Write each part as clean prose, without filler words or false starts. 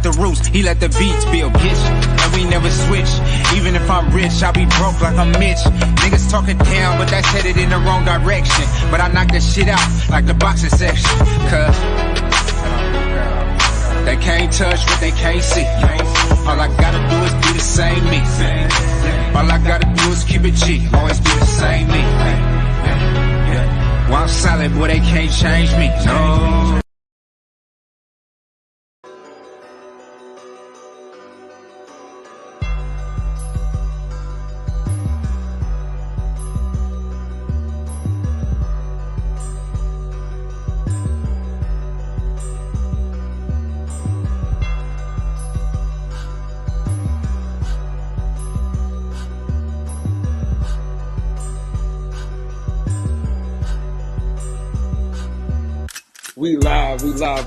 out the roots, he let the beats build, bitch. And we never switch. Even if I'm rich, I'll be broke like I'm Mitch. Niggas talking down, but that's headed in the wrong direction. But I knock that shit out like the boxing section. Cause they can't touch what they can't see. All I gotta do is be the same me. All I gotta do is keep it G. Always be the same me. While I'm solid, boy, they can't change me. No.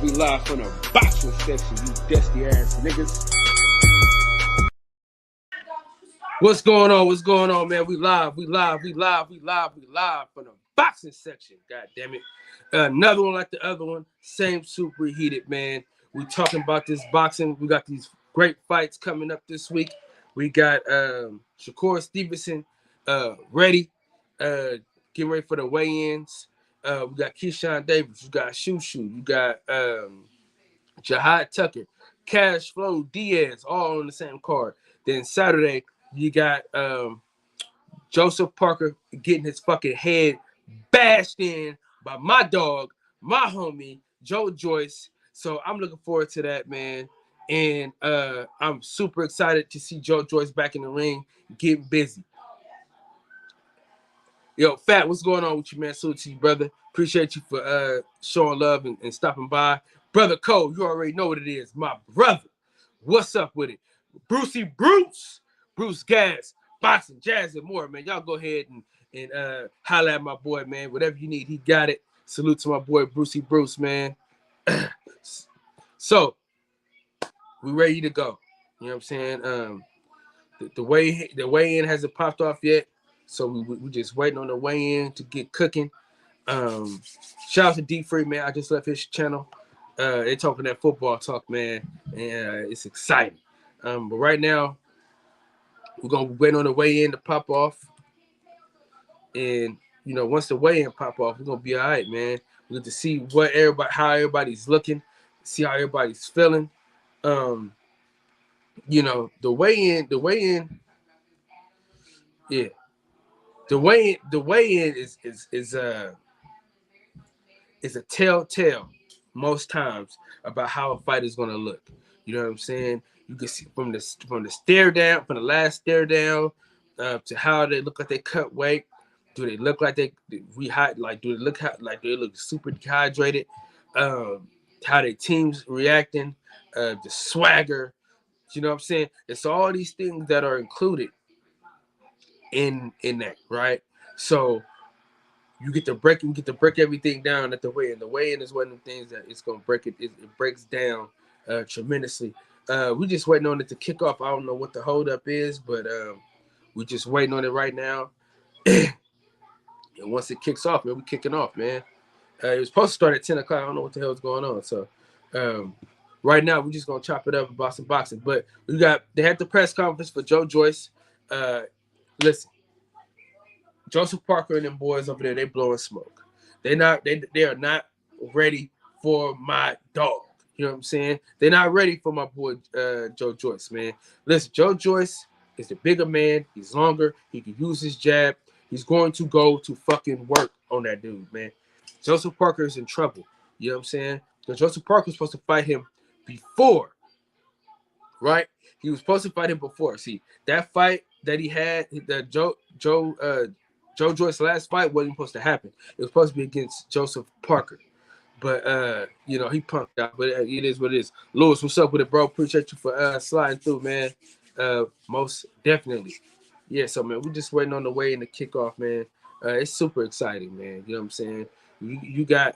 We live from the boxing section, you dusty ass niggas. What's going on, man? We live from the boxing section. God damn it. Another one like the other one. Same super heated, man. We talking about this boxing. We got these great fights coming up this week. We got Shakur Stevenson ready, getting ready for the weigh-ins. We got Keyshawn Davis, you got Shushu, you got Jihad Tucker, Cash Flow Diaz, all on the same card. Then Saturday, you got Joseph Parker getting his fucking head bashed in by my dog, my homie, Joe Joyce. So I'm looking forward to that, man. And I'm super excited to see Joe Joyce back in the ring, getting busy. Yo, Fat, what's going on with you, man? Salute to you, brother. Appreciate you for showing love and stopping by. Brother Cole, you already know what it is. My brother. What's up with it? Bruce Gas, boxing, jazz, and more, man. Y'all go ahead and holler at my boy, man. Whatever you need, he got it. Salute to my boy, Bruce, man. So, we ready to go. You know what I'm saying? The weigh-in hasn't popped off yet. So we just waiting on the weigh-in to get cooking. Shout out to D Free, man. I just left his channel. They talking that football talk, man, and it's exciting. But right now, we're gonna wait on the weigh-in to pop off. And once the weigh-in pop off, we're gonna be all right, man. We get to see how everybody's looking, see how everybody's feeling. The weigh-in, yeah. The weigh-in is a telltale most times about how a fight is gonna look. You know what I'm saying? You can see from the stare down, from the last stare down, to how they look like they cut weight. Do they look like they rehydrate? Like do they look super dehydrated? How their teams reacting? The swagger. You know what I'm saying? It's all these things that are included in that, right? So you get to break everything down at the weigh-in. The weigh-in is one of the things that it's gonna break it. It breaks down tremendously. We just waiting on it to kick off. I don't know what the holdup is, but we're just waiting on it right now. And once it kicks off, man, we're kicking off, man. It was supposed to start at 10 o'clock. I don't know what the hell is going on. So right now, we're just gonna chop it up about some boxing. But they had the press conference for Joe Joyce. Listen, Joseph Parker and them boys over there, they blowing smoke. They are not ready for my dog. You know what I'm saying? They're not ready for my boy Joe Joyce, man. Listen, Joe Joyce is the bigger man. He's longer. He can use his jab. He's going to go to fucking work on that dude, man. Joseph Parker is in trouble. You know what I'm saying? Because Joseph Parker was supposed to fight him before, right? He was supposed to fight him before. See, that fight that he had, that Joe Joyce's last fight wasn't supposed to happen. It was supposed to be against Joseph Parker. But, he punked out. But it is what it is. Lewis, what's up with it, bro? Appreciate you for sliding through, man. Most definitely. Yeah, so, man, we're just waiting on the weigh-in to kick off, man. It's super exciting, man. You know what I'm saying? You got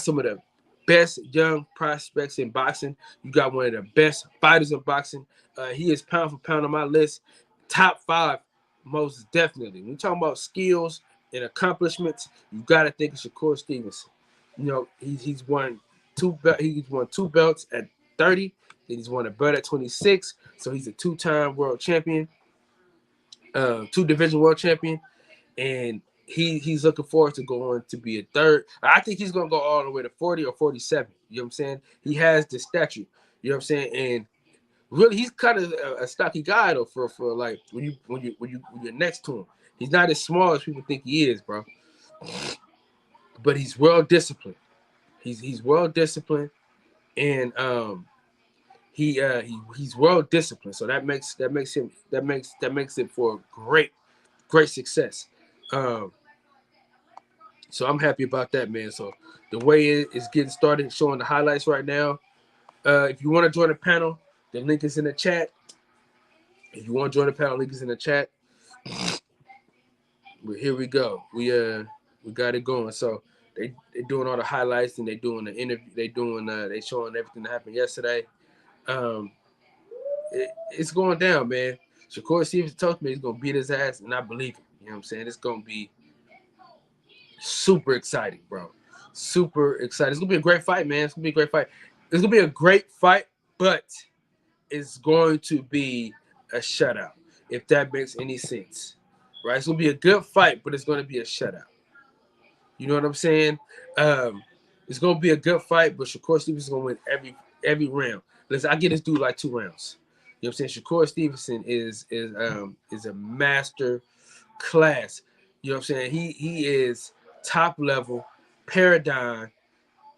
some of the best young prospects in boxing. You got one of the best fighters in boxing. He is pound for pound on my list. Top 5, most definitely. When you're talking about skills and accomplishments, you got to think of Shakur Stevenson. He's won two belts at 30. Then Then he's won a belt at 26, so he's a two-time world champion, two-division world champion, and he's looking forward to going to be a third. I think he's gonna go all the way to 40 or 47. You know what I'm saying? He has the stature. You know what I'm saying? And really, he's kind of a stocky guy though. For like when you're next to him, he's not as small as people think he is, bro. But he's well disciplined. He's well disciplined, and he's well disciplined. So that makes it for great success. So I'm happy about that, man. So the way it is getting started, showing the highlights right now. If you want to join the panel, the link is in the chat. If you want to join the panel, link is in the chat. But here we go. We got it going. So they're doing all the highlights and they're doing the interview. They showing everything that happened yesterday. It's going down, man. Shakur Stevenson told me he's gonna beat his ass, and I believe him. You know what I'm saying? It's gonna be super exciting, bro. Super exciting. It's gonna be a great fight, man. It's gonna be a great fight. It's gonna be a great fight, but it's going to be a shutout, if that makes any sense. Right? It's gonna be a good fight, but it's gonna be a shutout. You know what I'm saying? It's gonna be a good fight, but Shakur Stevenson's gonna win every round. Listen, I get this dude like 2 rounds. You know what I'm saying? Shakur Stevenson is a master class. You know what I'm saying? He is top level paradigm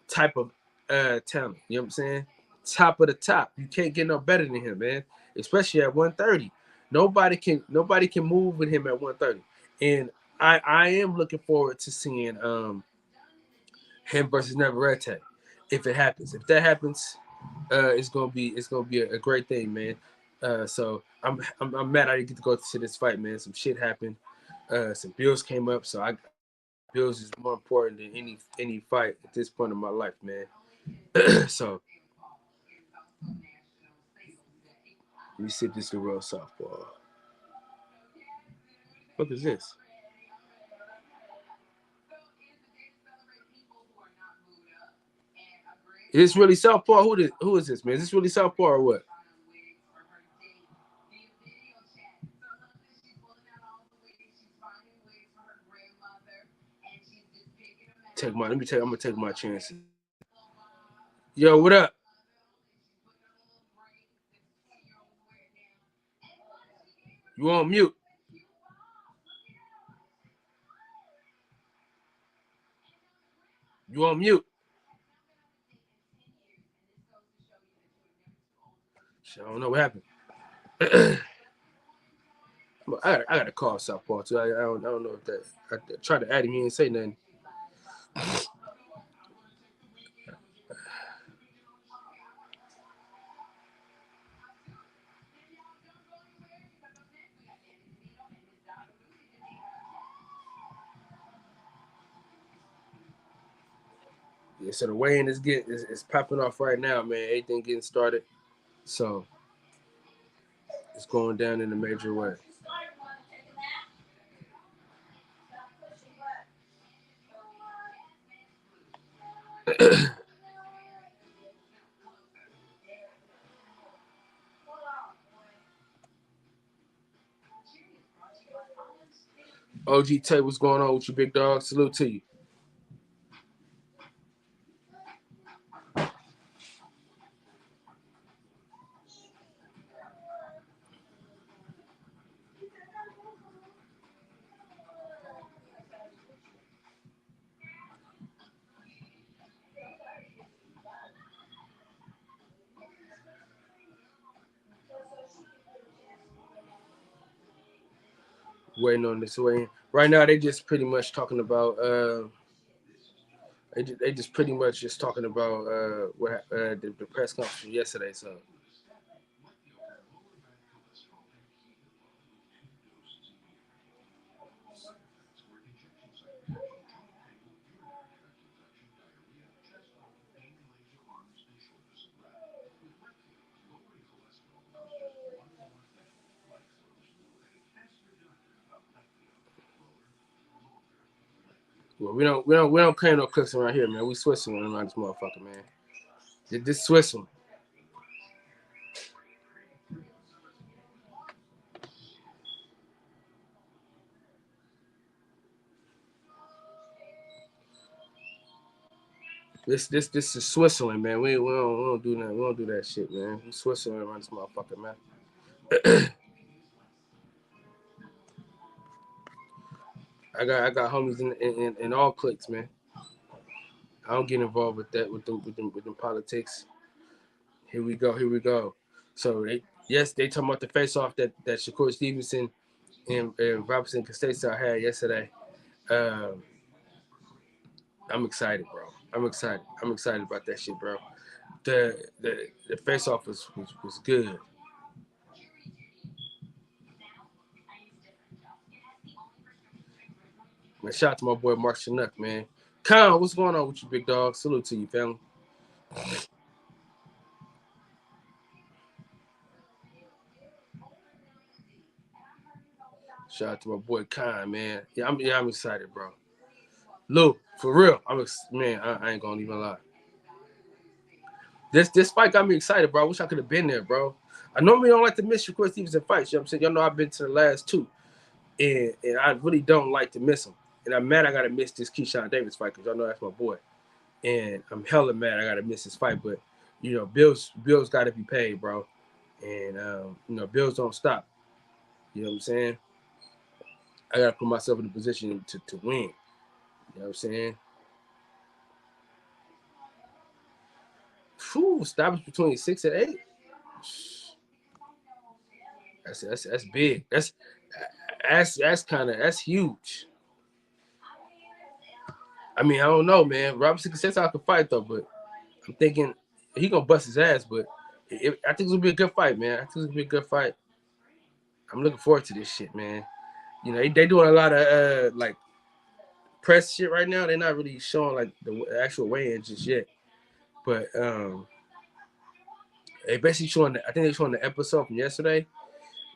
type of talent. You know what I'm saying? Top of the top. You can't get no better than him, man. Especially at 130. Nobody can move with him at 130. And I am looking forward to seeing him versus Navarrete if it happens. If that happens, it's gonna be a great thing, man. So I'm mad I didn't get to go to this fight, man. Some shit happened. Some bills came up, so bills is more important than any fight at this point in my life, man. So let me see if this is the real softball. What is this? Is this really Southpaw? Who is this, man? Is this really Southpaw or what? I'm gonna take my chances. Yo, what up? You on mute? You on mute? I don't know what happened. I gotta call Southpaw too. I don't know if that. I tried to add him. He didn't say nothing. Yeah, so the weigh-in is popping off right now, man. Everything getting started. So it's going down in a major way. OG Tate, what's going on with you, big dog? Salute to you. Waiting on this way. Right now, they just pretty much talking about. They just pretty much just talking about what the press conference yesterday. So. Well, we don't claim no cooks around here, man. We Switzerland around this motherfucker, man. This Switzerland. This is Switzerland, man. We don't do that. We don't do that shit, man. We Switzerland around this motherfucker, man. I got homies in all cliques, man. I don't get involved with that with them politics. Here we go. Here we go. So they talking about the face off that Shakur Stevenson and Robinson Castillo had yesterday. Um, I'm excited, bro. I'm excited. I'm excited about that shit, bro. The face off was good. Man, shout out to my boy Mark Chinook, man. Con, what's going on with you, big dog? Salute to you, family. Shout out to my boy Con, man. I'm excited, bro. Lou, for real, man. I ain't gonna even lie. This fight got me excited, bro. I wish I could have been there, bro. I normally don't like to miss Shakur Stevenson fights. You know what I'm saying? Y'all know I've been to the last two, and I really don't like to miss them. And I'm mad I gotta miss this Keyshawn Davis fight because y'all know that's my boy. And I'm hella mad I gotta miss this fight, but you know, bills gotta be paid, bro. And you know, bills don't stop. You know what I'm saying? I gotta put myself in a position to win. You know what I'm saying? Whew, stoppage between 6 and 8. That's big. That's huge. I mean, I don't know, man. Robinson Castillo can fight though, but I'm thinking he gonna bust his ass. But I think it's gonna be a good fight, man. I think it's gonna be a good fight. I'm looking forward to this shit, man. You know, they doing a lot of like press shit right now. They're not really showing like the actual weigh-in just yet. But they basically showing. I think they're showing the episode from yesterday.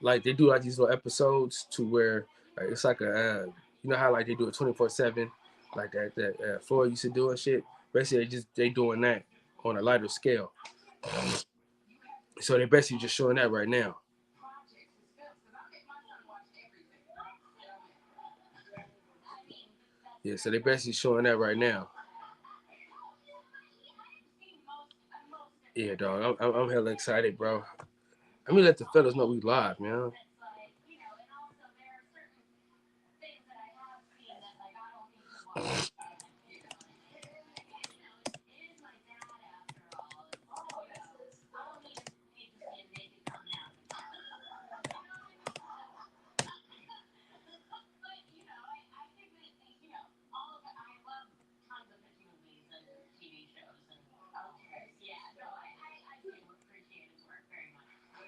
Like they do like these little episodes to where like, it's like a you know how like they do it 24/7, like that Floyd used to do and shit. Basically, they doing that on a lighter scale. So they're basically just showing that right now. Yeah, so they're basically showing that right now. Yeah, dog, I'm hella excited, bro. Let me let the fellas know we live, man.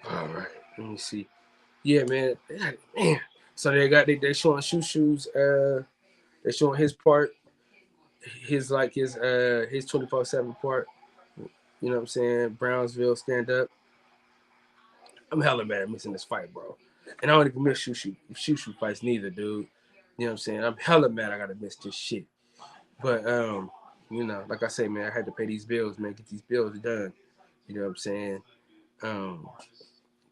All right, let me see. Yeah, man. Man. So they showing shoes. They're showing his part, his 24/7 part. You know what I'm saying? Brownsville stand up. I'm hella mad at missing this fight, bro. And I don't even miss shoot fights neither, dude. You know what I'm saying? I'm hella mad I gotta miss this shit. But you know, like I say, man, I had to pay these bills, man, get these bills done. You know what I'm saying? Um,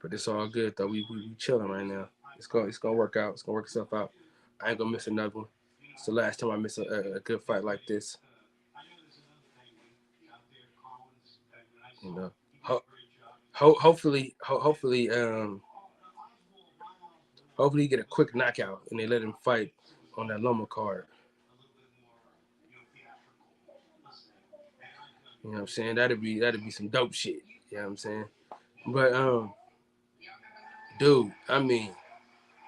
but it's all good though. We chilling right now. It's gonna work out. It's gonna work itself out. I ain't gonna miss another one. It's the last time I miss a good fight like this. You know, hopefully, hopefully he get a quick knockout and they let him fight on that Loma card. You know what I'm saying? That'd be some dope shit. You know what I'm saying? But dude, I mean,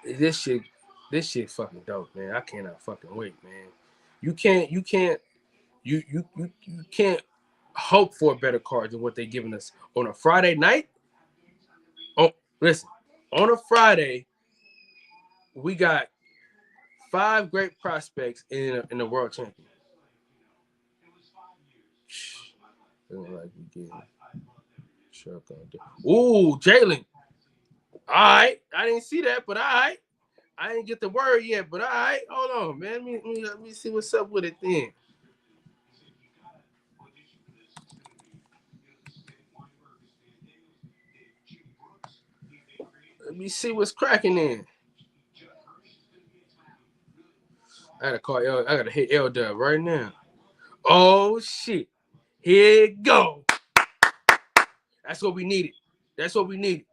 this shit fucking dope, man. I cannot fucking wait, man. You can't hope for a better card than what they giving us on a Friday night. Oh, listen, on a Friday, we got 5 great prospects in the world champion. Like we get Ooh, Jalen. All right, I didn't see that, but all right. I didn't get the word yet, but all right. Hold on, man. Let me see what's up with it then. Let me see what's cracking in. I gotta hit L Dub right now. Oh shit. Here it go. That's what we needed. That's what we needed.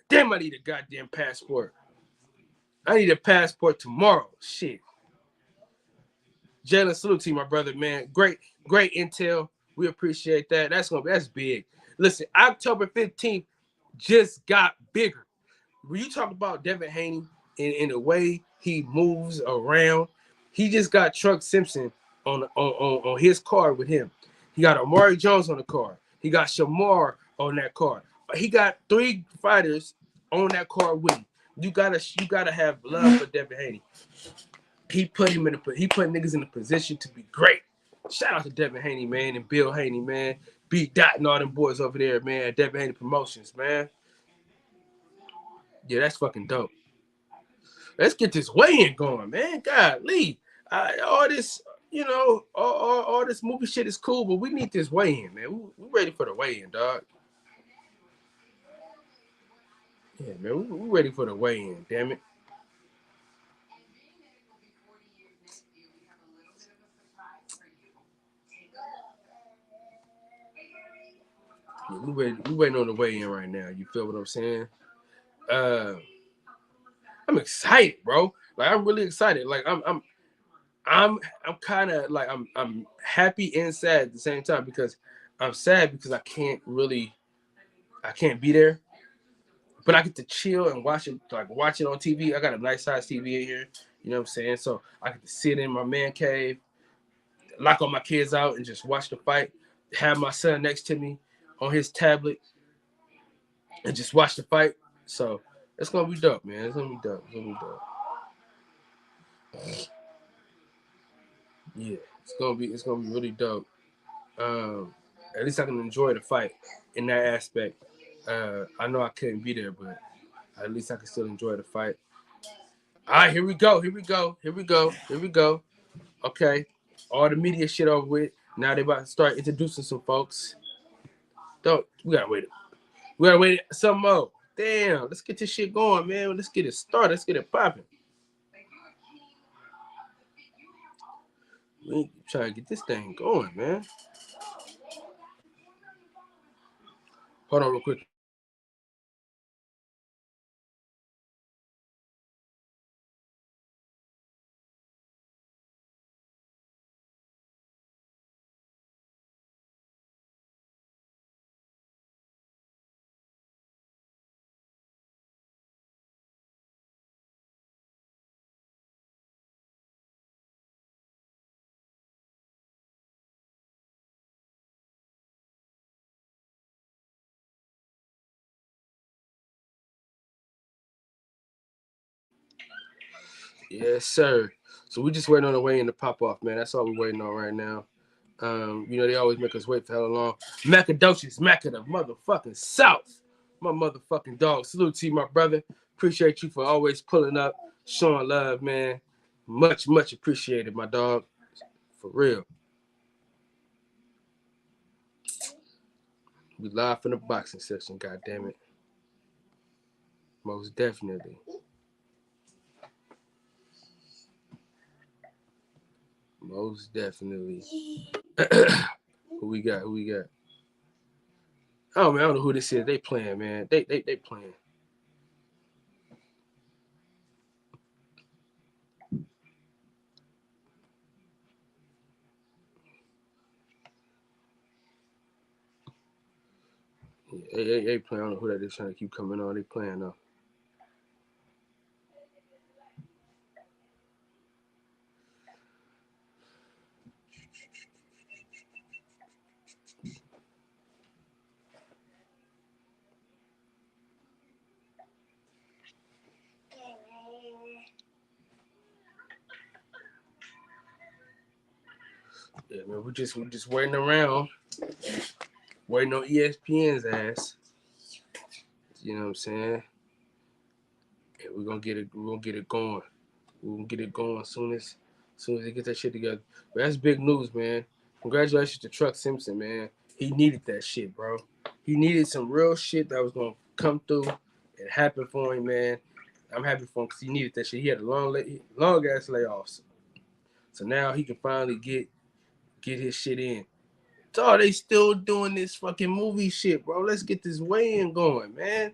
Damn, I need a goddamn passport. I need a passport tomorrow. Shit. Jalen, salute to you, my brother, man. Great intel. We appreciate that. That's big. Listen, October 15th just got bigger. When you talk about Devin Haney in the way he moves around, he just got Truck Simpson on his card with him. He got Amari Jones on the card. He got Shamar on that card. He got 3 fighters on that card with him. You gotta have love for Devin Haney. He put niggas in a position to be great. Shout out to Devin Haney, man, and Bill Haney, man. B. Dot and all them boys over there, man. Devin Haney Promotions, man. Yeah, that's fucking dope. Let's get this weigh-in going, man. Golly. All this, all this movie shit is cool, but we need this weigh-in, man. We ready for the weigh-in, dog. Yeah, man, we ready for the weigh-in, damn it. Yeah, we waiting on the weigh-in right now. You feel what I'm saying? I'm excited, bro. Like I'm really excited. Like I'm kind of like I'm happy and sad at the same time because I'm sad because I can't be there, but I get to chill and watch it on TV. I got a nice size TV in here, you know what I'm saying? So I get to sit in my man cave, lock all my kids out, and just watch the fight. Have my son next to me on his tablet and just watch the fight. So it's gonna be dope, man. It's gonna be dope. Yeah, it's gonna be really dope. At least I can enjoy the fight in that aspect. I know I couldn't be there, but at least I can still enjoy the fight. All right, here we go. Okay, all the media shit over with. Now they about to start introducing some folks. We gotta wait some more. Damn, let's get this shit going, man. Let's get it started. Let's get it popping. We trying to get this thing going, man. Hold on real quick. Yes, sir. So we just waiting on the weigh-in to pop off, man. That's all we're waiting on right now. They always make us wait for hella long. Macadocious, Mac of the motherfucking South. My motherfucking dog. Salute to you, my brother. Appreciate you for always pulling up, showing love, man. Much, much appreciated, my dog. For real. We live from the boxing session, god damn it. Most definitely. Most definitely. Who we got? Oh man, I don't know who this is. They playing, man. They playing. They playing. I don't know who that is trying to keep coming on. They playing though. Yeah, man, we just waiting around, waiting on ESPN's ass. You know what I'm saying? And we're gonna get it going. We're gonna get it going as soon as they get that shit together. But that's big news, man. Congratulations to Truck Simpson, man. He needed that shit, bro. He needed some real shit that was gonna come through and happen for him, man. I'm happy for him because he needed that shit. He had a long ass layoffs. So now he can finally get his shit in. Dog, they still doing this fucking movie shit, bro. Let's get this weigh-in going, man.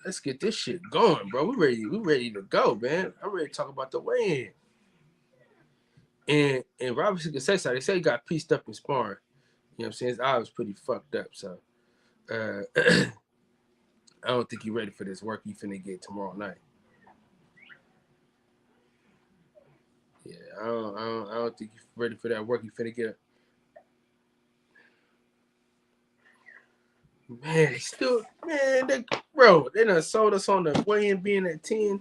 Let's get this shit going, bro. We ready to go, man. I'm ready to talk about the weigh-in. And Robinson can say so. They say he got pieced up in sparring. You know what I'm saying? His eye was pretty fucked up. So I don't think you're ready for this work you finna get tomorrow night. Yeah, I don't think you're ready for that work you finna get. Man, they still, man, they done sold us on the weigh-in being at 10.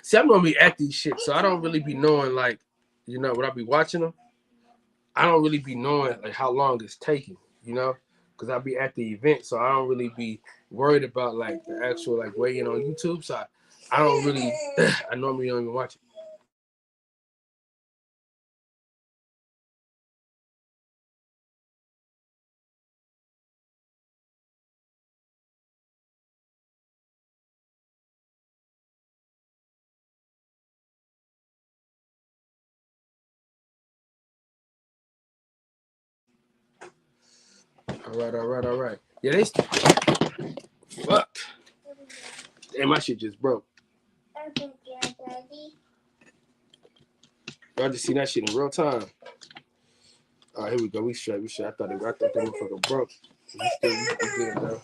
See, I'm normally at these shit, so I don't really be knowing, like, you know, when I be watching them, I don't really be knowing, like, how long it's taking, you know? Because I be at the event, so I don't really be worried about, like, the actual, like, weigh-in on YouTube, so I don't really, I normally don't even watch it. All right. Yeah, they fuck. Damn, my shit just broke. I just seen that shit in real time. All right, here we go. We straight. I thought that motherfucker broke. We still good though.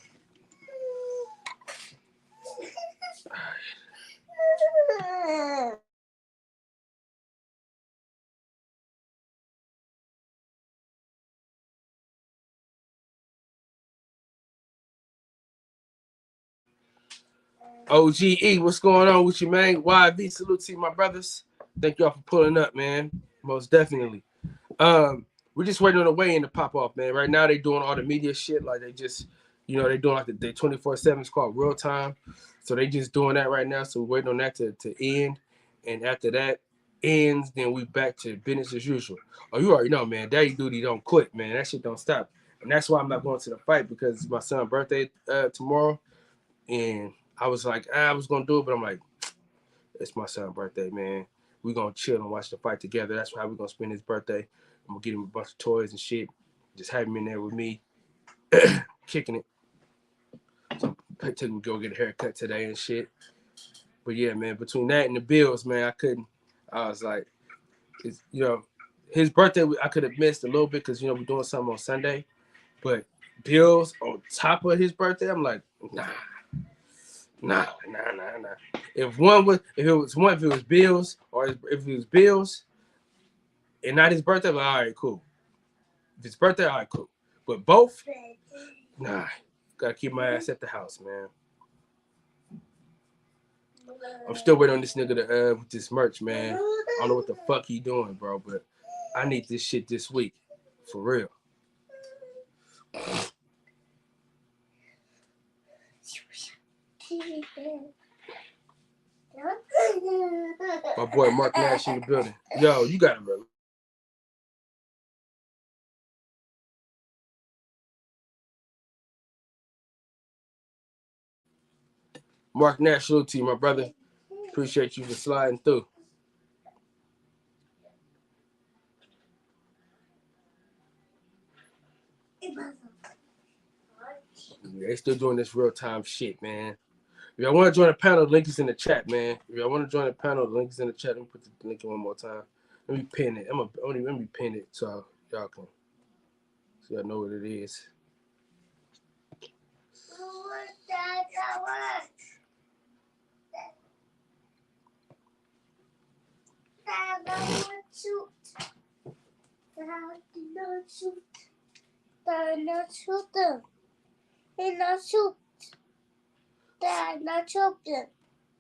OGE, what's going on with you, man? YV, salute to you, my brothers. Thank y'all for pulling up, man. Most definitely. We're just waiting on the weigh-in to pop off, man. Right now they doing all the media shit, like they just, you know, they doing like the 24/7. It's called real time, so they just doing that right now. So we're waiting on that to end, and after that ends, then we back to business as usual. Oh, you already know, man. Daddy duty don't quit, man. That shit don't stop, and that's why I'm not going to the fight because it's my son's birthday tomorrow, and I was like, I was gonna do it, but I'm like, it's my son's birthday, man. We're gonna chill and watch the fight together. That's how we're gonna spend his birthday. I'm gonna get him a bunch of toys and shit. Just have him in there with me, kicking it. So I took him to go get a haircut today and shit. But yeah, man, between that and the bills, man, I was like, it's, you know, his birthday, I could have missed a little bit because, you know, we're doing something on Sunday. But bills on top of his birthday, I'm like, nah. If it was bills, or if it was bills and not his birthday, like, all right, cool. If it's birthday, all right, cool. But both, nah. Gotta keep my ass at the house, man. I'm still waiting on this nigga to with this merch, man. I don't know what the fuck he doing, bro, but I need this shit this week. For real. My boy Mark Nash in the building. Yo, you got it, bro. Mark Nash, salute to you, my brother. Appreciate you for sliding through. Yeah, they still doing this real time shit, man. If y'all want to join the panel, the link is in the chat, man. If y'all want to join the panel, the link is in the chat. Let me put the link in one more time. Let me pin it. Let me pin it so y'all can know what it is.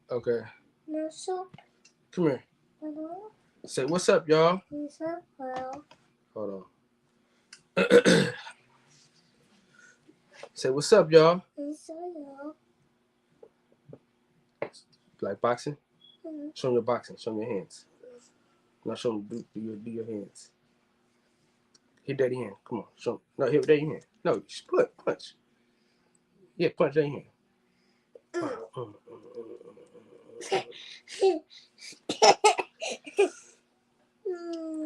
Okay. Come here. Say what's up, y'all. Hold on. Say what's up, y'all. Like boxing? Mm-hmm. Show me your boxing. Show me your hands. Now show me do your hands. Hit that hand. Come on. Show me. No, hit that hand. No, punch. Yeah, punch that hand.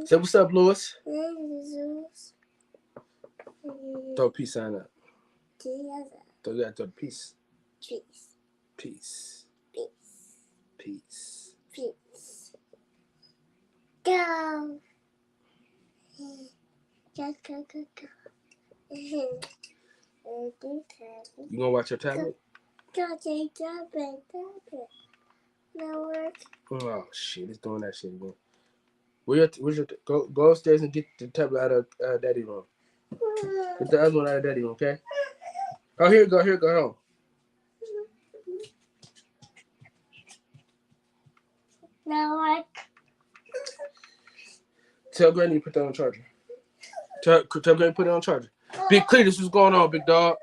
Say what's up, Lewis. Throw a peace sign up. You gotta throw the peace. Peace. Go. Just go. You gonna watch your tablet? Go take tablet. No work. Oh shit, it's doing that shit again. Where's your go upstairs and get the tablet out of daddy room. Get the other one out of daddy room, okay? Oh, here you go. Home. No work. Tell Granny to put that on charger. Tell Granny to put it on charger. Big Cletus, what's going on, big dog?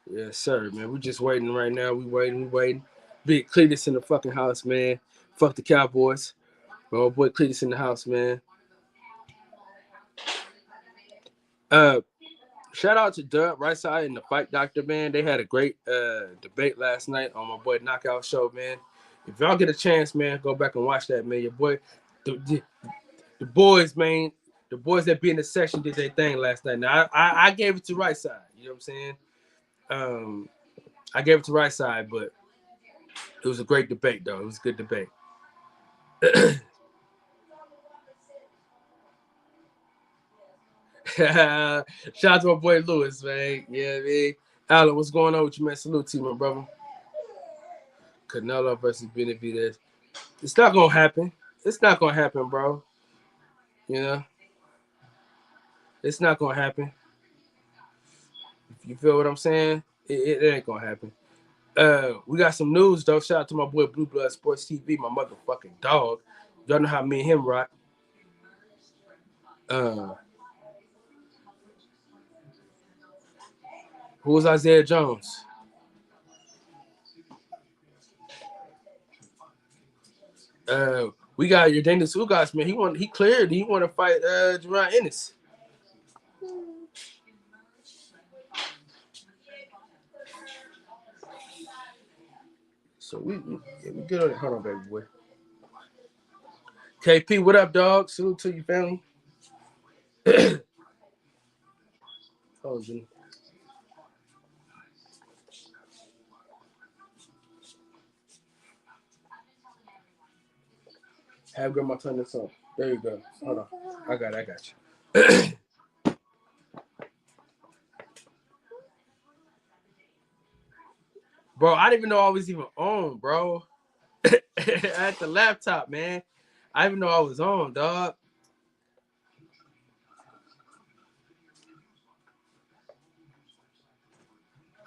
Yes, sir, man. We just waiting right now. We waiting. Big Cletus in the fucking house, man. Fuck the Cowboys. My old boy Cletus in the house, man. Shout out to Dub Right Side and the Fight Doctor, man. They had a great debate last night on my boy Knockout Show, man. If y'all get a chance, man, go back and watch that, man. Your boy, the boys, man, the boys that be in the section did their thing last night. Now I gave it to Right Side. You know what I'm saying? I gave it to Right Side, but it was a great debate, though. It was a good debate. Shout out to my boy Lewis, man. Yeah, man. Alan, what's going on with you, man? Salute to you, my brother. Canelo versus Benavidez. It's not gonna happen. It's not gonna happen, bro. You know, it's not gonna happen. You feel what I'm saying? It ain't gonna happen. We got some news though. Shout out to my boy Blue Blood Sports TV, my motherfucking dog. Y'all know how me and him rock. Who was Isaiah Jones? We got your Daniel Ugas, man. He cleared. He want to fight Jerron Ennis. So we good on it. Hold on, baby boy. KP, what up, dog? Salute to you, family. Oh, Jimmy. Have grandma turn this on. There you go. Hold on. I got you. Bro, I didn't even know I was even on, bro. At the laptop, man. I didn't even know I was on, dog.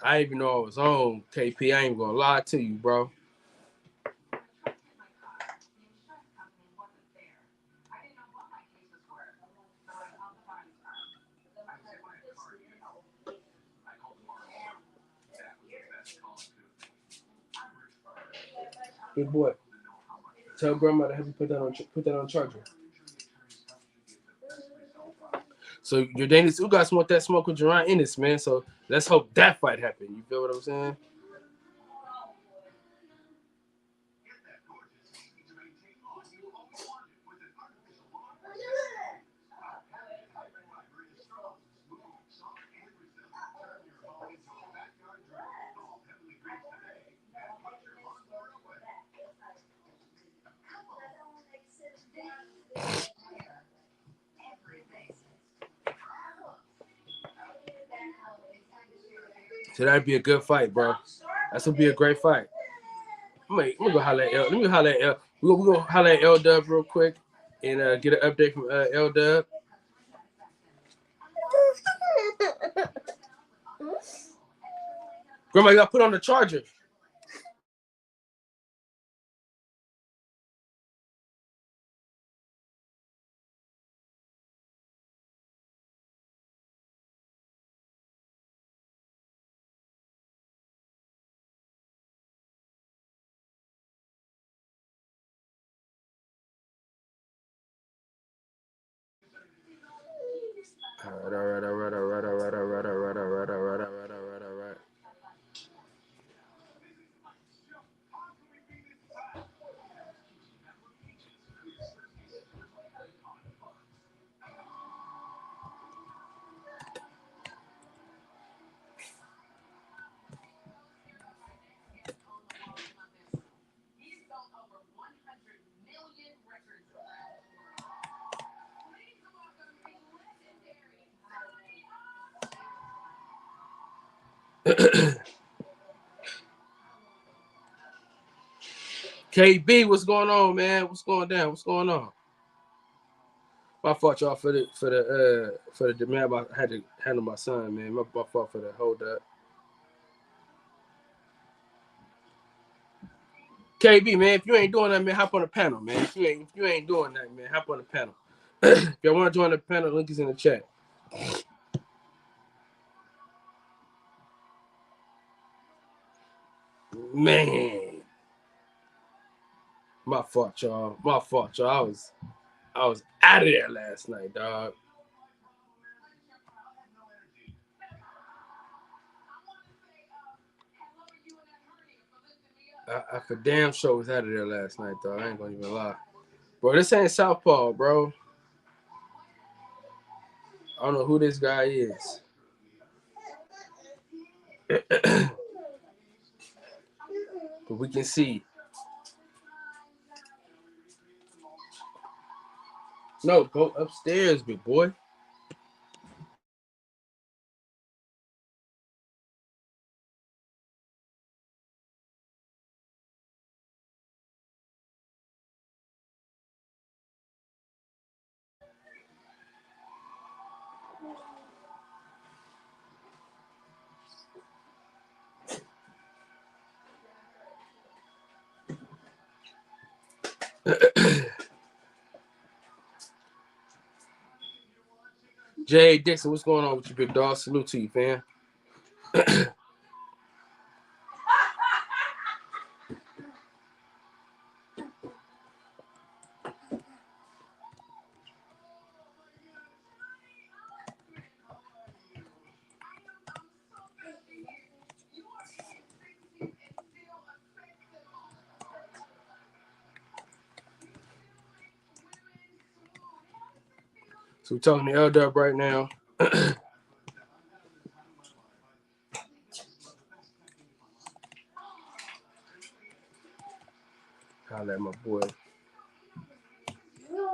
I didn't even know I was on, KP. I ain't gonna lie to you, bro. Good boy. Tell grandma to help you put that on charger. So your Daniel Ugas want that smoke with Jerron Ennis, man. So let's hope that fight happen. You feel what I'm saying? So that'd be a good fight, bro. That's gonna be a great fight. Let me go holler at L. We gonna holler at L Dub real quick and get an update from L Dub. Grandma, you gotta put on the charger. All right. KB, what's going on, man? What's going down? What's going on? My fault, y'all, for the demand. I had to handle my son, man. My fault for the hold up. KB, man, if you ain't doing that, man, hop on the panel, man. If you ain't doing that, man, hop on the panel. If y'all want to join the panel, link is in the chat. Man, my fault, y'all. My fault, y'all. I was out of there last night, dog. I for damn sure was out of there last night, though. I ain't gonna even lie. Bro, this ain't Southpaw, bro. I don't know who this guy is. But we can see. No, go upstairs, big boy. Jay Dixon, what's going on with you, big dog? Salute to you, fam. So we're talking to L-Dub right now. Holla at my boy.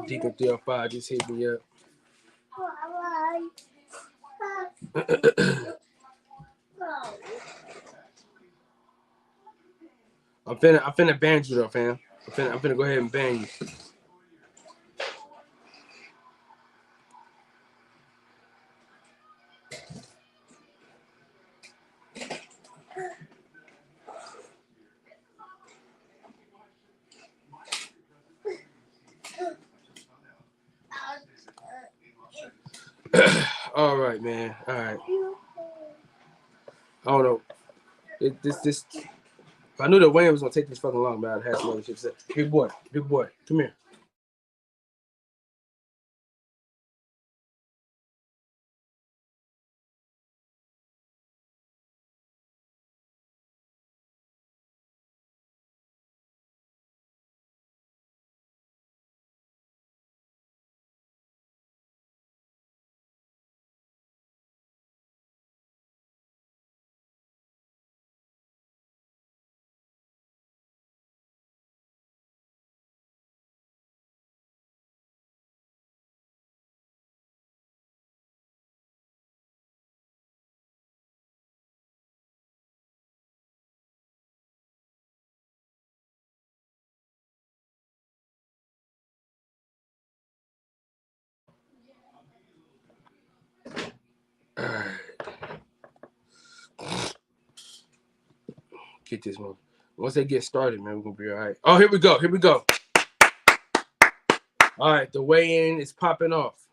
Deacon 305 just hit me up. I'm finna ban you though, fam. I'm finna go ahead and ban you. All right, man. All right. I don't know. This. If I knew that Wayne was gonna take this fucking long, man, I'd have some other shit to say. Big boy, come here. All right. Get this one. Once they get started, man, we're gonna be all right. Oh, here we go. All right, the weigh-in is popping off.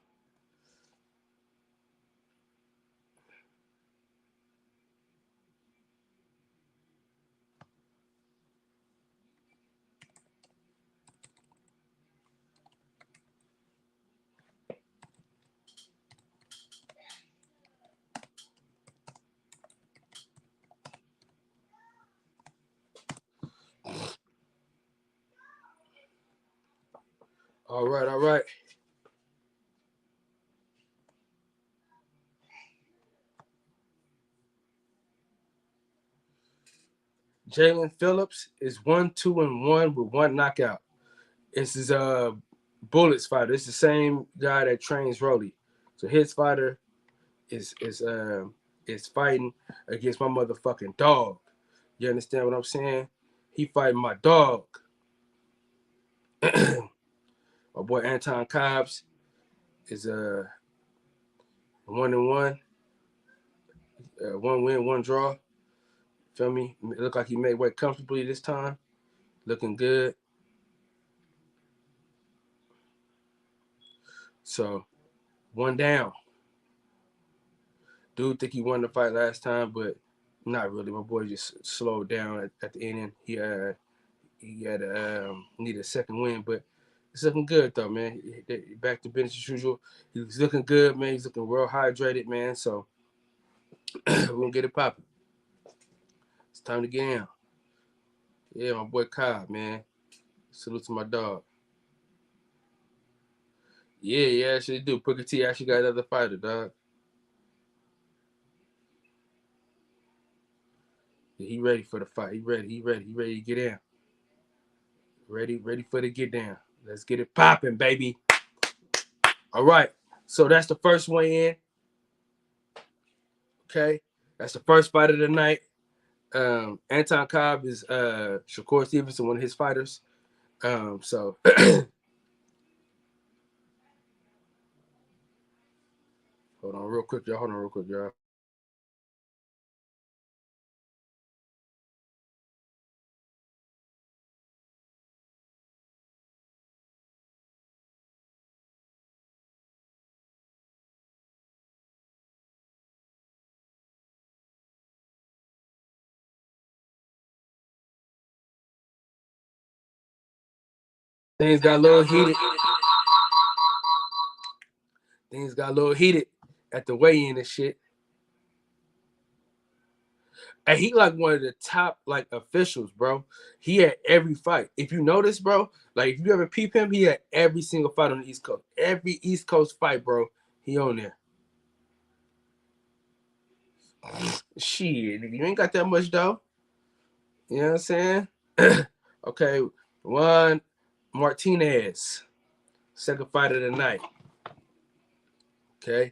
All right. Jalen Phillips is 1-2-1 with one knockout. This is Bullet's fighter. It's the same guy that trains Rolly. So his fighter is is fighting against my motherfucking dog. You understand what I'm saying? He fighting my dog. My boy Anton Cobbs is 1-1, 1 win, 1 draw. Feel me? It looked like he made weight comfortably this time. Looking good. So 1 down. Dude think he won the fight last time, but not really. My boy just slowed down at the end. He had need a second win, but it's looking good though, man. Back to business as usual. He's looking good, man. He's looking well hydrated, man. So we're gonna get it popping. It's time to get in. Yeah, my boy Cobb, man. Salute to my dog. Yeah, actually do. Booker T actually got another fighter, dog. Yeah, he ready for the fight. He ready to get in. Ready for the get down. Let's get it popping, baby. All right. So that's the first one in. Okay. That's the first fight of the night. Anton Cobb is Shakur Stevenson, one of his fighters. So hold on real quick, y'all. Things got a little heated. Things got a little heated at the weigh-in and shit. And he like one of the top like officials, bro. He had every fight. If you notice, bro, like if you ever peep him, he had every single fight on the East Coast. Every East Coast fight, bro, he on there. Shit, you ain't got that much though. You know what I'm saying? Okay, Juan Martinez, second fight of the night. Okay,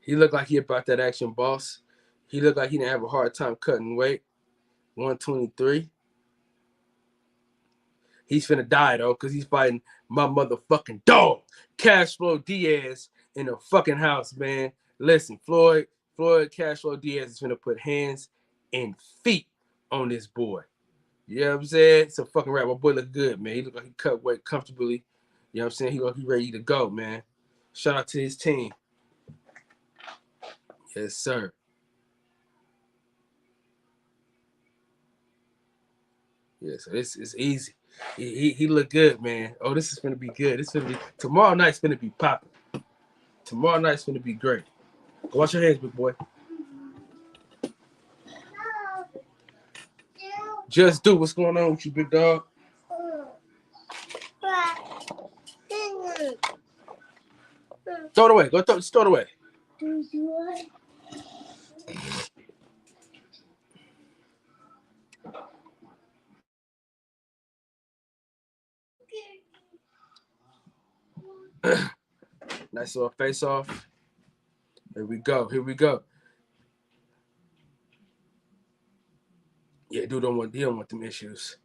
he looked like he about that action, boss. He looked like he didn't have a hard time cutting weight. 123. He's finna die though, because he's fighting my motherfucking dog, Cashflow Diaz, in the fucking house, man. Listen, Floyd Cashflow Diaz is finna put hands and feet on this boy. You know what I'm saying? It's a fucking rap. My boy look good, man. He look like he cut weight comfortably. You know what I'm saying? He look like he ready to go, man. Shout out to his team. Yes, sir. Yeah, so this is easy. He look good, man. Oh, this is gonna be good. This is gonna be tomorrow night's gonna be popping. Tomorrow night's gonna be great. Go wash your hands, big boy. Just do what's going on with you, big dog. Throw it away. Go throw it away. Nice little face off. Here we go. Yeah, dude he don't want them issues.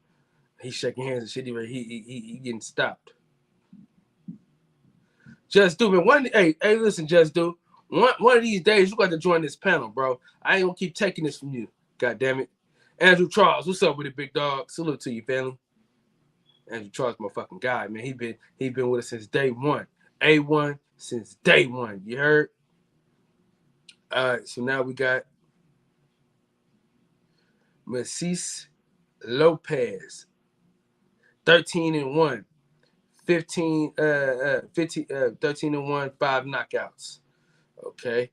He's shaking hands and shit. He getting stopped. Just do, man. Hey, listen, Just do. One of these days you got to join this panel, bro. I ain't gonna keep taking this from you. God damn it. Andrew Charles, what's up with it, big dog? Salute to you, family. Andrew Charles, my fucking guy, man. He been with us since day one. A1 since day one. You heard? All right, so now we got Macice Lopez, 13-1, 13-1, 5 knockouts. Okay,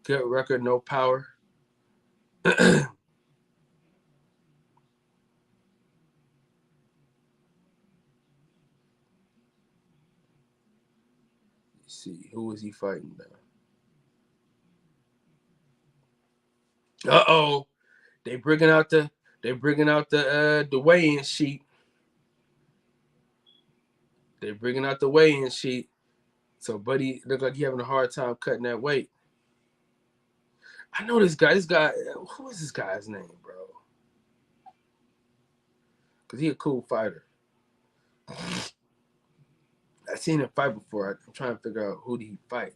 good record, no power. Let's see, who is he fighting now? Uh-oh, they bringing out the weigh-in sheet. They're bringing out the weigh-in sheet. So, buddy, look like he having a hard time cutting that weight. I know this guy. This guy, who is this guy's name, bro? Because he a cool fighter. I've seen him fight before. I'm trying to figure out who did he fight.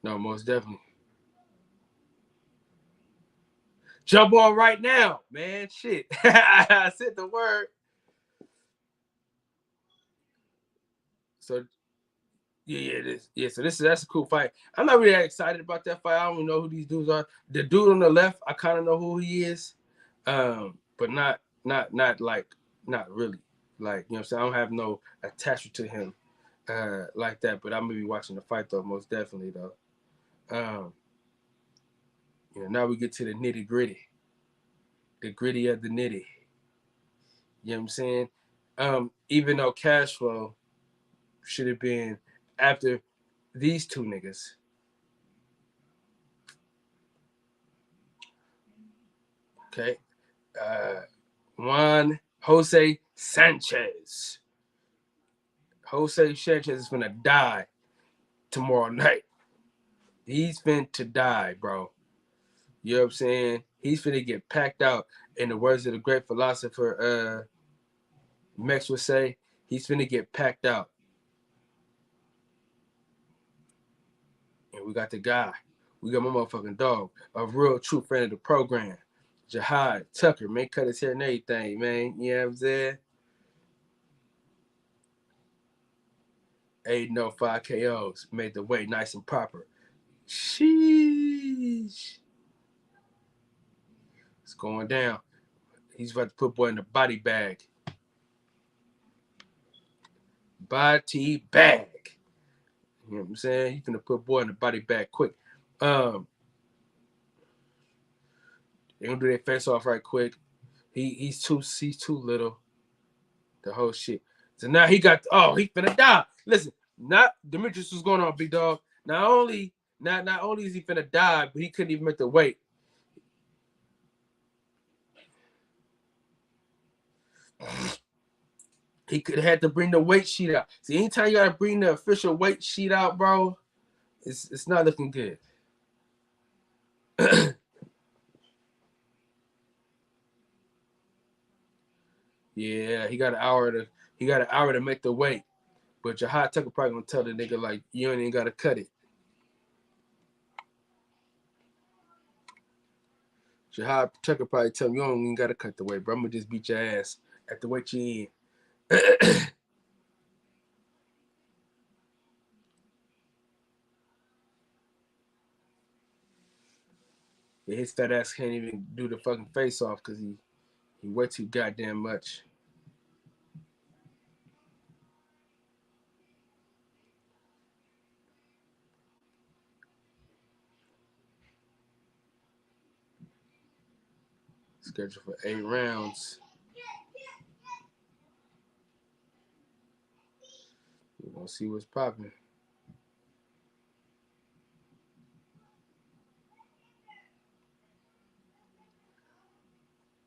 No, most definitely. Jump on right now, man. Shit. I said the word. So so that's a cool fight. I'm not really that excited about that fight. I don't even know who these dudes are. The dude on the left, I kind of know who he is. But not really. Like, you know what I'm saying? I don't have no attachment to him like that. But I'm gonna be watching the fight though, most definitely though. Now we get to the nitty gritty. The gritty of the nitty. You know what I'm saying? Even though cash flow should have been after these two niggas. Okay. Juan Jose Sanchez. Jose Sanchez is gonna die tomorrow night. He's finna die, bro. You know what I'm saying? He's finna get packed out. In the words of the great philosopher Max would say, he's finna get packed out. And we got the guy. We got my motherfucking dog. A real true friend of the program. Jihad Tucker, man, cut his hair and everything, man. You know what I'm saying? 805 KOs. Made the weight nice and proper. Sheesh. It's going down. He's about to put boy in the body bag. Body bag. You know what I'm saying? He's gonna put boy in the body bag quick. They're gonna do their face off right quick. He's too little. The whole shit. So now he finna die. Listen, not Demetrius was going on, big dog. Not only is he finna die, but he couldn't even make the weight. He could have had to bring the weight sheet out. See, anytime you gotta bring the official weight sheet out, bro, it's not looking good. Yeah, he got an hour to make the weight. But Jihad Tucker probably gonna tell the nigga like, you ain't even gotta cut it. Jihad Tucker probably tell him, you don't even gotta cut the weight, bro. I'm gonna just beat your ass at the weight you in. Yeah, his fat ass can't even do the fucking face off because he way too goddamn much. Scheduled for 8 rounds. We're gonna see what's popping.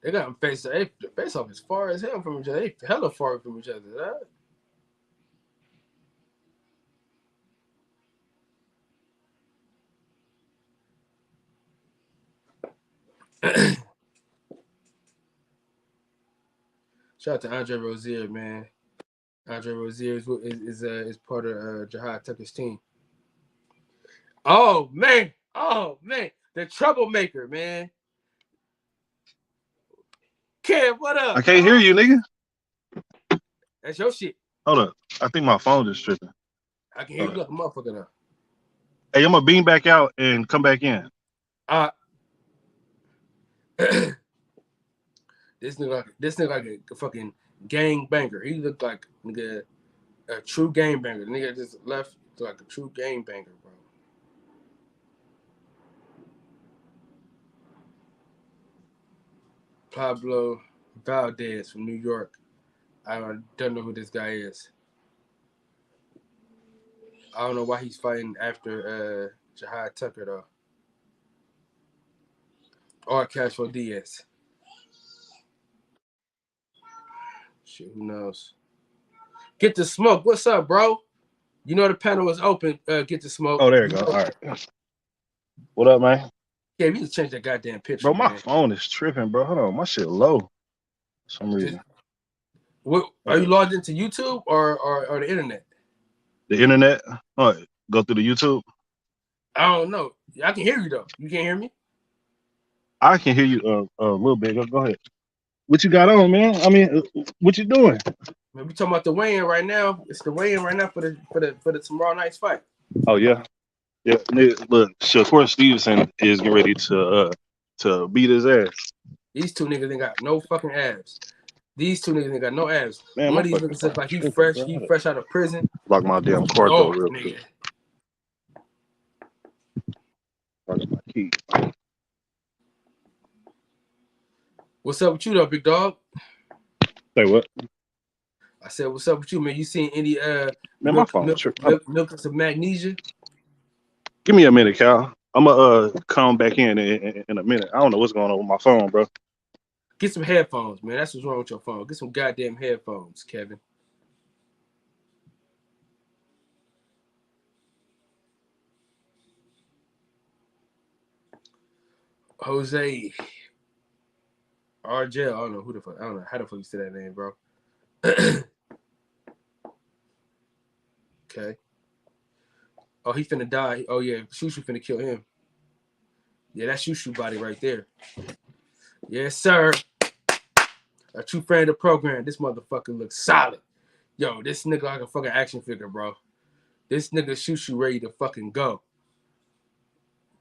They got them face off as far as hell from each other. They hella far from each other. Huh? Shout out to Andre Rozier, man. Andre Rozier is part of Jihad Tucker's team. Oh man, the troublemaker, man. Kev, what up? I can't hear you, nigga. That's your shit. Hold up. I think my phone is tripping. I can hear you like a motherfucker now. Hey, I'm gonna beam back out and come back in. This nigga like a fucking gang banger. He looked like nigga a true game banger. The nigga just left like a true game banger, bro. Pablo Valdez from New York. I don't know who this guy is. I don't know why he's fighting after Jihad Tucker though. or Castro Diaz. Shit, who knows? Get the smoke. What's up, bro? You know the panel is open. Get the smoke. Oh, there you go. All right. What up, man? Yeah, we just change that goddamn picture, Bro, my man. phone is tripping, bro. Hold on. My shit low for some reason. What, are you logged into YouTube or the internet? The internet? Oh, go through the YouTube? I don't know. I can hear you, though. You can't hear me? I can hear you a little bit. Go ahead. What you got on, man? I mean, what you doing? Man, we talking about the weigh-in right now. It's the weigh-in right now for the tomorrow night's fight. Oh, yeah. Yeah, look, Shakur Stevenson is getting ready to beat his ass. These two niggas ain't got no fucking abs. These two niggas ain't got no abs. Man, one of these niggas looks like he fresh out of prison. Lock my damn car door real quick. Lock my key. What's up with you though, big dog? Say what? I said, what's up with you, man? You seen any man, my phone milk of magnesia? Give me a minute, Cal. I'm gonna come back in a minute. I don't know what's going on with my phone, bro. Get some headphones, man. That's what's wrong with your phone. Get some goddamn headphones, Kevin. Jose RJ. I don't know who the fuck. I don't know how the fuck you say that name, bro. Okay. Oh, he finna die. Oh yeah, Shushu finna kill him. Yeah, that's Shushu body right there. Yes, sir. A true friend of the program. This motherfucker looks solid. Yo, this nigga like a fucking action figure, bro. This nigga Shushu ready to fucking go.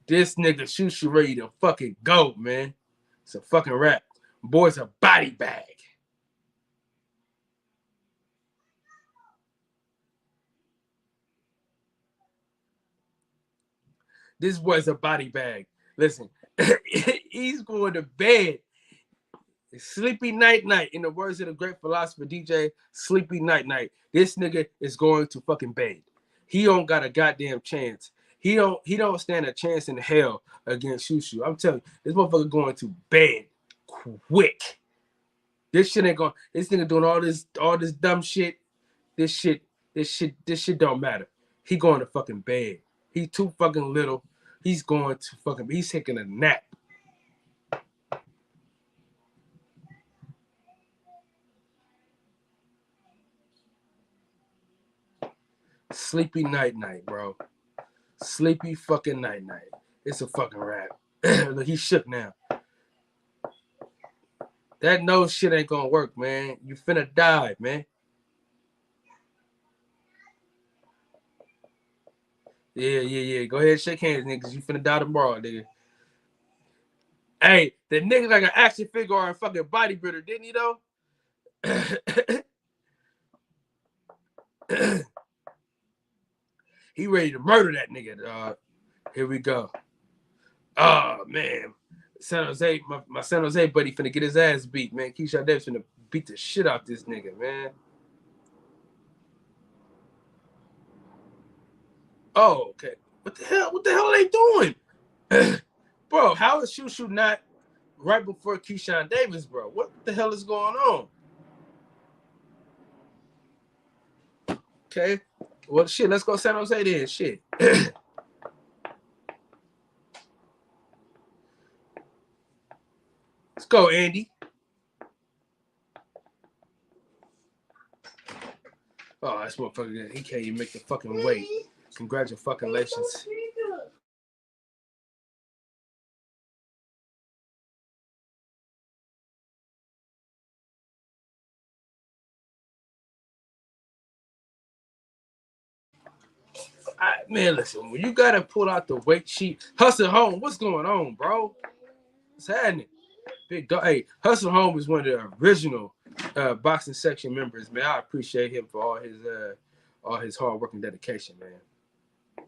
This nigga Shushu ready to fucking go, man. It's a fucking rap. Boy's a body bag. This boy's a body bag. Listen, he's going to bed. Sleepy night night. In the words of the great philosopher DJ, sleepy night night. This nigga is going to fucking bed. He don't got a goddamn chance. He don't stand a chance in hell against Shushu. I'm telling you, this motherfucker going to bed quick. This shit ain't going. This nigga doing all this dumb shit. This shit don't matter. He going to fucking bed. He too fucking little. He's going to fucking. He's taking a nap. Sleepy night night, bro. Sleepy fucking night night. It's a fucking rap. Look, he shook now. That nose shit ain't gonna work, man. You finna die, man. Yeah. Go ahead, shake hands, niggas. You finna die tomorrow, nigga. Hey, the nigga like an action figure or a fucking bodybuilder, didn't he though? He ready to murder that nigga, dog. Here we go. Oh man. San Jose, my San Jose buddy finna get his ass beat, man. Keyshawn Davis finna beat the shit out this nigga, man. Oh, okay. What the hell are they doing? Bro, how is Shushu not right before Keyshawn Davis, bro? What the hell is going on? Okay. Well, shit, let's go San Jose then. Shit. Let's go, Andy. Oh, this motherfucker, he can't even make the fucking weight. Congratulations. Man, listen, when you gotta pull out the weight sheet, Hustle Home, what's going on, bro? What's happening? Big dog. Hey, Hustle Home is one of the original boxing section members, man. I appreciate him for all his hard work and dedication, man.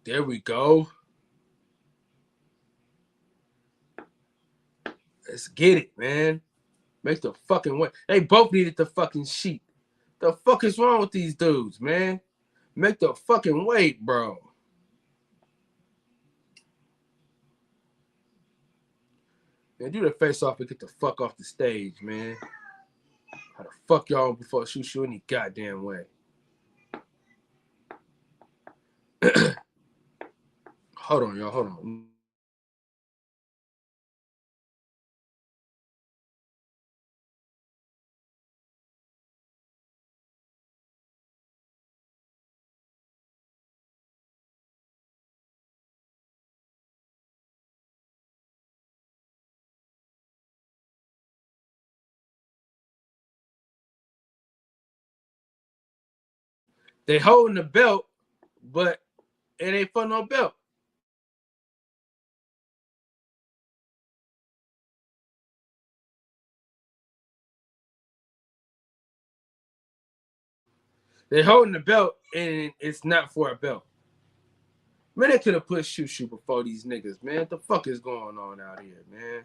There we go. Let's get it, man. Make the fucking weight. They both needed the fucking sheet. The fuck is wrong with these dudes, man? Make the fucking weight, bro. Man, do the face off and get the fuck off the stage, man. How the fuck y'all before shoot you any goddamn way? Hold on, y'all. Hold on. They holding the belt, but it ain't for no belt. They holding the belt, and it's not for a belt. Man, they could have put Shushu before these niggas, man. What the fuck is going on out here, man?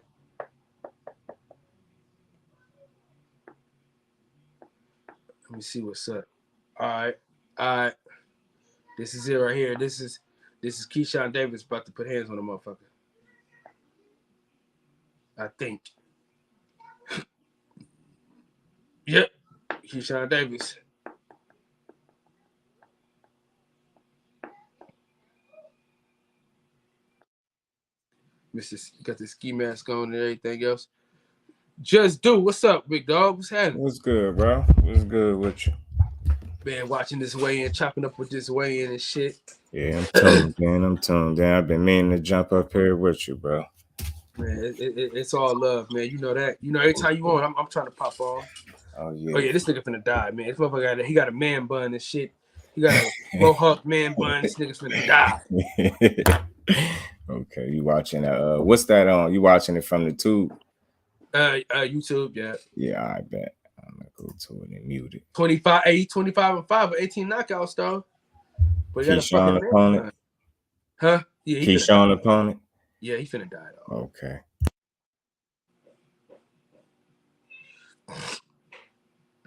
Let me see what's up. All right. This is it right here. This is Keyshawn Davis about to put hands on the motherfucker. I think. Yep. Keyshawn Davis. Got the ski mask on and everything else. Just do. What's up, big dog? What's happening? What's good, bro? What's good with you? Man, watching this weigh-in, chopping up with this weigh-in and shit. Yeah, I'm tuned, man. I'm tuned in. I've been meaning to jump up here with you, bro. Man, it's all love, man. You know that. You know, every time you on, I'm trying to pop on. Oh yeah. Oh yeah, this nigga finna die, man. This motherfucker he got a man bun and shit. He got a mohawk man bun. This nigga's finna die. Okay, you watching what's that on? You watching it from the tube? YouTube, yeah. Yeah, I bet. I'm gonna go to it and mute it. 25 and 5 with 18 knockouts, though. But Keyshawn opponent. Huh? Yeah, Keyshawn opponent. Yeah, he finna die though. Okay.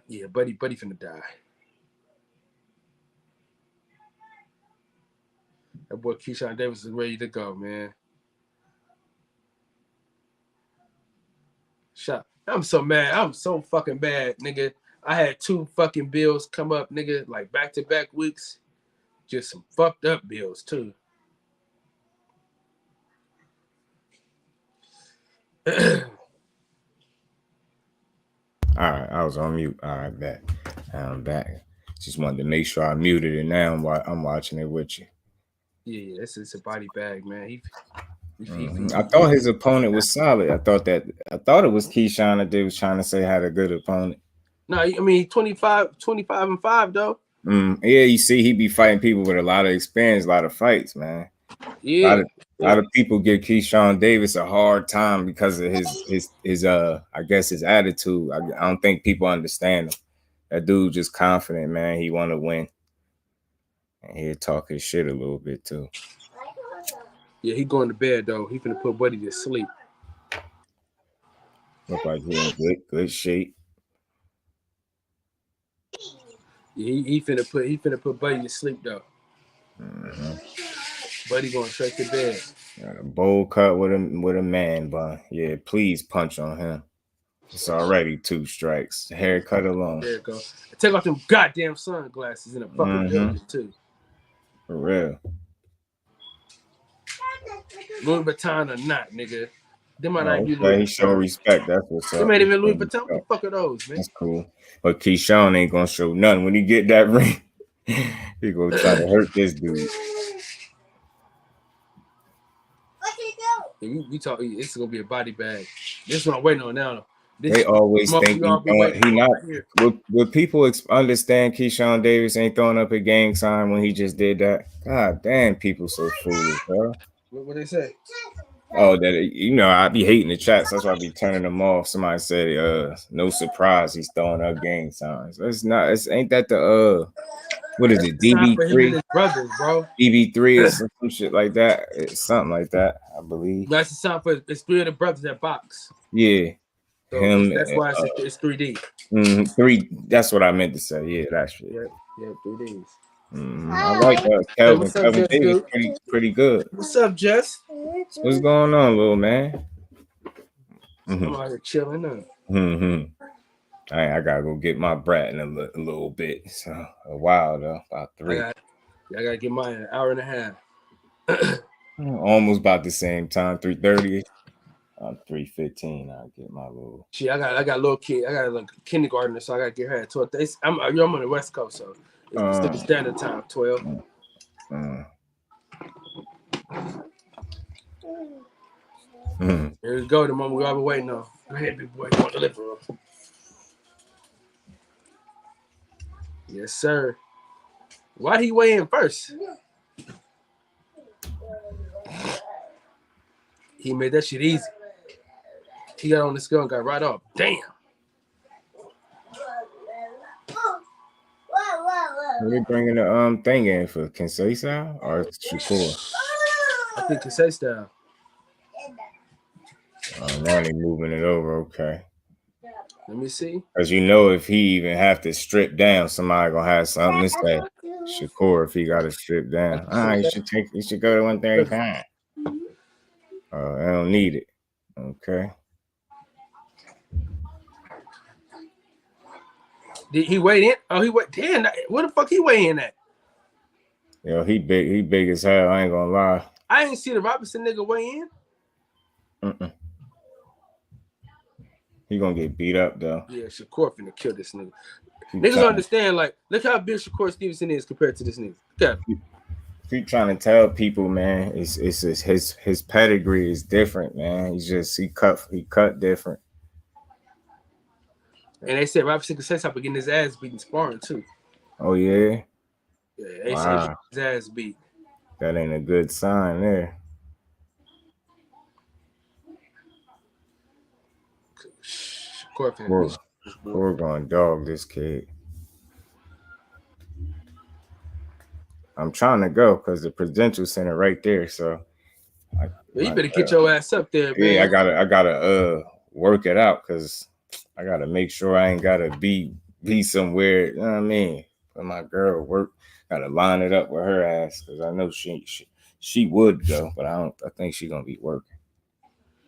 Yeah, buddy finna die. That boy Keyshawn Davis is ready to go, man. Shut. I'm so mad. I'm so fucking mad, nigga. I had 2 fucking bills come up, nigga, like back-to-back weeks. Just some fucked up bills, too. All right, I was on mute. All right, back. I'm back. Just wanted to make sure I muted it now. I'm watching it with you. Yeah, it's a body bag, man. I thought his opponent was solid. I thought it was Keyshawn that they was trying to say had a good opponent. No, I mean 25 and 5 though. Yeah, you see, he be fighting people with a lot of experience, a lot of fights, man. Yeah, a lot of people give Keyshawn Davis a hard time because of his I guess his attitude. I don't think people understand him. That dude just confident, man. He want to win, and he'll talk his shit a little bit too. Yeah, he going to bed though. He finna put Buddy to sleep. Look like he in good shape. Yeah, he finna put Buddy to sleep though. Buddy going straight to bed. Got a bowl cut with a man bun. Yeah, please punch on him. It's already 2 strikes. Haircut alone. There you go. Take off them goddamn sunglasses in a fucking building too. For real. Louis Vuitton or not, nigga. Them might not be Louis Vuitton. He show respect. That's what's up. They made even Louis Vuitton. What the fuck are those, man? That's cool. But Keyshawn ain't gonna show nothing when he get that ring. He gonna try to hurt this dude. We talk. It's gonna be a body bag. This is what I'm waiting on now. They always think he not. Would people understand Keyshawn Davis ain't throwing up a gang sign when he just did that? God damn, people so foolish, bro. What they say? Oh, that I be hating the chats. That's why I be turning them off. Somebody said, no surprise, he's throwing up gang signs. Ain't that the what is it? DB3 brothers, bro. DB3 or some shit like that. It's something like that, I believe. That's the sound for it's 3 of the brothers that box. Yeah. So him. That's why it's 3D. 3. That's what I meant to say. Yeah, that shit. Yeah, 3Ds. I like Kelvin. Kelvin Davis pretty good. What's up, Jess? What's going on, little man? I'm out here chilling now. I gotta go get my brat in a little bit. So a while though, about 3. I gotta get mine in an hour and a half. Almost about the same time, 3:30. 3:15. I'll get my little. Shit, I got a little kid. I got a little kindergartner, so I gotta get her at 12. I'm on the West Coast, so it's Pacific Standard Time, 12. Here we go, the moment we all been waiting on. Go ahead, big boy. Go in the living room. Yes, sir. Why'd he weigh in first? He made that shit easy. He got on the scale and got right off. Damn. Are they bringing the thing in for Kinsey or Shakur? I think Kinsey style. Now they moving it over. Okay. Let me see. Because you know, if he even have to strip down, somebody gonna have something to say. Shakur, if he got to strip down, you should go to 135. I don't need it. Okay. Did he weigh in? Oh, he weighed. Damn, what the fuck he weigh in at? Yo, he big as hell. I ain't gonna lie. I ain't see the Robinson nigga weigh in. He gonna get beat up though. Yeah, Shakur finna kill this nigga. Niggas don't understand, like, look how big Shakur Stevenson is compared to this nigga. Okay. Keep trying to tell people, man, it's his pedigree is different, man. He cut different. And they said Robinson could say something getting his ass beat in sparring too. Oh yeah? Yeah, they said his ass beat. That ain't a good sign there. We're going to dog this kid. I'm trying to go because the Prudential Center right there. So you better get your ass up there, man. Yeah, I gotta work it out because I gotta make sure I ain't gotta be somewhere. You know what I mean? But my girl work, gotta line it up with her ass because I know she would go, but I think she gonna be working.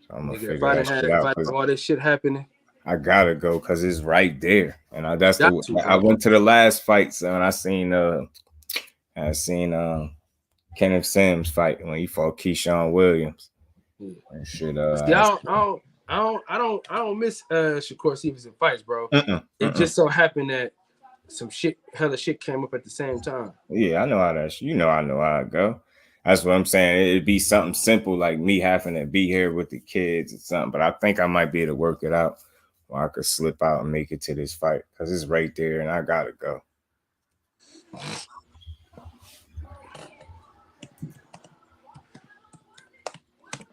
So I'm gonna figure that shit out. All this shit happening. I gotta go because it's right there, and I went to the last fight, so and I seen Kenneth Sims fight when he fought Keyshawn Williams. And shit. I don't miss Shakur Stevenson fights, bro. It just so happened that some hella shit came up at the same time. Yeah, I know how that. I know how it go. That's what I'm saying. It'd be something simple like me having to be here with the kids or something, but I think I might be able to work it out. Or I could slip out and make it to this fight because it's right there and I gotta go.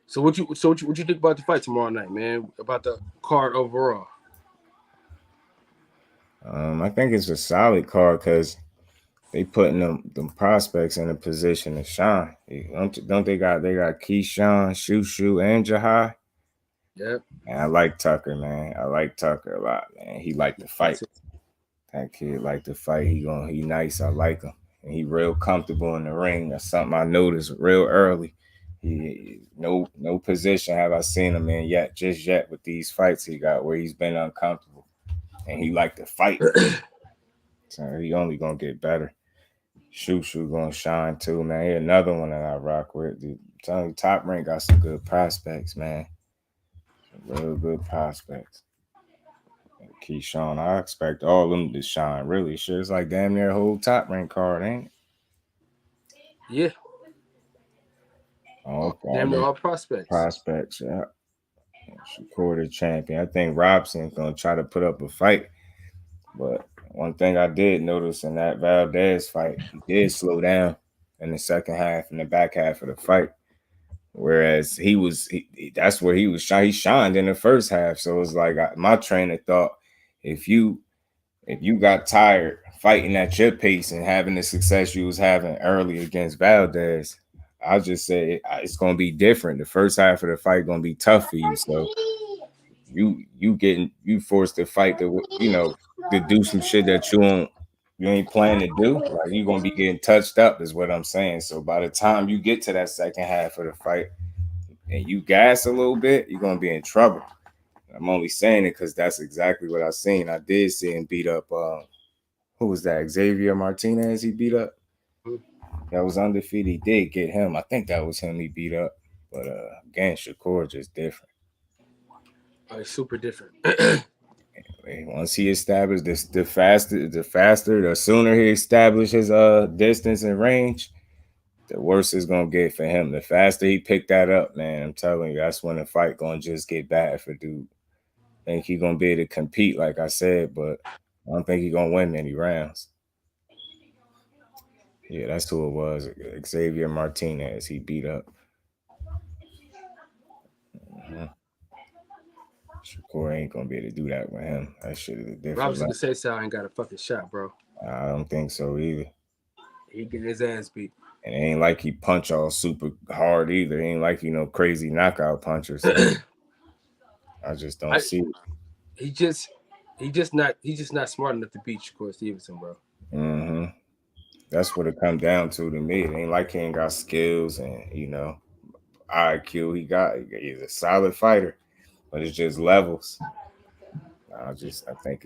So what you think about the fight tomorrow night, man? About the card overall? I think it's a solid card because they putting them prospects in a position to shine. Don't they got Keyshawn, Shushu, and Jahai? Yep. And I like Tucker, man. I like Tucker a lot, man. He like to fight. That kid like to fight. He nice. I like him. And he real comfortable in the ring. That's something I noticed real early. He no position have I seen him in just yet with these fights he got where he's been uncomfortable. And he like to fight. So he only gonna get better. Shushu gonna shine too, man. He another one that I rock with. I'm telling you, Top Rank got some good prospects, man. Real good prospects. And Keyshawn, I expect all of them to shine. Really, shit. It's like damn near a whole Top Rank card, ain't it? Yeah. Damn near all prospects. Prospects, yeah. Shakur the champion. I think Robson's gonna try to put up a fight, but one thing I did notice in that Valdez fight, he did slow down in the second half, in the back half of the fight. Whereas that's where he was shy. He shined in the first half. So it was like my trainer thought if you got tired fighting at your pace and having the success you was having early against Valdez, I just said it's gonna be different. The first half of the fight gonna be tough for you. So you forced to fight to do some shit that you ain't planning to do. Like you're gonna be getting touched up, is what I'm saying. So by the time you get to that second half of the fight and you gas a little bit, you're gonna be in trouble. I'm only saying it because that's exactly what I seen. I did see him beat up. Who was that? Xavier Martinez. He beat up. That was undefeated. He did get him. I think that was him he beat up. But again, Shakur just different. Like super different. Once he established this, the faster, the sooner he establishes distance and range, the worse it's gonna get for him. The faster he picked that up, man, I'm telling you, that's when the fight gonna just get bad for dude. I think he gonna be able to compete, like I said, but I don't think he gonna win many rounds. Yeah, that's who it was. Xavier Martinez. He beat up. Shakur ain't gonna be able to do that with him. That shit is a different. Robinson Casey ain't got a fucking shot, bro. I don't think so either. He getting his ass beat. And it ain't like he punch all super hard either. It ain't like crazy knockout punchers. So I just don't see it. He just not smart enough to beat Shakur Stevenson, bro. Mm-hmm. That's what it come down to me. It ain't like he ain't got skills and IQ. He's a solid fighter, but it's just levels. I think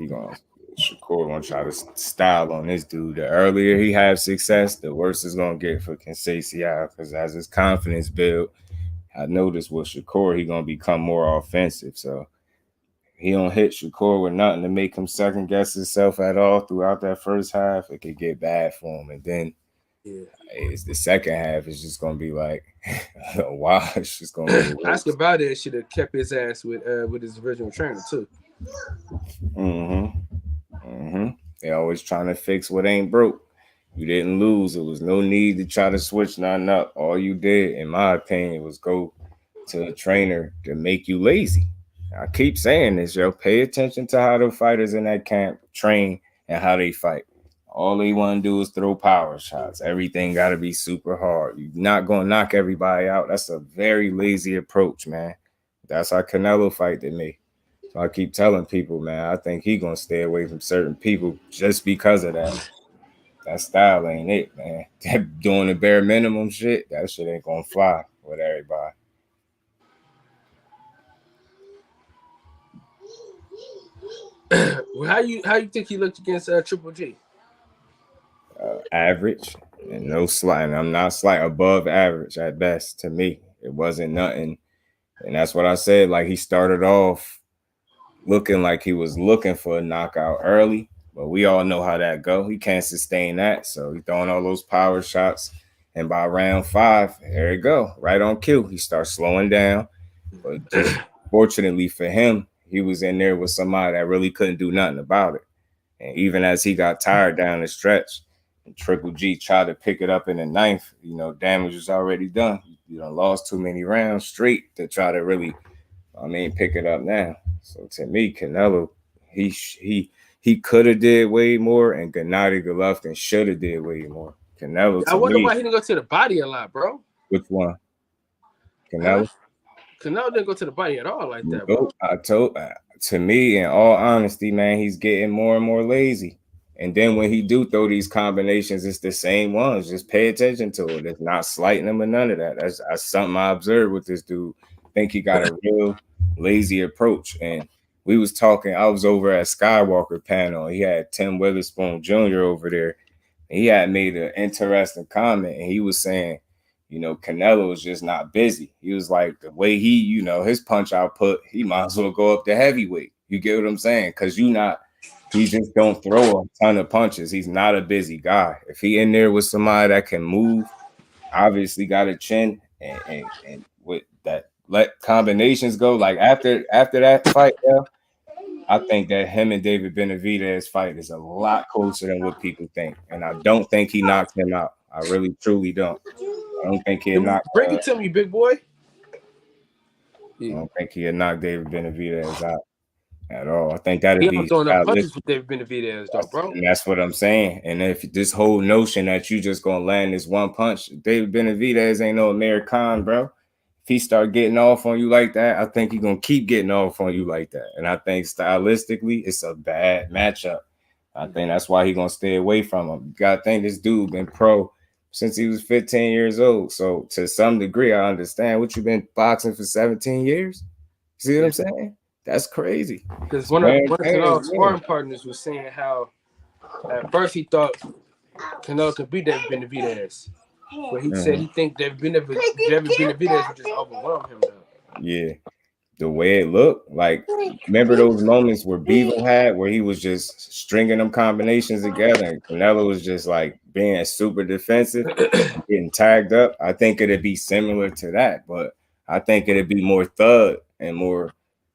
Shakur gonna try to style on this dude. The earlier he has success, the worse it's gonna get for Conceição, because as his confidence build, I noticed with Shakur he gonna become more offensive. So he don't hit Shakur with nothing to make him second guess himself at all throughout that first half. It could get bad for him, and then it's the second half. It's just gonna be like a wash. It's just gonna be Oscar Valdez should have kept his ass with his original trainer too. They always trying to fix what ain't broke. You didn't lose. There was no need to try to switch nothing up. All you did, in my opinion, was go to a trainer to make you lazy. I keep saying this, yo. Pay attention to how the fighters in that camp train and how they fight. All they want to do is throw power shots. Everything got to be super hard. You're not going to knock everybody out. That's a very lazy approach, man. That's how Canelo fight to me. So I keep telling people, man, I think he going to stay away from certain people just because of that. That style ain't it, man. Doing the bare minimum shit, that shit ain't going to fly with everybody. Well, how you think he looked against Triple G? Average and no slight. I'm not slight, above average at best. To me, it wasn't nothing, and that's what I said. Like, he started off looking like he was looking for a knockout early, but we all know how that go. He can't sustain that, so he throwing all those power shots, and by round 5, there you go, right on cue, he starts slowing down. But just fortunately for him, he was in there with somebody that really couldn't do nothing about it. And even as he got tired down the stretch, and Triple G tried to pick it up in the 9th, damage was already done. You done lost too many rounds straight to try to really, pick it up now. So to me, Canelo, he could have did way more, and Gennady Golovkin should have did way more. Canelo, I wonder why he didn't go to the body a lot, bro. Which one? Canelo? Canelo didn't go to the body at all like that, bro. To me, in all honesty, man, he's getting more and more lazy. And then when he do throw these combinations, it's the same ones. Just pay attention to it. It's not slighting him or none of that. That's something I observed with this dude. I think he got a real lazy approach. And we was talking, I was over at Skywalker panel. He had Tim Witherspoon Jr. over there. And he had made an interesting comment. And he was saying, Canelo is just not busy. He was like, the way he, his punch output, he might as well go up to heavyweight. You get what I'm saying? Because he just don't throw a ton of punches. He's not a busy guy. If he in there with somebody that can move, obviously got a chin, and with that, let combinations go. Like after that fight, I think that him and David Benavidez fight is a lot closer than what people think. And I don't think he knocked him out. I really, truly don't. I don't think he'll knock. Break it to me, big boy. I don't think he'll knock David Benavidez out at all. I think that'd be throwing up punches with David Benavidez, though, bro. And that's what I'm saying. And if this whole notion that you just gonna land this one punch, David Benavidez ain't no American, bro. If he start getting off on you like that, I think he's gonna keep getting off on you like that. And I think stylistically, it's a bad matchup. I think that's why he's gonna stay away from him. You gotta think this dude been pro since he was 15 years old. So to some degree, I understand what you've been boxing for 17 years. See what I'm saying? That's crazy. Because Wear and one of tear Canelo's is real. sparring partners was saying how at first he thought Canelo could beat David Benavidez, but he said he think David Benavidez would just overwhelm him though. Yeah. The way it looked, like, remember those moments where Bevo had where he was just stringing them combinations together and Canelo was just like being super defensive, getting tagged up? I think it'd be similar to that, but I think it'd be more thud and more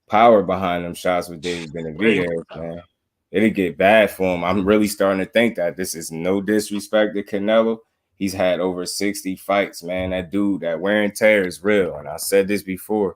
power behind them shots with David Benavidez, man. It'd get bad for him. I'm really starting to think that. This is no disrespect to Canelo. He's had over 60 fights, man. That dude, that wear and tear is real. And I said this before.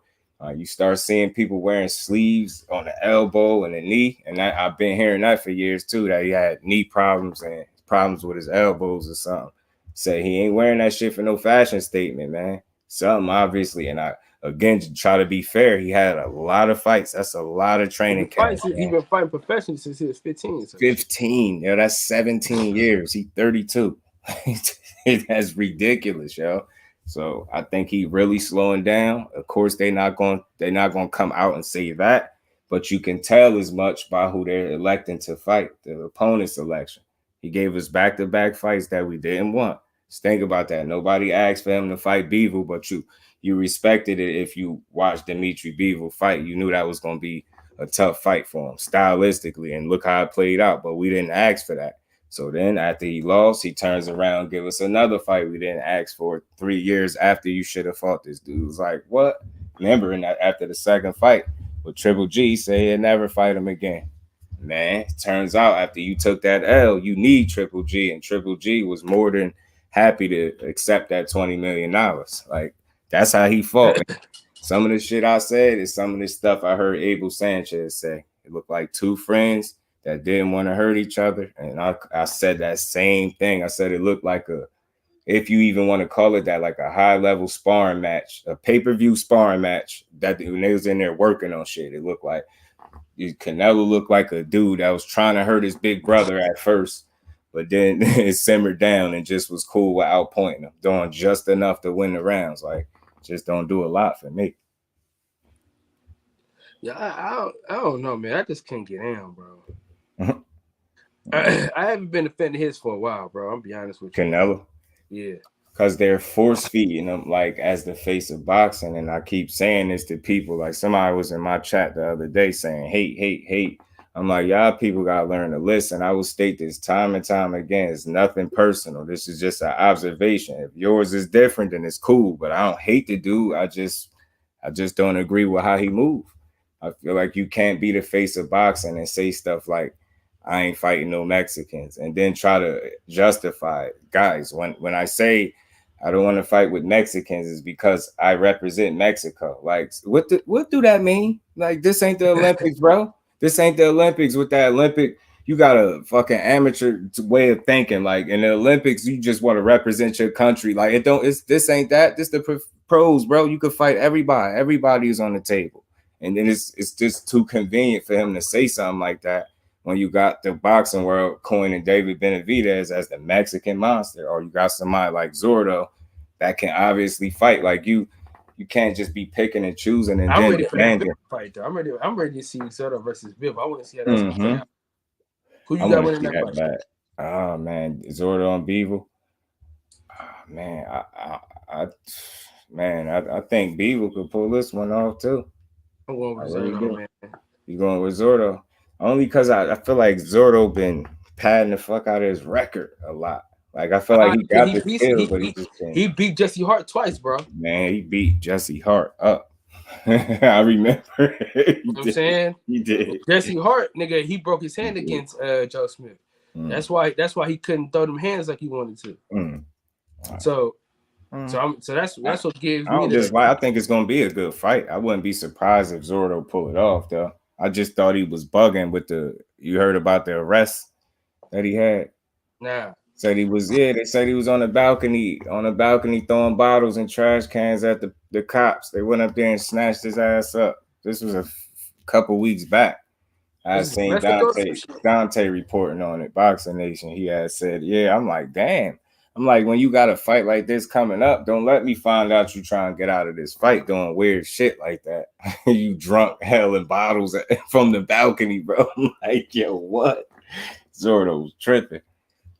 You start seeing people wearing sleeves on the elbow and the knee, and I've been hearing that for years too, that he had knee problems and problems with his elbows or something. Say he ain't wearing that shit for no fashion statement, man. Something obviously, and I again try to be fair. He had a lot of fights. That's a lot of training camp. He's been fighting professionally since he was 15. So 15, yo, that's 17 years. He's 32. That's ridiculous, yo. So I think he really slowing down. Of course, they're not going to come out and say that, but you can tell as much by who they're electing to fight, the opponent selection. He gave us back-to-back fights that we didn't want. Just think about that. Nobody asked for him to fight Bivol, but you respected it. If you watched Dimitri Bivol fight, you knew that was going to be a tough fight for him stylistically, and look how it played out. But we didn't ask for that. So then after he lost, he turns around and give us another fight we didn't ask for 3 years after you should have fought this dude. It was like, what? Remember, after the second fight with Triple G, say he'd never fight him again. Man, it turns out after you took that L, you need Triple G, and Triple G was more than happy to accept that $20 million. Like, that's how he fought. Some of the shit I said is some of the stuff I heard Abel Sanchez say. It looked like two friends that didn't want to hurt each other. And I said that same thing. I said it looked like if you even want to call it that, like a high-level sparring match, a pay-per-view sparring match that when they was in there working on shit. It looked like Canelo looked like a dude that was trying to hurt his big brother at first, but then it simmered down and just was cool with outpointing him, doing just enough to win the rounds. Like, just don't do a lot for me. Yeah, I don't know, man. I just can't get down, bro. I haven't been a fan of his for a while, bro. I'm be honest with you. Canelo? Yeah. Because they're force feeding him like as the face of boxing. And I keep saying this to people. Like somebody was in my chat the other day saying, hate. I'm like, y'all people gotta learn to listen. I will state this time and time again. It's nothing personal. This is just an observation. If yours is different, then it's cool. But I don't hate the dude. I just don't agree with how he moved. I feel like you can't be the face of boxing and say stuff like, I ain't fighting no Mexicans, and then try to justify it. Guys, when I say I don't want to fight with Mexicans, is because I represent Mexico. Like, what do that mean? Like, this ain't the Olympics, bro. This ain't the Olympics. With that Olympic, you got a fucking amateur way of thinking. Like, in the Olympics, you just want to represent your country. Like, this ain't that. This the pros, bro. You could fight everybody. Everybody is on the table. And then it's just too convenient for him to say something like that when you got the boxing world coining David Benavidez as the Mexican monster, or you got somebody like Zordo that can obviously fight. Like, you can't just be picking and choosing and I'm then ready for that demanding. fight, though. I'm ready to see Zordo versus Biv. I want to see how that's going to play out. Who you I got want to winning see that that fight? back. Oh man, Zordo and Bivol. Oh, man, I think Bivol could pull this one off too. I'm going with Zordo, man. You going with Zordo? Only because I feel like Zordo been padding the fuck out of his record a lot. Like, I feel like he got the skill, but he beat Jesse Hart twice, bro. Man, he beat Jesse Hart up. I remember. You know what I'm saying? He did. Jesse Hart, nigga, he broke his hand against Joe Smith. That's why he couldn't throw them hands like he wanted to. So that's what gives me. I think it's gonna be a good fight. I wouldn't be surprised if Zordo pull it off, though. I just thought he was bugging with you heard about the arrest that he had? Nah. They said he was on the balcony throwing bottles and trash cans at the cops. They went up there and snatched his ass up. This was a couple weeks back. I seen Dante reporting on it, Boxing Nation. He had said, yeah, I'm like, damn. I'm like, when you got a fight like this coming up, don't let me find out you trying to get out of this fight doing weird shit like that. You drunk, hailing bottles from the balcony, bro. I'm like, yo, what? Zordo was tripping.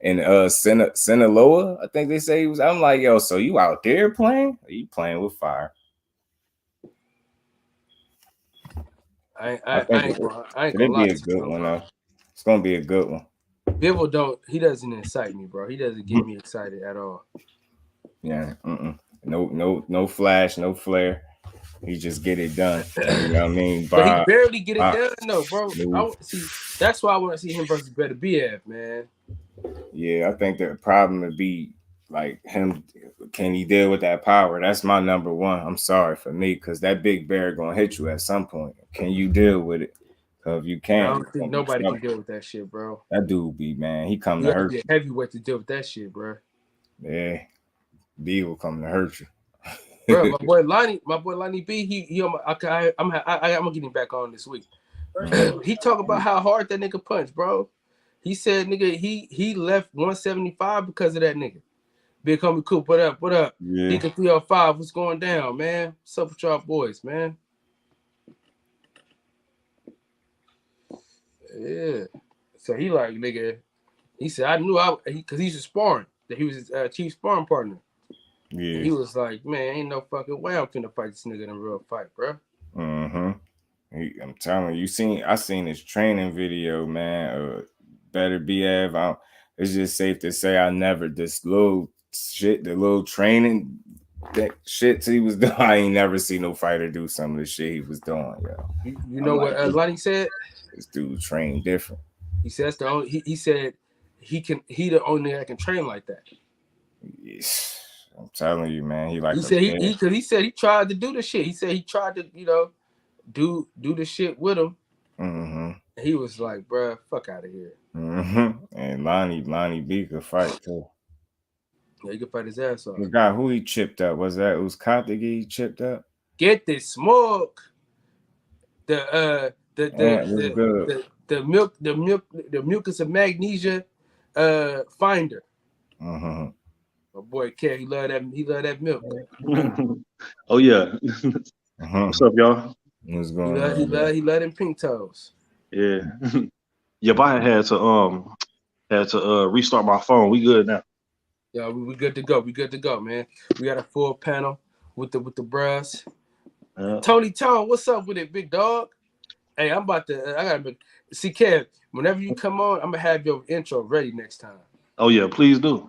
And Sinaloa, I think they say he was. I'm like, yo, so you out there playing? Are you playing with fire? I ain't gonna lie be a to good you, one, bro. though. It's gonna be a good one. Bivol doesn't incite me, bro. He doesn't get me excited at all. Yeah, no flash, no flare. He just get it done. You know what I mean? But he barely get it done, though, bro. Move. That's why I want to see him versus Beterbiev, man. Yeah, I think the problem would be like him. Can he deal with that power? That's my number one. I'm sorry for me, because that big bear gonna hit you at some point. Can you deal with it? Because if you I can't, don't think nobody can deal with that shit, bro. that dude be, man. He come You to have to hurt be you. a heavyweight to deal with that shit, bro. Yeah, B will come to hurt you. Bro, my boy Lonnie B, I'm gonna get him back on this week. He talk about how hard that nigga punched, bro. He said, nigga, he left 175 because of that nigga. Big homie Coop, what up? What up? Yeah. Deacon 305, what's going down, man? What's up with y'all boys, man? Yeah. So he like, nigga, he said, I knew because he's a sparring, that he was his chief sparring partner. Yeah. And he was like, man, ain't no fucking way I'm finna fight this nigga in a real fight, bro. I'm telling you, I seen his training video, man. Beterbiev. It's just safe to say I never this little shit, the little training that shit he was doing. I ain't never seen no fighter do some of the shit he was doing, yo. You know what Lonnie said? This dude trained different. He says he said he the only that can train like that. Yes. I'm telling you, man. He said he tried to do the shit. He said he tried to, do the shit with him. And he was like, bruh, fuck out of here. And Lonnie B could fight too. Yeah, he could fight his ass off. The guy who he chipped up, was that Uzcategui he chipped up? Get this smoke. The mucus of magnesia finder. My boy Kerry, he love that milk. Oh yeah. What's up, y'all? What's going on? He love them pink toes. Yeah. If I had to restart my phone, we good now. Yeah, we good to go. We good to go, man. We got a full panel with the bros. Tony Tone, what's up with it, big dog? Hey, I gotta see Kev. Whenever you come on, I'm gonna have your intro ready next time. Oh yeah, please do.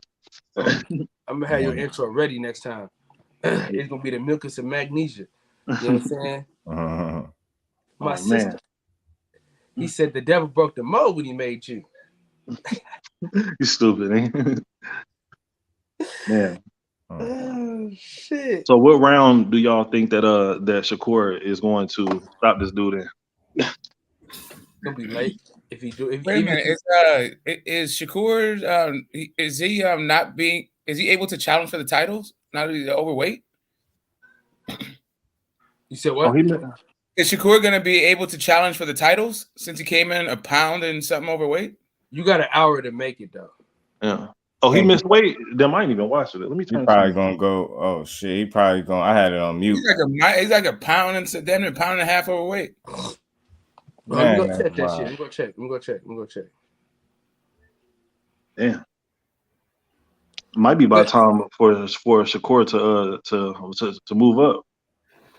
I'm gonna have your intro ready next time. It's gonna be the mucus of magnesia. You know what I'm saying? My sister. Man. He said the devil broke the mold when he made you. You stupid, ain't man. Oh shit. So what round do y'all think that Shakur is going to stop this dude in? It's gonna be late if he do. Wait a minute, is Shakur is he able to challenge for the titles now that he's overweight? You said what? Is Shakur gonna be able to challenge for the titles since he came in a pound and something overweight? You got an hour to make it though. Yeah. Oh, he missed weight. They might even watch it. Let me try. He probably gonna go. Oh shit, he probably gonna. I had it on mute. He's like a pound and then a pound and a half overweight. Let me go check that shit. Let me go check. Damn. Might be by time for Shakur to move up.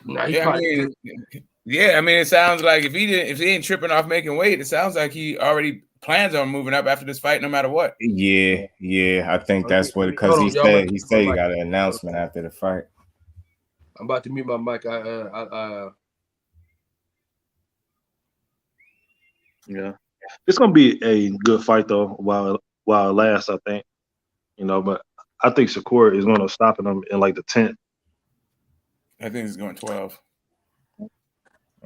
No, I mean, it sounds like if he ain't tripping off making weight, it sounds like he already plans on moving up after this fight, no matter what. Yeah. I think that's what, because he said he got an announcement after the fight. I'm about to mute my mic. Yeah, it's gonna be a good fight though while it lasts, I think. But I think Shakur is gonna stop him in like the 10th. I think he's going 12.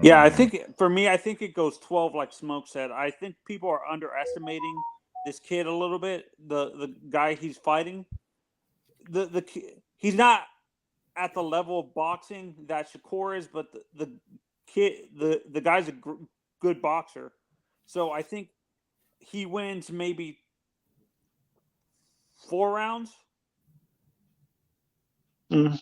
Yeah, I think it goes 12, like Smoke said. I think people are underestimating this kid a little bit. The guy he's fighting, he's not at the level of boxing that Shakur is, but the guy's a good boxer. So I think he wins maybe 4 rounds, Mm.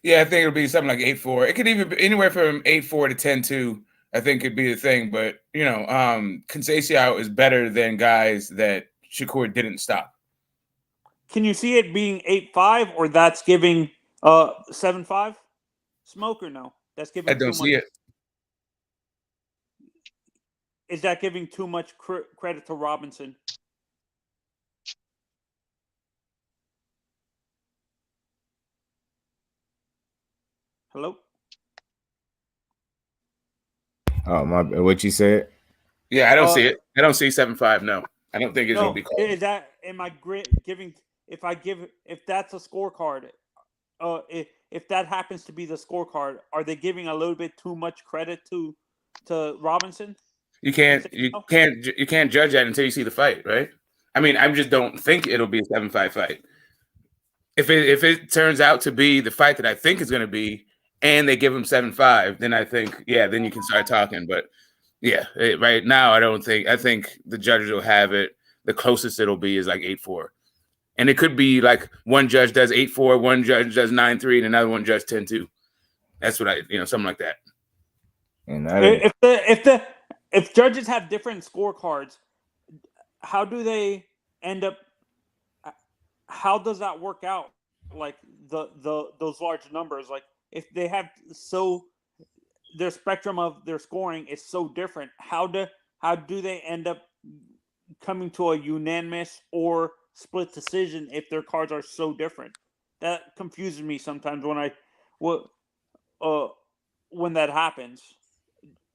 Yeah, I think it'll be something like 8-4. It could even be anywhere from 8-4 to 10-2. I think could be the thing, but Conceição is better than guys that Shakur didn't stop. Can you see it being 8-5, or that's giving 7-5? Smoke or no? That's giving. I don't see it. Is that giving too much credit to Robinson? Hello? Oh my! What you said? Yeah, I don't see it. I don't see 7-5. No, I don't think it's gonna be close. Is that? Am I giving? If that's a scorecard, if that happens to be the scorecard, are they giving a little bit too much credit to Robinson? You can't judge that until you see the fight, right? I mean, I just don't think it'll be a 7-5 fight. If it turns out to be the fight that I think is going to be, and they give him 7-5, then I think, then you can start talking. But right now, I think the judges will have it. The closest it'll be is like 8-4. And it could be like one judge does 8-4, one judge does 9-3, and another one does 10-2. That's what something like that. And if judges have different scorecards, how do they end up? How does that work out? Like those large numbers, like if they have their spectrum of their scoring is so different, how do they end up coming to a unanimous or split decision if their cards are so different? That confuses me sometimes when that happens.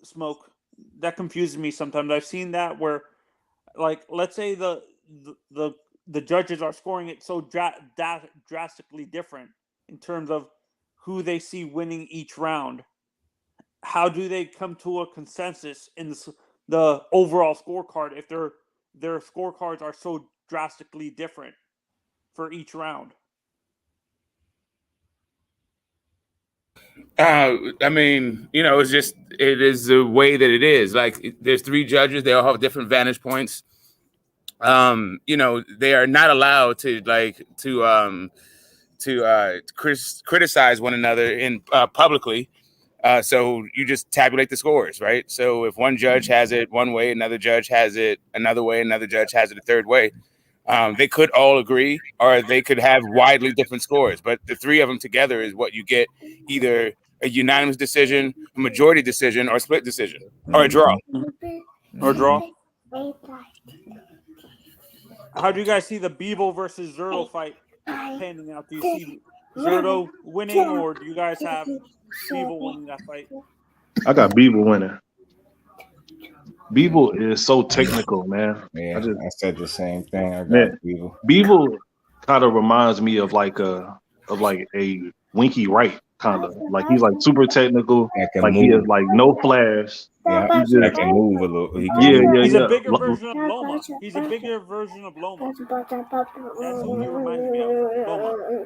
Smoke. That confuses me sometimes. I've seen that where, like, let's say the judges are scoring it so drastically different in terms of who they see winning each round. How do they come to a consensus in the overall scorecard if their scorecards are so drastically different for each round? I mean, it is the way that it is. Like, there's 3 judges; they all have different vantage points. They are not allowed to criticize one another in publicly. So you just tabulate the scores, right? So if one judge has it one way, another judge has it another way, another judge has it a third way. They could all agree, or they could have widely different scores. But the 3 of them together is what you get: either a unanimous decision, a majority decision, or a split decision, or a draw. Or draw. How do you guys see the Bivol versus Zurdo fight panning out? Do you see Zurdo winning, or do you guys have Bivol winning that fight? I got Bivol winning. Bivol is so technical, man. Yeah, I said the same thing. I got Bivol. Bivol kind of reminds me of like a Winky Wright, kind of like he's like super technical. Like he has like no flash. Yeah, he just can move a little. He's a bigger version of Loma. He's a bigger version of Loma. That's who he reminds me of. Loma.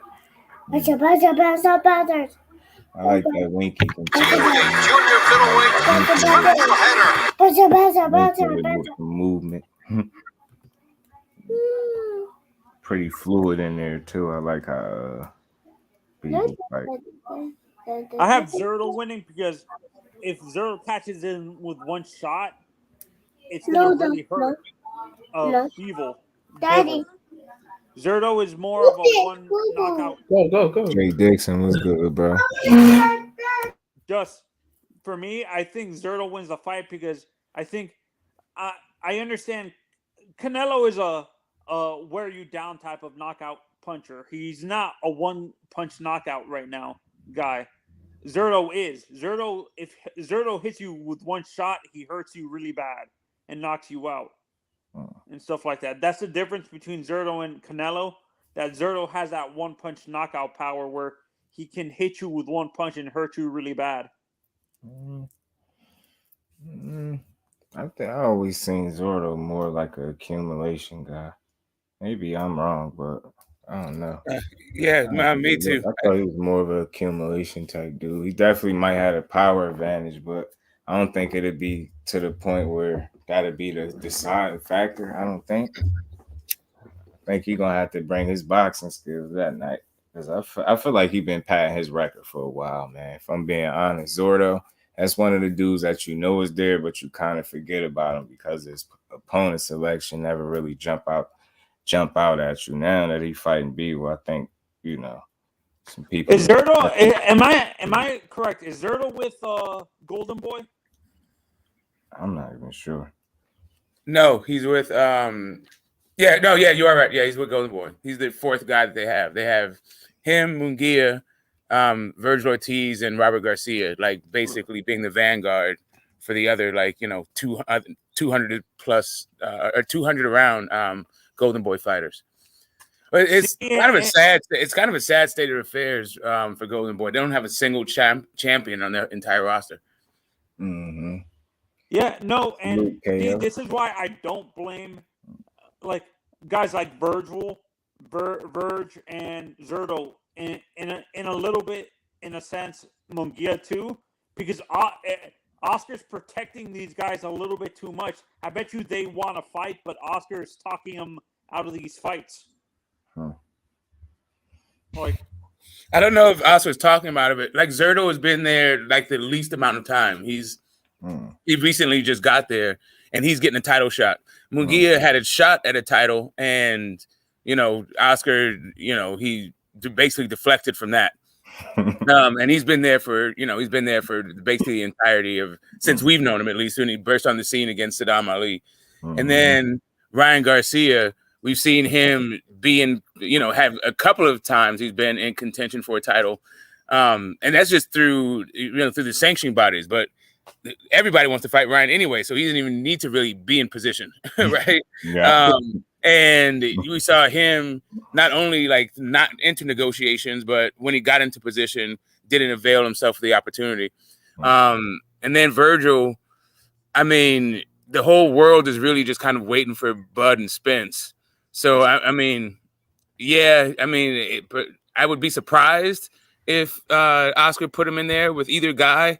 I like that Winky. Movement. Pretty fluid in there too. I like how people fight. I have Zurdo winning because if Zurdo catches in with one shot, it's gonna really hurt Bivol. Daddy. Zurdo is more of a one knockout. Go. Jay Dixon was good, bro. Just for me, I think Zurdo wins the fight because I think I understand Canelo is a wear you down type of knockout puncher. He's not a one punch knockout right now guy. Zurdo is. If Zurdo hits you with one shot, he hurts you really bad and knocks you out and stuff like that. That's the difference between Zurdo and Canelo. That Zurdo has that one punch knockout power where he can hit you with one punch and hurt you really bad. I always seen Zurdo more like an accumulation guy. Maybe I'm wrong, but I don't know. Me too. I thought he was more of an accumulation type dude. He definitely might have a power advantage, but I don't think it'd be to the point where that'd be the deciding factor. I don't think. I think he's gonna have to bring his boxing skills that night. Because I feel like he's been patting his record for a while, man. If I'm being honest, Zordo, that's one of the dudes that you know is there, but you kind of forget about him because his opponent selection never really jump out at you. Now that he's fighting Bivol, I think, some people. Is Zerto? Am I correct? Is Zerto with Golden Boy? I'm not even sure. No, he's with you are right. Yeah, he's with Golden Boy. He's the fourth guy that they have. They have him, Munguia, Virgil Ortiz, and Robert Garcia, like basically being the vanguard for the other 200 plus or 200 around Golden Boy fighters. But it's kind of a sad state of affairs for Golden Boy. They don't have a single champion on their entire roster. Mm-hmm. Yeah, no, and this is why I don't blame guys like Virgil, Verge, and Zerto in a little bit, in a sense, Munguia too, because Oscar's protecting these guys a little bit too much. I bet you they want to fight, but Oscar is talking them out of these fights. Huh. I don't know if Oscar's talking about it. Like Zerto has been there like the least amount of time. He recently just got there, and he's getting a title shot. Munguia had a shot at a title, and Oscar, he basically deflected from that. And he's been there for basically the entirety of since we've known him, at least when he burst on the scene against Saddam Ali. And then Ryan Garcia, we've seen him have a couple of times he's been in contention for a title. And that's just through the sanctioning bodies, but everybody wants to fight Ryan anyway, so he doesn't even need to really be in position, right? Yeah. And we saw him not only not enter negotiations, but when he got into position, didn't avail himself of the opportunity. And then Virgil, I mean, the whole world is really just kind of waiting for Bud and Spence. So but I would be surprised if Oscar put him in there with either guy.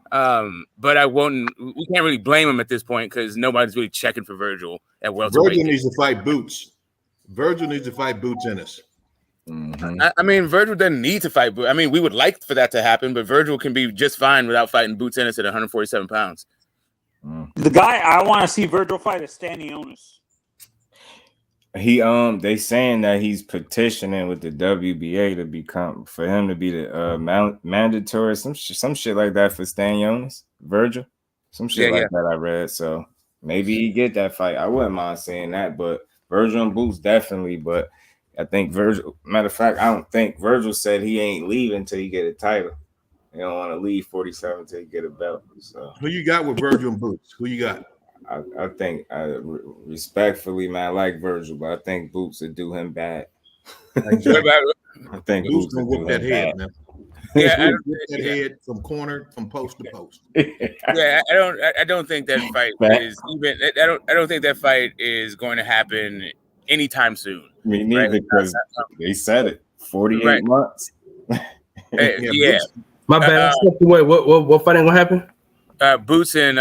But I won't. We can't really blame him at this point because nobody's really checking for Virgil at welterweight. Virgil needs to fight Boots. Virgil needs to fight Boots Ennis. Mm-hmm. I mean, Virgil doesn't need to fight. I mean, we would like for that to happen, but Virgil can be just fine without fighting Boots Ennis at 147 pounds. The guy I want to see Virgil fight is Stanionis. He they saying that he's petitioning with the WBA to become for him to be the mandatory some shit like that for Stanionis, Virgil, some shit that I read. So maybe he get that fight. I wouldn't mind saying that, but Virgil and Boots definitely. But I think Virgil. Matter of fact, I don't think Virgil said he ain't leaving until he get a title. He don't want to leave 47 until he get a belt. So who you got with Virgil and Boots? Who you got? I think respectfully, man, I like Virgil, but I think Boots would do him bad. I think Boots gonna whoop that head, man. Yeah, that head from corner, from post to post. Yeah, I don't think that fight is even. I don't think that fight is going to happen anytime soon. Me neither, because they said it. 48 months. Yeah. My bad. What fight ain't gonna happen? Boots and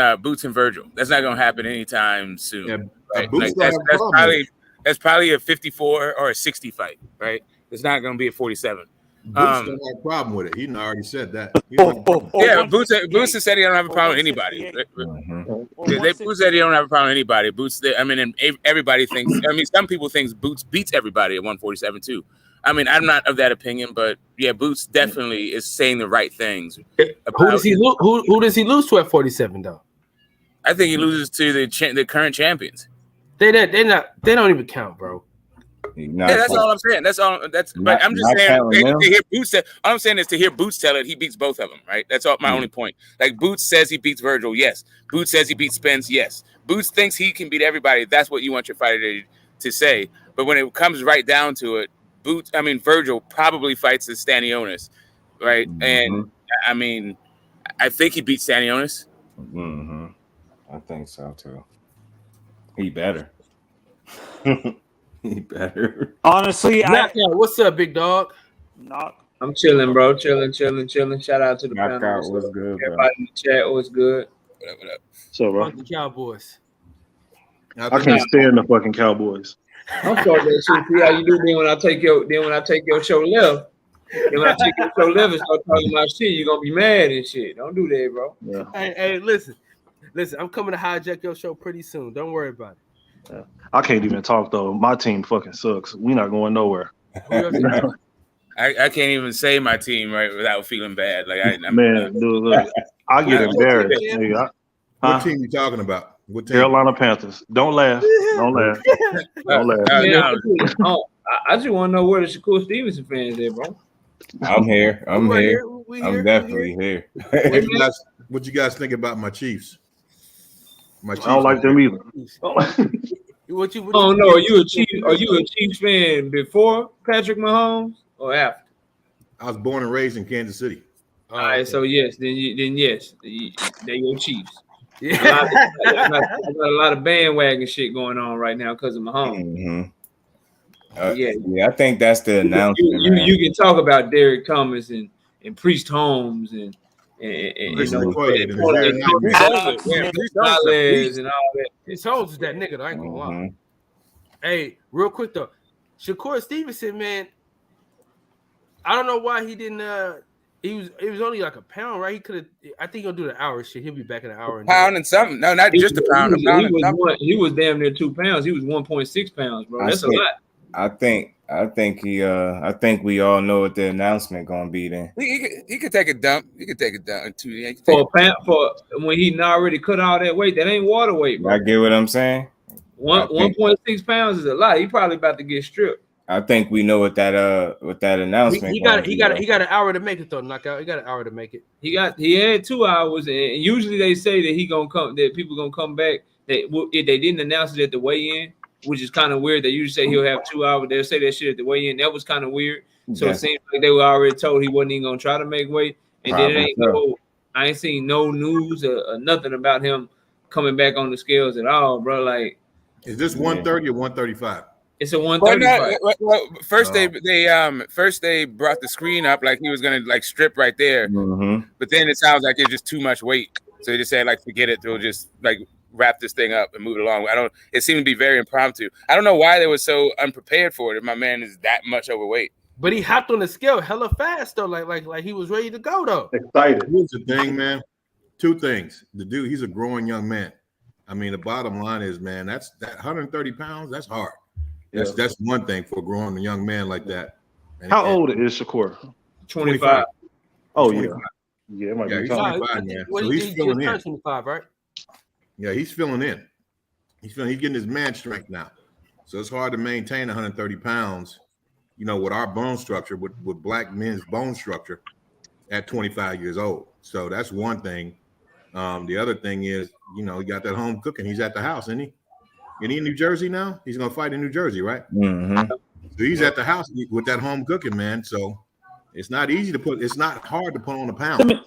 Virgil. That's not gonna happen anytime soon. Yeah, right? That's probably a 54 or a 60 fight, right? It's not gonna be a 47. Boots don't have a problem with it. He already said that. Boots has said he don't have a problem with anybody. Boots said he don't have a problem with anybody. Boots, and everybody thinks. I mean, some people think Boots beats everybody at 147 too. I mean, I'm not of that opinion, but yeah, Boots definitely is saying the right things. Who does he lose to at 47 though? I think he loses to the current champions. They don't even count, bro. That's all I'm saying. But I'm just saying to hear Boots. All I'm saying is to hear Boots tell it, he beats both of them, right? That's all my only point. Like Boots says he beats Virgil, yes. Boots says he beats Spence, yes. Boots thinks he can beat everybody. That's what you want your fighter to say. But when it comes right down to it, Virgil probably fights the Stanionis, right? Mm-hmm. And I mean, I think he beats Stanionis. Mm-hmm. I think so too. He better. He better. Honestly, what's up, big dog? I'm chilling, bro. Chilling. Shout out to the panel. What's good, bro? Everybody in the chat, what's good? What up? So, bro. The Cowboys. I can't stand the fucking Cowboys. I'm sorry, that shit. See how you do then when I take your show left. If I check your show live and start talking about shit, you're gonna be mad and shit. Don't do that, bro. Yeah. Hey, listen. I'm coming to hijack your show pretty soon. Don't worry about it. I can't even talk though. My team fucking sucks. We not going nowhere. Who your team? I can't even say my team right without feeling bad. Like Man, dude, look, I get embarrassed. Nigga. What team you talking about? What team? Carolina Panthers. Don't laugh. Don't laugh. Don't laugh. I just want to know where the Shakur Stevenson fans at, bro. I'm here. I'm We're here. We I'm here. definitely here. What you guys think about my Chiefs? I don't like them either. What you? Oh no, are you a Chiefs fan before Patrick Mahomes or after? I was born and raised in Kansas City. All right, so yes, then yes, they're your Chiefs. Yeah. I got a lot of bandwagon shit going on right now because of Mahomes. Yeah, I think that's the announcement. You can talk about Derek Thomas and Priest Holmes and Priest and all that. His Holmes is that nigga. I ain't gonna lie. Hey, real quick though, Shakur Stevenson, man. I don't know why he didn't. He was only like a pound, right? He could have. I think he'll do the hour shit. He'll be back in an hour. Pound and something. No, not just a pound. He was damn near 2 pounds. He was 1.6 pounds, bro. That's a lot. I think we all know what the announcement gonna be then. He could take a dump. He could take a dump too. For when he already cut all that weight, that ain't water weight, bro. I get what I'm saying. 1.6 pounds is a lot. He probably about to get stripped. I think we know what that announcement. He got an hour to make it though. Knockout. He got an hour to make it. He had 2 hours, and usually they say that he gonna come. That people gonna come back. If they didn't announce it at the weigh-in, which is kind of weird. They usually say he'll have 2 hours. They'll say that shit at the weigh-in. That was kind of weird. So it seems like they were already told he wasn't even gonna try to make weight. And then I ain't seen no news or nothing about him coming back on the scales at all, bro. Like, is this 130 or 135? It's a 130. Well, first they brought the screen up like he was gonna like strip right there, but then it sounds like it's just too much weight. So they just said like forget it. They'll just like wrap this thing up and move it along. It seemed to be very impromptu. I don't know why they were so unprepared for it if my man is that much overweight. But he hopped on the scale hella fast though, like he was ready to go though. Excited. Here's the thing, man. 2 things. The dude, he's a growing young man. I mean, the bottom line is, man, that 130 pounds, that's hard. That's one thing for growing a young man like that. How old is Shakur? 25. Oh 25. Yeah, it might be he's 25, man. So he's filling in. 25, right? Yeah, he's filling in. He's getting his man strength now. So it's hard to maintain 130 pounds, with our bone structure, with black men's bone structure at 25 years old. So that's one thing. The other thing is, he got that home cooking. He's at the house, isn't he? Is he in New Jersey now? He's going to fight in New Jersey, right? So he's at the house with that home cooking, man. So it's not easy to it's not hard to put on a pound.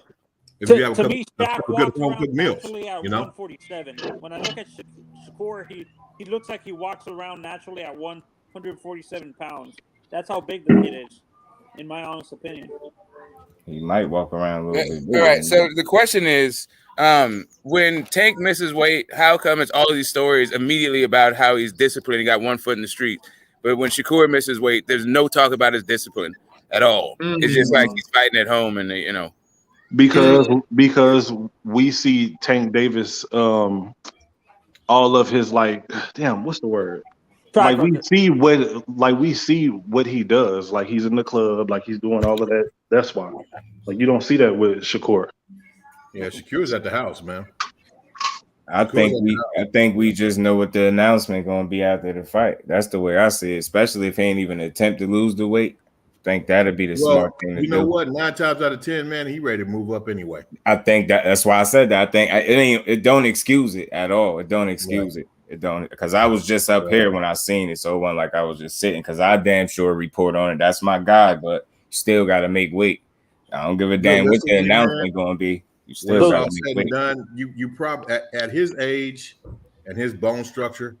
If you have a good home cooked meals, at 147. When I look at Shakur, he looks like he walks around naturally at 147 pounds. That's how big the kid is, in my honest opinion. He might walk around a little bit. All right. So the question is, when Tank misses weight, how come it's all these stories immediately about how he's disciplined? He got 1 foot in the street. But when Shakur misses weight, there's no talk about his discipline at all. It's just like he's fighting at home, and because we see Tank Davis, all of his what's the word? We see what he does. Like he's in the club, like he's doing all of that. That's why. Like you don't see that with Shakur. Yeah, Shakur's at the house, man. I think we just know what the announcement gonna be after the fight. That's the way I see it, especially if he ain't even attempt to lose the weight. I think that'd be the smart thing to do. You know what? 9 times out of 10, man, he ready to move up anyway. I think that's why I said that. I think it don't excuse it at all. It don't excuse it. It don't, because I was just up here when I seen it, so it wasn't like I was just sitting. Because I damn sure report on it. That's my guy, but you still got to make weight. I don't give a damn what the announcement going to be. You still got to make weight. Done, you probably at his age and his bone structure,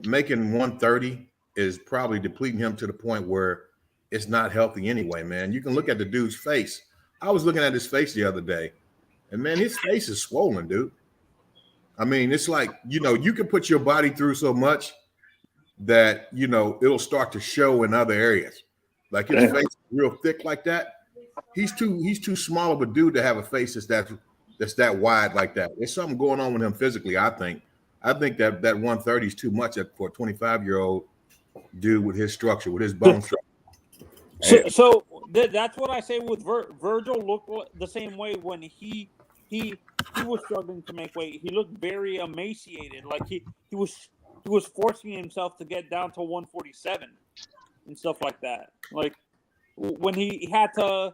making 130 is probably depleting him to the point where it's not healthy anyway, man. You can look at the dude's face. I was looking at his face the other day, and man, his face is swollen, dude. I mean, it's like, you can put your body through so much that, it'll start to show in other areas. Like his face is real thick like that. He's too small of a dude to have a face that's that wide like that. There's something going on with him physically, I think. I think that 130 is too much for a 25-year-old dude with his structure, with his bone structure. So that's what I say with Virgil. Looked the same way when he was struggling to make weight. He looked very emaciated, like he was forcing himself to get down to 147 and stuff like that. Like when he had to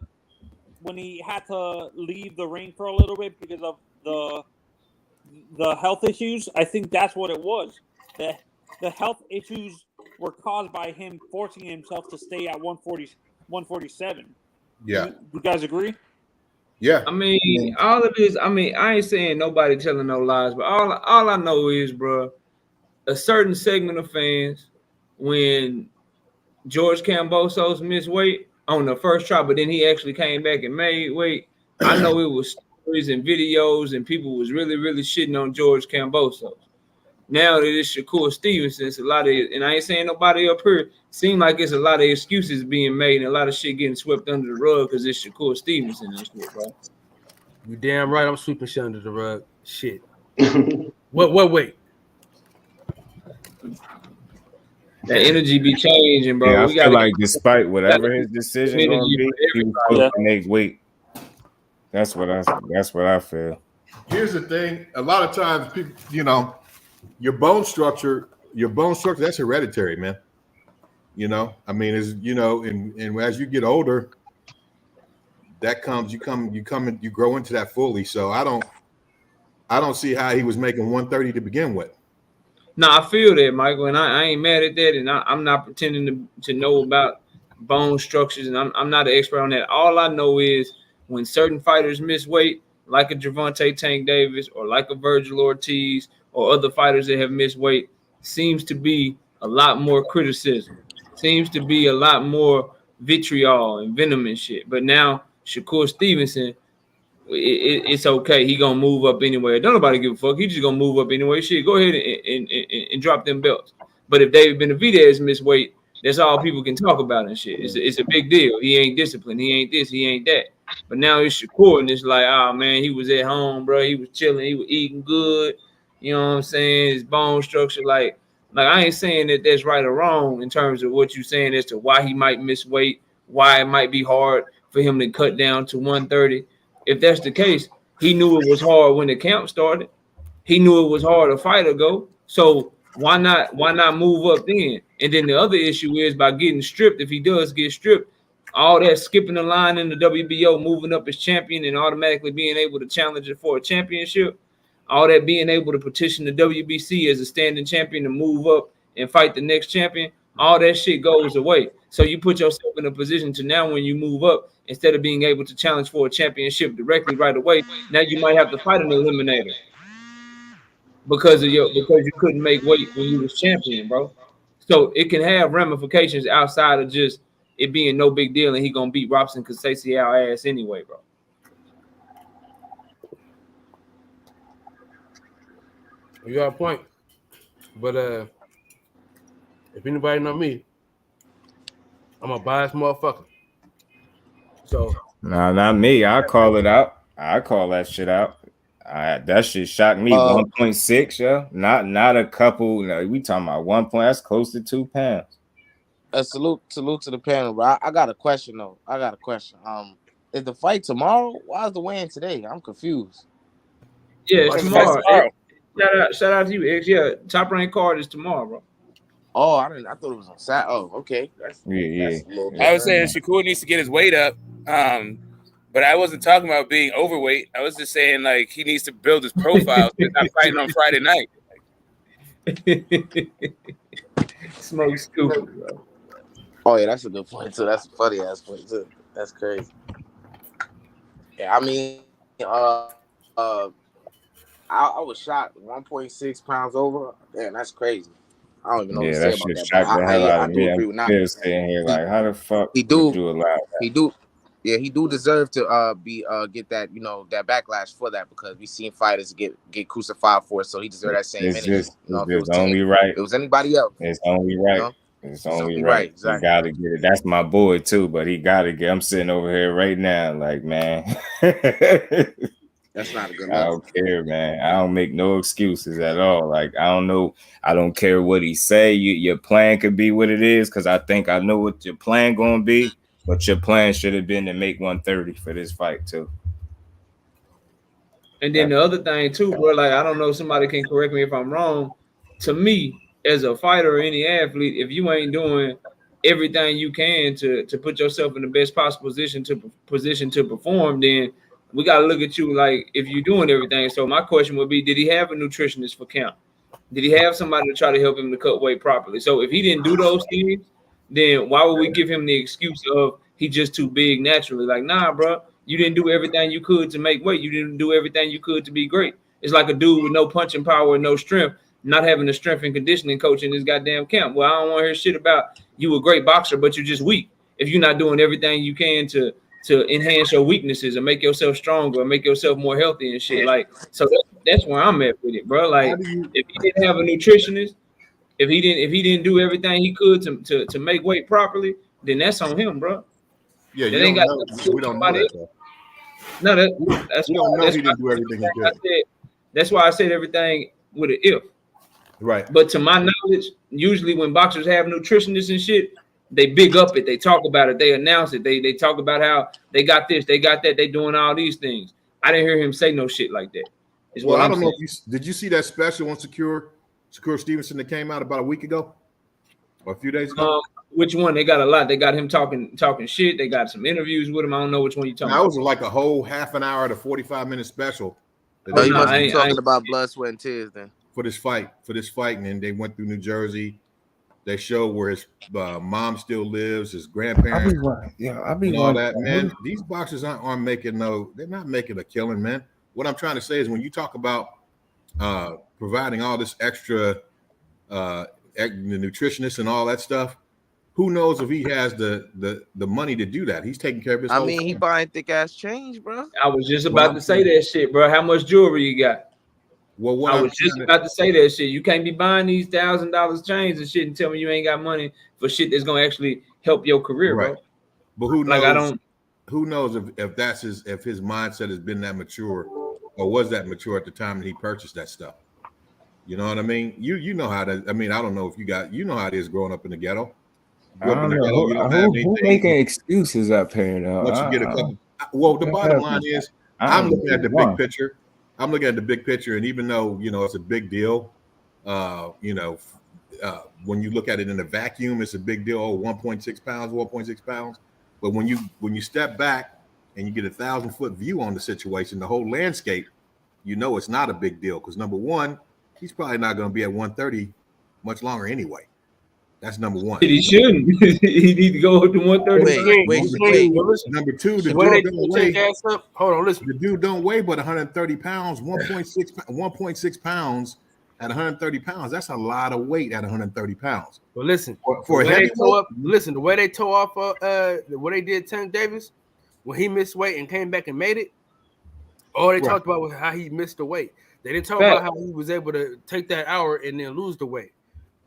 leave the ring for a little bit because of the health issues. I think that's what it was. The health issues were caused by him forcing himself to stay at 147. Yeah. You guys agree? Yeah. I mean, all of this, I mean, I ain't saying nobody telling no lies, but all I know is, bro, a certain segment of fans, when George Kambosos missed weight on the first try, but then he actually came back and made weight, I know it was stories and videos and people was really, really shitting on George Kambosos. Now that it's Shakur Stevenson, it's a lot of, and I ain't saying nobody up here, seem like it's a lot of excuses being made and a lot of shit getting swept under the rug because it's Shakur Stevenson and shit, bro. You damn right I'm sweeping shit under the rug. Shit. What wait? That energy be changing, bro. Yeah, I We feel gotta like despite whatever his decision gonna be, he was supposed to make weight. That's what I feel. Here's the thing: a lot of times, people, your bone structure, that's hereditary, man. I mean, and as you get older, that comes, you grow into that fully. So I don't see how he was making 130 to begin with. No, I feel that, Michael, and I ain't mad at that, and I'm not pretending to know about bone structures, and I'm not an expert on that. All I know is when certain fighters miss weight, like a Gervonta Tank Davis or like a Virgil Ortiz or other fighters that have missed weight, seems to be a lot more criticism, seems to be a lot more vitriol and venom and shit. But now Shakur Stevenson, it's okay. He gonna move up anyway. Don't nobody give a fuck. He just gonna move up anyway. Shit, go ahead and drop them belts. But if David Benavidez miss weight, that's all people can talk about and shit. It's a big deal. He ain't disciplined. He ain't this. He ain't that. But now it's Shakur, and it's like, oh man, he was at home, bro. He was chilling. He was eating good. You know what I'm saying? His bone structure, like I ain't saying that that's right or wrong in terms of what you're saying as to why he might miss weight, why it might be hard for him to cut down to 130. If that's the case, he knew it was hard when the camp started. He knew it was hard a fight ago. So why not move up then? And then the other issue is by getting stripped. If he does get stripped, all that skipping the line in the WBO, moving up as champion and automatically being able to challenge it for a championship, all that being able to petition the WBC as a standing champion to move up and fight the next champion, all that shit goes away. So you put yourself in a position to now when you move up, instead of being able to challenge for a championship directly right away, now you might have to fight an eliminator because you couldn't make weight when you was champion, bro. So it can have ramifications outside of just it being no big deal and he gonna beat Robson Conceição ass anyway, bro. You got a point. But if anybody know me, I'm a biased motherfucker. So Nah, not me. I call it out. I call that shit out. That shit shocked me. 1.6, yeah. Not a couple. No, we talking about 1 point. That's close to 2 pounds. Salute to the panel, bro. I got a question though. Is the fight tomorrow? Why is the weigh-in today? I'm confused. Yeah, it's tomorrow. Shout out to you, X. Yeah, Top Rank card is tomorrow, bro. Oh, I thought it was on Saturday. Oh, okay. That's I was saying Shakur needs to get his weight up, but I wasn't talking about being overweight. I was just saying like he needs to build his profile. So he's not fighting on Friday night. Smoke stupid, bro. Oh yeah, that's a good point too. That's a funny ass point too. That's crazy. Yeah, I mean, I was shocked. 1.6 pounds over. Damn, that's crazy. I don't even know what to say about that. Shocked the hell out of me. I do agree with that. I'm still sitting here like, how the fuck he do allow that? He do deserve to get that, that backlash for that, because we seen fighters get crucified for it, so he deserves that same energy. It's only right. If it was anybody else, it's only right. It's only You're right. right, He exactly. gotta get it. That's my boy too, but he gotta get. I'm sitting over here right now, like, man. That's not a good I look. don't care, man. I don't make no excuses at all. Like, I don't know. I don't care what he say. Your plan could be what it is, because I think I know what your plan gonna be. But your plan should have been to make 130 for this fight too. And then the other thing too, bro, like I don't know, somebody can correct me if I'm wrong. To me, as a fighter or any athlete, if you ain't doing everything you can to put yourself in the best possible position to perform, then we gotta look at you like if you're doing everything. So my question would be, did he have a nutritionist for camp? Did he have somebody to try to help him to cut weight properly? So if he didn't do those things, then why would we give him the excuse of he just too big naturally? Like, nah, bro, you didn't do everything you could to make weight. You didn't do everything you could to be great. It's like a dude with no punching power and no strength, not having the strength and conditioning coach in his goddamn camp. Well, I don't want to hear shit about you a great boxer, but you're just weak. If you're not doing everything you can to enhance your weaknesses and make yourself stronger and make yourself more healthy and shit. Like, so that's where I'm at with it, bro. Like, if he didn't have a nutritionist, if he didn't do everything he could to make weight properly, then that's on him, bro. Yeah, That ain't got nothing to do we with don't know somebody that. else. No, that's We don't know he didn't do everything he did. That's why I said everything with an if. Right. But to my knowledge, usually when boxers have nutritionists and shit, they big up it. They talk about it. They announce it. They talk about how they got this, they got that. They doing all these things. I didn't hear him say no shit like that. Well, I don't know if did you see that special on Shakur Stevenson that came out about a week ago or a few days ago? Which one? They got a lot. They got him talking shit. They got some interviews with him. I don't know which one you talking about. That was like a whole half an hour to 45-minute special. Oh, you must be talking about Blood, Sweat, and Tears then. For this fight, and then they went through New Jersey. They show where his mom still lives, his grandparents, and all that. Man, these boxers aren't making they're not making a killing, man. What I'm trying to say is when you talk about providing all this extra the nutritionists and all that stuff, who knows if he has the money to do that? He's taking care of his. He buying thick ass change, bro. I was just about to say that shit, bro. How much jewelry you got? Well, I was just about to say that shit. You can't be buying these $1,000 chains and shit and tell me you ain't got money for shit that's gonna actually help your career, right, bro. But who knows? Like, I don't. Who knows if that's his mindset has been that mature, or was that mature at the time that he purchased that stuff? You know what I mean? You know how to. I mean, I don't know if you know how it is growing up in the ghetto. I don't know. Who making excuses up here though? Once you get a couple. Well, the bottom line is, I'm looking at the big picture. I'm looking at the big picture, and even though it's a big deal, when you look at it in a vacuum, it's a big deal. Oh, 1.6 pounds. But when you step back and you get 1,000-foot view on the situation, the whole landscape, it's not a big deal. Because number one, he's probably not going to be at 130 much longer anyway. That's number one. He shouldn't. He need to go up to 130. Wait. Number two, the dude don't weigh but 130 pounds, 1.6 pounds at 130 pounds. That's a lot of weight at 130 pounds. Well, listen, for a heavy the way they tore off what they did Tank Davis when he missed weight and came back and made it. All they talked about was how he missed the weight. They didn't talk about how he was able to take that hour and then lose the weight.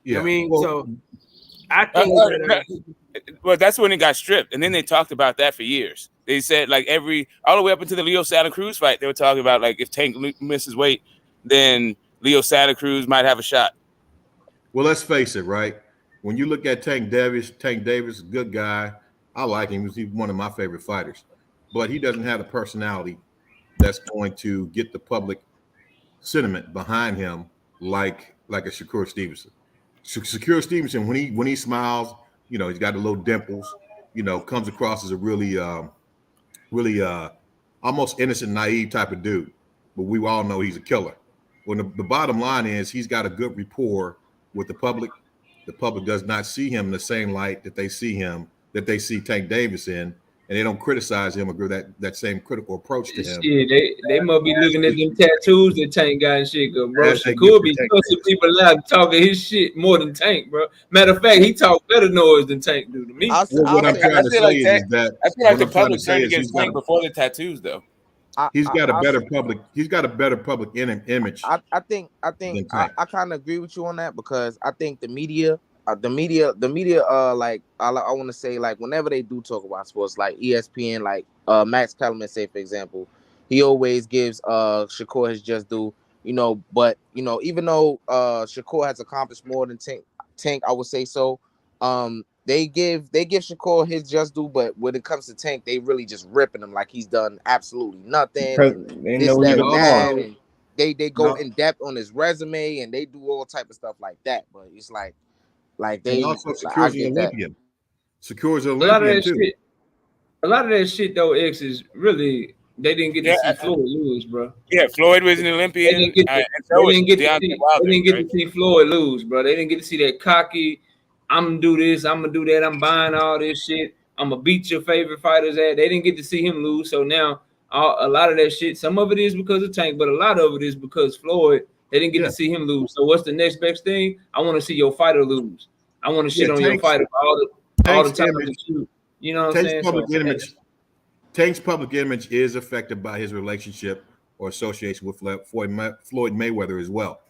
Yeah, I mean, so I think well, that's when it got stripped, and then they talked about that for years. They said like all the way up into the Leo Santa Cruz fight, they were talking about like if Tank misses weight, then Leo Santa Cruz might have a shot. Well, let's face it, right? When you look at Tank Davis, good guy. I like him. He's one of my favorite fighters, but he doesn't have the personality that's going to get the public sentiment behind him like a Shakur Stevenson. Shakur Stevenson, when he smiles, he's got the little dimples, comes across as a really almost innocent, naive type of dude. But we all know he's a killer. When the bottom line is he's got a good rapport with the public. The public does not see him in the same light that they see Tank Davis in, and they don't criticize him or give that same critical approach to him. Shit, they must be looking at them tattoos that Tank got and shit. Bro, Shakur be cussing people out talking his shit more than Tank, bro. Matter of fact, he talk better noise than Tank do to me. What I'm trying to say is that I feel like the public turned against Tank before the tattoos, though. He's got a better public image. I think I kind of agree with you on that because I think the media the media, like I want to say, like whenever they do talk about sports, like ESPN, like Max Kellerman, say for example, he always gives Shakur his just due, but even though Shakur has accomplished more than Tank, I would say so. They give Shakur his just due, but when it comes to Tank, they really just ripping him like he's done absolutely nothing. And They this, know that, he the and that, ball. and they go in depth on his resume and they do all type of stuff like that. But it's like they And also I secures an get that. Olympian. Secures an A lot of Olympian that too. shit. A lot of that shit though, X is really they didn't get to Yeah, see Floyd lose, bro. Yeah, Floyd was an They Olympian, didn't get to, and so was they didn't get to Deontay see, Wilder. they didn't get Right? to see Floyd lose, bro. They didn't get to see that cocky. I'm gonna do this. I'm gonna do that. I'm buying all this shit. I'm gonna beat your favorite fighters at. They didn't get to see him lose, so now a lot of that shit. Some of it is because of Tank, but a lot of it is because Floyd. They didn't get to see him lose. So what's the next best thing? I want to see your fighter lose. I want to shit on your fighter all the time. You know what I'm saying? Tank's public image is affected by his relationship or association with Floyd Mayweather as well.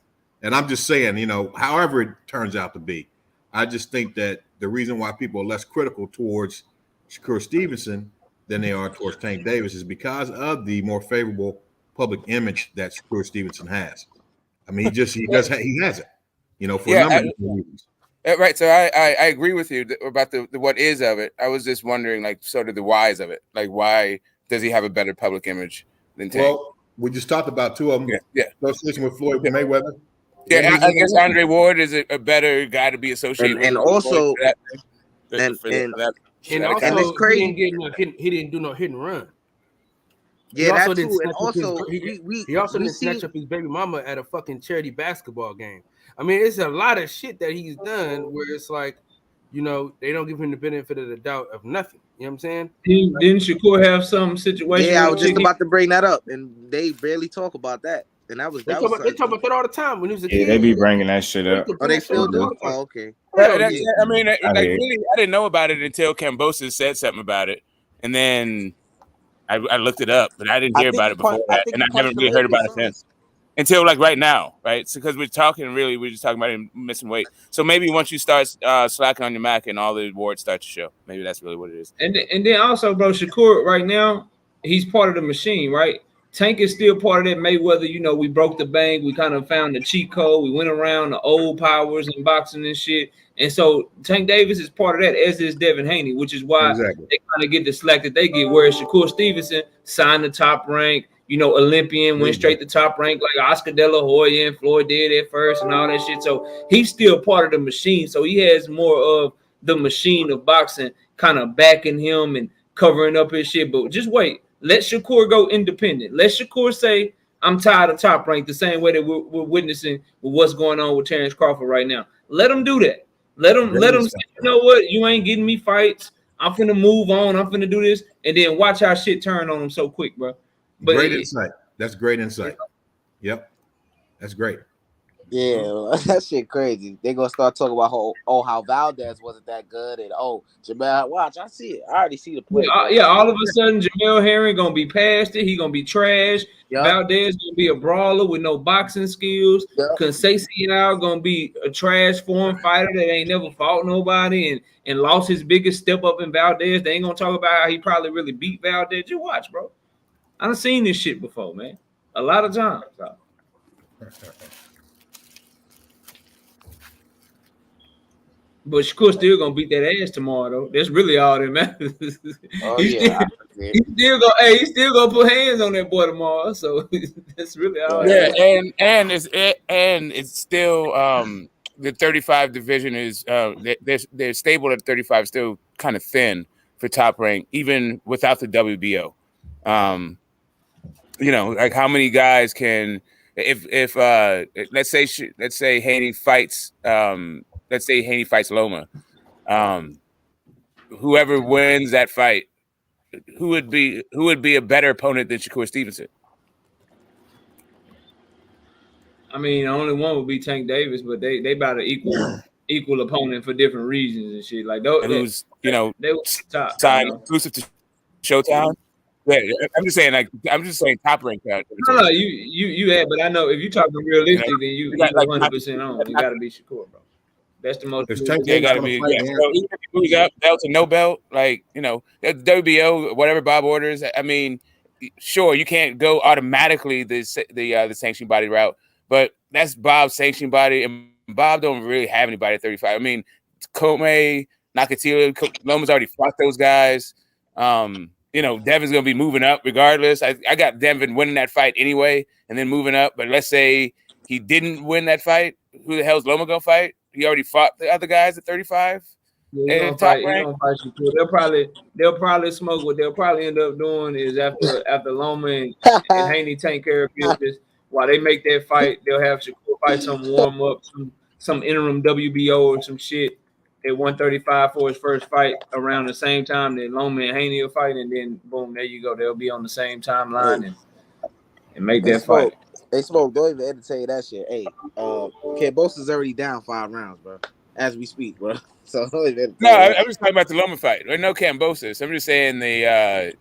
And I'm just saying, however it turns out to be, I just think that the reason why people are less critical towards Shakur Stevenson than they are towards Tank Davis is because of the more favorable public image that Shakur Stevenson has. I mean, he has it, for a number of reasons. Right. So I agree with you about the what is of it. I was just wondering, like, sort of the whys of it. Like, why does he have a better public image than Tank? Well, we just talked about two of them. Yeah. Association with Floyd Mayweather. Yeah, I guess Andre Ward is a better guy to be associated with. And also, and it's crazy. He didn't do no hit and run. Yeah, he also that too. And also, he also didn't snatch up his baby mama at a fucking charity basketball game. I mean, it's a lot of shit that he's done where it's like, they don't give him the benefit of the doubt of nothing. You know what I'm saying? Didn't Shakur have some situation? Yeah, I was just about to bring that up, and they barely talk about that. And they talk about that all the time when he was a kid. Yeah, they be bringing that shit up. Oh, they still do? Oh, okay. I mean, really, I didn't know about it until Kambosos said something about it, and then I looked it up, but I didn't hear about it before that, and I haven't really heard about it since. Until like right now, right? So because we're just talking about him missing weight. So maybe once you start slacking on your Mac and all the awards start to show, maybe that's really what it is. And then also, bro, Shakur right now, he's part of the machine, right? Tank is still part of that Mayweather. We broke the bank. We kind of found the cheat code. We went around the old powers in boxing and shit. And so Tank Davis is part of that, as is Devin Haney, which is why they kind of get the slack that they get. Whereas Shakur Stevenson signed the Top Rank, Olympian, went straight to Top Rank like Oscar De La Hoya and Floyd did at first and all that shit. So he's still part of the machine. So he has more of the machine of boxing kind of backing him and covering up his shit. But just wait. Let Shakur go independent. Let Shakur say, I'm tired of Top Rank, the same way that we're witnessing with what's going on with Terrence Crawford right now. Let him do that. Let him say, you know what? You ain't getting me fights. I'm finna move on. I'm finna do this. And then watch how shit turn on him so quick, bro. But great insight. That's great insight. Yep. That's great. Yeah, that shit crazy. They gonna start talking about how Valdez wasn't that good, and Jamel, watch, I see it. I already see the play. Yeah, all of a sudden Jamel Herring gonna be past it. He gonna be trash. Yep. Valdez gonna be a brawler with no boxing skills. Conceição gonna be a trash foreign fighter that ain't never fought nobody and lost his biggest step up in Valdez. They ain't gonna talk about how he probably really beat Valdez. You watch, bro. I done seen this shit before, man. A lot of times. But Shakur still gonna beat that ass tomorrow, though. That's really all that matters. He's still gonna put hands on that boy tomorrow. So that's really all. Yeah, and it's still the 35 division is they're stable at 35, still kind of thin for Top Rank, even without the WBO. Like how many guys can if let's say Haney fights let's say Haney fights Loma. Whoever wins that fight, who would be a better opponent than Shakur Stevenson? I mean, the only one would be Tank Davis, but they about an equal opponent for different reasons and shit. Like those, who's they were top, signed exclusive to Showtime. Yeah, I'm just saying Top Rank. No, you had, but I know if you're talking realistic, then you 100% on. It got to be Shakur, bro. That's the most. Because Tank Yeah, Davis got to going to be. fight Yeah. Aaron. So even if you lose up belt to no belt, like that WBO, whatever Bob orders. I mean, sure, you can't go automatically the sanctioning body route, but that's Bob's sanctioning body, and Bob don't really have anybody at 35. I mean, Comey, Nakatila, Loma's already fought those guys. Devin's gonna be moving up regardless. I got Devin winning that fight anyway, and then moving up. But let's say he didn't win that fight, who the hell's Loma gonna fight? He already fought the other guys at 35. Yeah, he's gonna fight Shakur. They'll probably smoke. What they'll probably end up doing is after Loma and Haney take care of business, while they make that fight, they'll have Shakur fight some warm up, some interim WBO or some shit at 135 for his first fight around the same time that Loma and Haney will fight, and then boom, there you go. They'll be on the same timeline and make that fight. They smoke. Don't even entertain that shit. Hey, Kambosa's already down 5 rounds, bro, as we speak, bro. So I'm just talking about the Loma fight. No Kambosos. I'm just saying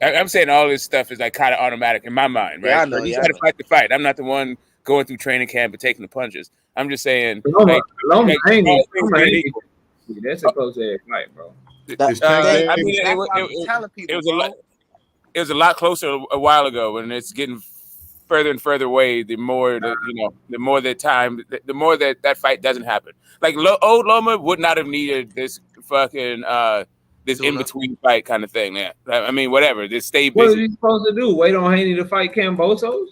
I'm saying all this stuff is like kind of automatic in my mind, right? Yeah, I know. He's got to fight the fight. I'm not the one going through training camp and taking the punches. I'm just saying. Loma Haney. That's a close ass fight, bro. It was a lot closer a while ago, and it's getting further and further away. The more that fight doesn't happen. Like old Loma would not have needed this fucking this in between fight kind of thing. Yeah, I mean, whatever. Just stay busy. What are you supposed to do? Wait on Haney to fight Kambosos?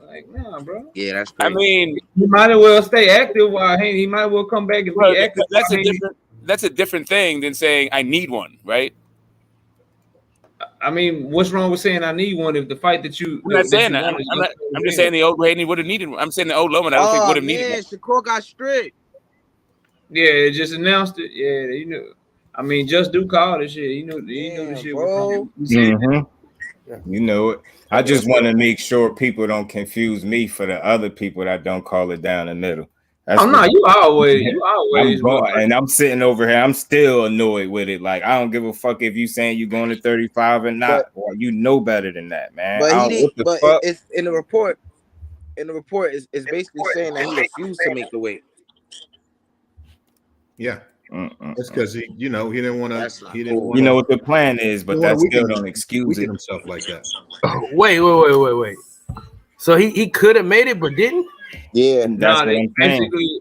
Like, nah, bro. Yeah, that's crazy. I mean, you might as well stay active while Haney. He might as well come back and be active. That's a different thing than saying I need one, right? I mean, what's wrong with saying I need one if the fight that you? I'm not saying that. I'm just saying the old Haney would have needed one. I'm saying the old Loma, I don't think would have needed one. Shakur got stripped. Yeah, it just announced it. Yeah, you know. I mean, just do call this shit. You know the shit. You know it. I just want to make sure people don't confuse me for the other people that don't call it down the middle. You always. And I'm sitting over here. I'm still annoyed with it. Like, I don't give a fuck if you saying you're going to 35 or not. Or you know better than that, man. But it's in the report. In the report, it's basically saying that he refused to make the weight. Yeah, that's because he didn't want to. He didn't. You know what the plan is, but that still don't excuse it. Himself like that. Wait. So he could have made it, but didn't. Yeah,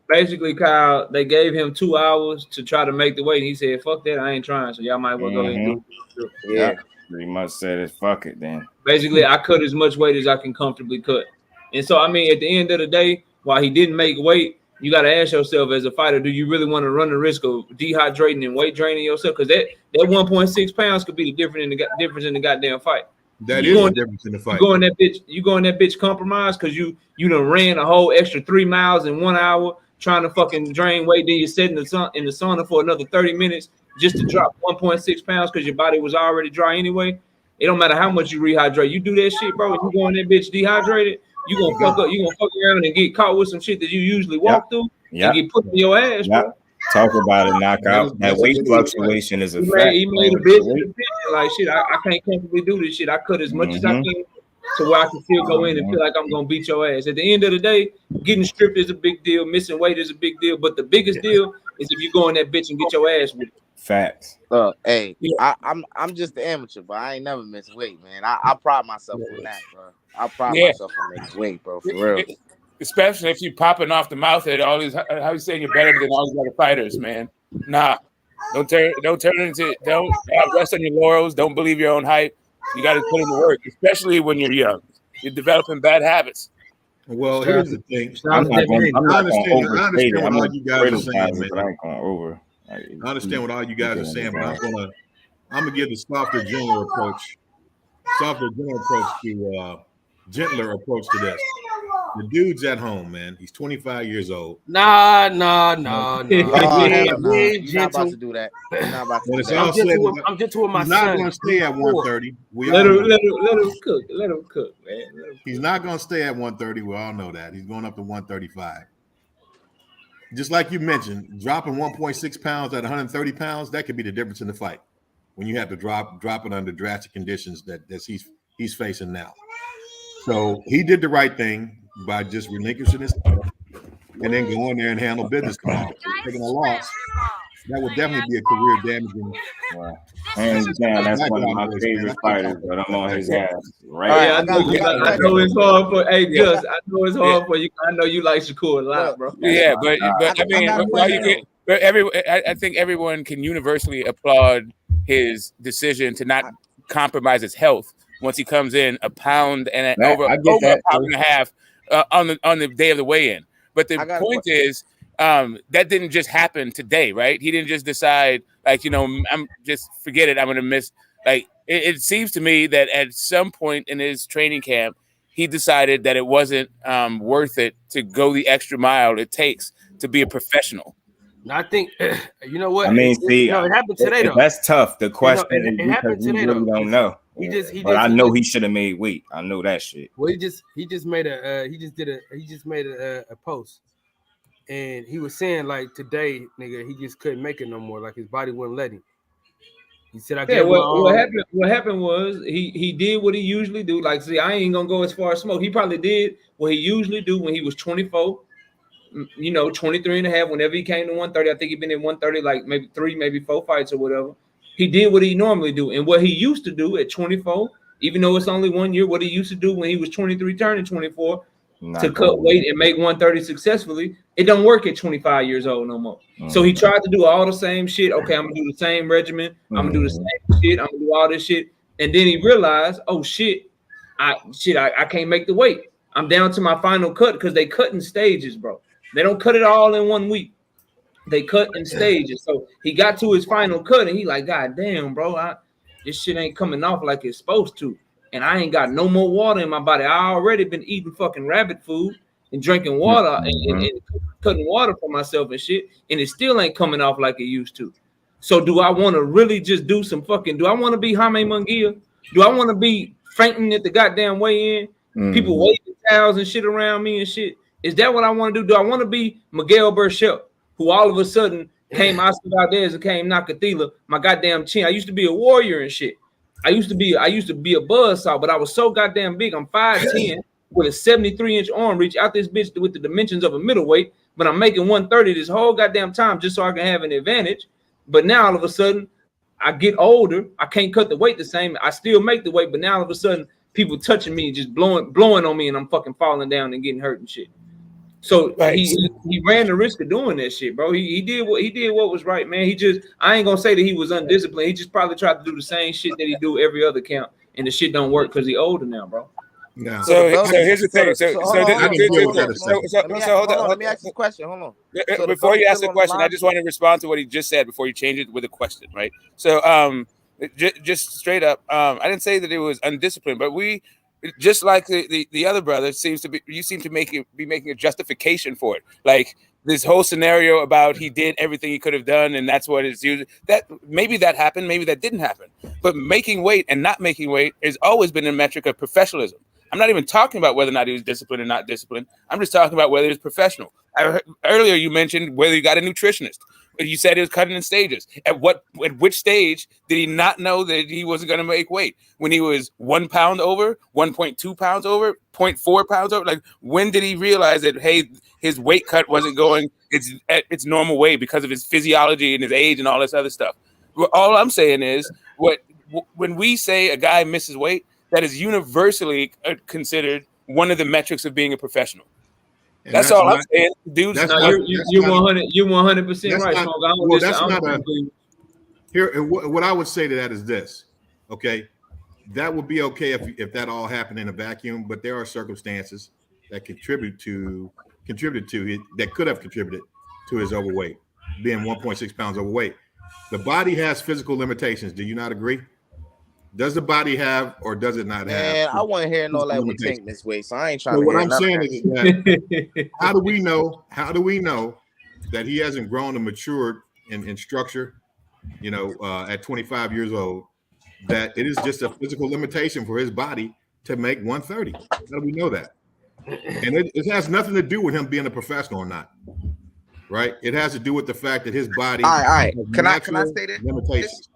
basically, Kyle, they gave him 2 hours to try to make the weight. He said, "Fuck that, I ain't trying." So y'all might well go ahead and do it. Yeah, pretty much said it. Fuck it, then. Basically, I cut as much weight as I can comfortably cut, and so I mean, at the end of the day, while he didn't make weight, you got to ask yourself as a fighter, do you really want to run the risk of dehydrating and weight draining yourself? Because that 1.6 pounds could be the difference in the goddamn fight. That is the difference in the fight. You go in that bitch compromised because you done ran a whole extra 3 miles in 1 hour trying to fucking drain weight. Then you sit in the sauna for another 30 minutes just to drop 1.6 pounds because your body was already dry anyway. It don't matter how much you rehydrate. You do that shit, bro. If you go in that bitch dehydrated, you gonna fuck up. You gonna fuck around and get caught with some shit that you usually walk through and get put in your ass, bro. Talk about a knockout. That weight fluctuation is a fact. He made a bitch like shit. I can't comfortably do this shit. I cut as much as I can to where I can still go in and feel like I'm gonna beat your ass. At the end of the day, getting stripped is a big deal. Missing weight is a big deal. But the biggest deal is if you go in that bitch and get your ass with it. Facts. Hey, I'm just the amateur, but I ain't never missed weight, man. I pride myself on that, bro. I pride myself on making weight, bro, for real. Especially if you popping off the mouth at all these. How you saying you're better than all these other fighters, man? Nah, don't rest on your laurels. Don't believe your own hype. You got to put in the work, especially when you're young. You're developing bad habits. Well, here's the thing. I understand what all you guys are saying, man. I understand what all you guys are saying, but I'm gonna give the softer, gentler approach to gentler approach to this. The dude's at home, man. He's 25 years old. Nah. You're not about to do that. I'm gentle with my son. He's not going to stay at 130. Let him cook. Let him cook, man. He's not going to stay at 130. We all know that. He's going up to 135. Just like you mentioned, dropping 1.6 pounds at 130 pounds, that could be the difference in the fight. When you have to drop it under drastic conditions that he's facing now. So he did the right thing by just relinquishing his title, and then go in there and handle business tomorrow. Taking a loss, that would definitely be a career damaging. Wow. Hands down, that's one of my favorite fighters, but I'm on his ass. Right? Yeah, I know it's hard for. Hey, Gus, I know it's hard for you. I know you like Shakur a lot, bro. Yeah, but I mean, I think everyone can universally applaud his decision to not compromise his health once he comes in a pound and over a pound and a half on the day of the weigh-in. But the point is, that didn't just happen today, right? He didn't just decide, like, you know, I'm just forget it. I'm going to miss. Like, it seems to me that at some point in his training camp, he decided that it wasn't worth it to go the extra mile it takes to be a professional. I think, you know what? I mean, see, it happened today, though. That's tough. The question is it happened because today, we really though. don't know. But I know he should have made weight. I know that shit. Well, he just made a post, and he was saying, like, today, nigga, he just couldn't make it no more. Like, his body wouldn't let him. He said, what happened was he did what he usually do. Like, see, I ain't gonna go as far as Smoke. He probably did what he usually do when he was 24, 23 and a half. Whenever he came to 130, I think he'd been in 130 like maybe 3, maybe 4 fights or whatever. He did what he normally do. And what he used to do at 24, even though it's only 1 year, what he used to do when he was 23 turning 24 to cut weight and make 130 successfully, it don't work at 25 years old no more. So he tried to do all the same shit. Okay, I'm gonna do the same regimen. I'm gonna do the same shit. I'm gonna do all this shit. And then he realized, oh shit, I can't make the weight. I'm down to my final cut because they cut in stages, bro. They don't cut it all in 1 week. They cut in stages. So he got to his final cut and he like, God damn, bro, this shit ain't coming off like it's supposed to. And I ain't got no more water in my body. I already been eating fucking rabbit food and drinking water and cutting water for myself and shit. And it still ain't coming off like it used to. So do I want to really just do some fucking, do I want to be Jaime Munguia? Do I want to be fainting at the goddamn weigh-in? People waving towels and shit around me and shit. Is that what I want to do? Do I want to be Miguel Berchelt, who all of a sudden came Oscar Valdez and came Nakathila, my goddamn chin? I used to be a warrior and shit. I used to be a buzzsaw, but I was so goddamn big. I'm 5'10" with a 73-inch arm reach out this bitch with the dimensions of a middleweight, but I'm making 130 this whole goddamn time just so I can have an advantage. But now all of a sudden, I get older. I can't cut the weight the same. I still make the weight, but now all of a sudden, people touching me, just blowing on me, and I'm fucking falling down and getting hurt and shit. So he ran the risk of doing that shit, bro. He did what was right, man. I ain't gonna say that he was undisciplined. He just probably tried to do the same shit that he do every other camp, and the shit don't work because he older now, bro. No. So here's the thing. Let me ask you a question. Hold on. Before you ask the question, I just want to respond to what he just said before you change it with a question, right? So just straight up, I didn't say that it was undisciplined, but we, just like the other brother, you seem to be making a justification for it. Like this whole scenario about he did everything he could have done, and that's what it's used. That maybe that happened, maybe that didn't happen. But making weight and not making weight has always been a metric of professionalism. I'm not even talking about whether or not he was disciplined or not disciplined. I'm just talking about whether he was professional. Earlier you mentioned whether he got a nutritionist. You said he was cutting in stages. At which stage did he not know that he wasn't going to make weight? When he was 1 pound over, 1.2 pounds over, 0.4 pounds over? Like, when did he realize that, hey, his weight cut wasn't going its normal way because of his physiology and his age and all this other stuff? All I'm saying is, when we say a guy misses weight, that is universally considered one of the metrics of being a professional. That's all I'm saying, dude. You're 100% right. Here, what I would say to that is this, okay? That would be okay if that all happened in a vacuum, but there are circumstances that contributed to it, that could have contributed to his overweight, being 1.6 pounds overweight. The body has physical limitations. Do you not agree? Does the body have, or does it not have? Man, I want to hear no like we think this way, so I ain't trying to. What I'm saying is that how do we know that he hasn't grown and matured in structure, at 25 years old, that it is just a physical limitation for his body to make 130? How do we know that? And it has nothing to do with him being a professional or not, right? It has to do with the fact that his body. All right. Can I say that? Limitations.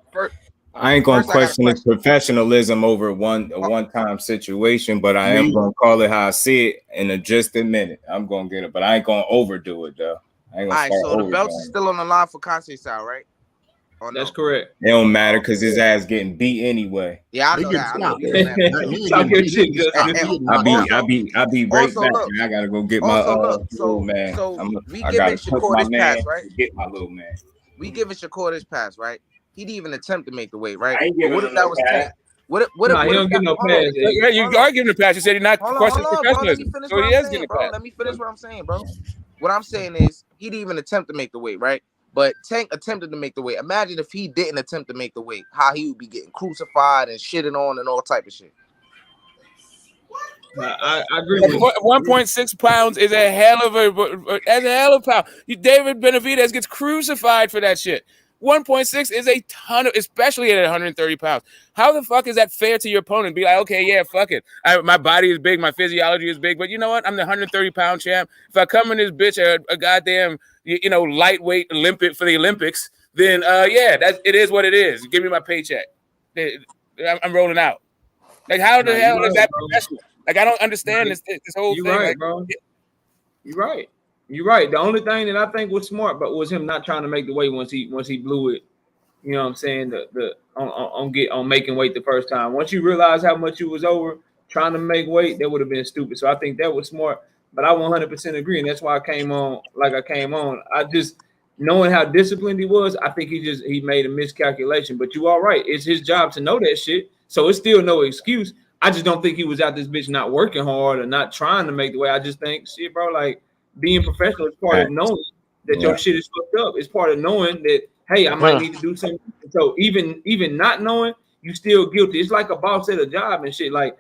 I ain't gonna First, I got a question his question. professionalism over a one-time situation, but I am gonna call it how I see it in just a minute. I'm gonna get it, but I ain't gonna overdo it though. I ain't All gonna right, start so the belts overdoing is it. still on the line for Conceição, right? Or no? That's correct. It don't matter because his ass getting beat anyway. Yeah, I He know getting that. I know stopped. he doesn't have He ain't Talk getting your beat. shit, He Justin. getting stopped. He getting I knocked out. be right Also, back. look. Man. I gotta go get my Also, look. little man. So we I giving gotta cook Shakur my this man. pass, right? Get my little man. We giving Shakur this pass, right? He didn't even attempt to make the weight, right? I ain't But giving what him if that no was pass. Tank? What Nah, he if don't that? get no Hold on. pass. Yeah, you Hold are on. giving him a pass. You said you're not questioning Hold on, bro. Let me professionalism, finish so what he I'm is getting saying, a bro. pass. Let me finish what I'm saying, bro. What I'm saying is he didn't even attempt to make the weight, right? But Tank attempted to make the weight. Imagine if he didn't attempt to make the weight, how he would be getting crucified and shitted on and all type of shit. I agree with you. 1.6 pounds is a hell of a pound. David Benavidez gets crucified for that shit. 1.6 is a ton of, especially at 130 pounds. How the fuck is that fair to your opponent? Be like, okay, yeah, fuck it. My body is big, my physiology is big, but you know what? I'm the 130-pound champ. If I come in this bitch a goddamn, lightweight Olympic for the Olympics, then yeah, it is what it is. Give me my paycheck. I'm rolling out. Like, how the hell is that professional? Like, I don't understand this whole You're thing. right, Like, bro. You're right. You're right. The only thing that I think was smart, but was him not trying to make the weight once he blew it. You know what I'm saying? On making weight the first time. Once you realize how much you was over trying to make weight, that would have been stupid. So I think that was smart. But I 100% agree, and that's why I came on like I came on. I just knowing how disciplined he was, I think he made a miscalculation. But you all right. It's his job to know that shit. So it's still no excuse. I just don't think he was out this bitch not working hard or not trying to make the way. I just think, shit, bro, like being professional is part of knowing that your shit is fucked up. It's part of knowing that, hey, I might need to do something. So even not knowing, you still guilty. It's like a boss at a job and shit. Like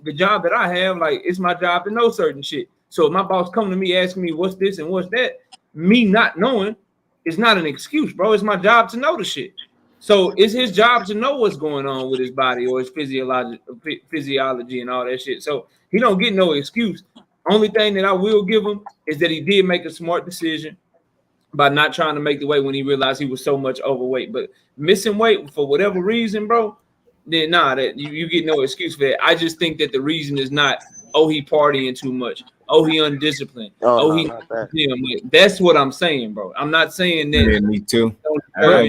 the job that I have, like it's my job to know certain shit. So if my boss come to me asking me what's this and what's that, me not knowing is not an excuse, bro. It's my job to know the shit. So it's his job to know what's going on with his body or his physiology and all that shit. So he don't get no excuse. Only thing that I will give him is that he did make a smart decision by not trying to make the weight when he realized he was so much overweight. But missing weight for whatever reason, bro, then that you get no excuse for that. I just think that the reason is not, oh, he partying too much. Oh, he undisciplined. That's what I'm saying, bro. I'm not saying that. Yeah, me too. But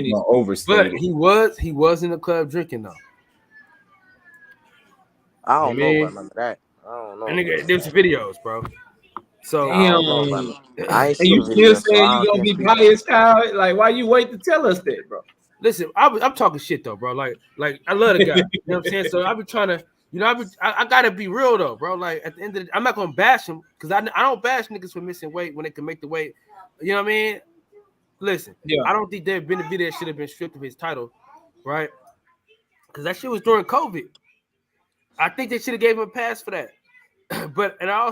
he was in the club drinking though. I don't know about none of that. I don't know. And there's videos, bro. So I ain't and you still saying you gonna be biased, Kyle? Like, why you wait to tell us that, bro? Listen, I'm talking shit though, bro. Like I love the guy. You know what I'm saying? So I be trying to, I gotta be real though, bro. Like at the end of the day, I'm not gonna bash him because I don't bash niggas for missing weight when they can make the weight. You know what I mean? Listen, I don't think David Benavidez should have been stripped of his title, right? Because that shit was during COVID. I think they should have gave him a pass for that. But I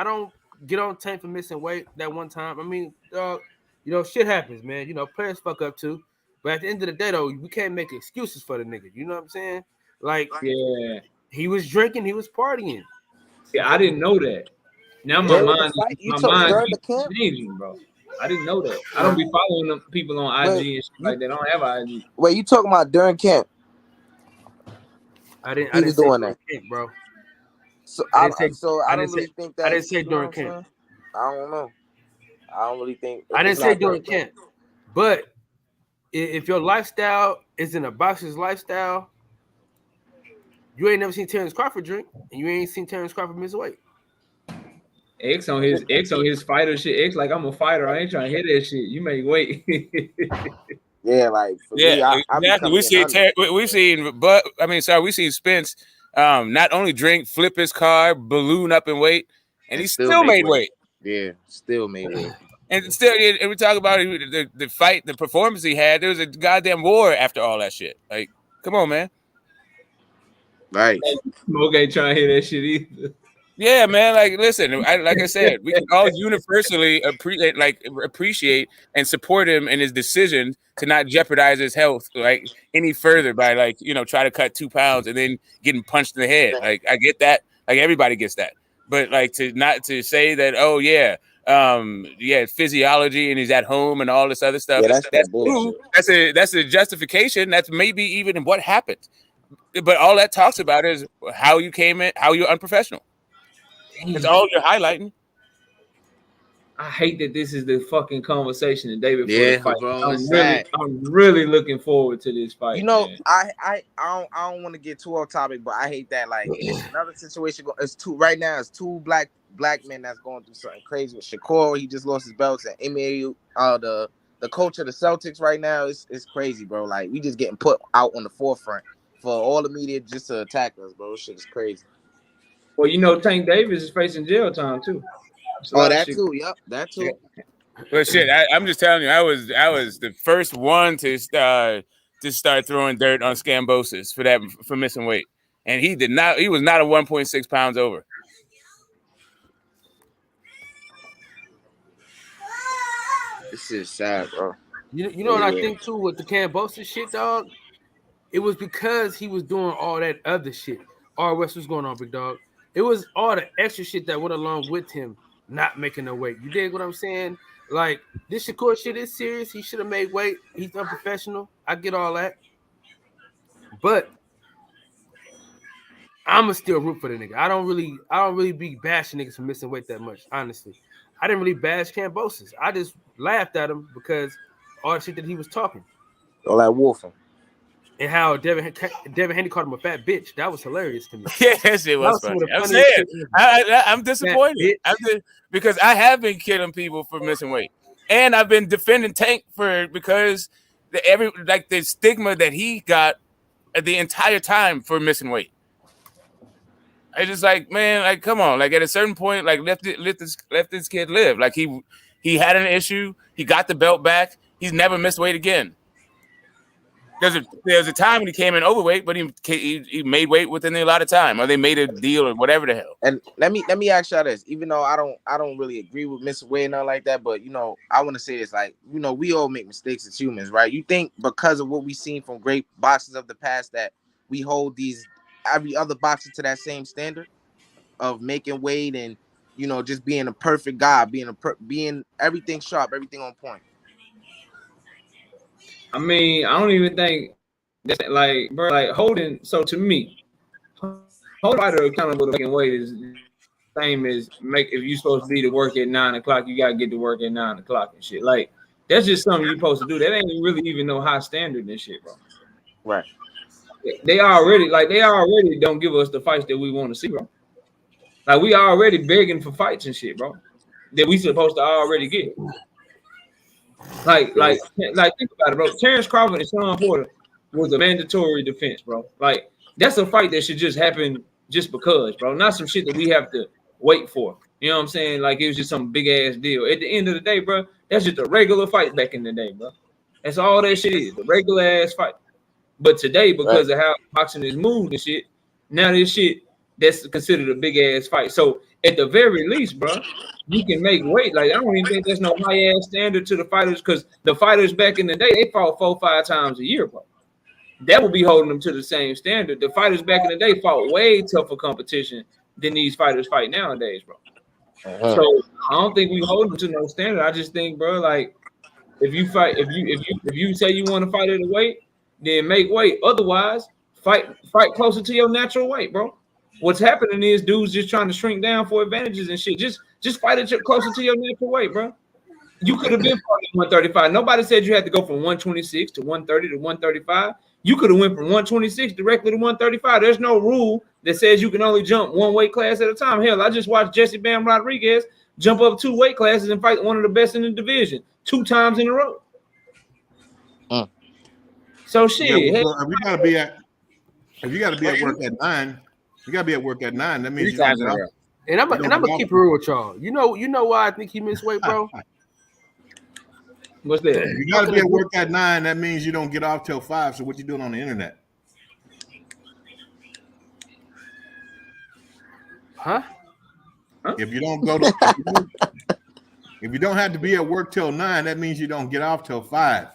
don't get on Tank for missing weight that one time. I mean, shit happens, man. Players fuck up too. But at the end of the day, though, we can't make excuses for the nigga. You know what I'm saying? Like, he was drinking, he was partying. Yeah, I didn't know that. Now my mind keeps changing, bro. I didn't know that. I don't be following them people on IG and shit like that. I don't have IG. Wait, you talking about during camp? I didn't say doing that, camp, bro. So I don't really think that. I didn't say during camp. I don't know. I don't really think. I didn't say during camp. But if your lifestyle isn't a boxer's lifestyle, you ain't never seen Terrence Crawford drink, and you ain't seen Terrence Crawford miss weight. X on his fighter shit. X like, I'm a fighter. I ain't trying to hit that shit. You make weight. Yeah, like for me, exactly. We've seen Spence not only drink, flip his car, balloon up in weight, and he still made weight. Yeah, still made weight. And still, and we talk about the fight, the performance he had. There was a goddamn war after all that shit. Like, come on, man. Right. Smoke ain't trying to hear that shit either. Yeah, man. Like, listen, like I said, we can all universally appreciate and support him in his decision to not jeopardize his health any further by try to cut 2 pounds and then getting punched in the head. Like, I get that. Like, everybody gets that. But to say that, oh yeah, physiology and he's at home and all this other stuff. Yeah, that's that's bullshit. true. That's a justification. That's maybe even what happened. But all that talks about is how you came in, how you're unprofessional. It's all you're highlighting. I hate that this is the fucking conversation the day before Yeah, the fight. bro, it's sad. I'm really looking forward to this fight. You know, man. I don't want to get too off topic, but I hate that. Like, it's another situation. It's two right now. It's two black men that's going through something crazy. With Shakur, he just lost his belts, and Emmanuel, the coach of the Celtics right now, it's crazy, bro. Like, we just getting put out on the forefront for all the media just to attack us, bro. This shit is crazy. Well, you know, Tank Davis is facing jail time too. Oh, that too. Yep, that too. But shit, I'm just telling you, I was the first one to start throwing dirt on Scambosis for missing weight, and he was not a 1.6 pounds over. This is sad, bro. You know what I think too with the Cambosa shit, dog? It was because he was doing all that other shit. What's going on, big dog? It was all the extra shit that went along with him not making no weight. You dig what I'm saying? Like, this Shakur shit is serious. He should have made weight. He's unprofessional. I get all that. But I'ma still root for the nigga. I don't really be bashing niggas for missing weight that much, honestly. I didn't really bash Cambosis. I just laughed at him because all the shit that he was talking. All that wolfing. And how Devin Haney called him a fat bitch. That was hilarious to me. Yes, it was funny. I'm saying, I'm disappointed. Because I have been killing people for missing weight. And I've been defending Tank because the stigma that he got the entire time for missing weight. I just like, man, like, come on. Like, at a certain point, like, let this kid live. Like, he had an issue. He got the belt back. He's never missed weight again. There's a time when he came in overweight, but he made weight within a lot of time, or they made a deal or whatever the hell. And let me ask y'all this. Even though I don't really agree with missing weight and all like that, but you know, I want to say this. Like, you know, we all make mistakes as humans, right? You think because of what we've seen from great boxers of the past that we hold every other boxer to that same standard of making weight and, you know, just being a perfect guy, being everything sharp, everything on point. I mean, I don't even think that's like, bro, like holding. So to me, holding fighter accountable to making weight is the same as if you're supposed to be to work at 9 o'clock, you gotta get to work at 9 o'clock and shit. Like, that's just something you're supposed to do. That ain't really even no high standard and shit, bro. Right. They already don't give us the fights that we want to see, bro. Like, we already begging for fights and shit, bro, that we supposed to already get. Like, think about it, bro. Terrence Crawford and Sean Porter was a mandatory defense, bro. Like, that's a fight that should just happen just because, bro. Not some shit that we have to wait for. You know what I'm saying? Like, it was just some big ass deal. At the end of the day, bro, that's just a regular fight back in the day, bro. That's all that shit is, a regular ass fight. But today, because of how boxing is moved and shit, now this shit that's considered a big ass fight. So at the very least, bro, you can make weight. Like, I don't even think there's no high ass standard to the fighters, because the fighters back in the day, they fought 4-5 times a year, bro. That would be holding them to the same standard. The fighters back in the day fought way tougher competition than these fighters fight nowadays, bro. So I don't think we hold them to no standard. I just think, bro, like, if you say you want to fight at a weight, then make weight. Otherwise, fight closer to your natural weight, bro. What's happening is dudes just trying to shrink down for advantages and shit. Just fight it closer to your natural weight, bro. You could have been fighting 135. Nobody said you had to go from 126 to 130 to 135. You could have went from 126 directly to 135. There's no rule that says you can only jump one weight class at a time. Hell, I just watched Jesse Bam Rodriguez jump up 2 weight classes and fight one of the best in the division 2 times in a row. So shit. Yeah, well, if you gotta be at work at 9, you gotta be at work at 9. That means I'm gonna keep it real with y'all. You know why I think he missed weight, bro? What's that? You gotta be at work at 9. That means you don't get off till 5. So what you doing on the internet? Huh? If you don't go to, if you don't have to be at work till 9, that means you don't get off till 5.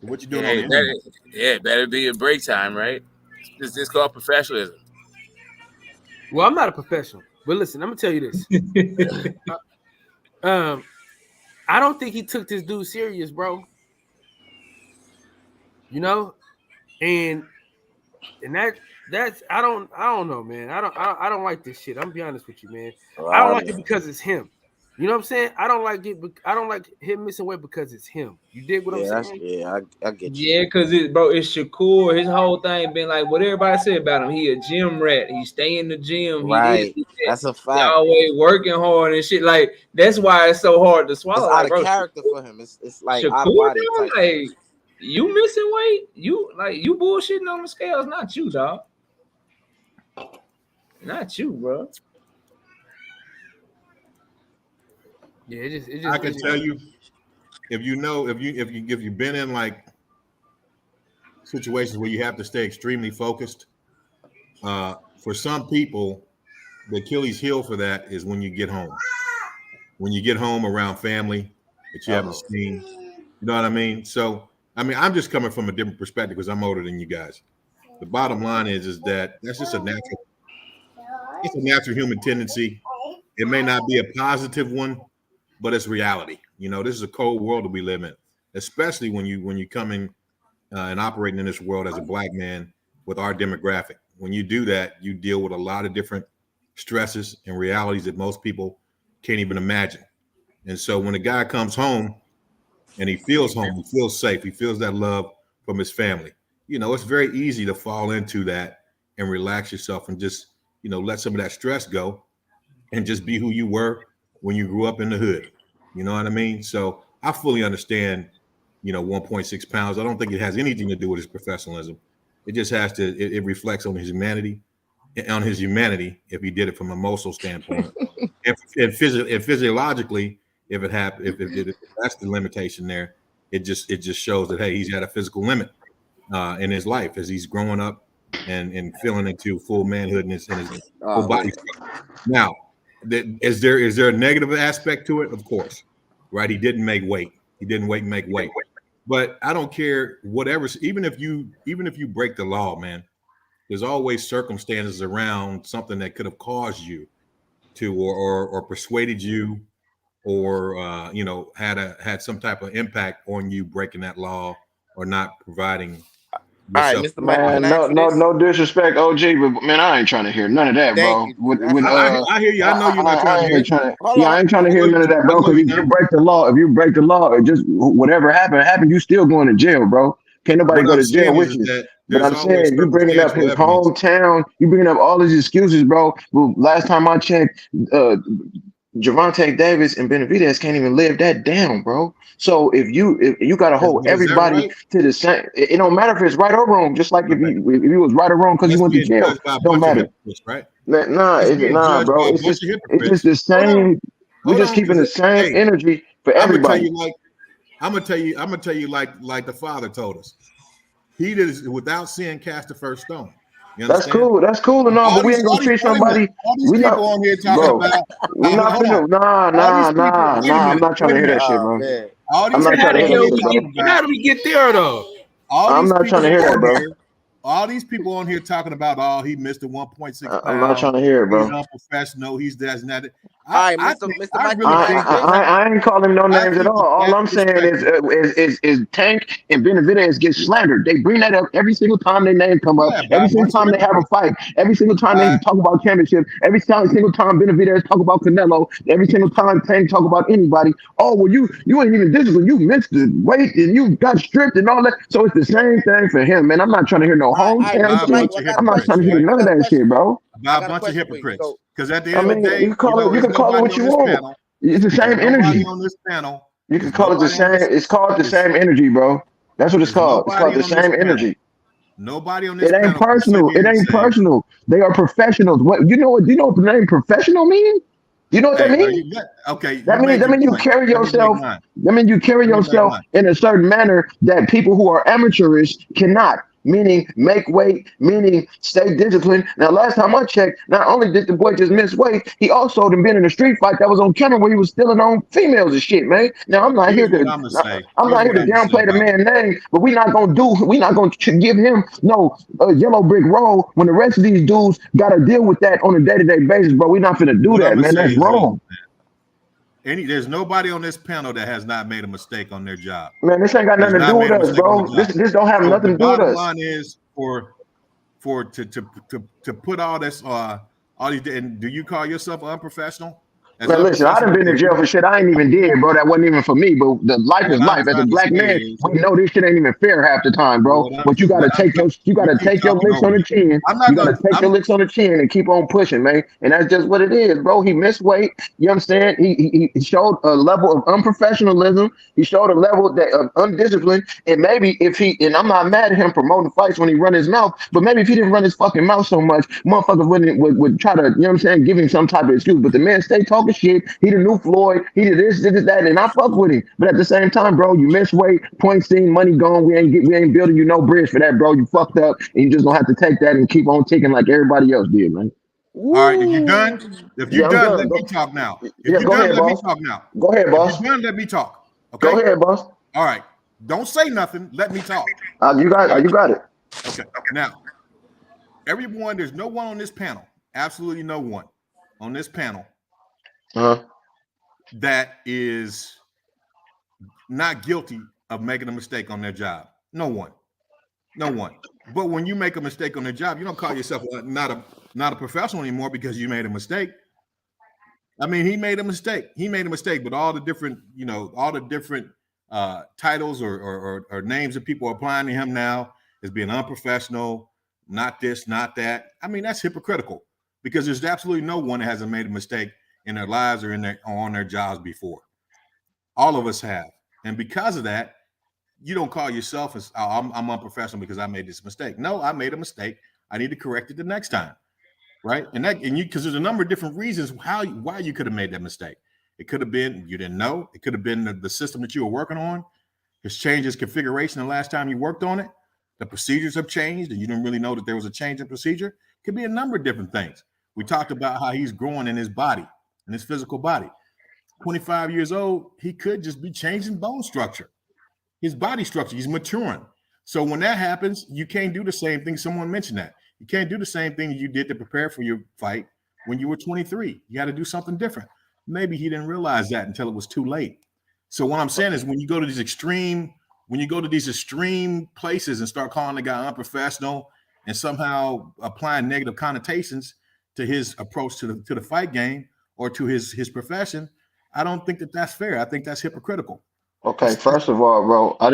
So what you doing on the internet? Better be a break time, right? It's called professionalism. Well, I'm not a professional, but listen, I'm gonna tell you this. I don't think he took this dude serious, bro. You know, and that's I don't know, man. I don't like this shit. I'm gonna be honest with you, man. I don't like it because it's him. You know what I'm saying? I don't like him missing weight because it's him. You dig what I'm saying? Yeah, I get you. Yeah, because it's Shakur. His whole thing been like what everybody said about him. He a gym rat. He stay in the gym. Right. That's a fact. He always working hard and shit. Like that's why it's so hard to swallow. It's out of character for him. It's like Shakur, out of body type. like you missing weight. You bullshitting on the scales. Not you, dog. Not you, bro. Yeah, it just I can tell you, if you've been in like situations where you have to stay extremely focused, for some people, the Achilles heel for that is when you get home. When you get home around family that you haven't seen, you know what I mean? So, I mean, I'm just coming from a different perspective because I'm older than you guys. The bottom line is that that's just a natural human tendency. It may not be a positive one, but it's reality. You know, this is a cold world that we live in, especially when you come in and operating in this world as a black man with our demographic. When you do that, you deal with a lot of different stresses and realities that most people can't even imagine. And so when a guy comes home and he feels home, he feels safe, he feels that love from his family, you know, it's very easy to fall into that and relax yourself and just, you know, let some of that stress go and just be who you were when you grew up in the hood. You know what I mean? So I fully understand, you know, 1.6 pounds. I don't think it has anything to do with his professionalism. It just has to, it reflects on his humanity if he did it from an emotional standpoint. and physiologically, if that's the limitation there, it just shows that, hey, he's had a physical limit in his life as he's growing up and feeling into full manhood in his full body. Now, is there a negative aspect to it? Of course, right? He didn't make weight. He didn't make weight. But I don't care whatever. Even if you break the law, man, there's always circumstances around something that could have caused you to, or persuaded you, or you know, had some type of impact on you breaking that law or not providing. All right, Mr. Mike. Man, no disrespect, OG, but man, I ain't trying to hear none of that, bro. I hear you. I know you're not trying to hear. I ain't trying to hear none of that, bro. Because if you break the law, it just whatever happened, you still going to jail, bro. Can't nobody go to jail with you. But I'm saying you bringing up his hometown, you bringing up all these excuses, bro. Well, last time I checked, Gervonta Davis and Benavidez can't even live that down, bro. So if you got to hold everybody to the same, it don't matter if it's right or wrong. Just like if you was right or wrong because you went to jail, don't matter. Right? Nah, bro. It's just the same. We're just keeping the same energy for everybody. I'm gonna tell you like the Father told us. He did it without sin cast the first stone. That's cool. That's cool and all, but we ain't gonna treat somebody. We not on here talking about. We're not finna. Nah. I'm not trying to hear that shit, bro. I'm not trying to hear that shit. How do we get there though? I'm not trying to hear that, bro. All these people on here talking about, he missed the 1.6 pounds. I'm not trying to hear it, bro. He's unprofessional. He's that's not it. All right, Mr. Mike. I ain't calling him no names at all. All I'm saying is Tank and Benavidez get slandered. They bring that up every single time their name come up. Every single time they have a fight. Every single time they talk about championship. Every single time Benavidez talk about Canelo. Every single time Tank talk about anybody. Oh, well, you ain't even disciplined. You missed the weight and you got stripped and all that. So it's the same thing for him, man. I'm not trying to hear no hometown shit. I'm not trying to hear none of that shit, bro. By a bunch of hypocrites. Because at the end of the day, you can call it what you want. It's the same energy. On this panel, you can call it the same. It's called the same energy, bro. That's what it's called. It's called the same energy. Nobody on this. It ain't personal. It ain't personal. They are professionals. What you know? What the name professional means? You know what that means? Okay. That means you carry yourself. That means you carry yourself in a certain manner that people who are amateurish cannot. Meaning make weight, meaning stay disciplined. Now, last time I checked, not only did the boy just miss weight, he also been in a street fight that was on camera where he was stealing on females and shit, man. Now, I'm not here to downplay the man's name, but we're not gonna give him no yellow brick road when the rest of these dudes got to deal with that on a day-to-day basis, bro. We're not gonna do that, man. That's wrong. There's nobody on this panel that has not made a mistake on their job. Man, this ain't got nothing to do with us, bro. This don't have nothing to do with us. The bottom line is to put all this all these. And do you call yourself unprofessional? Man, listen, I done been in jail for shit I ain't even did, bro. That wasn't even for me. But the life is life. As a black man, we know this shit ain't even fair half the time, bro. But you gotta take your licks on the chin. You gotta take your licks on the chin and keep on pushing, man. And that's just what it is, bro. He missed weight. You know what I'm saying? He showed a level of unprofessionalism. He showed a level of undisciplined. And maybe if and I'm not mad at him promoting fights when he run his mouth, but maybe if he didn't run his fucking mouth so much, motherfuckers would try to, you know what I'm saying, give him some type of excuse. But the man stay talking shit. He the new Floyd. He did this, that, and I fuck with him. But at the same time, bro, you miss weight, points seen, money gone. We ain't building you no bridge for that, bro. You fucked up, and you just gonna have to take that and keep on ticking like everybody else did, man. All right, if you're done, let me talk now. If you're done, let me talk now. Go ahead, boss. If you're done, let me talk. Okay. Go ahead, boss. All right. Don't say nothing. Let me talk. You got it. Okay. Now, everyone, there's no one on this panel, absolutely no one on this panel that is not guilty of making a mistake on their job. No one. But when you make a mistake on the job, you don't call yourself not a professional anymore because you made a mistake. I mean, he made a mistake. But all the different, titles or names that people are applying to him now as being unprofessional, not this, not that. I mean, that's hypocritical because there's absolutely no one that hasn't made a mistake in their lives or on their jobs before. All of us have. And because of that, you don't call yourself as I'm unprofessional because I made this mistake. No, I made a mistake. I need to correct it the next time. Right. Because there's a number of different reasons why you could have made that mistake. It could have been you didn't know. It could have been the system that you were working on has changed its configuration the last time you worked on it. The procedures have changed and you didn't really know that there was a change in procedure. It could be a number of different things. We talked about how he's growing in his body, in his physical body. 25 years old, he could just be changing bone structure, his body structure. He's maturing. So when that happens, you can't do the same thing. Someone mentioned that. You can't do the same thing you did to prepare for your fight when you were 23. You got to do something different. Maybe he didn't realize that until it was too late. So what I'm saying is when you go to these extreme places and start calling the guy unprofessional and somehow applying negative connotations to his approach to the fight game or to his profession, I don't think that that's fair. I think that's hypocritical. Okay, first of all, bro, I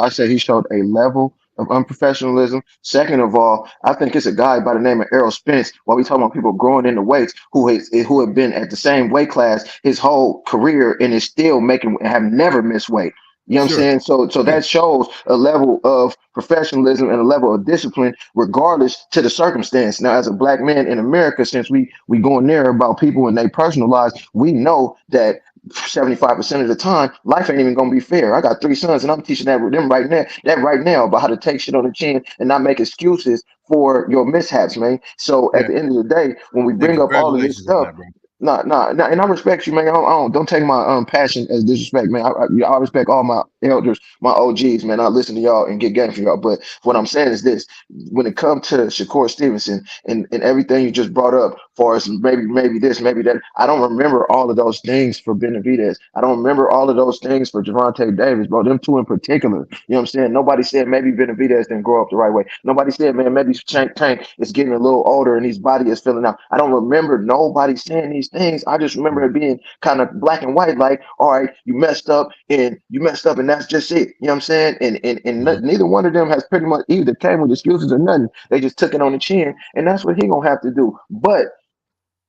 said he showed a level of unprofessionalism. Second of all, I think it's a guy by the name of Errol Spence, while we talking about people growing into weights, who have been at the same weight class his whole career and is still have never missed weight. You know what I'm saying? So that shows a level of professionalism and a level of discipline, regardless to the circumstance. Now, as a black man in America, since we going there about people in their personal lives, we know that 75% of the time, life ain't even gonna be fair. I got 3 sons, and I'm teaching them right now about how to take shit on the chin and not make excuses for your mishaps, man. So at the end of the day, when we bring up all of this stuff. Nah, and I respect you, man. Don't take my passion as disrespect, man. I respect all my elders, my OGs, man. I listen to y'all and get game from y'all. But what I'm saying is this: when it comes to Shakur Stevenson and everything you just brought up, for us, maybe this, maybe that, I don't remember all of those things for Benavidez. I don't remember all of those things for Gervonta Davis, bro. Them two in particular. You know what I'm saying? Nobody said maybe Benavidez didn't grow up the right way. Nobody said, man, maybe Tank is getting a little older and his body is filling out. I don't remember nobody saying these things. I just remember it being kind of black and white, like, all right, you messed up and that's just it. You know what I'm saying? And neither one of them has pretty much either came with excuses or nothing. They just took it on the chin, and that's what he gonna have to do. But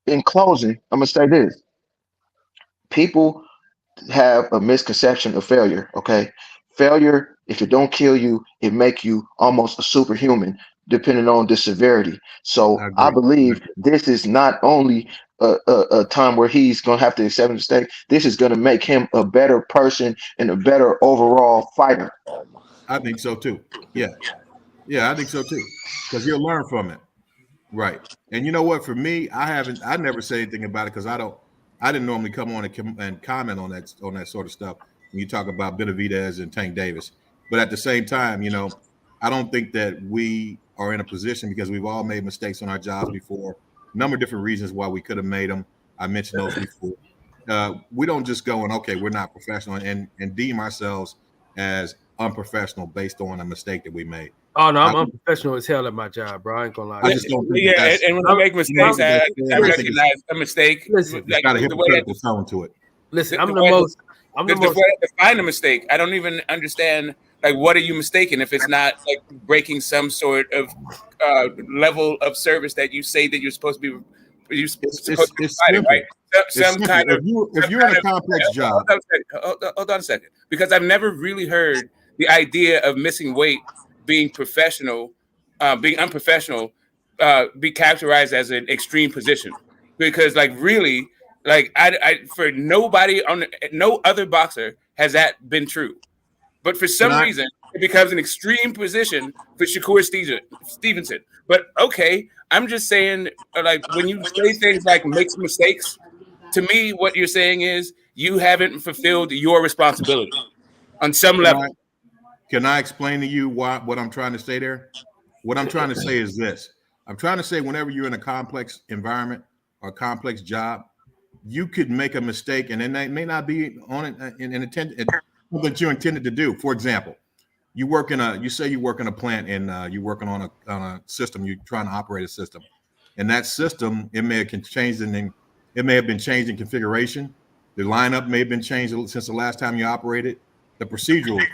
in closing, I'm gonna say this: people have a misconception of failure. Okay, failure, if it don't kill you, it make you almost a superhuman, depending on the severity. So I believe this is not only a time where he's gonna have to accept a mistake. This is gonna make him a better person and a better overall fighter. I think so too. Yeah, I think so too. Because he'll learn from it. Right. And you know what? For me, I never say anything about it because I didn't normally come on and comment on that sort of stuff when you talk about Benavidez and Tank Davis. But at the same time, you know, I don't think that we are in a position, because we've all made mistakes on our jobs before. A number of different reasons why we could have made them. I mentioned those before. we don't just go and okay, we're not professional and deem ourselves as unprofessional based on a mistake that we made. Oh no, I'm unprofessional as hell at my job, bro. I ain't gonna lie. I just don't think and when I make mistakes, I recognize a mistake. Listen, it's got a hypocritical tone to it. Listen, the way I define a mistake, I don't even understand. Like, what are you mistaken if it's not like breaking some sort of level of service that you say that you're supposed to be? You're supposed to be providing, right? Some kind of. If you're in a complex job, hold on a second, because I've never really heard the idea of missing weight being professional, being unprofessional, be characterized as an extreme position. Because, like, really, like I for nobody no other boxer has that been true. But for some reason, it becomes an extreme position for Shakur Stevenson. But okay, I'm just saying, like, when you say things like makes mistakes, to me, what you're saying is you haven't fulfilled your responsibility on some level. Can I explain to you what I'm trying to say there? What I'm trying to say is this. I'm trying to say whenever you're in a complex environment or a complex job, you could make a mistake and then they may not be on it in intent that you intended to do. For example, you work in you say you work in a plant and you're working on a system, you're trying to operate a system. And that system, it may have changed it may have been changed in configuration. The lineup may have been changed since the last time you operated. The procedures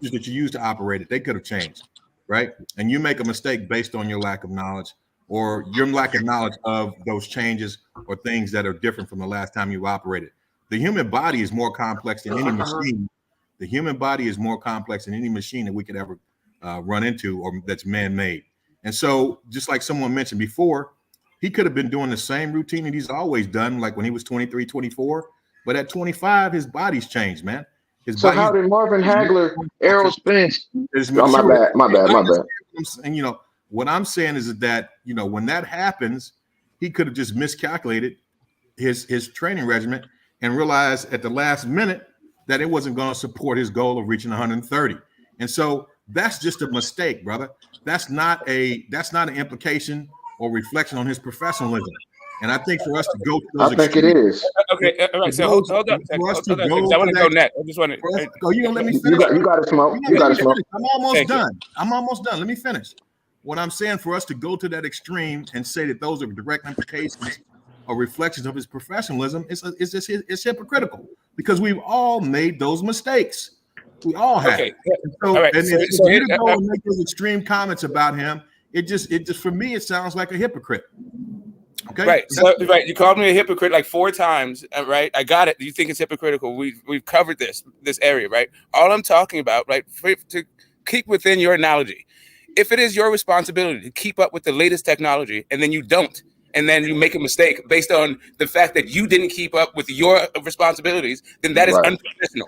that you use to operate it, they could have changed, right? And you make a mistake based on your lack of knowledge or your lack of knowledge of those changes or things that are different from the last time you operated. The human body is more complex than any machine. The human body is more complex than any machine that we could ever run into or that's man-made. And so just like someone mentioned before, he could have been doing the same routine that he's always done, like when he was 23, 24. But at 25, his body's changed, man. So how did Marvin Hagler, Errol Spence? Oh, my bad. And you know what I'm saying is that when that happens, he could have just miscalculated his training regimen and realized at the last minute that it wasn't going to support his goal of reaching 130. And so that's just a mistake, brother. That's not an implication or reflection on his professionalism. And I think for us to go to those I think it is. Okay, all right. So hold on a second. I want to go next. I just want to. You don't let me finish. You got to smoke. You got to smoke. I'm almost done. Let me finish. What I'm saying, for us to go to that extreme and say that those are direct implications or reflections of his professionalism, it's hypocritical because we've all made those mistakes. We all have. Okay. So, right. And if you go and make those extreme comments about him, it just for me, it sounds like a hypocrite. Okay. Right. So, right. You called me a hypocrite like 4 times. Right. I got it. You think it's hypocritical. We've covered this area. Right. All I'm talking about, right, to keep within your analogy, if it is your responsibility to keep up with the latest technology and then you don't, and then you make a mistake based on the fact that you didn't keep up with your responsibilities, then that is unprofessional.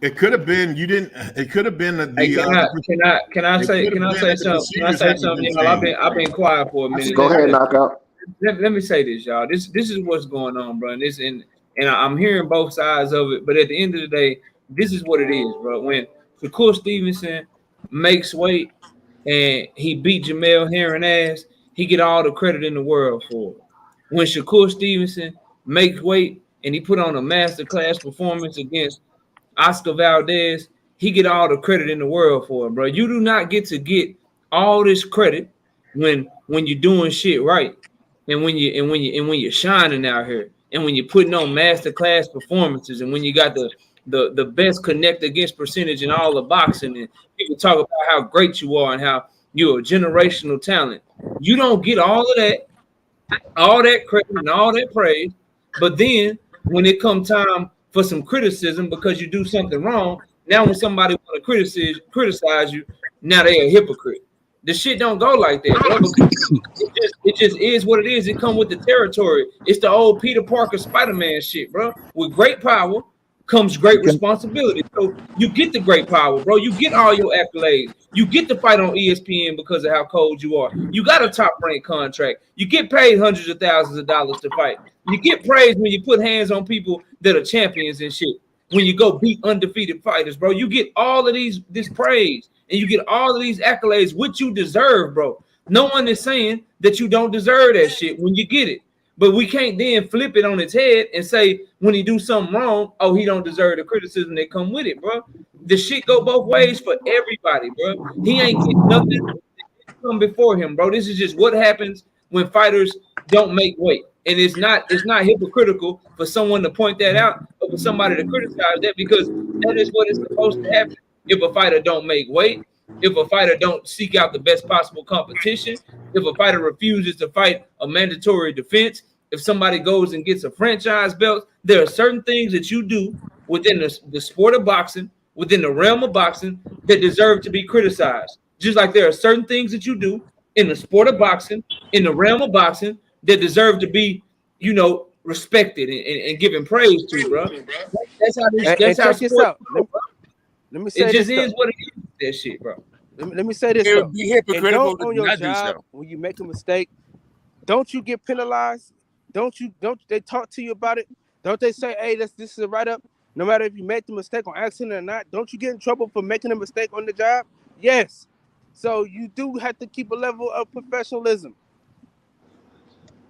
It could have been you didn't. It could have been Can I say something? Y'all, I've been quiet for a minute. Go ahead, knockout. Let me say this, y'all. This is what's going on, bro. And I'm hearing both sides of it. But at the end of the day, this is what it is, bro. When Shakur Stevenson makes weight and he beat Jamel Herring ass, he get all the credit in the world for it. When Shakur Stevenson makes weight and he put on a masterclass performance against Oscar Valdez, he get all the credit in the world for it, bro. You do not get to get all this credit when you're doing shit right, and when you're shining out here, and when you're putting on masterclass performances, and when you got the best connect against percentage in all of boxing, and people talk about how great you are and how you're a generational talent. You don't get all of that, all that credit and all that praise, but then when it comes time for some criticism because you do something wrong, now when somebody want to criticize you, now they a hypocrite. The shit don't go like that, bro. It just is what it is. It come with the territory. It's the old Peter Parker Spider-Man shit, bro. With great power comes great responsibility. So you get the great power, bro. You get all your accolades. You get to fight on ESPN because of how cold you are. You got a top-ranked contract. You get paid hundreds of thousands of dollars to fight. You get praised when you put hands on people that are champions and shit. When you go beat undefeated fighters, bro, you get all of this praise and you get all of these accolades, which you deserve, bro. No one is saying that you don't deserve that shit when you get it. But we can't then flip it on its head and say when he do something wrong, oh, he don't deserve the criticism that come with it, bro. The shit go both ways for everybody, bro. He ain't getting nothing come before him, bro. This is just what happens when fighters don't make weight. And it's not hypocritical for someone to point that out or for somebody to criticize that, because that is what is supposed to happen. If a fighter don't make weight, if a fighter don't seek out the best possible competition, if a fighter refuses to fight a mandatory defense, if somebody goes and gets a franchise belt, there are certain things that you do within the sport of boxing, within the realm of boxing, that deserve to be criticized. Just like there are certain things that you do in the sport of boxing, in the realm of boxing, that deserve to be, respected and given praise to, bro. That's how this. That's how check this out. Let me say it just this is what it is. That shit, bro. Let me say this. It would be hypocritical on to your not do job, so. when you make a mistake, don't you get penalized? Don't they talk to you about it? Don't they say, hey, this is a write-up? No matter if you make the mistake on accident or not, don't you get in trouble for making a mistake on the job? Yes. So you do have to keep a level of professionalism.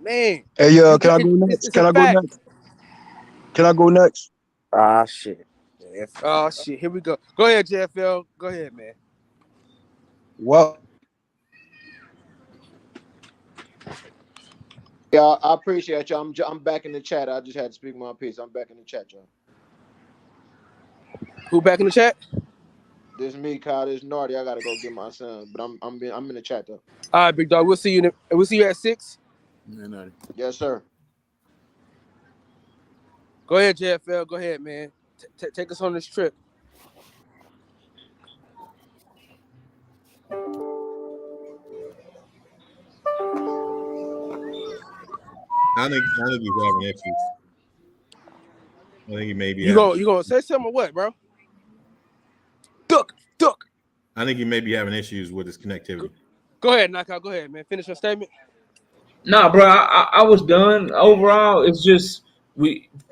Man. Hey, can I go next? Can I go next? Can I go next? Ah, shit. Oh, shit. Here we go. Go ahead, JFL. Go ahead, man. Well, yeah, I appreciate y'all. I'm back in the chat. I just had to speak my piece. I'm back in the chat, y'all. Who back in the chat? This is me, Kyle. This is Nardi. I gotta go get my son, but I'm in the chat though. All right, big dog. We'll see you. We'll see you at 6. Yes, sir. Go ahead, JFL. Go ahead, man. Take us on this trip. I think he's having issues. I think he may be. You gonna say something or what, bro? Duck. I think he may be having issues with his connectivity. Go ahead, Knockout. Go ahead, man. Finish your statement. Nah, bro. I was done. Overall, it's just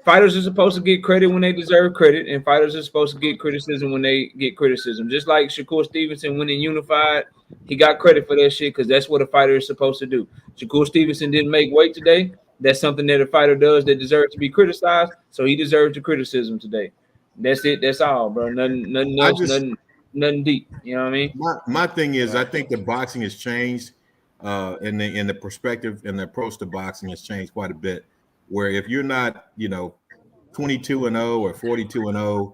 fighters are supposed to get credit when they deserve credit, and fighters are supposed to get criticism when they get criticism. Just like Shakur Stevenson winning Unified, he got credit for that shit because that's what a fighter is supposed to do. Shakur Stevenson didn't make weight today. That's something that a fighter does that deserves to be criticized, so he deserves the criticism today. That's it. That's all, bro. Nothing else. Nothing deep. You know what I mean? My thing is, I think the boxing has changed, in the perspective and the approach to boxing has changed quite a bit. Where if you're not, 22-0 or 42-0,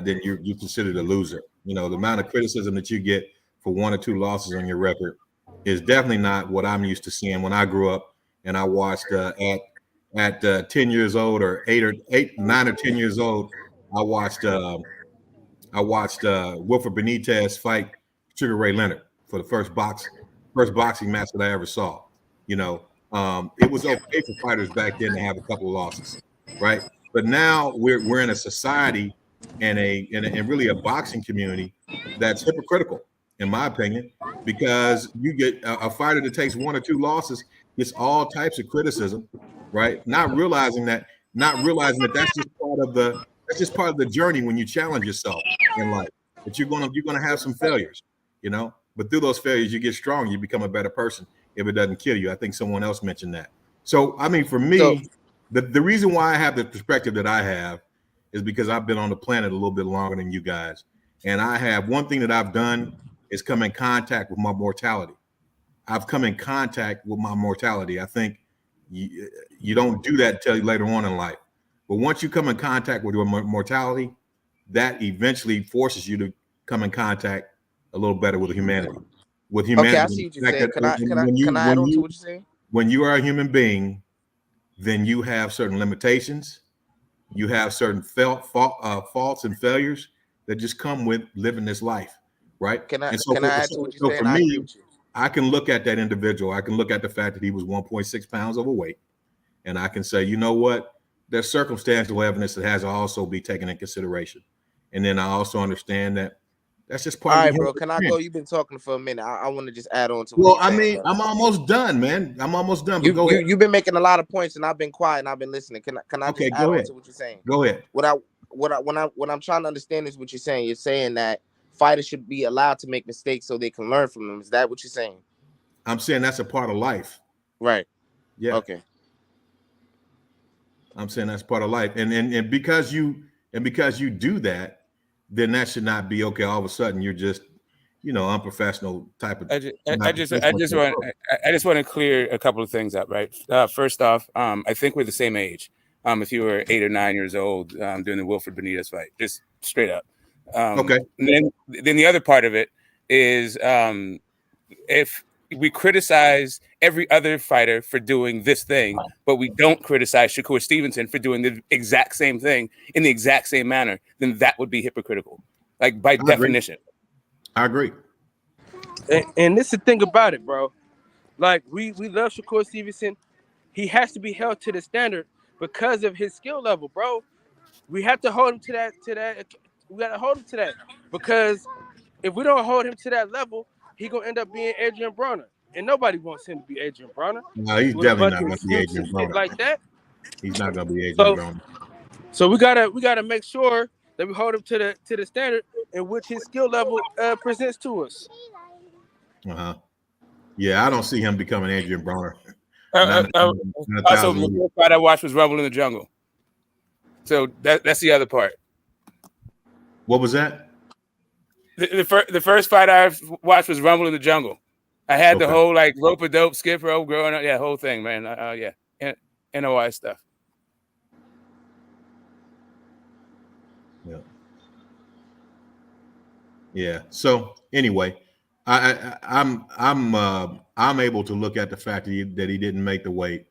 then you're considered a loser. The amount of criticism that you get for 1 or 2 losses on your record is definitely not what I'm used to seeing when I grew up and I watched at 10 years old or 9 or 10 years old. I watched Wilfred Benitez fight Sugar Ray Leonard for the first boxing match that I ever saw. It was okay for fighters back then to have a couple of losses, right? But now we're in a society and really a boxing community that's hypocritical, in my opinion, because you get a fighter that takes 1 or 2 losses gets all types of criticism, right? Not realizing that that's just part of the journey when you challenge yourself in life. That you're gonna have some failures, but through those failures you get strong, you become a better person if it doesn't kill you. I think someone else mentioned that. So I mean, for me, the reason why I have the perspective that I have is because I've been on the planet a little bit longer than you guys. And I have one thing that I've done is come in contact with my mortality. I've come in contact with my mortality. I think you don't do that until later on in life. But once you come in contact with your mortality, that eventually forces you to come in contact a little better with humanity. Okay, I see what you're saying. Can I add on to what you're saying? When you are a human being, then you have certain limitations. You have certain faults and failures that just come with living this life, right? Can I add to what you're saying? For me, I can look at that individual. I can look at the fact that he was 1.6 pounds overweight, and I can say, you know what? There's circumstantial evidence that has to also be taken into consideration. And then I also understand that that's just part of it. All right, bro. Can I go? You've been talking for a minute. I want to just add on to saying, I'm almost done, man. I'm almost done. But go ahead. You've been making a lot of points, and I've been quiet and I've been listening. Can I just add on to what you're saying? Go ahead. What I'm trying to understand is what you're saying. You're saying that fighters should be allowed to make mistakes so they can learn from them. Is that what you're saying? I'm saying that's a part of life. Right. Yeah. Okay. I'm saying that's part of life, and because you do that, then that should not be okay. All of a sudden, you're just unprofessional type of. I just want to clear a couple of things up. Right. First off, I think we're the same age. If you were 8 or 9 years old during the Wilfred Benitez fight, just straight up. Okay. Then the other part of it is if we criticize every other fighter for doing this thing, but we don't criticize Shakur Stevenson for doing the exact same thing in the exact same manner, then that would be hypocritical, like by definition. I agree. And this is the thing about it, bro. Like we love Shakur Stevenson. He has to be held to the standard because of his skill level, bro. We have to hold him to that. We gotta hold him to that because if we don't hold him to that level, he gonna end up being Adrian Broner, and nobody wants him to be Adrian Broner. No, he's definitely not gonna be Adrian Broner like that. He's not gonna be Adrian Broner. So we gotta make sure that we hold him to the standard in which his skill level presents to us. Yeah, I don't see him becoming Adrian Broner. Also, the first fight I watched was Rumble in the Jungle. So that's the other part. What was that? The first fight I watched was Rumble in the Jungle. I had the whole like rope a dope, skip rope, growing up, whole thing, man. NOI stuff. Yeah. So anyway, I'm able to look at the fact that he didn't make the weight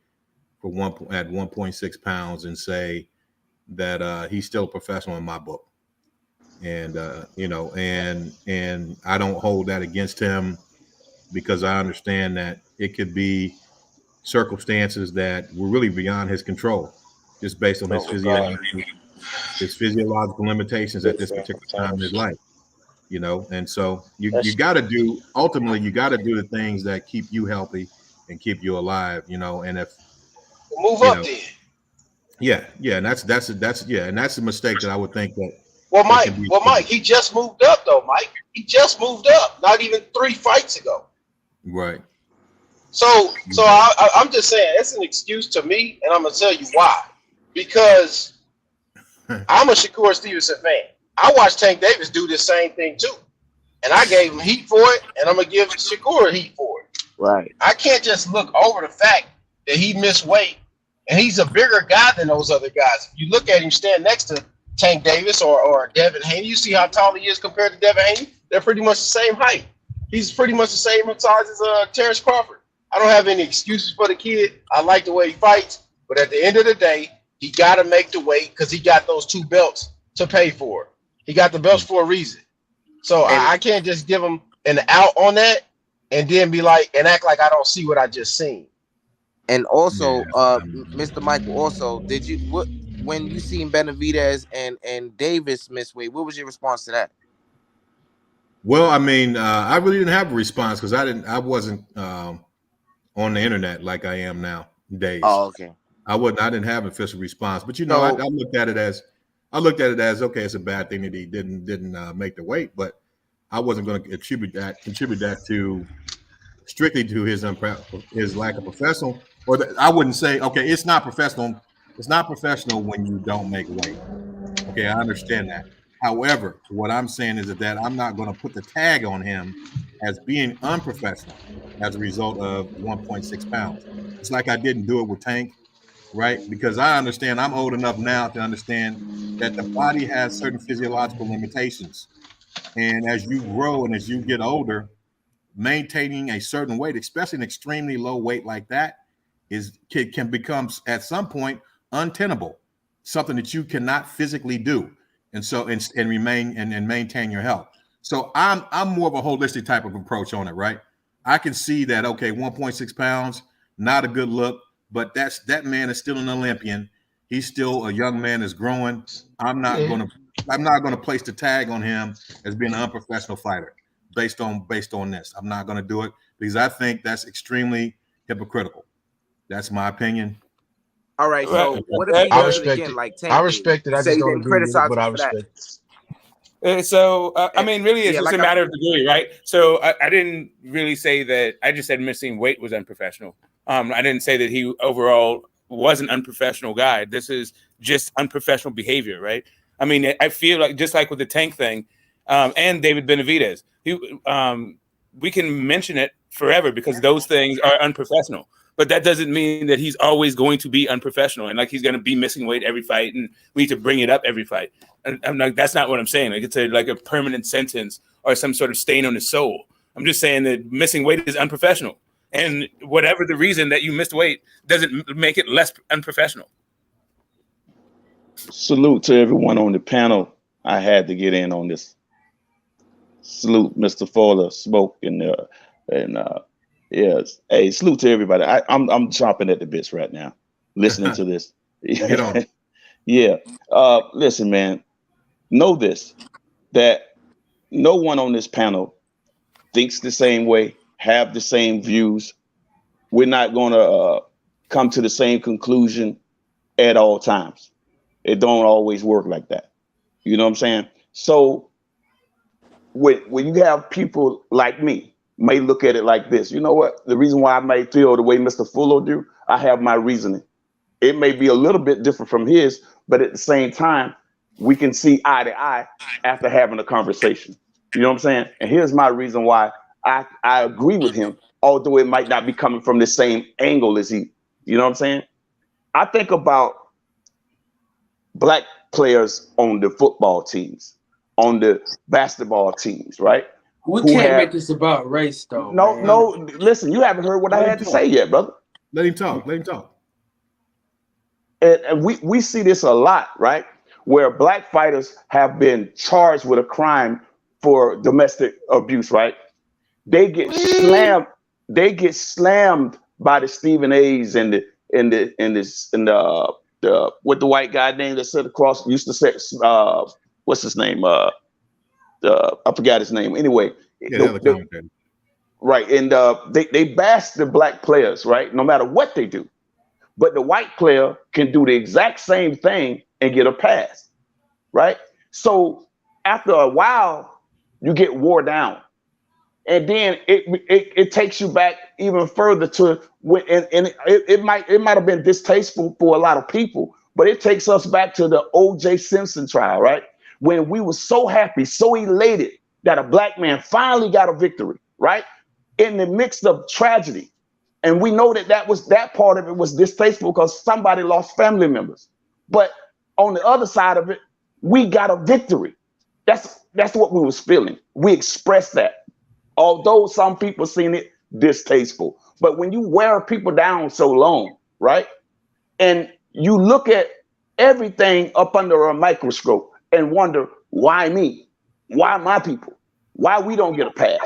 for at 1.6 pounds and say that he's still a professional in my book. And and I don't hold that against him because I understand that it could be circumstances that were really beyond his control, just based on his physiological limitations at this particular time in his life. And so you got to do the things that keep you healthy and keep you alive. And if move up then. Yeah, and that's a mistake that I would think that. Well, Mike, he just moved up, though, Mike. He just moved up, not even 3 fights ago. Right. So I'm just saying, it's an excuse to me, and I'm going to tell you why. Because I'm a Shakur Stevenson fan. I watched Tank Davis do this same thing, too. And I gave him heat for it, and I'm going to give Shakur heat for it. Right. I can't just look over the fact that he missed weight, and he's a bigger guy than those other guys. If you look at him stand next to Tank Davis or Devin Haney, you see how tall he is compared to Devin Haney? They're pretty much the same height. He's pretty much the same size as Terrence Crawford. I don't have any excuses for the kid. I like the way he fights, but at the end of the day, he got to make the weight because he got those 2 belts to pay for. He got the belts for a reason. So I can't just give him an out on that and then be like and act like I don't see what I just seen. And also, Mr. Michael, also, when you seen Benavidez and Davis miss weight, what was your response to that? Well, I mean, I really didn't have a response because I wasn't on the internet like I am nowadays. Oh, okay. I didn't have an official response, but I looked at it as okay, it's a bad thing that he didn't make the weight, but I wasn't going to attribute that to strictly to his lack of professional, I wouldn't say, okay, it's not professional. It's not professional when you don't make weight. Okay, I understand that. However, what I'm saying is that I'm not going to put the tag on him as being unprofessional as a result of 1.6 pounds. It's like I didn't do it with Tank, right? Because I understand, I'm old enough now to understand that the body has certain physiological limitations. And as you grow and as you get older, maintaining a certain weight, especially an extremely low weight like that, can become at some point untenable, something that you cannot physically do, and remain and maintain your health. So I'm more of a holistic type of approach on it, right? I can see that 1.6 pounds, not a good look, but that man is still an Olympian. He's still a young man that's growing. I'm not gonna place the tag on him as being an unprofessional fighter based on this. I'm not gonna do it because I think that's extremely hypocritical. That's my opinion. All right. So what if he does it again, like Tank? I respect it. I just don't agree with it, but I respect it. So I mean, really, it's just a matter of degree, right? So I didn't really say that. I just said missing weight was unprofessional. I didn't say that he overall was an unprofessional guy. This is just unprofessional behavior, right? I mean, I feel like just like with the Tank thing, and David Benavidez, we can mention it forever because those things are unprofessional. But that doesn't mean that he's always going to be unprofessional and like he's going to be missing weight every fight and we need to bring it up every fight. And I'm like, that's not what I'm saying. Like it's like a permanent sentence or some sort of stain on his soul. I'm just saying that missing weight is unprofessional. And whatever the reason that you missed weight doesn't make it less unprofessional. Salute to everyone on the panel. I had to get in on this. Salute Mr. Fowler, Smoke, and yes. Hey, salute to everybody. I'm chomping at the bits right now, listening to this. Get on. Yeah. Listen, man. Know this, that no one on this panel thinks the same way, have the same views. We're not going to come to the same conclusion at all times. It don't always work like that. You know what I'm saying? So when you have people like me, may look at it like this. You know what? The reason why I may feel the way Mr. Fuller do, I have my reasoning. It may be a little bit different from his, but at the same time, we can see eye to eye after having a conversation. You know what I'm saying? And here's my reason why I agree with him, although it might not be coming from the same angle as he. You know what I'm saying? I think about black players on the football teams, on the basketball teams, right? We can't make this about race, though. No. Listen, you haven't heard what I had to say yet, brother. Let him talk. Let him talk. And we see this a lot, right? Where black fighters have been charged with a crime for domestic abuse, right? They get slammed. They get slammed by the Stephen A's and the what the white guy named that sit across used to say what's his name? I forgot his name. Anyway, right, and they bash the black players, right? No matter what they do, but the white player can do the exact same thing and get a pass, right? So after a while, you get wore down, and then it takes you back even further to when, and it might have been distasteful for a lot of people, but it takes us back to the O.J. Simpson trial, right? When we were so happy, so elated that a black man finally got a victory, right? In the midst of tragedy. And we know that part of it was distasteful because somebody lost family members. But on the other side of it, we got a victory. That's what we was feeling. We expressed that. Although some people seen it distasteful. But when you wear people down so long, right? And you look at everything up under a microscope and wonder, why me? Why my people? Why we don't get a pass,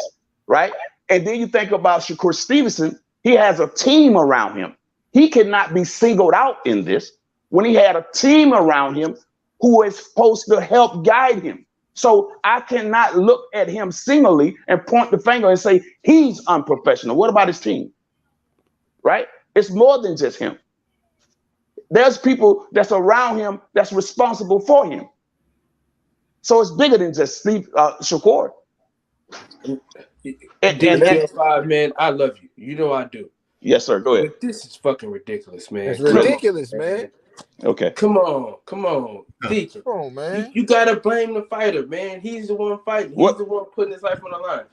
right? And then you think about Shakur Stevenson. He has a team around him. He cannot be singled out in this when he had a team around him who is supposed to help guide him. So I cannot look at him singly and point the finger and say he's unprofessional. What about his team? Right? It's more than just him. There's people that's around him that's responsible for him. So it's bigger than just Shakur. And 5, man, I love you. You know I do. Yes, sir. Go ahead. But this is fucking ridiculous, man. It's ridiculous, man. Okay. Come on, Deacon. Come on, man. You gotta blame the fighter, man. He's the one fighting. He's the one putting his life on the line.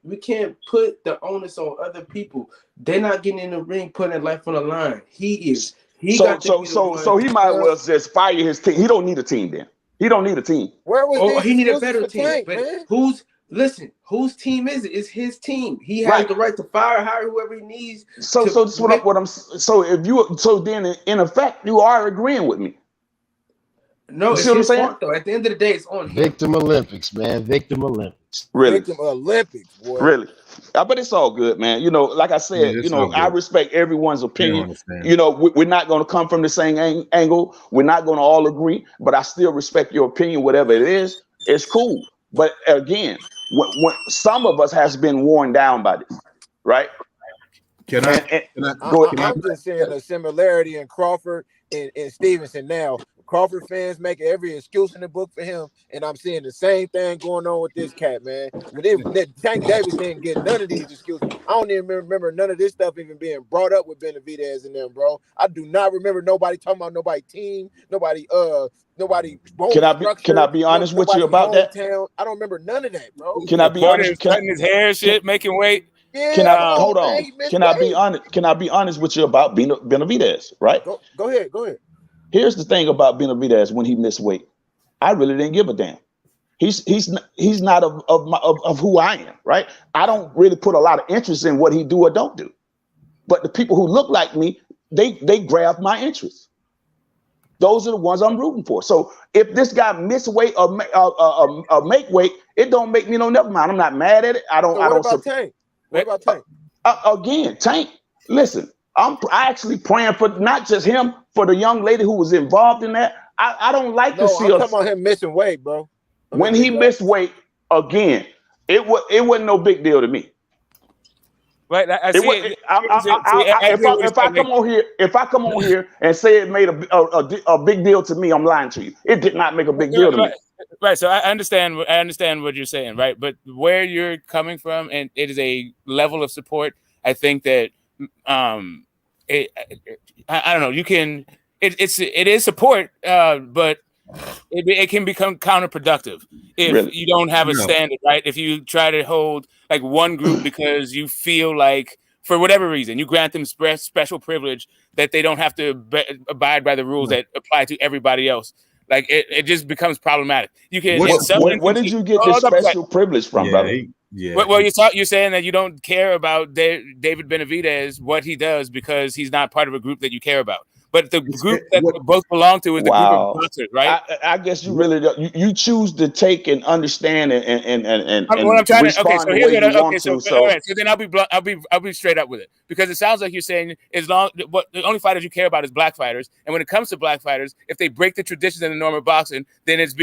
We can't put the onus on other people. They're not getting in the ring, putting their life on the line. He is. So he might well just fire his team. He don't need a team then. He don't need a team. Where was he need a better team. Tank, but man? Whose team is it? It's his team. He has the right to hire whoever he needs. So then in effect you are agreeing with me. No, it's his fault though. At the end of the day, it's on him. Victim Olympics, man. Victim Olympics. Really? Victim Olympics, boy. Really? But it's all good, man. You know, like I said, I respect everyone's opinion. You know, we're not going to come from the same angle. We're not going to all agree, but I still respect your opinion, whatever it is. It's cool. But again, when some of us has been worn down by this, right? I'm just seeing a similarity in Crawford and Stevenson now. Crawford fans make every excuse in the book for him, and I'm seeing the same thing going on with this cat, man. Tank Davis didn't get none of these excuses. I don't even remember none of this stuff even being brought up with Benavidez and them, bro. I do not remember nobody talking about nobody team, nobody. Can I be honest with you about that? I don't remember none of that, bro. Can I be honest? Cutting his hair, shit, making weight. Yeah, Can I hold on? Can I be honest? Can I be honest with you about Benavidez? Right. Go ahead. Go ahead. Here's the thing about Benavidez when he missed weight. I really didn't give a damn. He's not of who I am, right? I don't really put a lot of interest in what he do or don't do. But the people who look like me, they grab my interest. Those are the ones I'm rooting for. So if this guy miss weight or make weight, it don't make me no never mind. I'm not mad at it. What about Tank? What about Tank? Again, Tank. Listen, I actually praying for not just him, for the young lady who was involved in that. I don't like to see I'm talking about him missing weight, bro. When he missed weight again, it wasn't no big deal to me. Right. If I come on here and say it made a big deal to me, I'm lying to you. It did not make a big deal to me. Right. So I understand what you're saying, right? But where you're coming from, and it is a level of support. I think that I don't know. You can. It is support, but it can become counterproductive if you don't have a standard, right? If you try to hold like one group because you feel like for whatever reason you grant them special privilege that they don't have to abide by the rules that apply to everybody else. Like it just becomes problematic. You can. Where did you get this special privilege from, brother? Yeah. Well, you're saying that you don't care about David Benavidez, what he does, because he's not part of a group that you care about. But the group that both belong to is the group of boxers, right? I guess you really don't. You choose to take and understand and what I'm trying to. Okay, so here's what. Okay, so all right. So then I'll be straight up with it, because it sounds like you're saying the only fighters you care about is black fighters, and when it comes to black fighters, if they break the traditions and the norm of boxing, then it's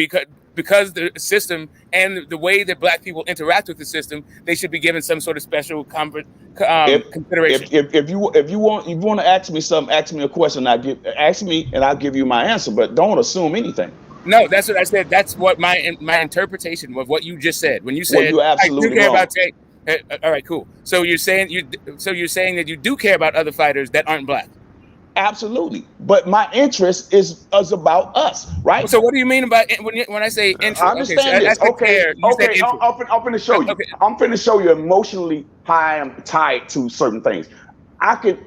because the system and the way that black people interact with the system, they should be given some sort of special consideration. If you want to ask me something, ask me a question. Ask me and I'll give you my answer. But don't assume anything. No, that's what I said. That's what my interpretation of what you just said. When you said you're absolutely I do care wrong. about Tank. All right, cool. So you're saying that you do care about other fighters that aren't black. Absolutely, but my interest is about us, right? So what do you mean by when I say interest? I understand this. Okay. I'm finna show you. Okay. I'm finna show you emotionally how I am tied to certain things. I can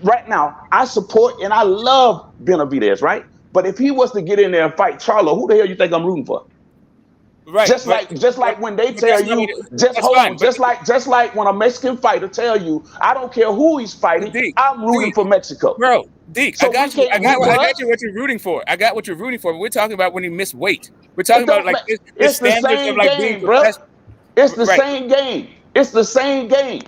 right now. I support and I love Benavidez, right? But if he was to get in there and fight Charlo, who the hell you think I'm rooting for? Right. Just like when they tell you, just like when a Mexican fighter tell you, I don't care who he's fighting, I'm rooting for Mexico. Bro, Deke, So I got we you. I can't- got you what you're rooting for. I got what you're rooting for. But we're talking about when he missed weight. We're talking about like the It's the standards same of like game, being bro. professional. It's the Right. same game. It's the same game.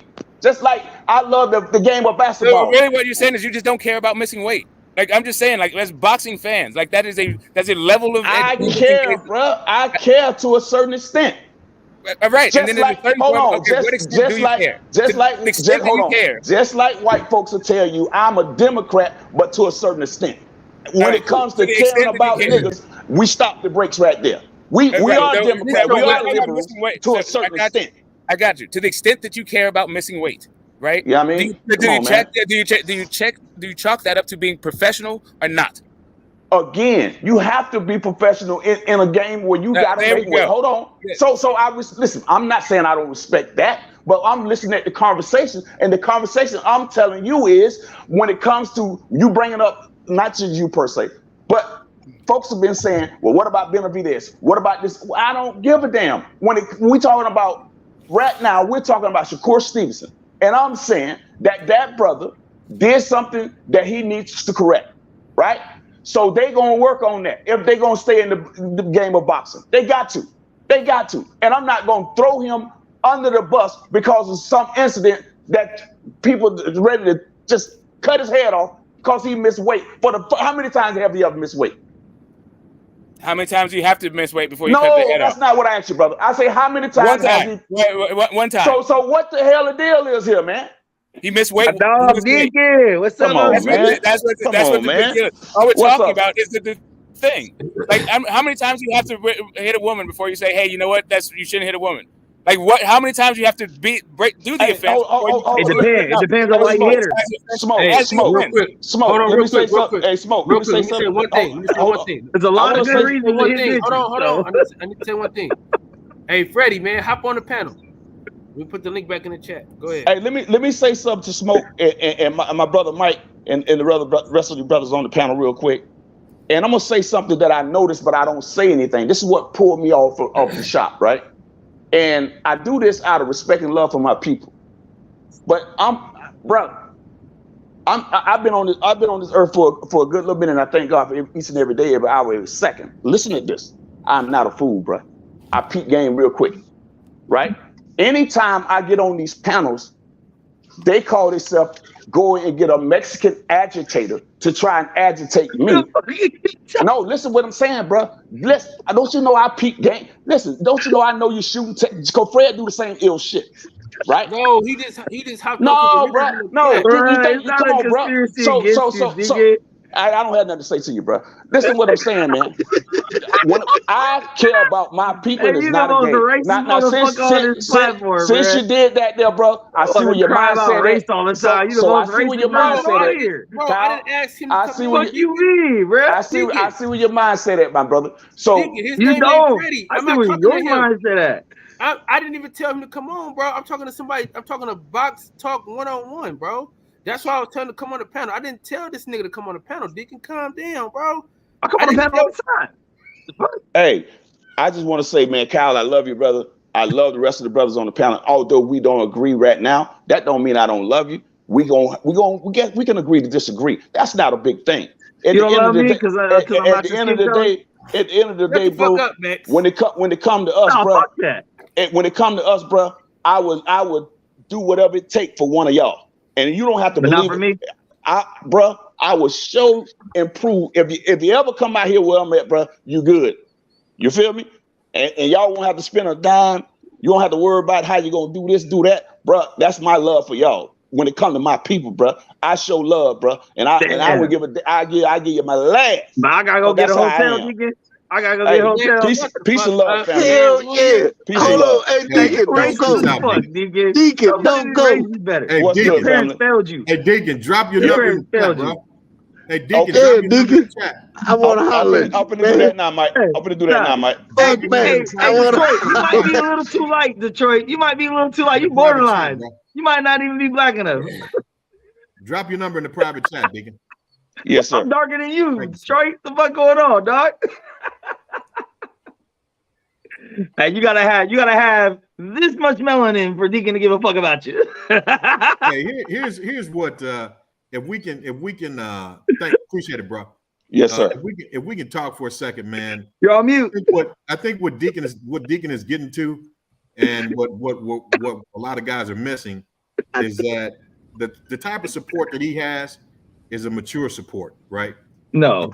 Just like I love the game of So basketball. really, what you're saying is you just don't care about missing weight. Like I'm just saying, like as boxing fans, like that's a level of. I care, bro. I care to a certain extent. Right. Just And then like, the third hold one, on, okay, what extent do you care? just like white folks will tell you, I'm a Democrat, but to a certain extent. When it comes to the caring extent that about you care. niggas, we stop the brakes right there. We Right, are so- Democrat, so we are what- liberals wait, to so a certain extent. I got you. To the extent that you care about missing weight, right? Yeah, I mean, do you chalk that up to being professional or not? Again, you have to be professional in a game where you got to there make we weight. go. Hold on. Yeah. So I was listen. I'm not saying I don't respect that, but I'm listening at the conversation, and the conversation I'm telling you is when it comes to you bringing up not just you per se, but folks have been saying, well, what about Benavidez? What about this? Well, I don't give a damn. When we talking about right now, we're talking about Shakur Stevenson, and I'm saying that brother did something that he needs to correct, right? So they gonna work on that. If they gonna stay in the game of boxing, they got to. And I'm not gonna throw him under the bus because of some incident that people are ready to just cut his head off because he missed weight. How many times have you ever missed weight? How many times do you have to miss weight before you cut the No, head that's off? not what I asked you, brother. I say how many times One has time. he? One time. So what the hell the deal is here, man? He missed weight. Dog, Diggy, what's up? Come on, That's man. what the Come big on, deal man. is. All we're What's talking up? about is thing. Like, how many times do you have to hit a woman before you say, "Hey, you know what? You shouldn't hit a woman." Like, what? How many times do you have to do the offense? It depends on why you hit her. Smoke. Hold on, Let me say real quick. something. Hey, Smoke. Real Let me quick, say let me say one thing. something. Let me say one thing. There's a lot of good reasons to one hit thing. bitches. Hold on. I need to say one thing. Hey, Freddie, man, hop on the panel. We put the link back in the chat. Go ahead. Hey, let me say something to Smoke and my brother Mike and the rest of the brothers on the panel real quick. And I'm gonna say something that I noticed, but I don't say anything. This is what pulled me off the shop, right? And I do this out of respect and love for my people. But I've been on this earth for a good little minute, and I thank God for each and every day, every hour, every second. Listen to this. I'm not a fool, bro. I peep game real quick, right? Anytime I get on these panels, they call themselves going and get a Mexican agitator to try and agitate me. No, listen what I'm saying, bro. Listen, don't you know I peep game? Listen, don't you know I know you shooting? Because Fred do the same ill shit, right? No, he just hopped No, bro. No, you think? It's not Come a on, bro. conspiracy against you, I don't have nothing to say to you, bro. Listen what I'm saying, man. When I care about my people, Hey, it's you not the a game. most racist motherfucker on this platform, since you did that there, bro, I see where your mindset race at. all the time. You the So I most see where your racist person mindset on at. here. Bro, I didn't ask him to I come see on. where What you mean, bro? I see where your mindset at, my brother. So His You name ain't don't. Freddie. I I'm see not where talking your to him. mindset at. I didn't even tell him to come on, bro. I'm talking to somebody. I'm talking to Box Talk 1-on-1, bro. That's why I was telling him to come on the panel. I didn't tell this nigga to come on the panel. Deacon, calm down, bro. I come on the panel all the time. Hey, I just want to say, man, Kyle, I love you, brother. I love the rest of the brothers on the panel. Although we don't agree right now, that don't mean I don't love you. We can agree to disagree. That's not a big thing. You don't love me because I'm not your skin color? At the end of the day, Shut the fuck bro, up, Max. when it come to us, Nah, bro, fuck that. when it come to us, bro, I would do whatever it take for one of y'all. And you don't have to But believe not for me. I will show and prove if you ever come out here where I'm at, bro, you good. You feel me? And y'all won't have to spend a dime. You don't have to worry about how you're gonna do this, do that, bro. That's my love for y'all. When it comes to my people, bro, I show love, bro, and I would I give you my last. But I gotta go get a hotel, Deacon. I gotta go get a hotel. Peace and love, family. Hell yeah. Peace Hold and love. on. Hey, Deacon, don't go. Deacon, Deacon, don't go. Better. Hey, What's Deacon, good, Your parents family? failed you. Hey, Deacon, drop your Your number in parents the chat, failed bro. you. Hey, Deacon, Okay, drop your number in Deacon. the chat. I want to holler. I'm gonna do that now, Mike. I'm gonna do that now, Mike. Fuck, man. I want Detroit, you might be a to. little too light, Detroit. You might be a little too light. You borderline. You might not even be black enough. Drop your number in the private chat, Deacon. Yes, sir. I'm darker than you, Detroit. The fuck going on, dog? Hey, you gotta have this much melanin for Deacon to give a fuck about you. Hey, here's what if we can appreciate it, bro. Yes, sir. If we can talk for a second, man. You're on mute. I think what Deacon is getting to, and what a lot of guys are missing, is that the type of support that he has is a mature support, right? No,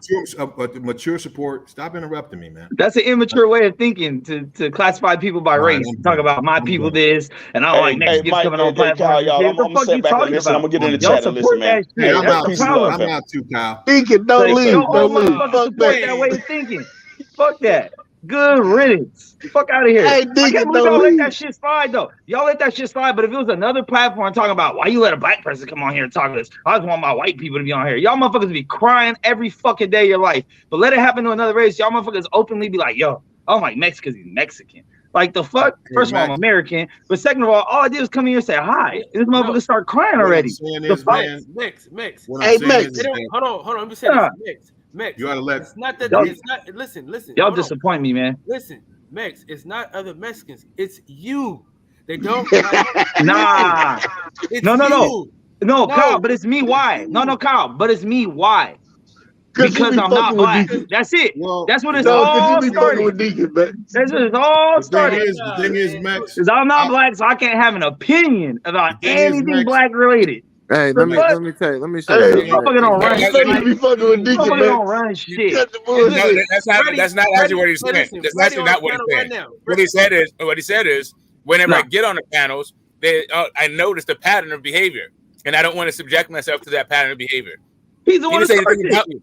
mature support. Stop interrupting me, man. that's an immature way of thinking to classify people by race. Talk about my people this, and I don't like Mexicans Mike, coming on Kyle, platforms. y'all, What I'm the gonna fuck sit you back and talking listen. I'm about? gonna get in the Y'all chat and listen, support man. that shit. Hey, I'm That's out the too. problem. I'm out too, Kyle. Deacon, don't leave. Don't Don't leave. motherfuckers Fuck support that. that way of thinking. Fuck that. Good riddance. Fuck out of here. Hey, I Deacon, can't believe don't y'all let leave. that shit slide though. Y'all let that shit slide, but if it was another platform talking about why you let a black person come on here and talk to this, I just want my white people to be on here. Y'all motherfuckers be crying every fucking day of your life. But let it happen to another race. Y'all motherfuckers openly be like, yo, I don't like Mexicans, he's Mexican. Like the fuck? First of all, I'm American. But second of all I did was come in here and say hi. This motherfucker start crying already. Mix. Hey, Mix. Hold on. Let me say this. Mix. You ought to let. It's not that. Y'all- It's not. Listen. Y'all hold on. disappoint me, man. Listen, Mex. It's not other Mexicans. It's you. They don't. Nah. It's No, you. No, Kyle, but it's me. Why? No, Kyle, but it's me. Why? Because I'm not black. That's it. Well, that's what it's No, all because you be fucking with started. Deacon, man. That's what it's all started. The thing is, Max. Because I'm not black, so I can't have an opinion about The thing is, anything Max- black related. Hey, let me say Hey, something. Motherfucker don't run you shit. know you be fucking with Deacon, Motherfucker man. don't run shit. Cut the No, bullshit. that's not actually what he said. That's actually not what he said. What he said is, whenever I get on the panels, I notice the pattern of behavior, and I don't want to subject myself to that pattern of behavior. He's the He one didn't who say anything started about it. you.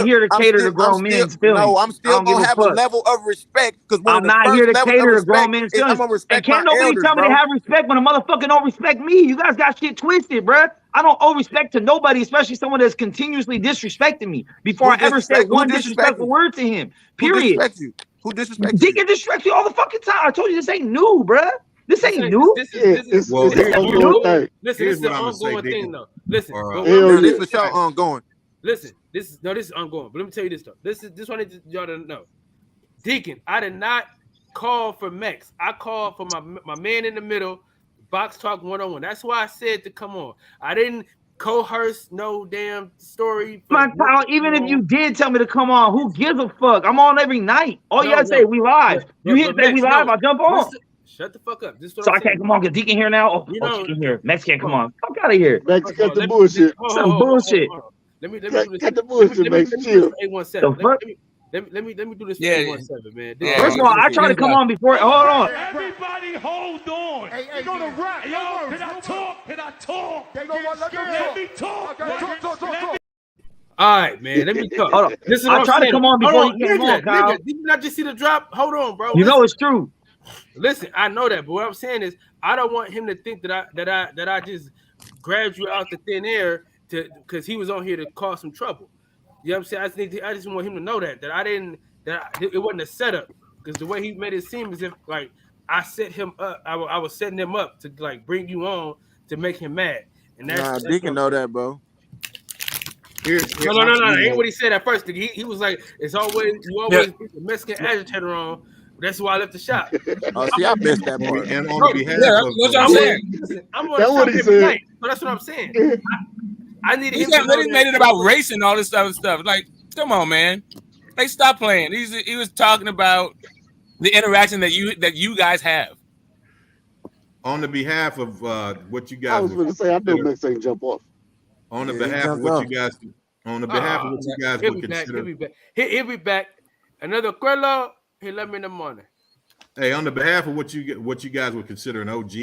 not here to cater to grown men's feelings. No, I'm I still don't give gonna a have a fuck. level of respect because one I'm of the not first here to levels of cater to grown respect men's is I'm feelings. gonna And respect can't my nobody elders, tell me bro. to have respect when a motherfucker don't respect me. You guys got shit twisted, bruh. I don't owe respect to nobody, especially someone that's continuously disrespecting me before I ever said one disrespectful word to him. Period. Who disrespects you? Deacon disrespects you all the fucking time. I told you this ain't new, bruh. This ain't new. This is an ongoing thing. Listen, this is an ongoing thing, though. Listen, This for sure ongoing. Listen, this is ongoing. But let me tell you this though. This one I need y'all to know. Deacon, I did not call for Mex. I called for my man in the middle, Box Talk 101. That's why I said to come on. I didn't coerce no damn story. My pal, even if you did tell me to come on, who gives a fuck? I'm on every night. All you gotta say, we live. You hit say we live, I'll jump on. Shut the fuck up. This is what So I'm I can't saying. come on because Deacon here now. Deacon here. Mex can't come on. Fuck out of here. Mex cut the bullshit. Some bullshit. Let me do Cut this. the bullshit, Mex. Chill. 817. Let me do this. 817, man. First of all, I tried to come on before. Hold on. Everybody hold on. Hey, you're gonna rap. Yo, can I talk? Can I talk? Let me talk. All right, man. Let me talk. Hold on. This is I what tried I'm to saying. come on before Hold you came on, Kyle. Did you not just see the drop? Hold on, bro. You know it's true. Listen, I know that, but what I'm saying is, I don't want him to think that I just grabbed you out the thin air because he was on here to cause some trouble. You know what I'm saying? I just want him to know that I didn't. It wasn't a setup, because the way he made it seem as if like I set him up. I was setting him up to like bring you on to make him mad. And that's Deacon know that, bro. No. That ain't what he said at first. He was like, "It's always you always put the Mexican agitator on." That's why I left the shop. Oh, see, I missed that part. And on behalf of I'm on the shop every night, so that's what I'm saying. I need He him to know made it about race and all this other stuff. Like, come on, man. Like, stop playing. He was talking about the interaction that you guys have. On the behalf of what you guys, I was going to say, I know Mex ain't jump off. On the behalf of what you guys, on the behalf of what you guys would consider. He'll be back. Another Quello, he'll let me in the morning. Hey, on the behalf of what you guys would consider an OG,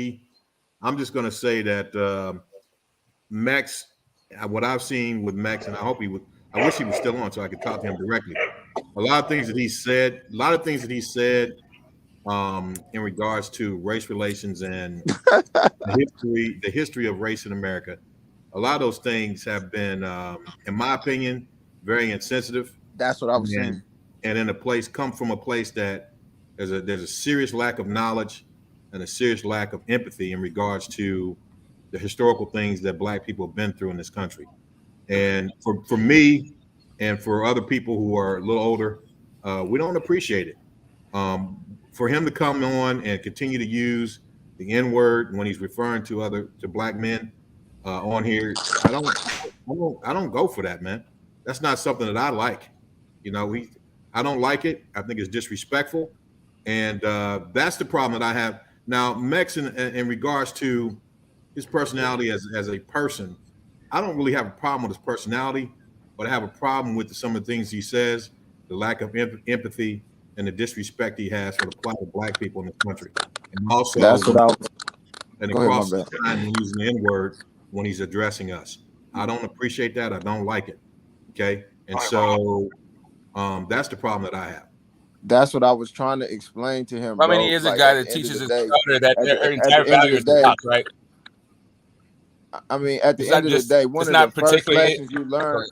I'm just going to say that Mex, what I've seen with Mex, and I wish he was still on so I could talk to him directly. A lot of things that he said in regards to race relations and the history of race in America. A lot of those things have been, in my opinion, very insensitive. That's what I was saying. And come from a place that there's a serious lack of knowledge and a serious lack of empathy in regards to the historical things that Black people have been through in this country. And for me and for other people who are a little older, we don't appreciate it. For him to come on and continue to use the N-word when he's referring to Black men on here, I don't go for that, man. That's not something that I like. You know, I don't like it. I think it's disrespectful, and that's the problem that I have now. Mex, in regards to his personality as a person, I don't really have a problem with his personality, but I have a problem with some of the things he says, the lack of empathy, and the disrespect he has for the plight of Black people in this country, and also and across the time using the N-word when he's addressing us. I don't appreciate that. I don't like it. Okay, and so that's the problem that I have. That's what I was trying to explain to him. I mean, he is a guy that teaches his daughter that their entire value is the talk, right? I mean, at the end of the day, one of the first lessons you learn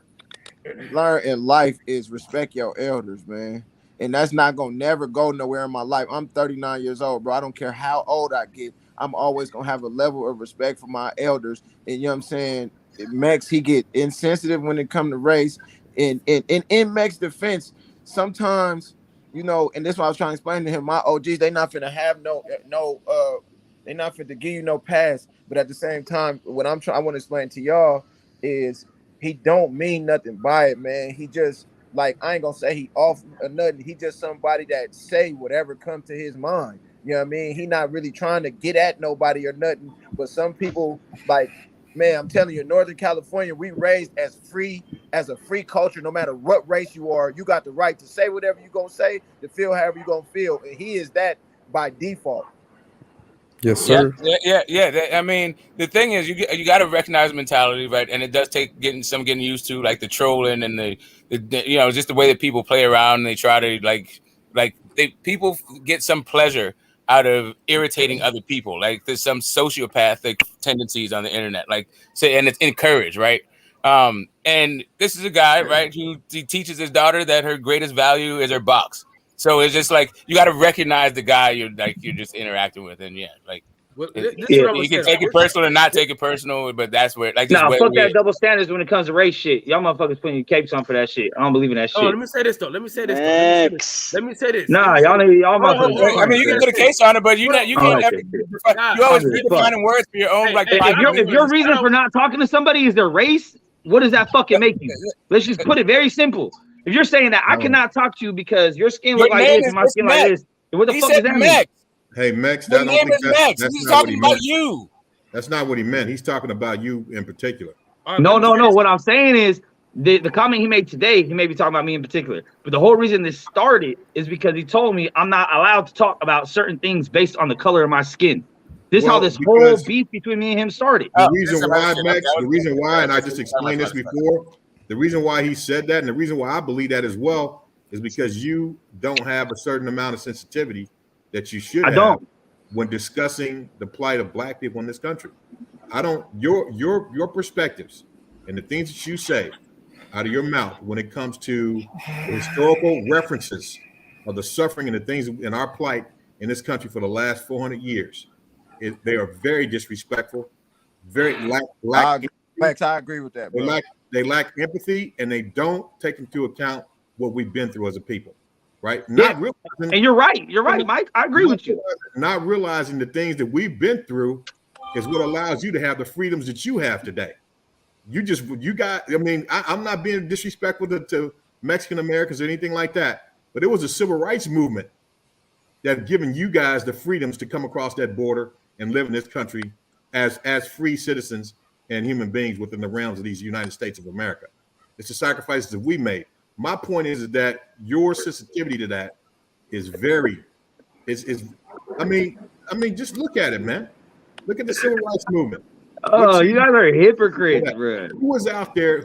in life is respect your elders, man. And that's not gonna never go nowhere in my life. I'm 39 years old, bro. I don't care how old I get. I'm always gonna have a level of respect for my elders. And you know what I'm saying? Mex, he get insensitive when it come to race. And in Mex's defense, sometimes, you know, and this is what I was trying to explain to him. My OGs, they not finna have they not finna give you no pass. But at the same time, what I want to explain to y'all is he don't mean nothing by it, man. He just, like, I ain't gonna say he off or nothing. He just somebody that say whatever comes to his mind. You know what I mean? He not really trying to get at nobody or nothing. But some people, like, man, I'm telling you, in Northern California, we raised as a free culture. No matter what race you are, you got the right to say whatever you gonna say, to feel however you gonna feel. And he is that by default. Yes, sir. Yeah. I mean, the thing is, you got to recognize mentality, right? And it does take getting used to, like, the trolling and the you know, just the way that people play around and they try to like people get some pleasure out of irritating other people. Like there's some sociopathic tendencies on the internet, like say, and it's encouraged, right? And this is a guy, right, who he teaches his daughter that her greatest value is her box. So it's just like you got to recognize the guy you're just interacting with, and yeah, like you can take it personal and not take it personal, but that's where like fuck that double standards when it comes to race shit. Y'all motherfuckers putting your capes on for that shit. I don't believe in that shit. Oh, let me say this though. Let me say this. Nah, y'all motherfuckers. I mean, you can put a case on it, but you can't. You always defining words for your own. Like if your reason for not talking to somebody is their race, what does that fucking make you? Let's just put it very simple. If you're saying that I cannot talk to you because your skin looks like this and my skin like this, what the fuck does that mean? Hey, Mex, his name is Mex. He's talking about you. That's not what he meant. He's talking about you in particular. No. What I'm saying is the comment he made today, he may be talking about me in particular. But the whole reason this started is because he told me I'm not allowed to talk about certain things based on the color of my skin. This is how this whole beef between me and him started. The reason why, Mex, the reason why, and I just explained this before, the reason why he said that and the reason why I believe that as well is because you don't have a certain amount of sensitivity that you should have when discussing the plight of black people in this country. I don't your perspectives and the things that you say out of your mouth when it comes to historical references of the suffering and the things in our plight in this country for the last 400 years. They are very disrespectful, very lack I agree with that, bro. They lack empathy and they don't take into account what we've been through as a people, right? And you're right, Mike. I agree with you. Not realizing the things that we've been through is what allows you to have the freedoms that you have today. I'm not being disrespectful to Mexican Americans or anything like that, but it was a civil rights movement that given you guys the freedoms to come across that border and live in this country as free citizens and human beings within the realms of these United States of America. It's the sacrifices that we made. My point is that your sensitivity to that is just look at it, man. Look at the civil rights movement. Oh, you guys are hypocrites, bro. Who was out there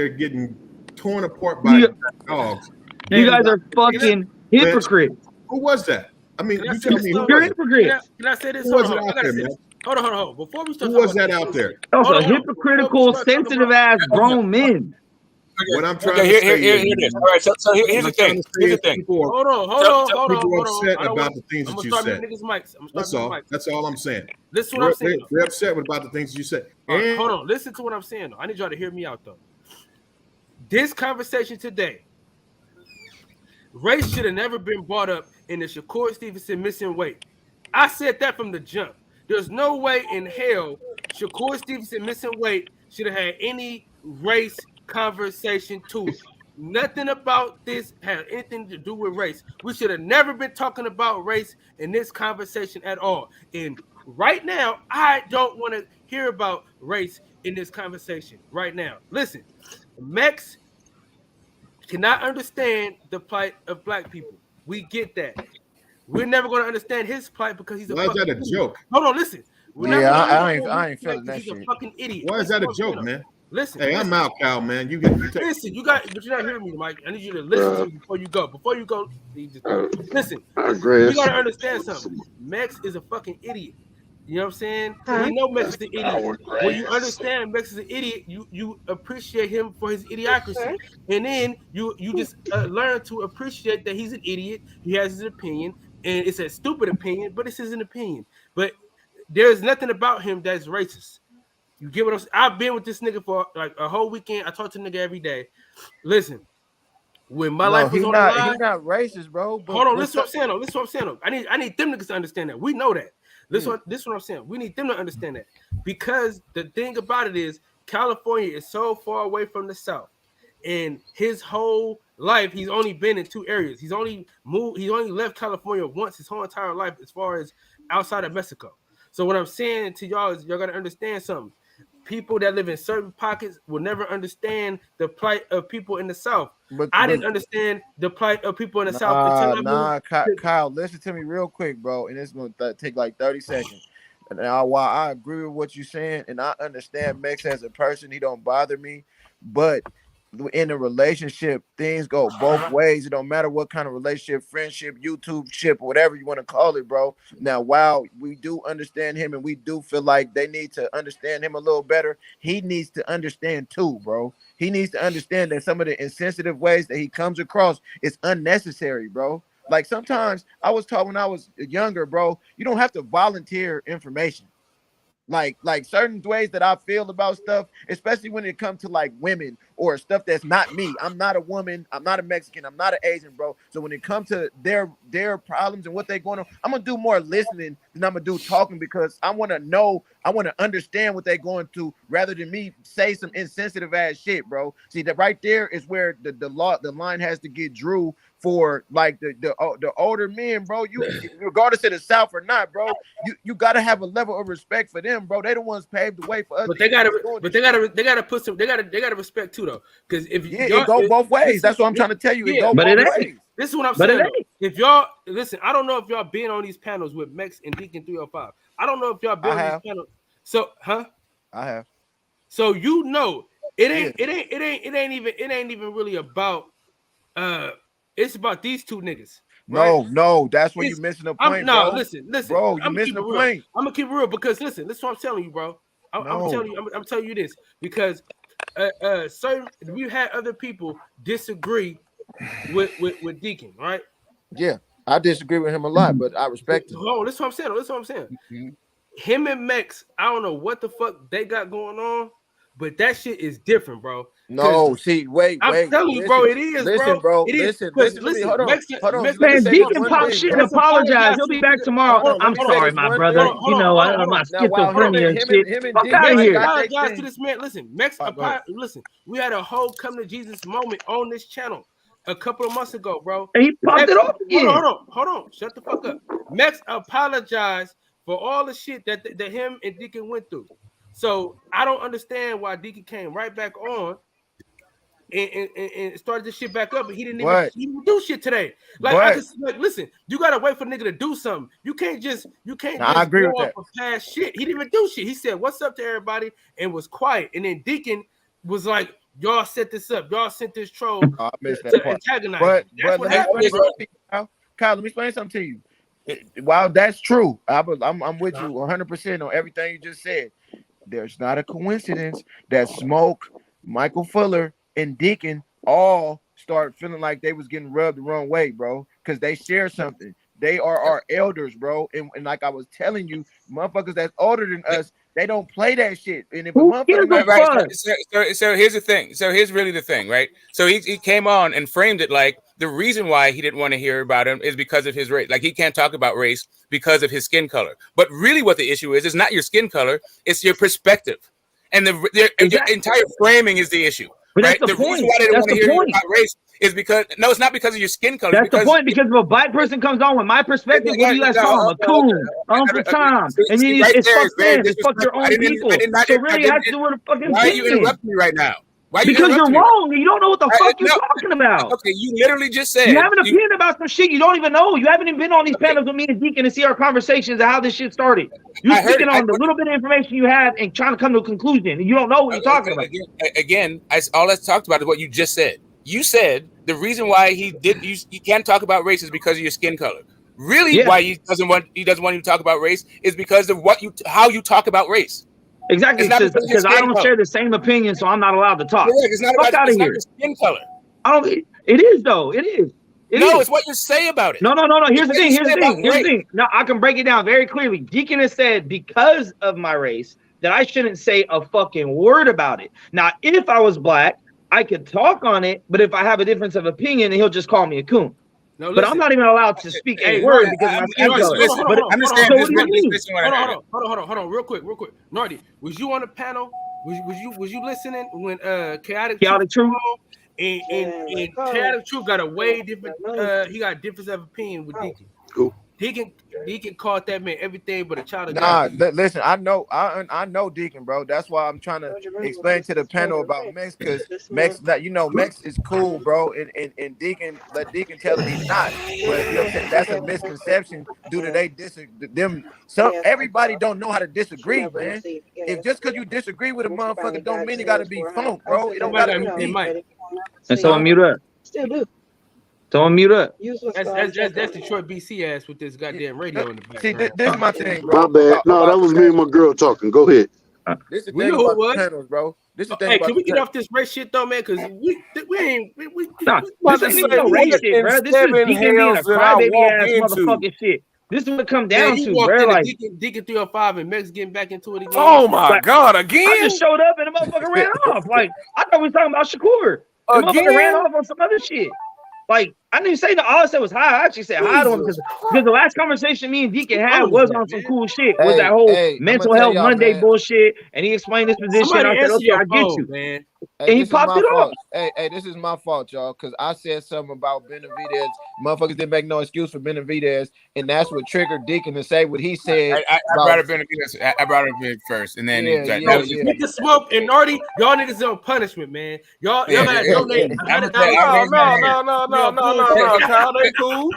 getting torn apart by dogs? You guys are fucking hypocrites. Who was that? I mean, you tell me who you're was hypocrites. Can I say this? Who was it out there, man? Hold on. Before we start, who was that out there? Also, hypocritical, sensitive ass grown men. What I'm trying to say here it is. All right, so here's the thing. Hold on. People are upset about the things that you said. That's all I'm saying. Listen to what I'm saying. They're upset about the things you said. Hold on. Listen to what I'm saying, though. I need y'all to hear me out, though. This conversation today, race should have never been brought up in the Shakur Stevenson missing weight. I said that from the jump. There's no way in hell Shakur Stevenson missing weight should have had any race conversation to it. Nothing about this had anything to do with race. We should have never been talking about race in this conversation at all. And right now, I don't want to hear about race in this conversation right now. Listen, Mex cannot understand the plight of black people. We get that. We're never going to understand his plight because he's a fucking idiot. Why is that a joke? Hold on, listen. I ain't feeling that shit. He's a fucking idiot. Why is that a joke, man? Listen. Hey, I'm out, Kyle, man. But you're not hearing me, Mike. I need you to listen to me before you go. Listen. You gotta understand something. Mex is a fucking idiot. You know what I'm saying? We know Mex is an idiot. When you understand Mex is an idiot, you appreciate him for his idiocracy, and then you just learn to appreciate that he's an idiot. He has his opinion, and it's a stupid opinion, but it's his opinion. But there's nothing about him that's racist. You get what I'm saying? I've been with this nigga for like a whole weekend. I talk to the nigga every day. Listen, when my life was on the line, he's not racist, bro. Hold on, listen what I'm saying. I need them niggas to understand that. We know that. This what I'm saying. We need them to understand that. Because the thing about it is California is so far away from the South. And his whole life, he's only been in two areas. He's only left California once his whole entire life as far as outside of Mexico. So what I'm saying to y'all is y'all gotta understand something. People that live in certain pockets will never understand the plight of people in the South. But I didn't understand the plight of people in the South. Kyle, listen to me real quick, bro. And it's going to take like 30 seconds. Now, while I agree with what you're saying, and I understand Mex as a person, he don't bother me. But in a relationship, things go both ways. It don't matter what kind of relationship, friendship, YouTube ship, whatever you want to call it, bro. Now, while we do understand him and we do feel like they need to understand him a little better, he needs to understand too, bro. He needs to understand that some of the insensitive ways that he comes across is unnecessary, bro. Like sometimes I was taught when I was younger, bro, you don't have to volunteer information. Like certain ways that I feel about stuff, especially when it comes to like women or stuff that's not me. I'm not a woman. I'm not a Mexican. I'm not an Asian, bro. So when it comes to their problems and what they're going on, I'm gonna do more listening than I'm gonna do talking, because I want to know, I want to understand what they're going through rather than me say some insensitive ass shit, bro. See, that right there is where the line has to get drew for like the older men, bro. You regardless of the South or not, bro, you gotta have a level of respect for them, bro. They the ones paved the way for us. But they gotta put some. They gotta respect too, though. Because if it go both ways. That's what I'm trying to tell you. It go both ways. This is what I'm saying. If y'all listen, I don't know if y'all been on these panels with Mex and Deacon 305. I don't know if y'all been on these panels. So, I have. So it ain't even really about it's about these two niggas. Right? No, that's where you're missing the point. No, bro. listen, bro, you're missing the point. I'm gonna keep it real, because listen, this is what I'm telling you, bro. I'm telling you this because we had other people disagree with Deacon, right? Yeah, I disagree with him a lot, but I respect him. Oh, that's what I'm saying. Mm-hmm. Him and Mex, I don't know what the fuck they got going on, but that shit is different, bro. No, see, wait. I'm telling you, bro, it is, listen, bro. It is. Listen. Hold on. Man, Deacon pop shit and apologize. He'll be back tomorrow. I'm sorry, my brother. You know, I'm not schizophrenia and shit. Fuck out of here. Apologize to this man. Listen, Mex, listen, we had a whole come to Jesus moment on this channel a couple of months ago, bro. And he popped it off again. Hold on. Shut the fuck up. Mex apologized for all the shit that him and Deacon went through. So I don't understand why Deacon came right back on and started this shit back up, and he didn't even do shit today. Like, listen, you gotta wait for nigga to do something. You can't just I agree with that. Past shit. He didn't even do shit. He said, "What's up" to everybody and was quiet. And then Deacon was like, "Y'all set this up. Y'all sent this troll I missed that part. Antagonize." But Kyle, let me explain something to you. While that's true, I'm with you 100% on everything you just said. There's not a coincidence that Smoke, Michael Fuller, and Deacon all start feeling like they was getting rubbed the wrong way, bro, because they share something. They are our elders, bro, and like I was telling you, motherfuckers that's older than us, they don't play that shit. And if a motherfucker, so here's the thing. So here's really the thing, right? So he came on and framed it like the reason why he didn't want to hear about him is because of his race. Like he can't talk about race because of his skin color. But really, what the issue is not your skin color; it's your perspective, and the entire framing is the issue. But right? that's the point. Reason why they don't want to hear about race is because it's not because of your skin color. That's the point. Because if a black person comes on with my perspective, what do you guys call him? A coon, Uncle Tom, and then it's fuck them, it's fuck your own people. So really, I have to do what the fucking. Why are you interrupting me right now? Because you're wrong. You don't know what the fuck you're talking about. Okay, you literally just said you have an opinion about some shit you don't even know. You haven't even been on these panels with me and Deacon to see our conversations and how this shit started. You're speaking on the little bit of information you have and trying to come to a conclusion, and you don't know what you're talking about. Again, all I talked about is what you just said. You said the reason why you can't talk about race is because of your skin color. Really, why he doesn't want you to talk about race is because of how you talk about race. Exactly, because I don't share the same opinion, so I'm not allowed to talk. Correct. It's not Fuck about out of here. your skin color. It is though. It is. It's what you say about it. No. Here's the thing. Now I can break it down very clearly. Deacon has said because of my race that I shouldn't say a fucking word about it. Now, if I was black, I could talk on it, but if I have a difference of opinion, then he'll just call me a coon. No, but I'm not even allowed to speak a word because of my skin color. Hold on, real quick. Nardi, was you on the panel? Was you listening when Chaotic Truth and Chaotic Truth got a way different? He got a difference of opinion with Deacon. Cool. Deacon called that man everything but a child of God. Listen, I know Deacon, bro. That's why I'm trying to explain to the panel about Mex, because Mex is cool, bro. And Deacon, let Deacon tell him he's not. But that's a misconception due to everybody don't know how to disagree, man. If just because you disagree with a motherfucker don't mean it gotta be funk, bro. It don't gotta be. And someone mute up. Still do. Someone mute up. That's Detroit BC ass with this goddamn radio in the back. See, this is my thing, bro. My bad. No, that was me and my girl talking. Go ahead. This is the We thing know who about it was. the panels, bro. This is the thing Hey, about can we the get off this race shit though, man? Because we ain't. Nah, About this to ain't say, no race what shit, bro. This is seven Deacon being a hells did I crybaby walk ass into? motherfucking shit. This is what it comes Yeah, down you to, walked bro. into Like, Deacon 305 and Mex getting back into it again. Oh my Like, God, again? I just showed up and the motherfucker ran off. Like, I thought we were talking about Shakur. The motherfucker ran off on some other shit. Like, I didn't say that. All I said was hi. I actually said hi to him because the last conversation me and Deacon had was on some cool shit. Was that whole mental I'ma tell health y'all, Monday man. bullshit, and he explained his position. Somebody I said, answer okay, your I get phone, you. man. And he this is popped my it off. fault. Hey, this is my fault, y'all, because I said something about Benavidez. Motherfuckers didn't make no excuse for Benavidez, and that's what triggered Deacon to say what he said. I brought up Benavidez. I brought up in first, and then Yeah, that yeah, was just Get the smoke and Nardi, y'all niggas on punishment, man. Y'all gotta donate $100. No, Kyle, they cool.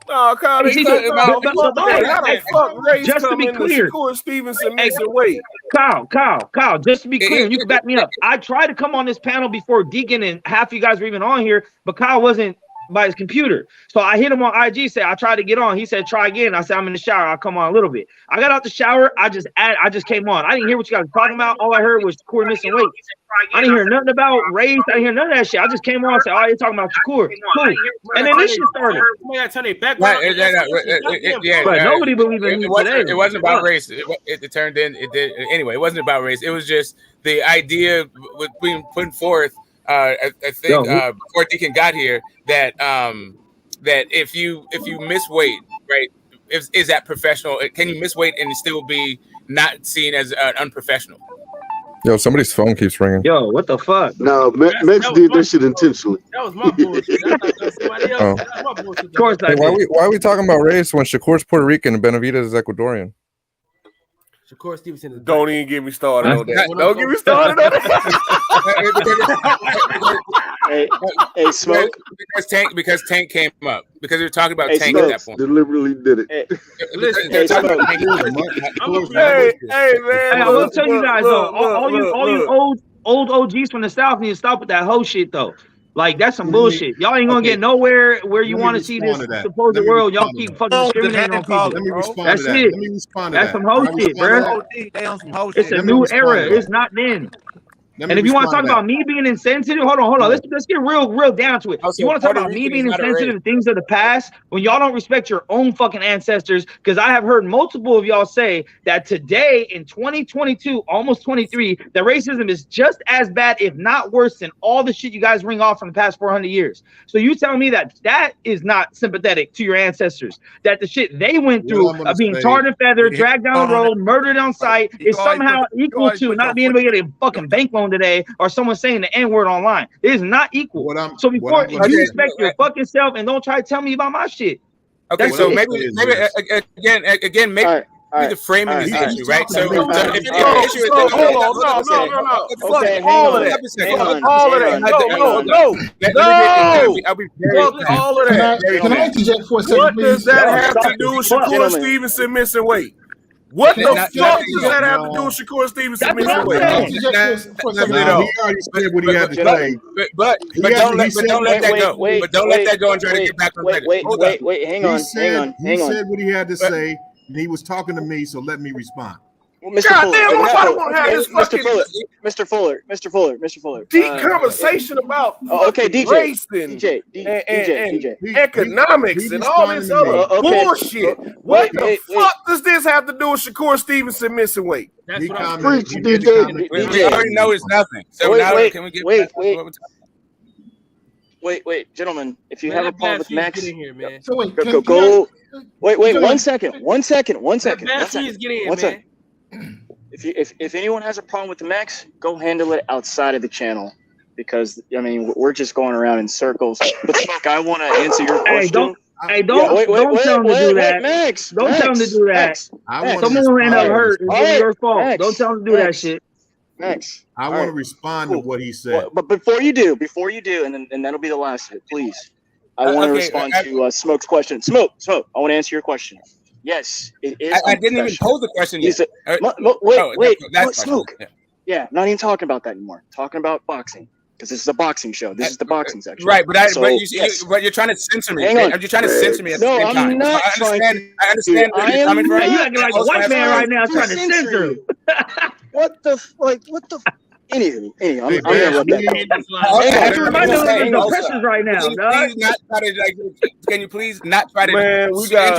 No, Kyle, they See, cool. but- How but- the fuck Race just to come be in the clear, Shakur Stevenson missing weight? Kyle, just to be clear, and you can back me up. I tried to come on this panel before Deacon and half you guys were even on here, but Kyle wasn't by his computer. So I hit him on IG, said I tried to get on. He said try again. I said I'm in the shower. I'll come on a little bit. I got out the shower. I just came on. I didn't hear what you guys were talking about. All I heard was Shakur missing weight. I didn't hear nothing about race. I didn't hear none of that shit. I just came on and said, oh, you're talking about Shakur. Cool. And then this shit started. But nobody believed in me today. It wasn't about race. It turned in. It did anyway. It wasn't about race. It was just the idea with being put forth. I think before Deacon got here, that that if you miss weight, right, is that professional? Can you miss weight and still be not seen as unprofessional? Yo, somebody's phone keeps ringing. Yo, what the fuck? No, Mex did that shit intentionally. That was my bullshit. I thought that was somebody else. Oh. That was my bullshit. Of course I Hey, did. why are we talking about race when Shakur's Puerto Rican and Benavidez is Ecuadorian? Shakur Stevenson is Don't even get me started on that. Huh? Don't get me started on that. Hey, Smoke. Because Tank came up. Because we were talking about Hey, Tank at that Smokes. point. Deliberately did it. Listen, They're talking about Tank. Hey, man. Hey, I will tell you guys though, look, all you old OGs from the South need to stop with that whole shit though. Like that's some bullshit. Y'all ain't gonna get nowhere where you want to see this supposed world. Y'all keep fucking discriminating on people. Let me respond That's to that. it. Let me respond to That's that. some hoe shit, bro. It's a new era. It's not then. And if you want to talk about me being insensitive, hold on. Let's get real down to it. You want to talk about me being insensitive to things of the past when y'all don't respect your own fucking ancestors? Because I have heard multiple of y'all say that today in 2022, almost 23, that racism is just as bad, if not worse, than all the shit you guys ring off from the past 400 years. So you tell me that is not sympathetic to your ancestors, that the shit they went through of being tarred and feathered, dragged down the road, murdered on sight is somehow equal to not being able to get a fucking bank loan today, or someone saying the N-word online. It is not equal. So before you respect your fucking self and don't try to tell me about my shit. Okay, That's so it. maybe again, maybe the framing this issue, right? So if the issue is Fuck all of that. All of that. No. I'll be very All of that. Can I interject for a second, What does please? that have to do with Shakur Stevenson missing weight? What the fuck does that have to do with Shakur Stevenson missing weight? He already said what he had to say. But don't let that go. But don't let that go and try to get back on that. Wait, hang on. He said what he had to say, and he was talking to me, so let me respond. Well, Mr. God Fuller, damn, nobody want to have this fucking Mr. Fuller. deep conversation about Okay, race DJ, and economics and all this other bullshit. What the fuck does this have to do with Shakur Stevenson missing weight? Preach, DJ. We already know it's nothing. So now can we get back to what we're talking Wait, gentlemen. If you have a problem with Max, get in here, man. So wait, go. Wait, 1 second. One second. Please get in, man. If anyone has a problem with the Max, go handle it outside of the channel, because I mean we're just going around in circles. But Smoke, I want to answer your question. Don't tell him to do that. Max, don't tell him to do that. Someone who end up hurt. It's your fault. Don't tell him to do that shit. Max, I want to respond to what he said. But before you do, and that'll be the last of it, please. I want to respond to Smoke's question. Smoke. I want to answer your question. Yes, it is. I didn't even pose the question yet. Wait, Smoke. Yeah, not even talking about that anymore. Talking about boxing. because this is a boxing show. This is the boxing section. Right, but Yes. you're trying to censor me. Hang on. You're trying to censor me at the No, same I'm time. not I understand where I you're am coming from. not You acting like a white man right now to trying to censor censor you. What the Anywho, I'm gonna let that go. I have to remind them of the oppressors right now, dog. Can you please not try to? Man, we got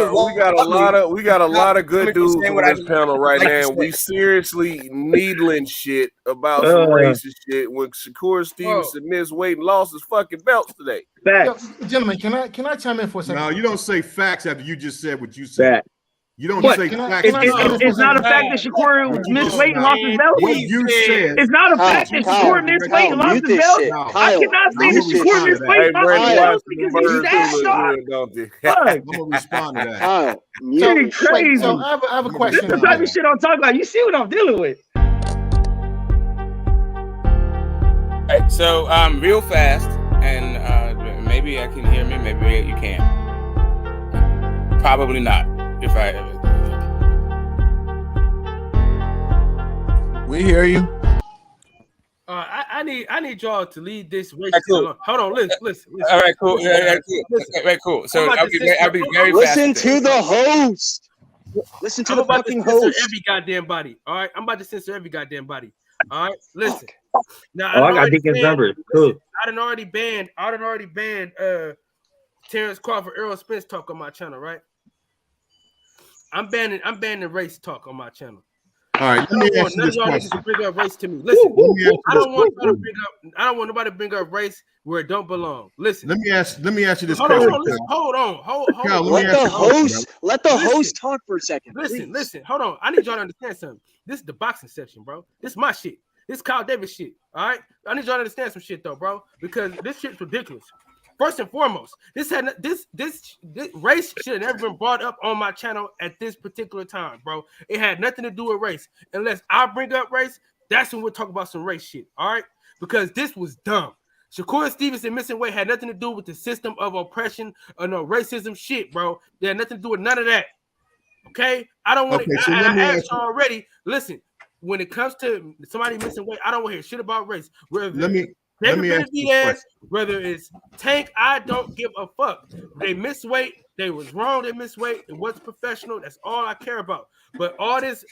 a lot of good dudes on this panel right now. We seriously needling shit about some racist shit when Shakur Stevenson missed weight and lost his fucking belts today. Facts. Yo, gentlemen, can I chime in for a second? No, you don't say facts after you just said what you said. Fact. You don't What? say facts. It's not a fact that Shakur missed weight and lost his belt. What you said. It's not a fact that Shakur missed weight and lost his belt. I cannot say that Shakur missed weight and lost his belt because he's that dog. I'm gonna respond to that. You're crazy. So I have a question. This is the type of shit I'm talking about. You see what I'm dealing with? All right, so real fast, and maybe I can hear me, maybe you can't. Probably not. If I ever. We hear you. I need y'all to lead this race. Right, cool. Hold on, listen. All right, cool. Cool. So I'll be very fast. Listen to the host. Listen to the fucking host. Every goddamn body. All right, I'm about to censor every goddamn body. All right, listen. Now, I got Deacon's number. Cool. I done already banned Terrence Crawford, Earl Spence talk on my channel, right? I'm banning race talk on my channel. All right, let me ask you this question. To bring up race to me. Listen, I don't want nobody to bring up race where it don't belong. Listen. Let me ask you this Hold question. on. Let the host talk for a second. Listen. Hold on. I need y'all to understand something. This is the boxing section, bro. This is my shit. This is Kyle Davis shit. All right. I need y'all to understand some shit though, bro, because this shit's ridiculous. First and foremost, this race should have never been brought up on my channel at this particular time, bro. It had nothing to do with race. Unless I bring up race, that's when we'll talk about some race shit, all right? Because this was dumb. Shakur Stevenson missing weight had nothing to do with the system of oppression or no racism shit, bro. They had nothing to do with none of that, okay? I don't want to. Okay, so I let me asked ask you- y'all already. Listen, when it comes to somebody missing weight, I don't want to hear shit about race. Let me David ask you a Benavidez, whether it's Tank, I don't give a fuck. They missed weight. They was wrong. They missed weight. It was professional. That's all I care about. But all this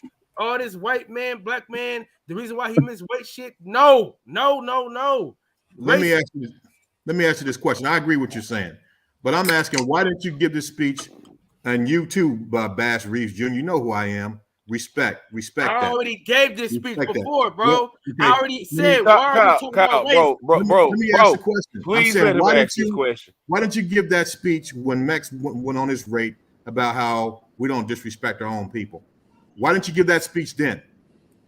white man, black man, the reason why he missed weight shit, no. Let me ask you this question. I agree with what you're saying, but I'm asking, why didn't you give this speech? And you too, Bass Reeves Jr. You know who I am. Respect. I already gave this speech before, bro. Yeah, okay. I already said, why are we talking about race? Let me ask you a question. Please I'm saying, let him ask this question. Why didn't you give that speech when Max went on his rate about how we don't disrespect our own people? Why didn't you give that speech then?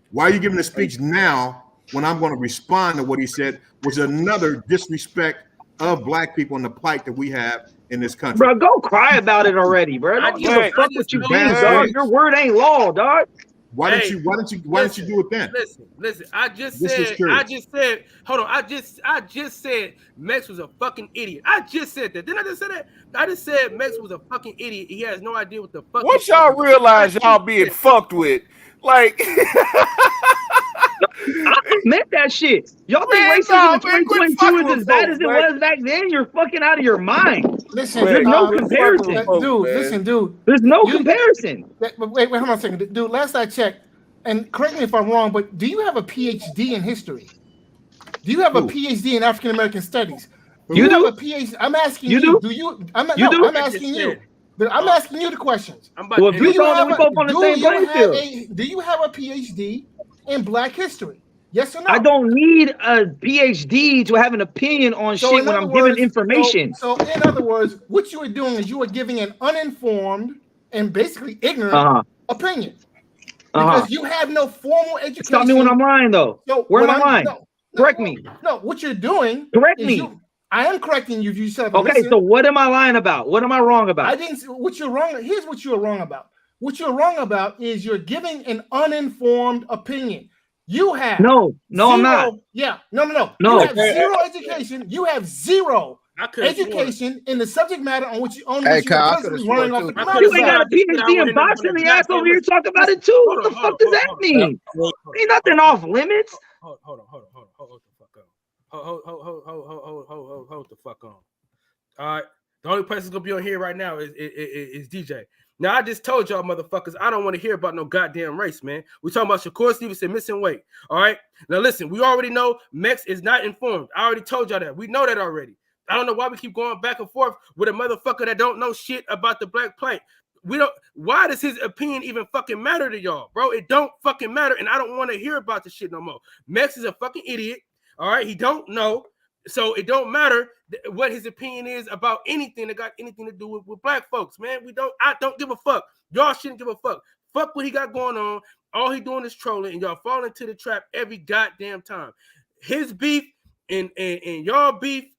Why are you giving the speech now when I'm going to respond to what he said, which is another disrespect of black people and the plight that we have in this country? Bro, go cry about it already, bro. Don't give a fuck what you mean, dog. Your word ain't law, dog. Why didn't you do it then? Listen. I just said, hold on. I just said Max was a fucking idiot. I just said that. Didn't I just say that? I just said Max was a fucking idiot. He has no idea what the fuck. Once y'all realize y'all being fucked with, like I meant that shit. Y'all think racism in 2022 is as bad as it was back then? You're fucking out of your mind. Listen, there's no comparison. Dude. There's no comparison. Wait, hold on a second. Dude, last I checked, and correct me if I'm wrong, but do you have a PhD in history? Do you have a PhD in African American studies? You do? Have a PhD? I'm asking you. You do? Do you? I'm asking you. I'm asking you the questions. Well, if you told me we both on the same playing field. Do you have a PhD in Black history? Yes or no? I don't need a PhD to have an opinion on shit when I'm giving information. So in other words, what you are doing is you are giving an uninformed and basically ignorant opinion. Because you have no formal education. Stop me when I'm lying, though. So where am I lying? Correct me. No, what you're doing. Correct me. I am correcting you. You said okay. So what am I lying about? What am I wrong about? I didn't. What you're wrong. Here's what you're wrong about. What you're wrong about is you're giving an uninformed opinion. You have no, I'm not. Yeah, no. No. You have zero education. You have zero education in the subject matter on which you own. Hey, Kyle, running off the you ain't got a PhD in boxing. The ass over here talk about it too. What the fuck does that mean? Ain't nothing off limits. Hold Hold the fuck on. All right. The only person that's gonna be on here right now is DJ. Now I just told y'all motherfuckers, I don't want to hear about no goddamn race, man. We're talking about Shakur Stevenson missing weight. All right. Now listen, we already know Mex is not informed. I already told y'all that. We know that already. I don't know why we keep going back and forth with a motherfucker that don't know shit about the black plate. We don't. Why does his opinion even fucking matter to y'all, bro? It don't fucking matter, and I don't want to hear about this shit no more. Mex is a fucking idiot. All right, he don't know, so it don't matter what his opinion is about anything that got anything to do with black folks, man. I don't give a fuck. Y'all shouldn't give a fuck. Fuck what he got going on. All he doing is trolling, and y'all fall into the trap every goddamn time. His beef and y'all beef.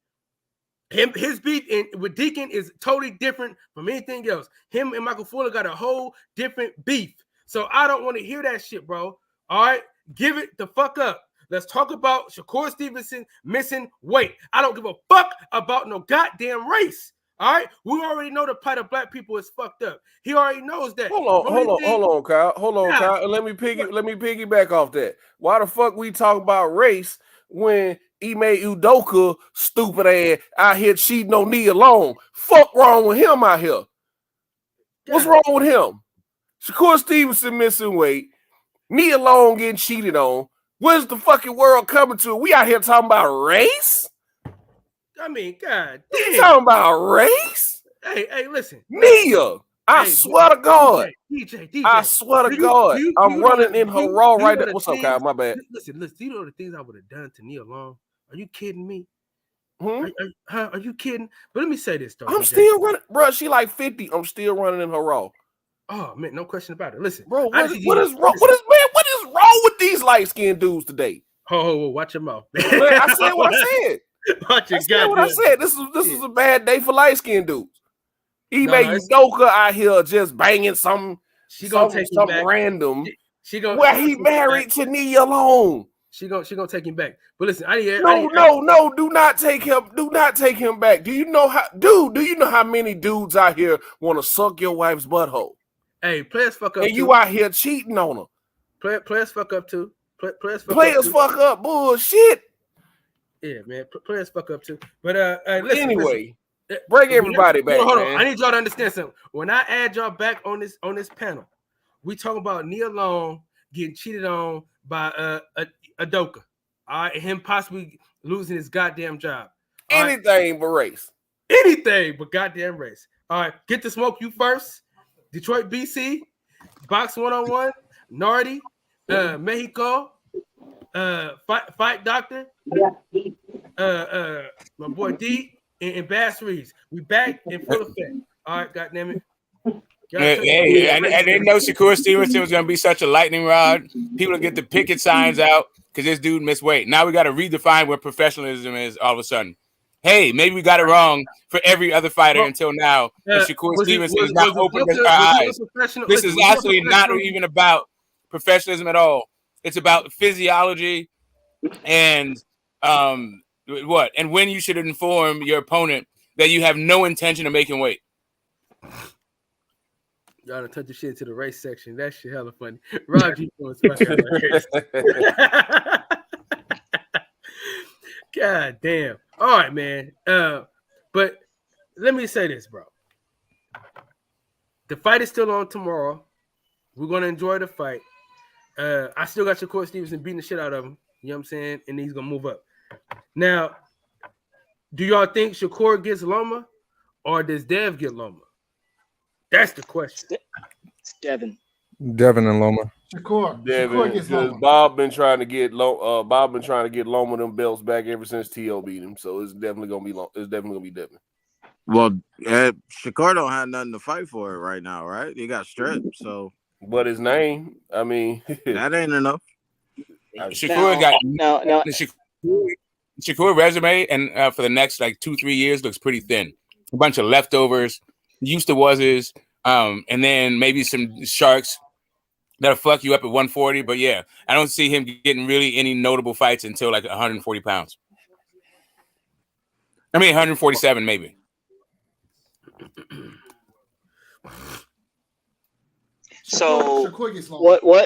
His beef with Deacon is totally different from anything else. Him and Michael Fuller got a whole different beef. So I don't want to hear that shit, bro. All right, give it the fuck up. Let's talk about Shakur Stevenson missing weight. I don't give a fuck about no goddamn race. All right, we already know the plight of black people is fucked up. He already knows that. Hold on, Kyle. Kyle. And let me piggyback off that. Why the fuck we talk about race when Ime Udoka, stupid ass, out here cheating on Nia Long? Fuck wrong with him out here? What's wrong with him? Shakur Stevenson missing weight, Nia Long getting cheated on. Where's the fucking world coming to? We out here talking about race? I mean, God damn. You talking about race? Hey, listen. Nia, I swear to God. DJ. I swear to God. I'm running in her raw right now. What's up, Kyle? My bad. Listen, do you know the things I would have done to Nia Long? Are you kidding me? Hmm? Are you kidding? But let me say this, though. I'm still running. Bro, she like 50. I'm still running in her raw. Oh, man, no question about it. Listen. Bro, what is wrong with these light-skinned dudes today? Oh, watch your mouth. Man, I said what I said. Watch your what I said. This is a bad day for light-skinned dudes. Ime Udoka out here just banging some random. Where he married to Nia Long. She gonna take him back. But listen, no, do not take him. Do not take him back. Do you know how many dudes out here want to suck your wife's butthole? Hey, players fuck up. And you out here cheating on her. Players fuck up too. Players fuck up. Bullshit. Yeah, man. Players fuck up too. But listen, anyway, bring everybody back. Hold man. on. I need y'all to understand something. When I add y'all back on this panel, we talk about Nia Long getting cheated on by Udoka. All right, and him possibly losing his goddamn job. Anything but race. Anything but goddamn race. All right, Get the Smoke you first. Detroit, BC, Box 101, Nardi, Mexico, Fight Doctor, my boy D, and Bass Reeves. We back in full effect. All right, goddamn it. Hey, I didn't know Shakur Stevenson was going to be such a lightning rod. People get the picket signs out because this dude missed weight. Now we got to redefine what professionalism is all of a sudden. Hey, maybe we got it wrong for every other fighter until now. Shakur Stevenson has not opened our eyes. This is actually not even about professionalism at all. It's about physiology and what? And when you should inform your opponent that you have no intention of making weight. Y'all done touch the shit into the race section. That shit hella funny. Rob, you doing special. God damn. All right, man. But let me say this, bro. The fight is still on tomorrow. We're gonna enjoy the fight. I still got Shakur Stevenson beating the shit out of him. You know what I'm saying? And he's gonna move up. Now, do y'all think Shakur gets Loma or does Dev get Loma? That's the question. It's Devin. Devin and Loma. Shakur. Devin, Shakur gets because Loma. Bob been trying to get Loma them belts back ever since T.O. beat him. So it's definitely gonna be Devin. Well, Shakur don't have nothing to fight for it right now, right? He got stripped, so. But his name, I mean, that ain't enough. Shakur Shakur resume and for the next like 2-3 years looks pretty thin. A bunch of leftovers, used to was and then maybe some sharks that'll fuck you up at 140. But yeah, I don't see him getting really any notable fights until like 140 pounds. I mean 147 maybe. So what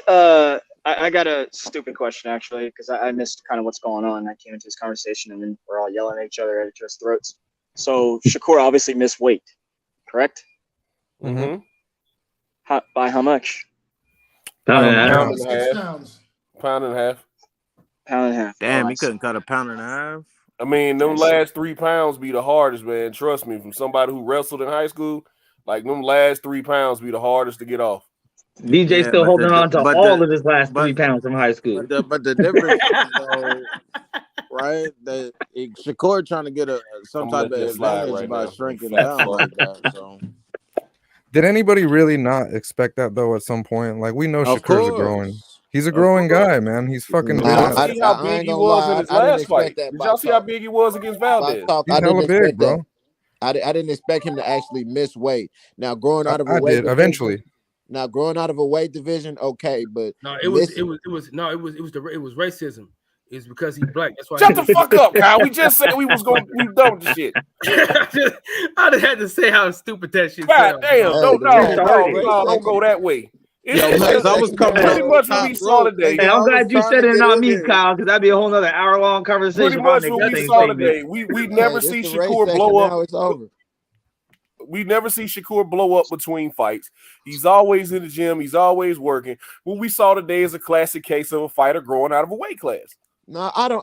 I got a stupid question actually, because I missed kind of what's going on. I came into this conversation and then we're all yelling at each other at each other's throats. So Shakur obviously missed weight, correct? Mm-hmm. By how much? Pound and a half. Pound and a half. Damn, Oh, he couldn't cut a pound and a half. I mean, them last 3 pounds be the hardest, man. Trust me, from somebody who wrestled in high school, like them last 3 pounds be the hardest to get off. DJ still holding on to all of his last 3 pounds from high school. But the difference, though, right? That Shakur trying to get some type of advantage by shrinking down like that. So. Did anybody really not expect that though? At some point, like we know Of Shakur's a course. growing. He's a growing guy, man. He's fucking. Did y'all see how big he was in his last fight? Did y'all see how big he was against Valdez? He's hella big, bro. I didn't expect him to actually miss weight. Now growing out of a I weight did division, eventually. Now growing out of a weight division, okay, but No, it was racism. It's because he's black. That's why. Shut the fuck up, Kyle. We just said we was going to be done with the shit. I just had to say how stupid that shit. God damn! Don't go that way. I was coming pretty much what we saw today. Hey, I'm glad you said it, not me, Kyle, because that'd be a whole nother hour-long conversation. Pretty much what we saw today. We never see Shakur blow up. Now it's over. We never see Shakur blow up between fights. He's always in the gym. He's always working. What we saw today is a classic case of a fighter growing out of a weight class. No, I don't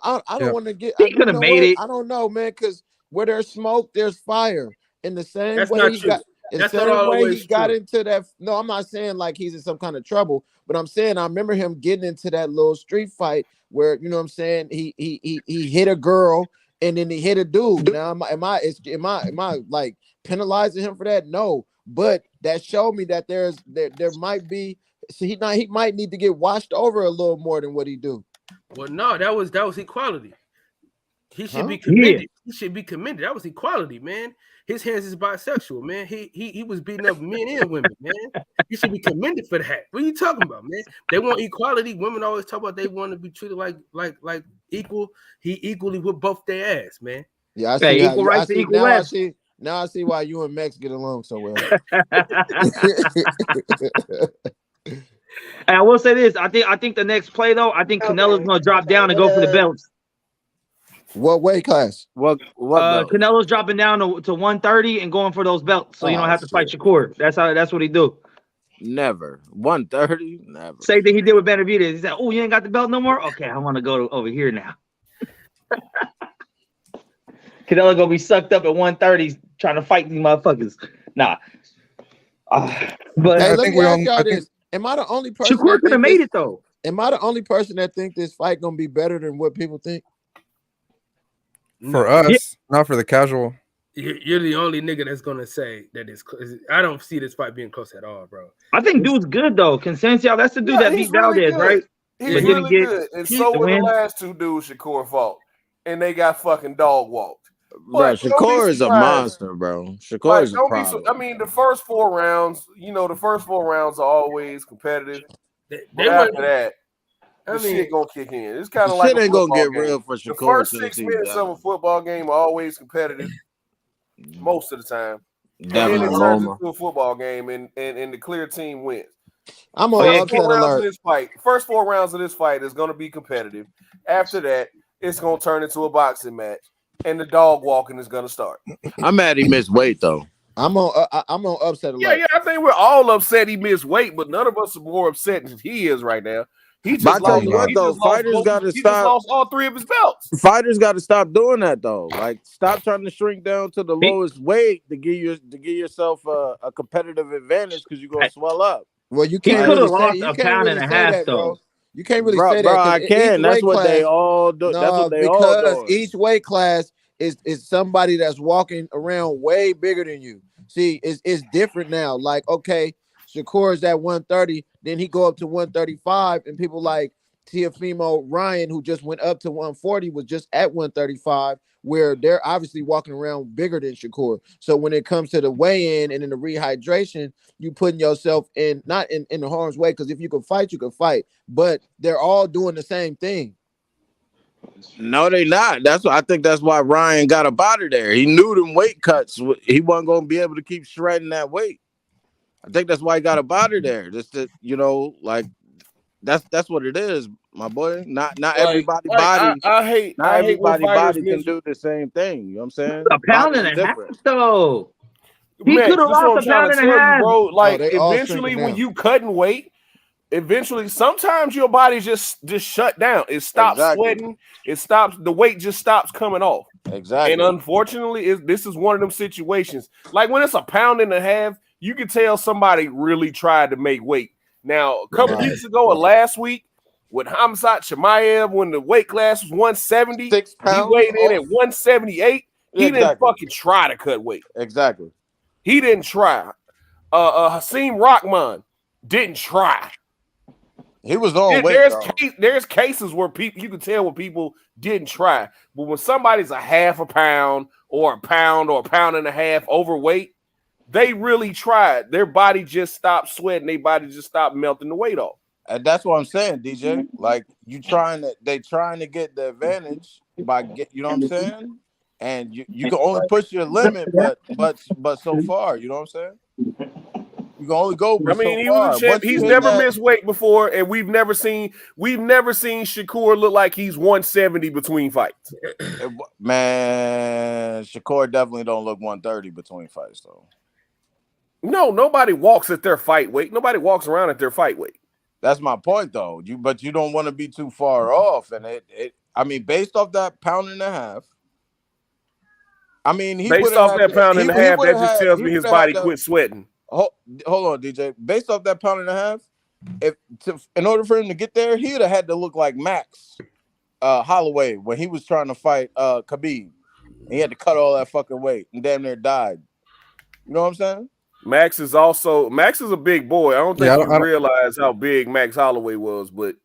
want to get. He could have made it. I don't know, man, because where there's smoke, there's fire. In the same That's way not he true. got. In the That's not same way always he got true. into that. No, I'm not saying like he's in some kind of trouble, but I'm saying I remember him getting into that little street fight where, you know what I'm saying, he hit a girl and then he hit a dude. Now am I like penalizing him for that? No, but that showed me that there might be, so he might need to get washed over a little more than what he do. Well, no, that was equality. He should be commended. He should be commended. That was equality, man. His hands is bisexual, man. He was beating up men and women, man. He should be commended for that. What are you talking about, man? They want equality. Women always talk about they want to be treated like equal. He equally with both their ass, man. Yeah, I see. Equal rights to equal left. Now I see why you and Max get along so well. And I will say this: I think the next play though, I think Canelo's gonna drop down and go for the belts. What weight class? What Canelo's dropping down to 130 and going for those belts, so you don't have to fight Shakur. That's what he do. Never 130. Never. Same thing he did with Benavidez. He said, "Oh, you ain't got the belt no more. Okay, I want to go over here now." Canelo gonna be sucked up at 130 trying to fight these motherfuckers. Nah. But hey, let me ask y'all this: am I the only person? Shakur could have made it though. Am I the only person that think this fight gonna be better than what people think? For us, not for the casual. You're the only nigga that's gonna say that it's. I don't see this fight being close at all, bro. I think dude's good though. Consencio, that's the dude that beat Valdez, good. right? He's really good. And so were the last two dudes Shakur fought, and they got fucking dog walked. Bro, Shakur is a monster, bro. Shakur is a problem. I mean, the first 4 rounds, are always competitive. But after that, shit gonna kick in. It's kind of like shit ain't gonna get game. real for Shakur. The first 6 minutes of a football game are always competitive, most of the time. And then it turns into a football game, and the clear team wins. I'm on upset alert. First 4 rounds of this fight is gonna be competitive. After that, it's gonna turn into a boxing match, and the dog walking is gonna start. I'm mad he missed weight though. I'm on upset alert. Yeah, I think we're all upset he missed weight, but none of us are more upset than he is right now. He just But I tell you what though, fighters got to He just stop. lost all 3 of his belts. Fighters got to stop doing that though. Like, stop trying to shrink down to the lowest weight to give yourself a competitive advantage because you're gonna swell up. Well, you can't really say, you can't really say that, bro. You can't really say that. Bro, I can. That's what they all do. No, That's what they all because do. each weight class is somebody that's walking around way bigger than you. See, it's different now. Like, okay, Shakur is at 130, then he go up to 135, and people like Teofimo Ryan, who just went up to 140, was just at 135, where they're obviously walking around bigger than Shakur. So when it comes to the weigh-in and in the rehydration, you putting yourself not in the harm's way, because if you can fight, you can fight. But they're all doing the same thing. No, they not. I think that's why Ryan got up out of there. He knew them weight cuts. He wasn't going to be able to keep shredding that weight. I think that's why he got up out of there. Just to, That's what it is, my boy. Not Like, everybody like body. I hate Not I hate when everybody fighters body can miss. do the same thing. You know what I'm saying? A pound Bodies and are a half, different. though. He Max, could have this is what lost I'm a trying pound to and a tell you, half. bro. Like they all eventually, shrinking when down. you cutting weight, eventually, sometimes your body just shut down. It stops Exactly. sweating. It stops. The weight just stops coming off. Exactly. And unfortunately, this is one of them situations. Like when it's a pound and a half, you can tell somebody really tried to make weight. Now, a couple weeks ago or last week, with Hamzat Chimaev, when the weight class was 170, 6 he pounds weighed in off. at 178. He didn't Exactly. fucking try to cut weight. Exactly. He didn't try. Hasim Rahman didn't try. He was on weight, There's cases where people you can tell when people didn't try, but when somebody's a half a pound or a pound and a half overweight, they really tried. Their body just stopped sweating. Their body just stopped melting the weight off. And that's what I'm saying, DJ. Like they trying to get the advantage by you know what I'm saying? And you can only push your limit, but so far, you know what I'm saying? You can only go. I mean, so he far. was a champ. Once you He's hit never that- missed weight before, and we've never seen Shakur look like he's 170 between fights. Man, Shakur definitely don't look 130 between fights, though. No, nobody walks at their fight weight. Nobody walks around at their fight weight. That's my point, though. But you don't want to be too far off, and I mean, based off that pound and a half. I mean, Based off that pound and a half, that just tells me his body quit sweating. Hold on, DJ. Based off that pound and a half, in order for him to get there, he would have had to look like Max Holloway when he was trying to fight Khabib. He had to cut all that fucking weight and damn near died. You know what I'm saying? Max is a big boy. I don't think you realize how big Max Holloway was, but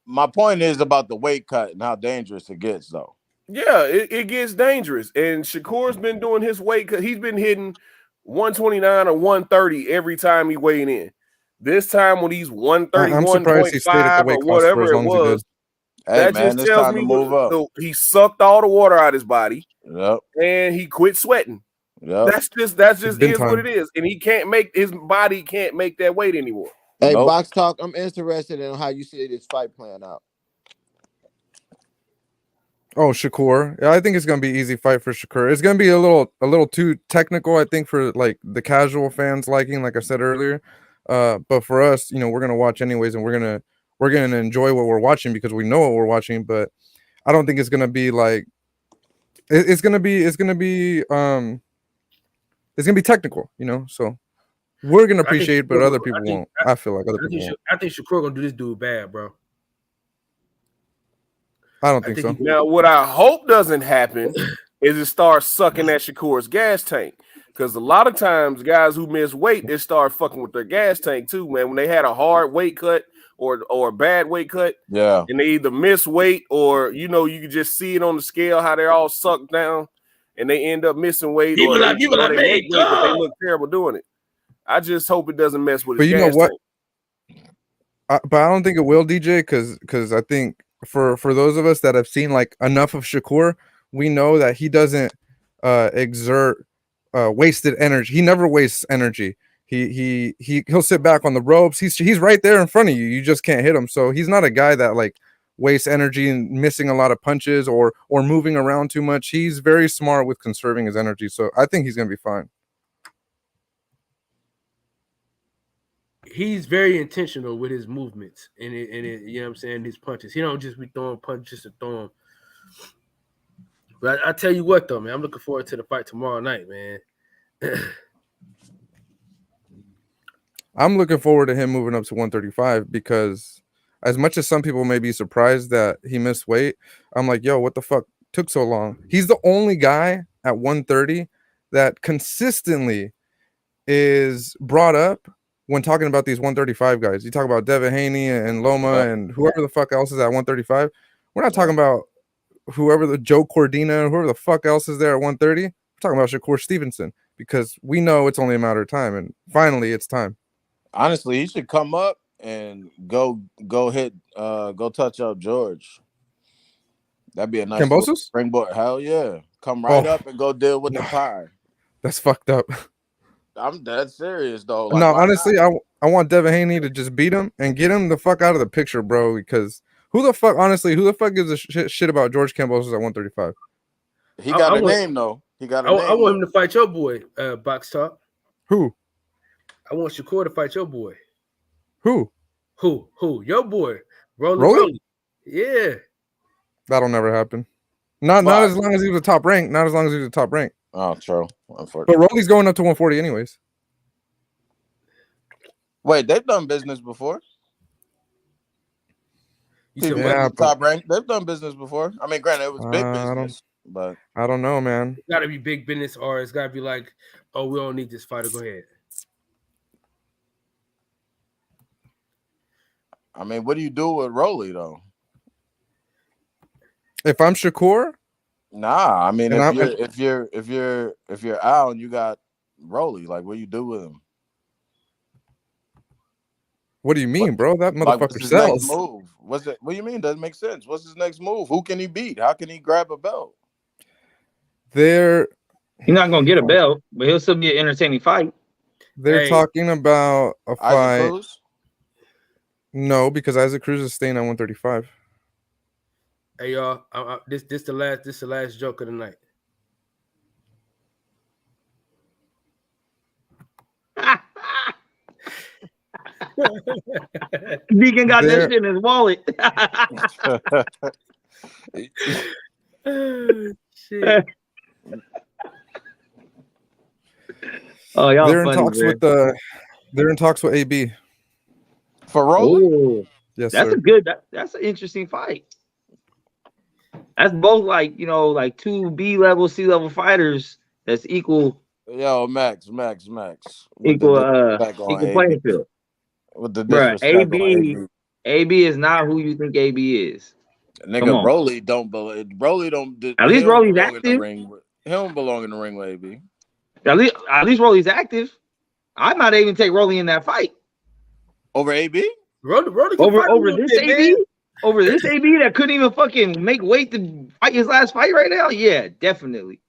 my point is about the weight cut and how dangerous it gets, though. Yeah, it gets dangerous. And Shakur's been doing his weight cut. He's been hitting 129 or 130 every time he weighed in. This time when he's 131.5 or whatever it was, that just tells me he sucked all the water out of his body. Yep. And he quit sweating. Yep. That's just is what it is. And his body can't make that weight anymore. Hey, Box Talk, I'm interested in how you see this fight playing out. Oh, Shakur. Yeah, I think it's gonna be an easy fight for Shakur. It's gonna be a little too technical, I think, for like the casual fans liking, like I said earlier. But for us, we're gonna watch anyways, and we're gonna enjoy what we're watching because we know what we're watching. But I don't think it's gonna be like it's gonna be technical, So we're gonna appreciate it, but other people won't. I feel like other people won't. I think Shakur gonna do this dude bad, bro. I don't think so. Now, what I hope doesn't happen is it starts sucking at Shakur's gas tank. Because a lot of times, guys who miss weight, they start fucking with their gas tank too, man. When they had a hard weight cut or a bad weight cut, yeah, and they either miss weight or you can just see it on the scale how they're all sucked down, and they end up missing weight, or they make weight, but they look terrible doing it. I just hope it doesn't mess with. But his you know gas what? tank. But I don't think it will, DJ, because I think. For those of us that have seen like enough of Shakur, we know that he doesn't exert wasted energy. He never wastes energy. He'll sit back on the ropes. He's right there in front of you. You just can't hit him. So he's not a guy that like wastes energy and missing a lot of punches or moving around too much. He's very smart with conserving his energy. So I think he's gonna be fine. He's very intentional with his movements and you know what I'm saying, his punches. He don't just be throwing punches to throw them. But I tell you what though, man, I'm looking forward to the fight tomorrow night, man. I'm looking forward to him moving up to 135 because as much as some people may be surprised that he missed weight, I'm like, yo, what the fuck took so long? He's the only guy at 130 that consistently is brought up when talking about these 135 guys. You talk about Devin Haney and Loma and whoever the fuck else is at 135. We're not talking about whoever the Joe Cordina, whoever the fuck else is there at 130. We're talking about Shakur Stevenson because we know it's only a matter of time. And finally, it's time. Honestly, he should come up and go touch up George. That'd be a nice springboard. Hell yeah. Come right up and go deal with the pie. That's fucked up. I'm dead serious though. Like, No, why honestly, not? I want Devin Haney to just beat him and get him the fuck out of the picture, bro. Because who the fuck gives a shit about George Campbell at 135? He got a name though. He got a name. I want him to fight your boy, Box Talk. Who? I want Shakur to fight your boy. Who? Your boy, Rolly? Rolly. Yeah. That'll never happen. Not as long as he was a top rank. Not as long as he was a top rank. Oh, true. But Rolly's going up to 140 anyways. Wait, they've done business before. Top rank. They've done business before. I mean, granted, it was big business, but I don't know, man. It's got to be big business, or it's got to be like, oh, we don't need this fighter. Go ahead. I mean, what do you do with Rolly though? If I'm Shakur, nah. I mean, if you're Al and you got Rolly, like, what do you do with him? What do you mean, bro? That Like, motherfucker what's his sells. next move? What do you mean? Doesn't make sense. What's his next move? Who can he beat? How can he grab a belt? He's not gonna get a belt, but he'll still be an entertaining fight. They're talking about a Isaac fight. Cruz? No, because Isaac Cruz is staying at 135. Hey y'all, this the last joke of the night. Deacon got that shit in his wallet. Shit. Oh, y'all They're in funny, talks man. with they're in talks with AB. For Rolly? Ooh. Yes, That's sir. a good. That's an interesting fight. That's both like two B-level, C-level fighters. That's equal. Yo, Max. Equal playing field. With the Bruh, disrespect on AB is not who you think AB is. Nigga, Rolly don't believe. Rolly don't. At least he don't Rolly's belong in the active. ring with- He don't belong in the ring with AB. At least Rolly's active. I might even take Rolly in that fight Over AB? Rolly over this AB. Over this AB that couldn't even fucking make weight to fight his last fight right now. Yeah, definitely.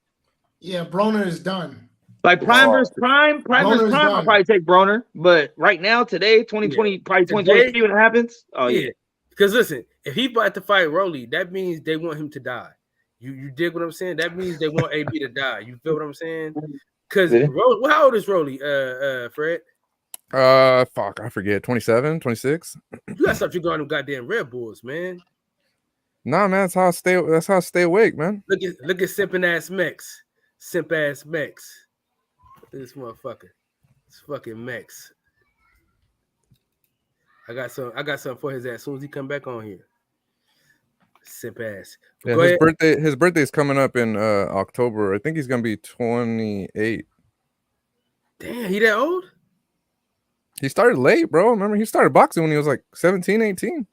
Yeah, Broner is done. Like Prime versus Prime, Broner's I'll done. probably take Broner. But right now, today, 2020, probably 2023 when it happens. Oh yeah. Because listen, if he about to fight Rolly, that means they want him to die. You dig what I'm saying? That means they want AB to die. You feel what I'm saying? Because how old is Rolly, Fred? Fuck, I forget. 27, 26. You gotta stop drinking all them goddamn Red Bulls, man. Nah, man, that's how I stay awake, man. Look at simping ass Mex. Simp ass Mex. Look at this motherfucker. It's fucking Mex. I got something for his ass as soon as he come back on here. Simp ass. Yeah, Go ahead. his birthday's coming up in October. I think he's gonna be 28. Damn, he that old? He started late, bro. Remember, he started boxing when he was like 17, 18.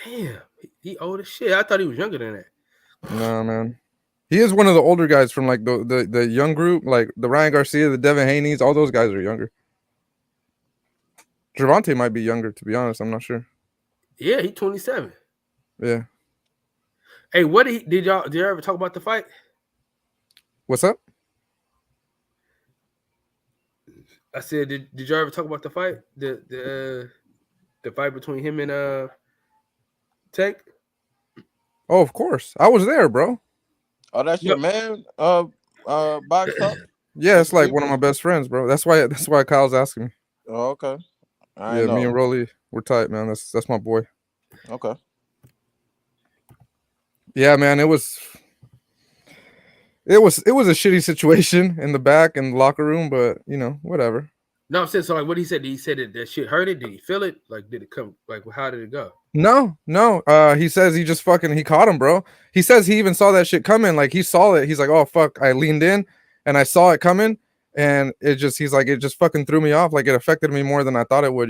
Damn, he old as shit. I thought he was younger than that. No, man. He is one of the older guys from like the young group, like the Ryan Garcia, the Devin Haney's. All those guys are younger. Gervonta might be younger, to be honest. I'm not sure. Yeah, he 27. Yeah. Hey, did y'all ever talk about the fight? What's up? I said, did y'all ever talk about the fight? The fight between him and Tank? Oh, of course. I was there, bro. Oh, that's your man. Box Talk. Yeah, it's like one of my best friends, bro. That's why Kyle's asking me. Oh, okay. Yeah, me and Rolly, we're tight, man. That's my boy. Okay. Yeah, man, it was a shitty situation in the back in the locker room, but whatever. No, I'm saying, so like what he said. Did he say that shit hurt it? Did he feel it? Like, did it come? Like, how did it go? No. He says he just he caught him, bro. He says he even saw that shit coming. Like, he saw it. He's like, oh fuck, I leaned in and I saw it coming, and it just fucking threw me off. Like, it affected me more than I thought it would,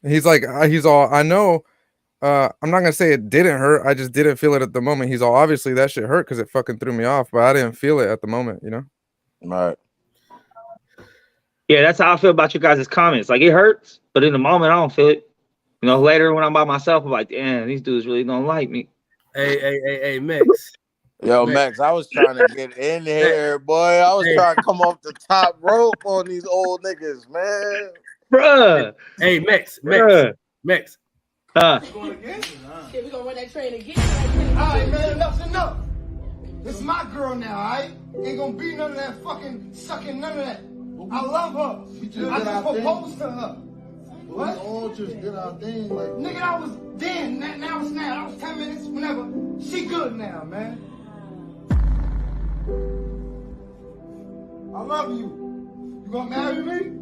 He's like, I know. I'm not gonna say it didn't hurt. I just didn't feel it at the moment. He's all, obviously that shit hurt because it fucking threw me off, but I didn't feel it at the moment, Right. Yeah, that's how I feel about you guys' comments. Like, it hurts, but in the moment, I don't feel it. Later when I'm by myself, I'm like, damn, these dudes really don't like me. Hey, Max. Yo, Max, I was trying to get in here, boy. I was trying to come off the top rope on these old niggas, man. Bruh. Hey, Max. Shit, we gonna run that train again. All right, man, enough's enough. This is my girl now, all right? Ain't gonna be none of that fucking sucking, none of that. I love her. I just proposed to her. What? We all just did our thing. Like, nigga, I was then. Now it's now. That was 10 minutes, whenever. She good now, man. I love you. You gonna marry me?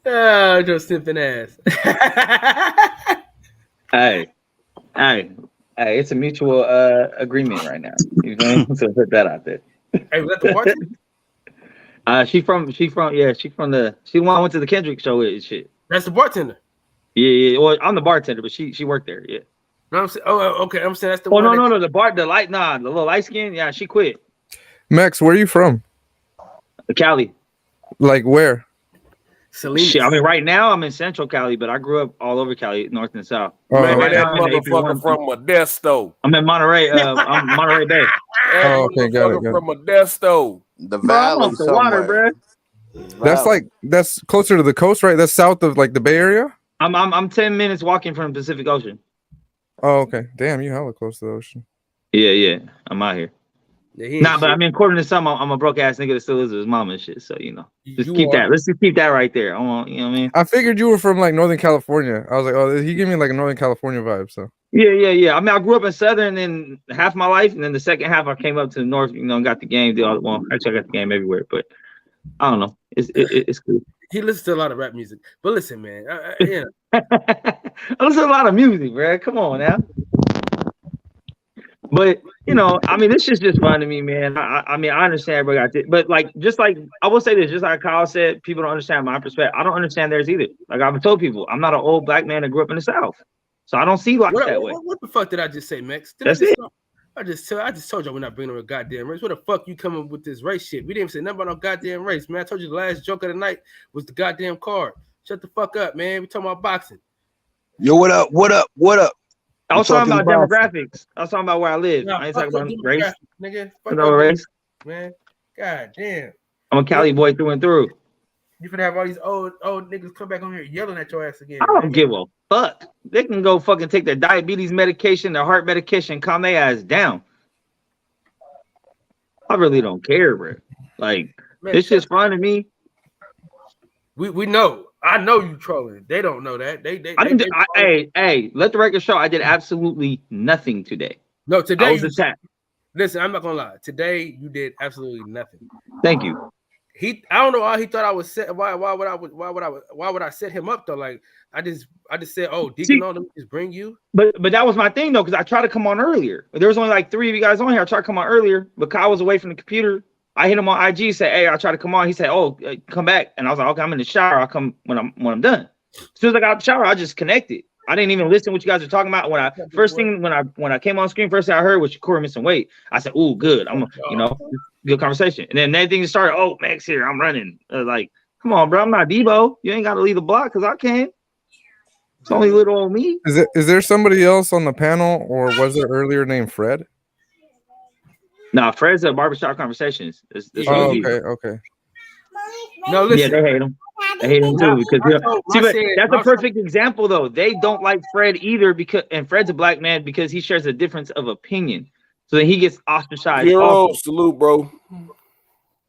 Oh, just simping ass. Hey, it's a mutual agreement right now. You know, so put that out there. Hey, was that the bartender? She the one who went to the Kendrick show and shit. That's the bartender. Yeah. Well, I'm the bartender, but she worked there. Yeah. No, I'm saying, okay. I'm saying that's the one. one. No. The little light skin. Yeah, she quit. Max, where are you from? Cali. Like where? Shit, I mean, right now I'm in Central Cali, but I grew up all over Cali, North and South. Man, that motherfucker from Modesto. I'm in Monterey. I'm Monterey Bay. Oh, okay, got it. From Modesto. The valley, the water, bro. That's closer to the coast, right? That's south of like the Bay Area. I'm 10 minutes walking from the Pacific Ocean. Oh, okay. Damn, you hella close to the ocean. Yeah. I'm out here. But I mean, according to some, I'm a broke ass nigga that still lives with his mom and shit. So let's keep that right there. I want, you know what I mean. I figured you were from like Northern California. I was like, oh, he gave me like a Northern California vibe. So yeah. I mean, I grew up in Southern and half my life, and then the second half I came up to the North. You know, and got the game. Well, actually, I got the game everywhere, but I don't know. It's cool. He listens to a lot of rap music, but listen, man. I listen to a lot of music, bro. Come on now. But you know, I mean, this shit's just fun to me, man. I mean, I understand everybody got it, but like I will say this, just like Kyle said, people don't understand my perspective. I don't understand theirs either. Like I've told people, I'm not an old black man that grew up in the South, so I don't see life that way. What the fuck did I just say, Max? That's it. I just told y'all we're not bringing up a goddamn race. What the fuck you coming with this race shit? We didn't even say nothing about no goddamn race, man. I told you the last joke of the night was the goddamn card. Shut the fuck up, man. We talking about boxing. Yo, what up? I was talking about demographics. I was talking about where I live. No, I ain't talking about race. Nigga. No race. Man. God damn. I'm a Cali boy through and through. You finna have all these old niggas come back on here yelling at your ass again. I don't give a fuck. They can go fucking take their diabetes medication, their heart medication, calm their ass down. I really don't care, bro. Like, man, it's just fun to me. We know. I know you trolling. They don't know that. Hey, let the record show I did absolutely nothing today. No, today I was attacked. Listen, I'm not gonna lie. Today you did absolutely nothing. Thank you. I don't know why he thought I was set. Why would I set him up though? Like I just said, oh, Deacon, let me just bring you. But that was my thing though, because I tried to come on earlier. There was only like 3 of you guys on here. I tried to come on earlier, but Kyle was away from the computer. I hit him on IG, said, hey, I tried to come on. He said, oh, come back. And I was like, okay, I'm in the shower. I'll come when I'm done. As soon as I got out of the shower, I just connected. I didn't even listen to what you guys were talking about. When I came on screen, first thing I heard was Corey missing weight. I said, ooh, good. I'm good conversation. And then everything started, oh, Max here, I'm running. Like, come on, bro. I'm not Debo. You ain't gotta leave the block because I can. It's only little old me. Is there somebody else on the panel, or was there earlier named Fred? No, Fred's at Barbershop Conversations. Okay. No, listen. Yeah, they hate him. They hate him too because that's a perfect example though. They don't like Fred either and Fred's a black man because he shares a difference of opinion. So then he gets ostracized. Salute, bro.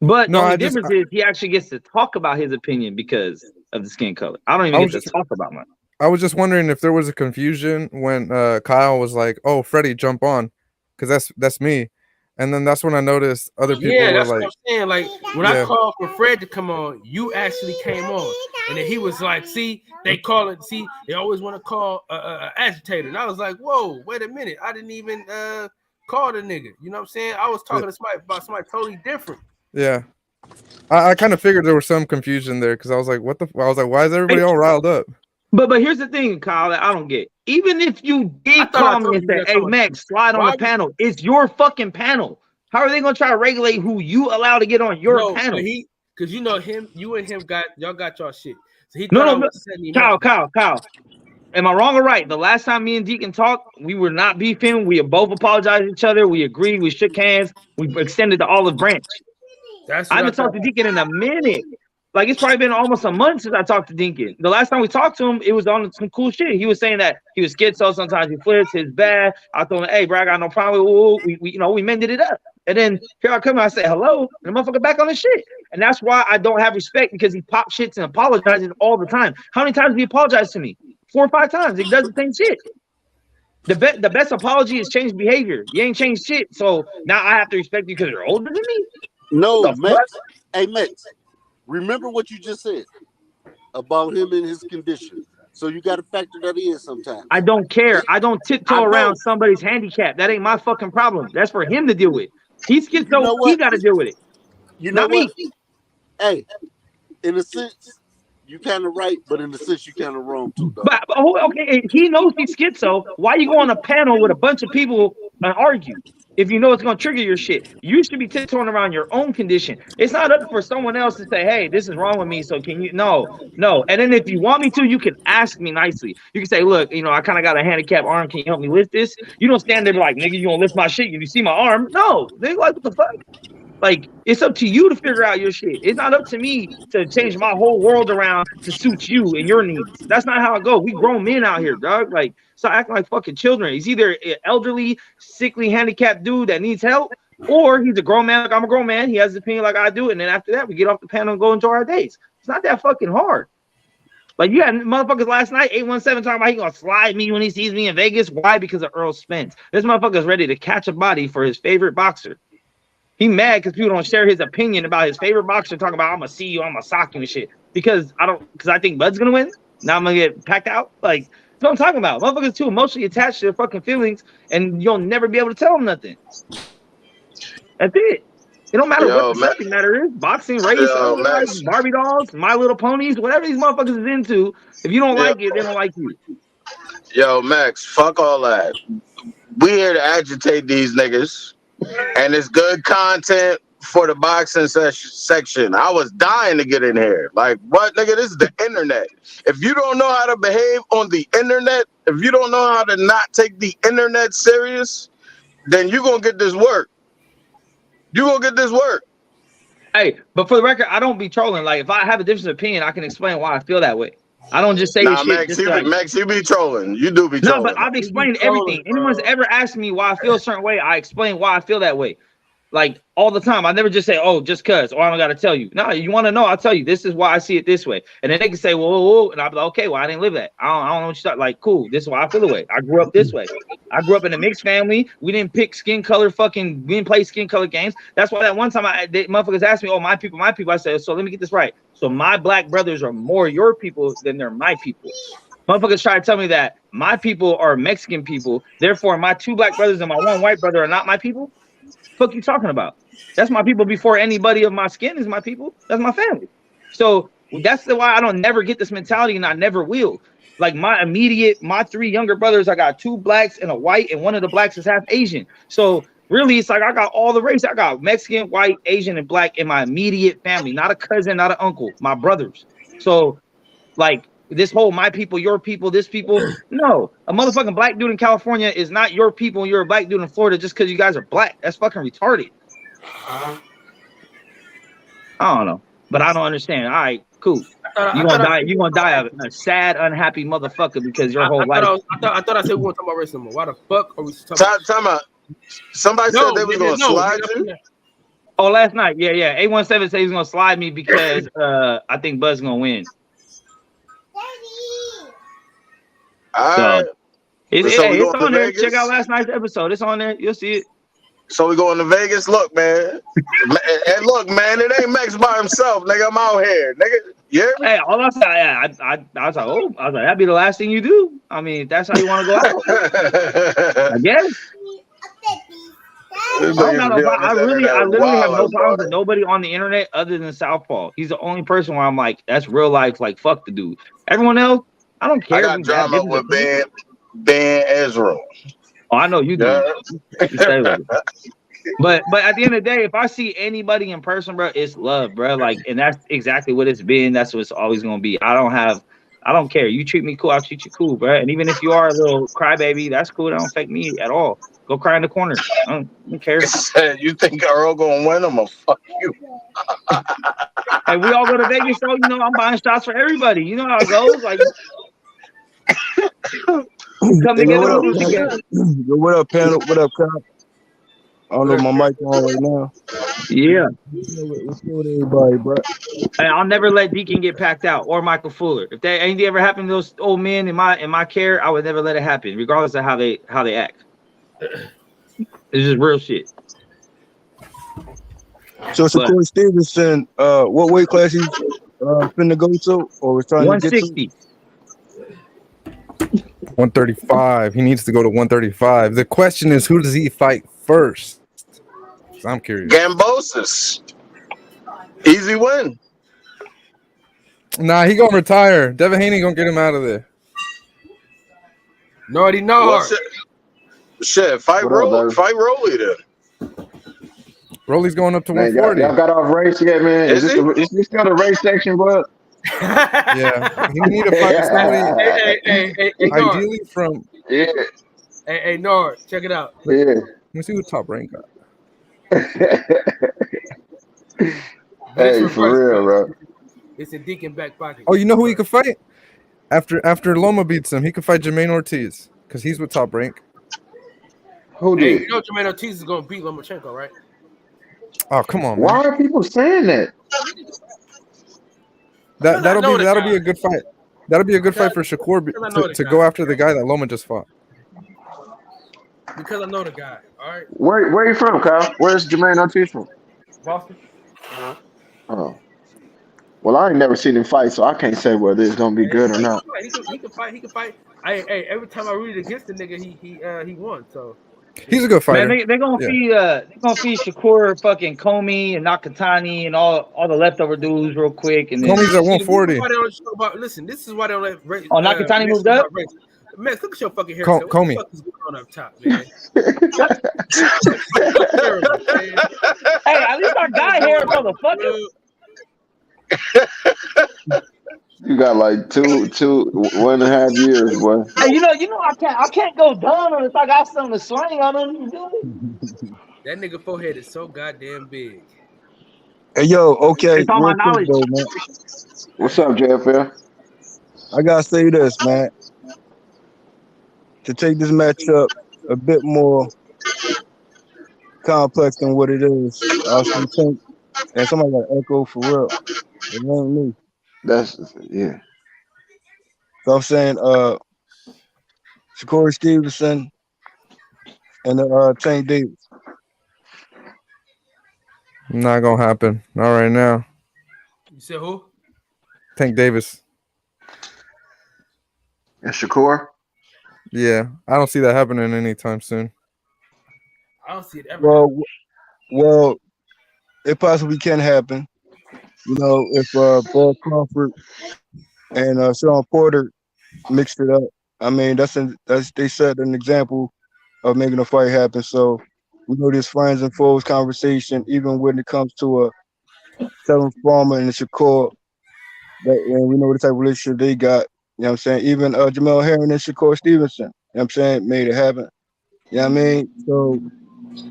But the only difference is he actually gets to talk about his opinion because of the skin color. I don't even get to talk about mine. I was just wondering if there was a confusion when Kyle was like, "Oh, Freddie, jump on," because that's me. And then that's when I noticed other people were that's like, what I'm saying. Like when I called for Fred to come on, you actually came on, and then he was like, "See, they call it. See, they always want to call agitator." And I was like, "Whoa, wait a minute! I didn't even call the nigga." You know what I'm saying? I was talking to somebody about somebody totally different. Yeah, I kind of figured there was some confusion there because I was like, "What the?" I was like, "Why is everybody all riled up?" But here's the thing, Kyle, that I don't get. Even if you did call me and say, hey, Max, slide on the panel, it's your fucking panel. How are they going to try to regulate who you allow to get on your panel? Because you know him, you and him got y'all shit. So he Kyle. Am I wrong or right? The last time me and Deacon talked, we were not beefing. We both apologized to each other. We agreed. We shook hands. We extended the olive branch. I haven't talked to Deacon in a minute. Like, it's probably been almost a month since I talked to Deacon. The last time we talked to him, it was on some cool shit. He was saying that he was schizo. Sometimes he flips. His bad. I told him, hey, bro, I got no problem. We mended it up. And then here I come and I say hello, and the motherfucker back on the shit. And that's why I don't have respect, because he pop shits and apologizes all the time. How many times did he apologize to me? 4 or 5 times. He does the same shit. The best apology is change behavior. You ain't changed shit. So now I have to respect you because you're older than me? No, Max. Hey, Max. Remember what you just said about him and his condition. So you got to factor that in sometimes. I don't care. I don't tiptoe around somebody's handicap. That ain't my fucking problem. That's for him to deal with. He's schizo. You know, he got to deal with it. You know, not me. Hey, in a sense, you kind of right, but in a sense, you kind of wrong too, dog. But okay, he knows he's schizo. Why you go on a panel with a bunch of people and argue if you know it's going to trigger your shit? You should be tiptoeing around your own condition. It's not up for someone else to say, hey, this is wrong with me, so can you? No. And then if you want me to, you can ask me nicely. You can say, look, I kind of got a handicapped arm. Can you help me lift this? You don't stand there like, nigga, you gonna lift my shit? You see my arm? No. They like, what the fuck? Like, it's up to you to figure out your shit. It's not up to me to change my whole world around to suit you and your needs. That's not how it goes. We grown men out here, dog. Like, stop acting like fucking children. He's either an elderly, sickly, handicapped dude that needs help, or he's a grown man like I'm a grown man. He has his opinion like I do, and then after that, we get off the panel and go enjoy our days. It's not that fucking hard. Like, you had motherfuckers last night, 817 talking about he gonna slide me when he sees me in Vegas. Why? Because of Earl Spence. This motherfucker's ready to catch a body for his favorite boxer. He mad because people don't share his opinion about his favorite boxer, talking about I'm gonna see you, I'm gonna sock you and shit. Because I think Bud's gonna win. Now I'm gonna get packed out. Like, that's what I'm talking about. Motherfuckers too emotionally attached to their fucking feelings, and you'll never be able to tell them nothing. That's it. It don't matter what the subject matter is. Boxing, race, Barbie dolls, My Little Ponies, whatever these motherfuckers is into. If you don't like it, they don't like you. Yo, Max, fuck all that. We here to agitate these niggas. And it's good content for the boxing section. I was dying to get in here. Like, what, nigga? This is the internet. If you don't know how to behave on the internet, if you don't know how to not take the internet serious, then you're going to get this work. You're going to get this work. Hey, but for the record, I don't be trolling. Like, if I have a different opinion, I can explain why I feel that way. I don't just say shit. Max, you be trolling. You do be trolling. No, but I've explained everything. Anyone's ever asked me why I feel a certain way, I explain why I feel that way. Like, all the time. I never just say, oh, just cuz, or I don't got to tell you. No, you want to know, I'll tell you. This is why I see it this way. And then they can say, whoa, and I'll be like, okay, well, I didn't live that. I don't know what you thought. Like, cool, this is why I feel the way. I grew up this way. I grew up in a mixed family. We didn't pick skin color we didn't play skin color games. That's why that one time motherfuckers asked me, oh, my people. I said, so let me get this right. So my black brothers are more your people than they're my people. Motherfuckers try to tell me that my people are Mexican people. Therefore, my 2 black brothers and my 1 white brother are not my people. Fuck you talking about? That's my people before anybody of my skin is my people. That's my family. So that's why I don't never get this mentality, and I never will. Like, my 3 younger brothers, I got 2 blacks and a white, and one of the blacks is half Asian. So really, it's like I got all the race. I got Mexican, white, Asian, and black in my immediate family. Not a cousin, not an uncle. My brothers. So, like, this whole my people, your people, this people. No, a motherfucking black dude in California is not your people. You're a black dude in Florida just because you guys are black. That's fucking retarded. I don't know, but I don't understand. All right, cool. You're gonna die. You're gonna die a sad, unhappy motherfucker because your whole life. I thought I said we weren't talking about racism. Why the fuck are we talking about? Somebody said they was gonna slide you. Oh, last night, yeah. 817 said he's gonna slide me because I think Bud's gonna win. So, it's on there. Check out last night's episode. It's on there. You'll see it. So we going to Vegas. Look, man. And look, man, it ain't Max by himself, nigga. I'm out here, nigga. You hear me? Hey, all I said, I was like, that'd be the last thing you do. I mean, if that's how you want to go out. I guess. I really have no problems with nobody on the internet other than Southpaw. He's the only person where I'm like, that's real life. Like, fuck the dude. Everyone else, I don't care. I got drama with Ben Ezra. Oh, I know you do. Yeah. But at the end of the day, if I see anybody in person, bro, it's love, bro. Like, and that's exactly what it's been. That's what it's always gonna be. I don't have I don't care. You treat me cool, I'll treat you cool, bro. And even if you are a little crybaby, that's cool. That don't affect me at all. Go cry in the corner. I don't care. You think Earl gonna win? I'm gonna fuck you. Hey, we all go to Vegas, so you know I'm buying shots for everybody. You know how it goes. Like, come together, we lose together. Yo, what up, panel? What up, Kyle? I don't know if my mic on right now. Yeah. What's good with everybody, bro? Hey, I'll never let Deacon get packed out or Michael Fuller. If that anything ever happened to those old men in my care, I would never let it happen, regardless of how they act. It's just real shit. So Shakur Stevenson, what weight class he's finna go to, or was trying 160. to get to? 135. He needs to go to 135. The question is, who does he fight first? I'm curious. Gambosis. Easy win. Nah, he gonna retire. Devin Haney gonna get him out of there. Naughty Nard. Shit, fight Rolly then. Rolly's going up to Man, 140. y'all got off race yet, man? Is this still the race section, bud? Yeah, he need to fight somebody. Hey, Ideally from. Yeah. Hey, Nard, check it out. Yeah. Let me see who Top Rank got. Hey, for real, bro. It's a Deacon back pocket. Oh, you know who he could fight? After Loma beats him, he could fight Jermaine Ortiz because he's with Top Rank. Who Hey, did? you know Jermaine Ortiz is gonna beat Lomachenko, right? Oh, come on, man. Why are people saying that? That'll be a good fight. That'll be a good fight for Shakur to go after the guy that Loma just fought. Because I know the guy. All right. Where are you from, Kyle? Where's Jermaine Ortiz from? Boston. Oh. Well, I ain't never seen him fight, so I can't say whether it's gonna be good or not. He can fight. He can fight. Hey, every time I rooted against the nigga, he won. So he's a good fighter. Man, they're gonna feed Shakur fucking Comey and Nakatani and all the leftover dudes real quick. And then Comey's at 140. Listen, this is why they don't let race. Oh, Nakatani moved up. Man, look at your fucking hair. Comey. What the fuck is going on up top, man? Hey, at least I got hair, motherfucker. You got like 1.5 years, boy. Hey, you know, I can't go down on it if I got something to slang on them. That nigga forehead is so goddamn big. Hey, yo, okay. It's all my real quick, knowledge. though, man. What's up, JFL? I gotta say this, man. To take this matchup a bit more complex than what it is, I was think, and somebody got echo for real. It ain't me. Yeah. So I'm saying, Shakur Stevenson and Tank Davis. Not gonna happen. Not right now. You said who? Tank Davis. And Shakur? Yeah, I don't see that happening anytime soon. I don't see it ever. Well, it possibly can happen. You know, if Bud Crawford and Sean Porter mixed it up. I mean, they set an example of making a fight happen. So we know this friends and foes conversation, even when it comes to a Tevin Farmer and a Shakur, and we know the type of relationship they got. You know what I'm saying? Even Jamel Herring and Shakur Stevenson, you know what I'm saying, made it happen. You know what I mean? So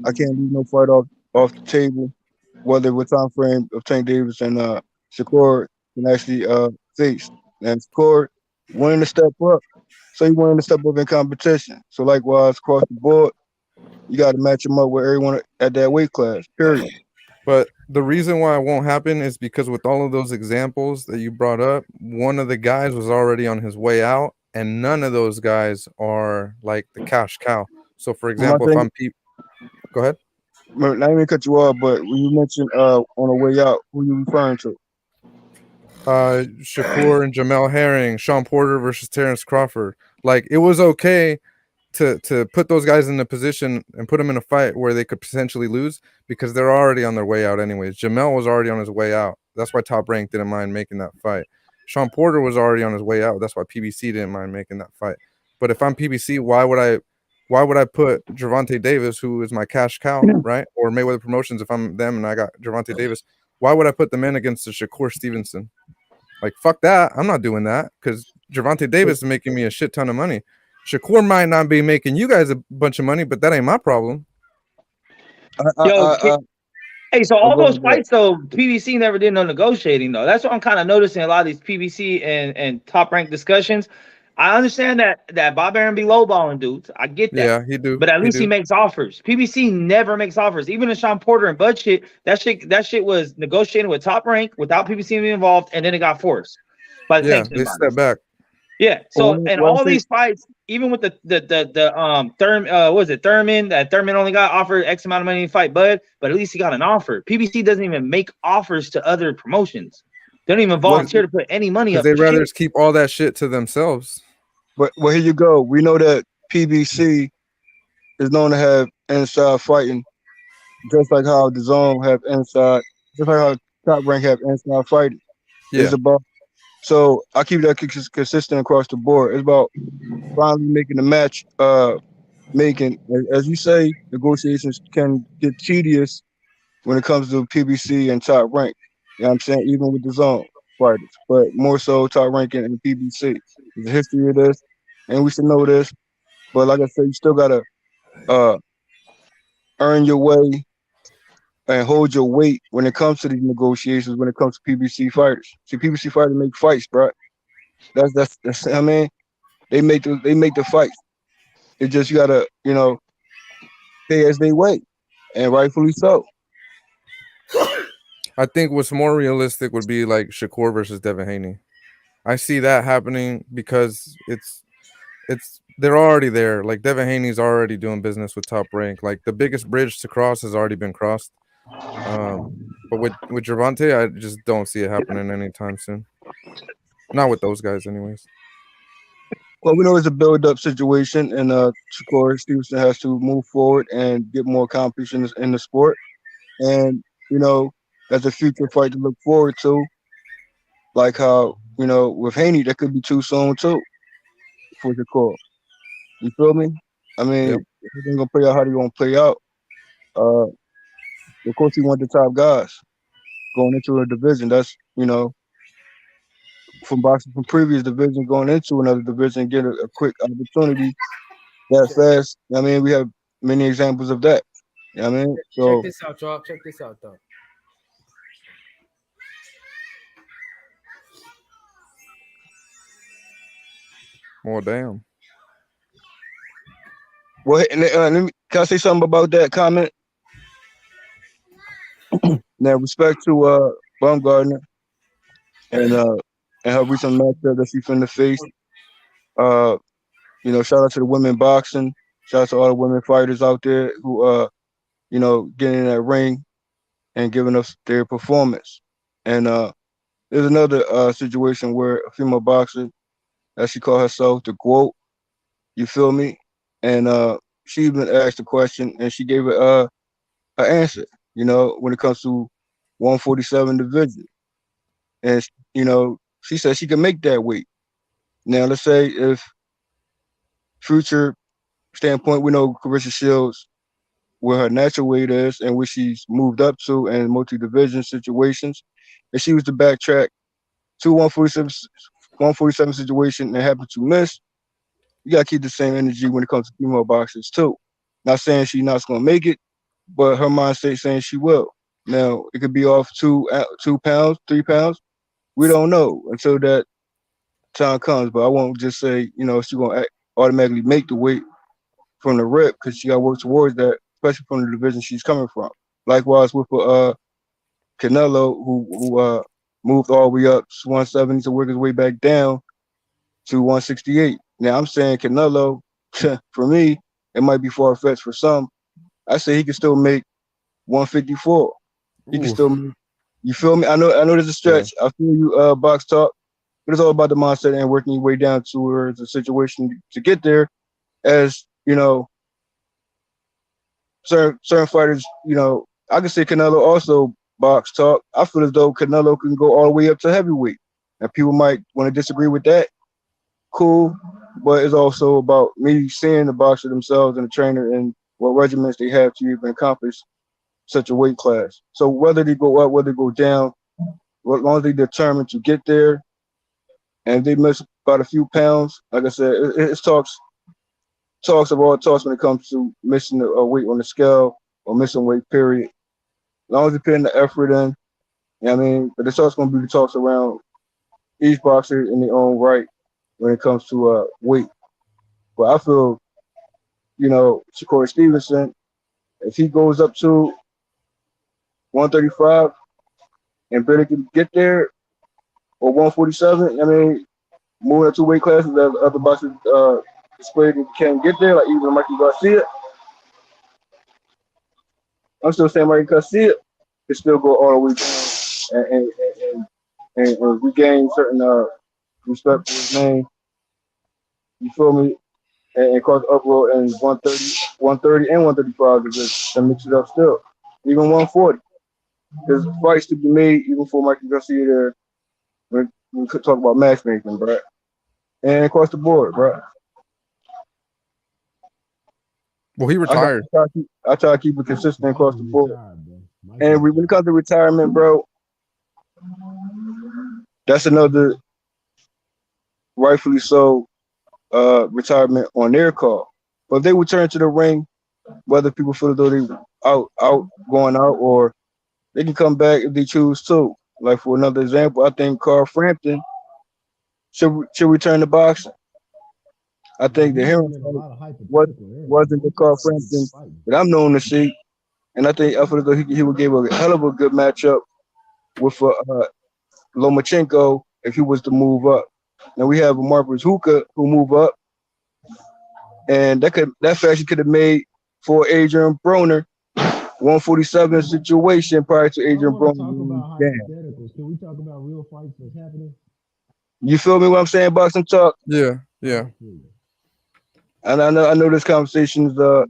I can't leave no fight off the table, whether with time frame of Tank Davis and Shakur can actually face. And Shakur wanting to step up, so he wanting to step up in competition. So likewise, across the board, you got to match him up with everyone at that weight class, period. But the reason why it won't happen is because with all of those examples that you brought up, one of the guys was already on his way out, and none of those guys are like the cash cow. So, for example, if I'm go ahead. Not even cut you off, but when you mentioned on the way out, who you referring to? Shakur and Jamel Herring, Sean Porter versus Terrence Crawford. Like, it was okay to put those guys in a position and put them in a fight where they could potentially lose because they're already on their way out anyways. Jamel was already on his way out. That's why Top Rank didn't mind making that fight. Sean Porter was already on his way out. That's why PBC didn't mind making that fight. But if I'm PBC, why would I put Gervonta Davis, who is my cash cow, right? Or Mayweather Promotions, if I'm them and I got Gervonta Davis, why would I put them in against the Shakur Stevenson? Like, fuck that. I'm not doing that because Gervonta Davis is making me a shit ton of money. Shakur might not be making you guys a bunch of money, but that ain't my problem. Hey, so all those fights though, PBC never did no negotiating though. That's what I'm kind of noticing a lot of these PBC and top rank discussions. I understand that Bob Arum be lowballing dudes. I get that. Yeah, he do. But at least he makes offers. PBC never makes offers. Even in Sean Porter and Bud shit, that shit was negotiated with Top Rank without PBC being involved, and then it got forced by the sanctions they bodies. stepped back. Yeah. So and all these fights, even with Thurman, that Thurman only got offered X amount of money to fight Bud, but at least he got an offer. PBC doesn't even make offers to other promotions. They don't even volunteer to put any money up. They'd for rather shit. keep all that shit to themselves. But well, here you go. We know that PBC is known to have inside fighting, just like how the Zone have inside, just like how Top Rank have inside fighting. Yeah. It's about, so I keep that consistent across the board. It's about finally making the match. Making, as you say, negotiations can get tedious when it comes to PBC and Top Rank. You know what I'm saying? Even with the Zone fighters, but more so Top Rank and PBC. There's a history of this, and we should know this. But like I said, you still gotta earn your way and hold your weight when it comes to these negotiations. When it comes to PBC fighters, see, PBC fighters make fights, bro. That's I mean, they make the fights. It just, you gotta, pay as they weigh, and rightfully so. I think what's more realistic would be like Shakur versus Devin Haney. I see that happening because it's they're already there. Like Devin Haney's already doing business with Top Rank. Like the biggest bridge to cross has already been crossed. But with Gervonta, I just don't see it happening anytime soon. Not with those guys, anyways. Well, we know it's a build-up situation, and Shakur Stevenson has to move forward and get more accomplishments in the sport. And that's a future fight to look forward to. Like how with Haney, that could be too soon too for Shakur. You feel me? I mean, if he's gonna play out how he's gonna play out. Of course, he wanted the top guys going into a division. That's from boxing from previous division going into another division, get a quick opportunity that fast. I mean, we have many examples of that. You know what I mean? So check this out, y'all. Check this out, though. Oh, damn. Well, can I say something about that comment? Now, respect to Baumgardner and her recent matchup that she finna face. Shout out to the women boxing. Shout out to all the women fighters out there who getting in that ring and giving us their performance. And there's another situation where a female boxer, as she called herself, the GOAT, you feel me? And she even asked a question and she gave an answer, when it comes to 147 division. And, she said she can make that weight. Now, let's say if future standpoint, we know Clarissa Shields, where her natural weight is and where she's moved up to in multi-division situations, if she was to backtrack to 147 situation and happen to miss, you got to keep the same energy when it comes to female boxers too. Not saying she's not going to make it, but her mindset saying she will. Now, it could be off 2 pounds, 3 pounds. We don't know until that time comes, but I won't just say, she's going to automatically make the weight from the rip because she got to work towards that, especially from the division she's coming from. Likewise with Canelo, who moved all the way up to 170 to work his way back down to 168. Now, I'm saying Canelo, for me, it might be far-fetched for some. I say he can still make 154. He can still make, you feel me? I know there's a stretch. Yeah. I feel you, Box Talk. But it's all about the mindset and working your way down towards a situation to get there. As, certain fighters, I can say Canelo also, Box Talk. I feel as though Canelo can go all the way up to heavyweight. And people might want to disagree with that. Cool. But it's also about me seeing the boxer themselves and the trainer and what regimens they have to even accomplish such a weight class. So whether they go up, whether they go down, as long as they determined to get there, and if they miss about a few pounds. Like I said, it's talks of all talks when it comes to missing a weight on the scale or missing weight, period. As long as you put the effort in, you know what I mean? But it's also going to be the talks around each boxer in their own right when it comes to weight. But I feel, you know, Shakur Stevenson, if he goes up to 135 and Billy can get there, or 147, I mean, moving up 2 weight classes that other boxers displayed can't get there, like even Mikey Garcia. I'm still saying Mikey Garcia can still go all the way down and regain certain respect for his name. You feel me? And cause uproar in 130 and 135 to just to mix it up still. Even 140. There's fights to be made even for Mikey Garcia there. We could talk about matchmaking, bro. And across the board, bro. Well, he retired. I try to keep it consistent across the board. And when it comes to retirement, bro, that's another rightfully so retirement on their call. But if they return to the ring, whether people feel as though they going out, or they can come back if they choose to. Like for another example, I think Carl Frampton should return to boxing. I think the hearing wasn't the Carl Frampton that I'm known to see, and I think I feel as though he would give a hell of a good matchup with Lomachenko if he was to move up. Now we have a Marcus Hooker who move up, and that faction could have made for Adrian Broner 147 situation prior to Adrian Broner. Can we talk about real fights that's happening? You feel me? What I'm saying? Boxing talk. Yeah. And I know this conversation is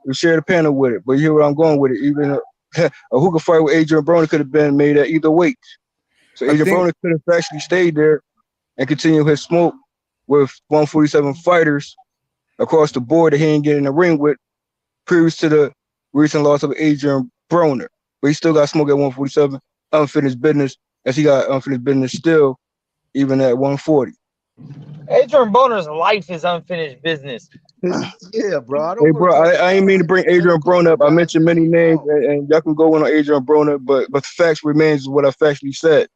we shared a panel with it, but you hear where I'm going with it. Even a Hooker fight with Adrian Broner could have been made at either weight. So Adrian Broner could have actually stayed there and continue his smoke with 147 fighters across the board that he ain't getting in the ring with, previous to the recent loss of Adrian Broner. But he still got smoke at 147, unfinished business, as he got unfinished business still, even at 140. Adrian Broner's life is unfinished business. Yeah, bro. Hey, bro, I ain't mean to bring Adrian Broner up. I mentioned many names, and y'all can go in on Adrian Broner, but the facts remains what I factually said.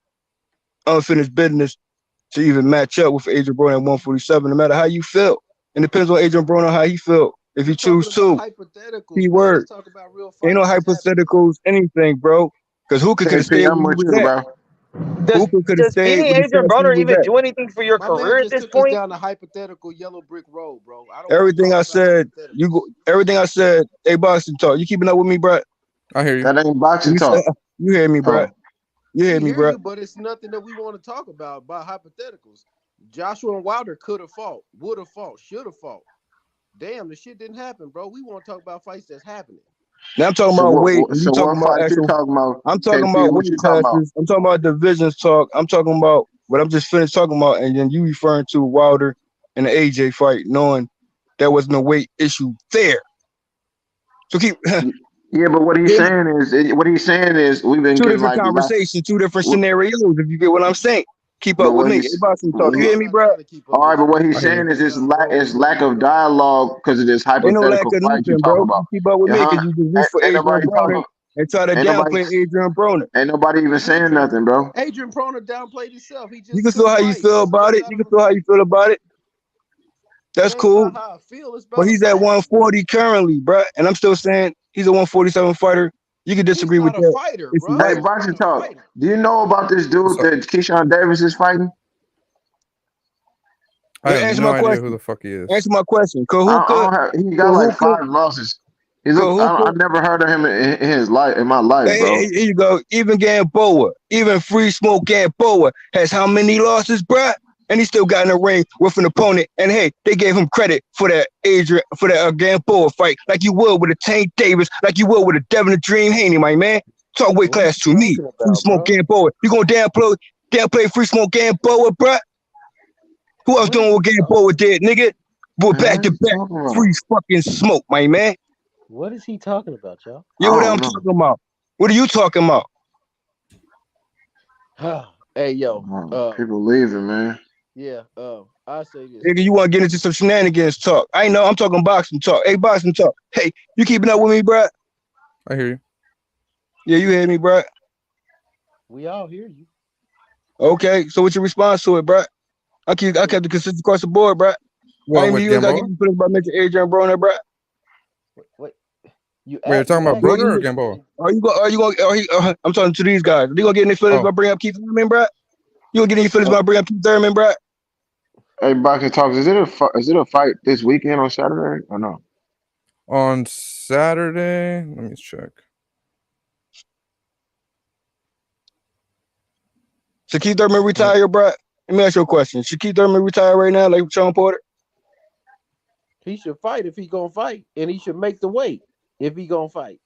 Unfinished business to even match up with Adrian Broner at 147, no matter how you feel. It depends on Adrian Broner how he feel. If you choose to, keyword. Ain't no hypotheticals, anything, bro. Because Hooker could have stayed where he was at. Hooker could have stayed. Does Adrian Broner even do anything for your career at this point? Down the hypothetical yellow brick road, bro. Everything I said, everything I said. Hey, boxing talk. You keeping up with me, bro? I hear you. That ain't boxing talk. You hear me, bro? You hear me, bro? But it's nothing that we want to talk about hypotheticals. Joshua and Wilder could have fought, would have fought, should have fought. Damn, the shit didn't happen, bro. We want to talk about fights that's happening. Now I'm talking about weight. You talking about actual? I'm talking about weight classes. I'm talking about divisions talk. I'm talking about what I'm just finished talking about, and then you referring to Wilder and the AJ fight, knowing there was no weight issue there. So keep. Yeah, but what he's saying is we've been two getting different conversations, two different scenarios. If you get what I'm saying, keep up with me. Talk. You hear me, bro? All right, but what he's saying is it's lack of dialogue because of this hypothetical fight you talking about. Keep up with me because you just root for Adrian Broner and try to downplay Adrian Broner. Ain't nobody even saying nothing, bro. Adrian Broner downplayed himself. He just you can feel how you feel about it. You can feel how you feel about it. That's cool. But he's at 140 currently, bro, and I'm still saying he's a 147 fighter. You can disagree with that. Fighter, hey, boxing talk. Do you know about this dude that Keyshawn Davis is fighting? I have no idea who the fuck he is. Answer my question. He got like 5 losses. I never heard of him in my life, bro. Here you go. Even Gamboa, even Free Smoke Gamboa has how many losses, bruh? And he still got in the ring with an opponent. And hey, they gave him credit for that Gamboa fight, like you would with a Tank Davis, like you would with a Devin the Dream Haney, my man. Talk weight class to me. Free Smoke Gamboa. You gonna downplay Free Smoke Gamboa, bruh? Who else doing what Gamboa did, nigga? We're back to back. Free fucking Smoke, my man. What is he talking about, y'all? You know what I'm talking about? What are you talking about? Hey, yo. People leaving, man. Yeah. I say this. Nigga, you want to get into some shenanigans talk? I know. I'm talking boxing talk. Hey, boxing talk. Hey, you keeping up with me, bro? I hear you. Yeah, you hear me, bro? We all hear you. Okay, so what's your response to it, bro? I kept the consistency across the board, bro. What, with you ain't got to Gamboa? get feelings about mention Adrian Broner, bro. Wait, Wait, you're talking about Broner or Gamboa? I'm talking to these guys. They gonna get any feelings about bringing up Keith Thurman, bro? You gonna get any feelings about bringing up Keith Thurman, bro? Hey, Boxing Talks, is it a fight this weekend on Saturday or no? On Saturday, let me check. Should Keith Thurman retire, bro? Let me ask you a question. Should Keith Thurman retire right now, like Sean Porter? He should fight if he gonna fight, and he should make the weight if he gonna fight.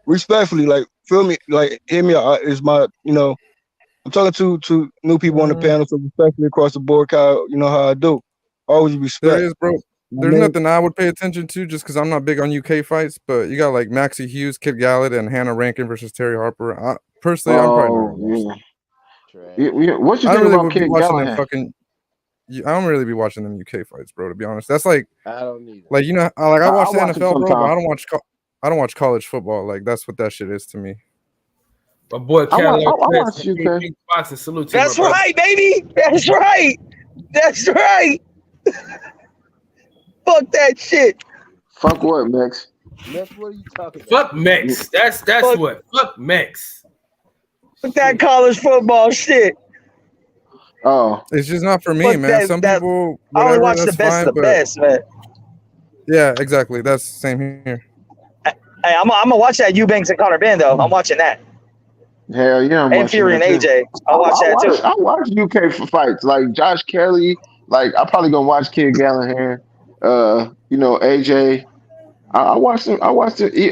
Respectfully, like, feel me, like, hear me out. Is my, I'm talking to new people on the panel, so respectfully across the board, Kyle, you know how I do. Always respect. There is, bro. There's nothing I would pay attention to just because I'm not big on UK fights, but you got like Maxie Hughes, Kid Gallant, and Hannah Rankin versus Terry Harper. Personally, I'm probably not. What you think about Kid Gallant? I don't really be watching them UK fights, bro. To be honest, that's like I don't need it. Like I watch the watch it NFL, bro, but sometimes. I don't watch college football. Like that's what that shit is to me. My boy Cadillac watch UK. Boxing, salute to That's my brother. right, baby. That's right. That's right. Fuck that shit. Fuck what, Max? That's what are you talking about? Fuck Mex. That's what. Fuck Mex. Fuck that college football shit. Oh, it's just not for me, Fuck man. that- Some that- people. I only whatever, watch the that's best fine, of the but- best, man. Yeah, exactly. That's the same here. Hey, I'm gonna watch that Eubanks and Conor Ben though. I'm watching that. Hell yeah, I'm And watching Fury and that too. AJ. I'll watch that too. I watch UK for fights like Josh Kelly. Like I'm probably gonna watch Kid Galahad. AJ. I watched the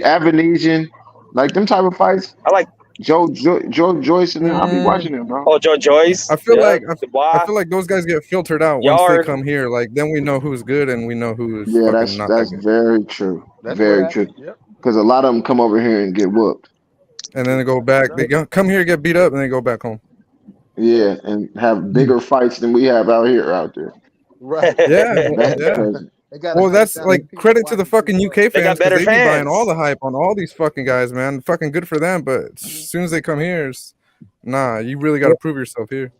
Avanesian, like them type of fights. I like Joe Joyce and them. I'll be watching them, bro. Oh, Joe Joyce. I feel Yeah. I feel like those guys get filtered out once Yard. they come here. Like then we know who's good and we know who's Yeah, fucking not that's that good. very true. That's Very what true. happened. Yep. Because a lot of them come over here and get whooped. And then they go back. They come here, get beat up, and they go back home. Yeah, and have bigger fights than we have out there. Right. Yeah, That's yeah. crazy. Well, that's like credit to the fucking UK fans better because they be buying fans. all the hype on all these fucking guys, man. Fucking good for them, but as soon as they come here, nah, you really got to prove yourself here.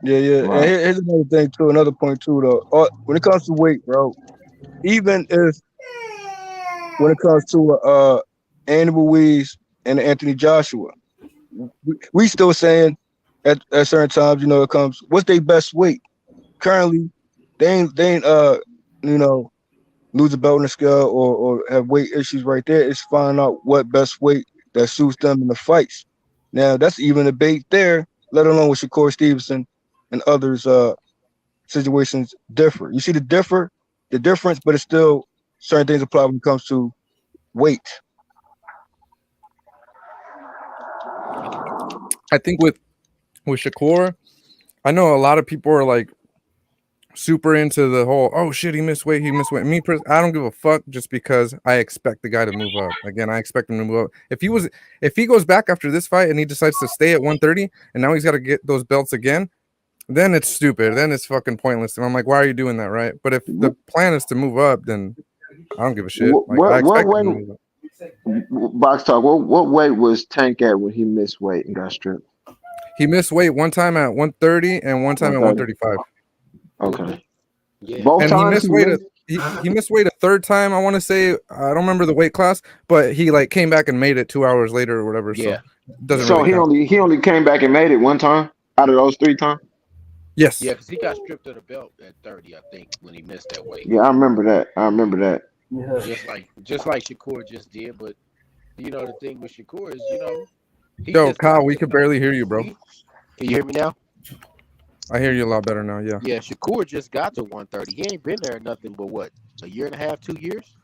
Yeah. Wow. And here's another thing too, another point too, though. When it comes to weight, bro, even if when it comes to Andy Ruiz and Anthony Joshua, we still saying at certain times, it comes what's their best weight. Currently, they ain't lose a belt on the scale or have weight issues right there. It's finding out what best weight that suits them in the fights. Now that's even a debate there, let alone with Shakur Stevenson and others situations differ. You see the difference, but it's still certain things apply when it comes to weight. I think with Shakur, I know a lot of people are like super into the whole oh shit he missed weight. Me personally, I don't give a fuck just because I expect the guy to move up. Again, I expect him to move up. If he goes back after this fight and he decides to stay at 130 and now he's got to get those belts again, then it's stupid. Then it's fucking pointless. And I'm like, why are you doing that, right? But if the plan is to move up, then I don't give a shit. I expect him to move up. Box Talk, what weight was Tank at when he missed weight and got stripped? He missed weight one time at 130 and one time at 135. Okay. Yeah. Both And times he missed weight a third time. I want to say I don't remember the weight class, but he like came back and made it 2 hours later or whatever. Yeah. So it doesn't So really he only came back and made it one time out of those 3 times? Yes. Yeah, because he got stripped of the belt at 30, I think, when he missed that weight. Yeah, I remember that. Just like Shakur just did, but the thing with Shakur is, he Yo, just Kyle, got we the could belt. barely hear you, bro. Can you hear me now? I hear you a lot better now. Yeah. Yeah, Shakur just got to 130. He ain't been there nothing but what, a year and a half, 2 years?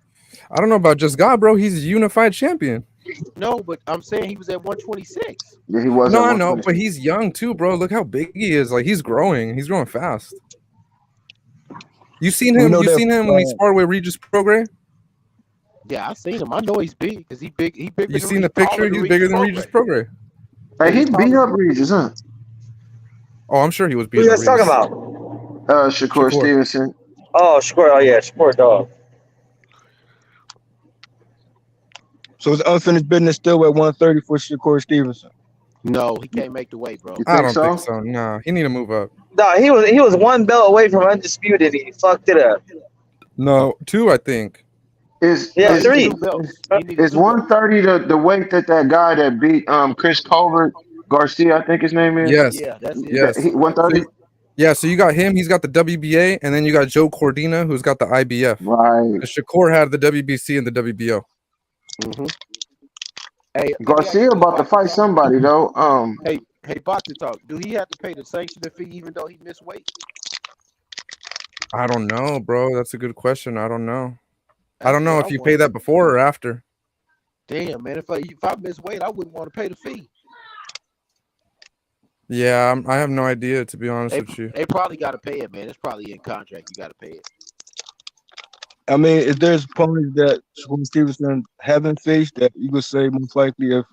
I don't know about just God, bro. He's a unified champion. No, but I'm saying he was at 126. Yeah, he was. No, I know, but he's young too, bro. Look how big he is. Like he's growing. He's growing fast. You seen him? You seen him when he sparred with Regis Prograis? Yeah, I seen him. I know he's big because he's big. He's bigger. You seen the picture? He's bigger than Regis Prograis. Hey, he beat up Regis, huh? Oh, I'm sure he was Who you beating guys talking Reese. about? Shakur Stevenson. Oh, Shakur. Oh yeah, Shakur dog. So it's unfinished business still at 130 for Shakur Stevenson. No, he can't make the weight, bro. I don't think so. Nah, he need to move up. No, he was one belt away from undisputed. He fucked it up. No, 2, I think. Is 3. Is 130 the weight that guy that beat Chris Colbert Garcia, I think his name is? Yes. Yeah, that's it. Yes. 130. Yeah, so you got him. He's got the WBA, and then you got Joe Cordina, who's got the IBF. Right. Shakur had the WBC and the WBO. Mm-hmm. Hey, Garcia about to fight somebody though. Hey, boxing talk. Do he have to pay the sanctioning fee even though he missed weight? I don't know, bro. That's a good question. I don't know. I don't know if you pay that before or after. Damn, man. If I miss weight, I wouldn't want to pay the fee. Yeah, I have no idea, to be honest with you. They probably got to pay it, man. It's probably in contract. You got to pay it. I mean, if there's opponents that Shakur Stevenson haven't faced that you could say most likely if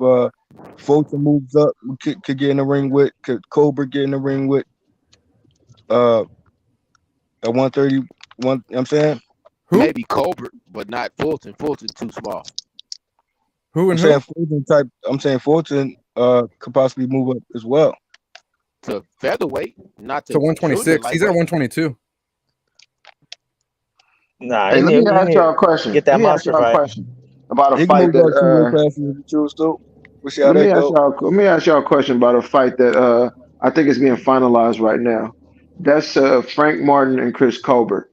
Fulton moves up, we could get in the ring with, could Cobra get in the ring with at 131, you know what I'm saying? Who? Maybe Colbert, but not Fulton. Fulton's too small. Who and I'm who? saying Fulton type. I'm saying Fulton could possibly move up as well To featherweight, not to To 126. He's at 122. Nah, Hey, let me ask y'all a question. Get that Let me ask monster y'all a fight. question about a He fight can move up 2 weight that. classes if he chooses to. We'll see how Let me that ask goes. y'all. Let me ask y'all a question about a fight that I think is being finalized right now. That's Frank Martin and Chris Colbert.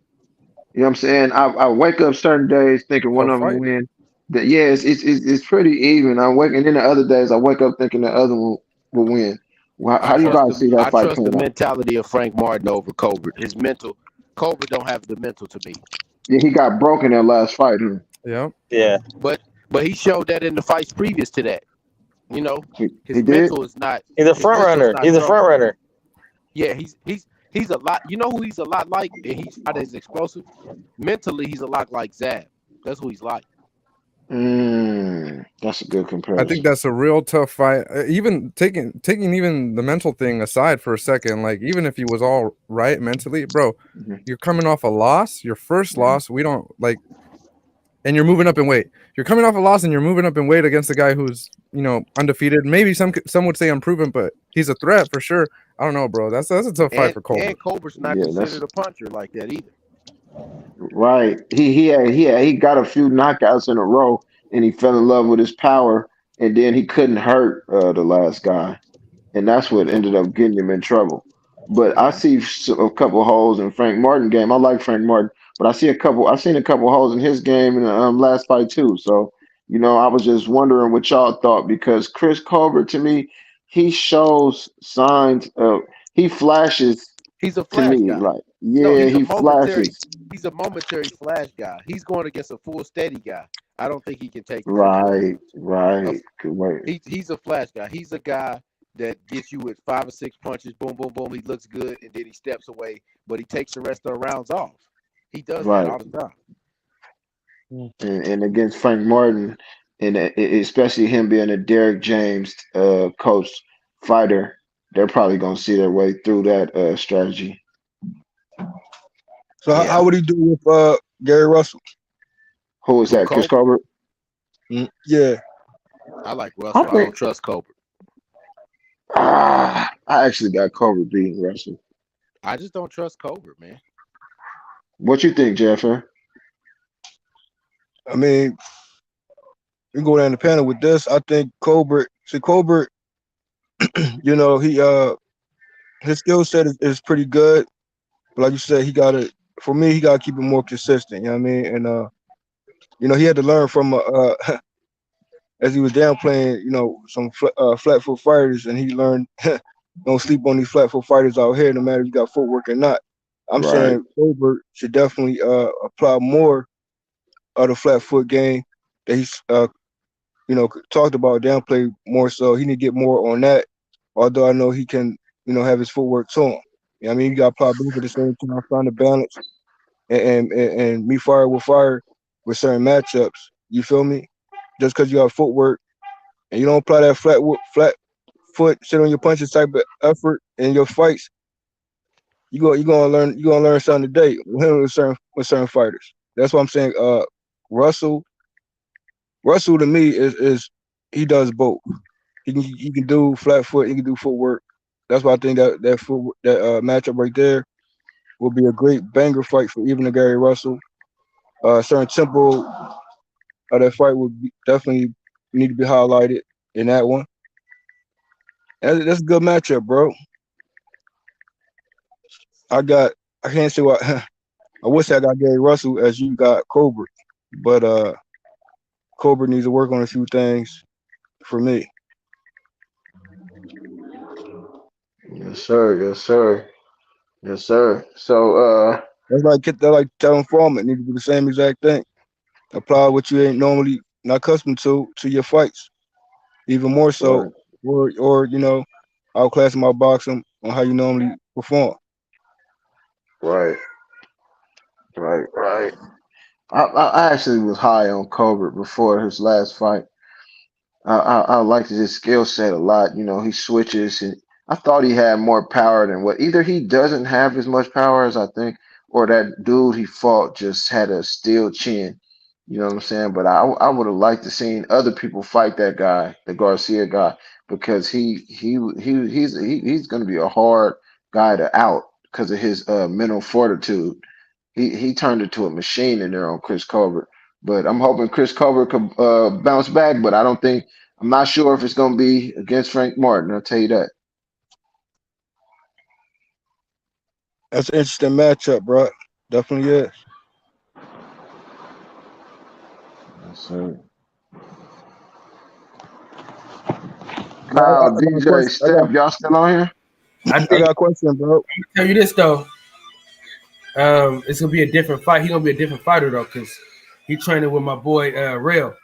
You know what I'm saying? I wake up certain days thinking one of them win. That yeah, it's pretty even. I wake and then the other days I wake up thinking the other one will win. How do you guys see that I fight trust the playing out? mentality of Frank Martin over Colbert. His mental, Colbert don't have the mental to me. Yeah, he got broken that last fight. Huh? Yeah. Yeah. But he showed that in the fights previous to that. You know, his he did? mental is not. He's a his front mental is runner. not He's a strong. front runner. Yeah, he's a lot. You know who he's a lot like, and he's not as explosive. Mentally, he's a lot like Zab. That's who he's like. That's a good comparison. I think that's a real tough fight. Even taking even the mental thing aside for a second, like even if he was all right mentally, bro, you're coming off a loss, your first loss. We don't like, and you're moving up in weight. You're coming off a loss and you're moving up in weight against a guy who's undefeated. Maybe some would say unproven, but he's a threat for sure. I don't know, bro. That's a tough fight for Colbert. And Colbert's not Yeah, that's- considered a puncher like that either. Right. He got a few knockouts in a row, and he fell in love with his power, and then he couldn't hurt the last guy, and that's what ended up getting him in trouble. But I see a couple holes in Frank Martin game. I like Frank Martin, but I've seen a couple holes in his game in the last fight too. So I was just wondering what y'all thought, because Chris Colbert, to me, he shows signs of, he flashes. He's a to flash me guy. like He's he a momentary. flashes. He's a momentary flash guy. He's going against a full steady guy. I don't think he can take. Right. Good way. He's a flash guy. He's a guy that gets you with 5 or 6 punches. Boom, boom, boom. He looks good, and then he steps away, but he takes the rest of the rounds off. He does Right. that all the time. And against Frank Martin, and especially him being a Derek James coach fighter, they're probably gonna see their way through that strategy. So how would he do with Gary Russell? Who is that? Chris Colbert? Yeah. I like Russell. I don't trust Colbert. I actually got Colbert beating Russell. I just don't trust Colbert, man. What you think, Jeffer? I mean, we can go down the panel with this. I think Colbert, he his skill set is pretty good. But like you said, he gotta keep it more consistent, you know what I mean? And he had to learn from as he was downplaying, some flat foot fighters, and he learned don't sleep on these flat foot fighters out here, no matter if you got footwork or not. I'm saying Colbert should definitely apply more of the flat foot game that he's talked about, downplay more so. He need to get more on that. Although I know he can, have his footwork to him. You know what I mean? You got to apply both at the same time, find a balance, and me fire with certain matchups. You feel me? Just because you have footwork and you don't apply that flat foot, sit on your punches type of effort in your fights, you're gonna learn something today with certain fighters. That's what I'm saying. Russell to me is he does both. He can do flat foot, he can do footwork. That's why I think that matchup right there will be a great banger fight for even the Gary Russell. Certain tempo of that fight would definitely need to be highlighted in that one. And that's a good matchup, bro. I can't say what I wish I got Gary Russell as you got Colbert, but Colbert needs to work on a few things for me. Yes, sir. Yes, sir. Yes, sir. So that's like telling Foreman need to do the same exact thing. Apply what you ain't normally not accustomed to your fights, even more so, right. or outclass him, outbox him on how you normally perform. Right. I actually was high on Colbert before his last fight. I liked his skill set a lot. You know, he switches, and I thought he had more power than what. Either he doesn't have as much power as I think, or that dude he fought just had a steel chin. You know what I'm saying? But I would have liked to seen other people fight that guy, the Garcia guy, because he's going to be a hard guy to out because of his mental fortitude. He turned into a machine in there on Chris Colbert. But I'm hoping Chris Colbert could bounce back. But I'm not sure if it's going to be against Frank Martin. I'll tell you that. That's an interesting matchup, bro. Definitely is. Yes, sir. Kyle, DJ, Steph, y'all still on here? I got a question, bro. I'm gonna tell you this though. It's gonna be a different fight. He's gonna be a different fighter though, because he's training with my boy Rail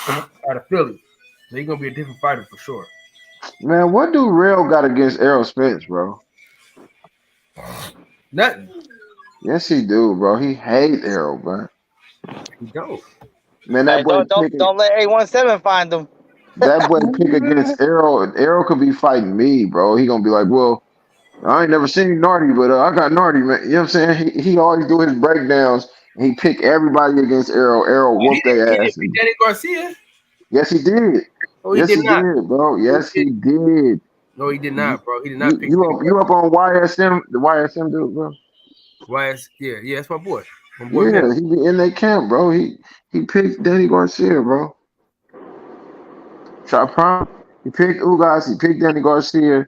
out of Philly. So he's gonna be a different fighter for sure. Man, what do Rail got against Errol Spence, bro? Nothing. Yes, he do, bro. He hates Errol, bro. He don't. Man, that boy don't let A17 find him. That boy pick against Errol. Errol could be fighting me, bro. He gonna be like, well, I ain't never seen Nardi, but I got Nardi, man. You know what I'm saying? He always do his breakdowns. And he pick everybody against Errol. Errol whooped their ass. He Danny Garcia. Yes, he did. Oh, he yes, did he not. did, bro. Yes, he did. No, he did not, bro. He did not pick. You up on YSM? The YSM dude, bro. Yeah, that's my boy. Yeah, he be in that camp, bro. He picked Danny Garcia, bro. So I promise. He picked Ugas. He picked Danny Garcia.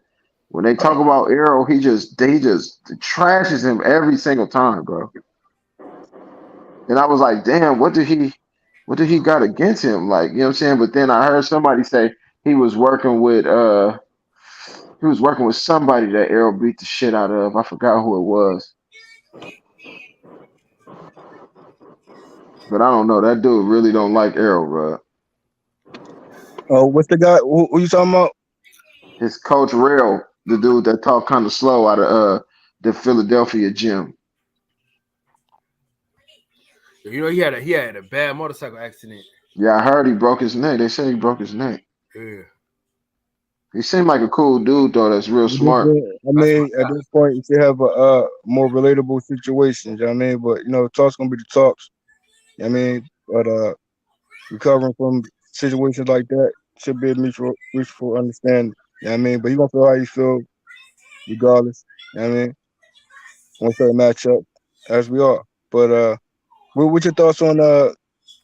When they talk about Errol, he just trashes him every single time, bro. And I was like, damn, what did he got against him? Like, you know what I'm saying? But then I heard somebody say he was working with somebody that Errol beat the shit out of. I forgot who it was. But I don't know. That dude really don't like Errol, bro. Oh, what's the guy? Who you talking about? His coach Rail, the dude that talked kind of slow out of the Philadelphia gym. You know, he had a bad motorcycle accident. Yeah, I heard he broke his neck. They say he broke his neck. Yeah. He seemed like a cool dude, though. That's real smart. I mean, at this point, you should have a more relatable situation. You know what I mean? But talk's gonna be the talks. You know what I mean, but recovering from situations like that should be a mutual understanding. You know what I mean? But you gonna feel how you feel, regardless. You know what I mean? Once that matchup, as we are. But what's your thoughts on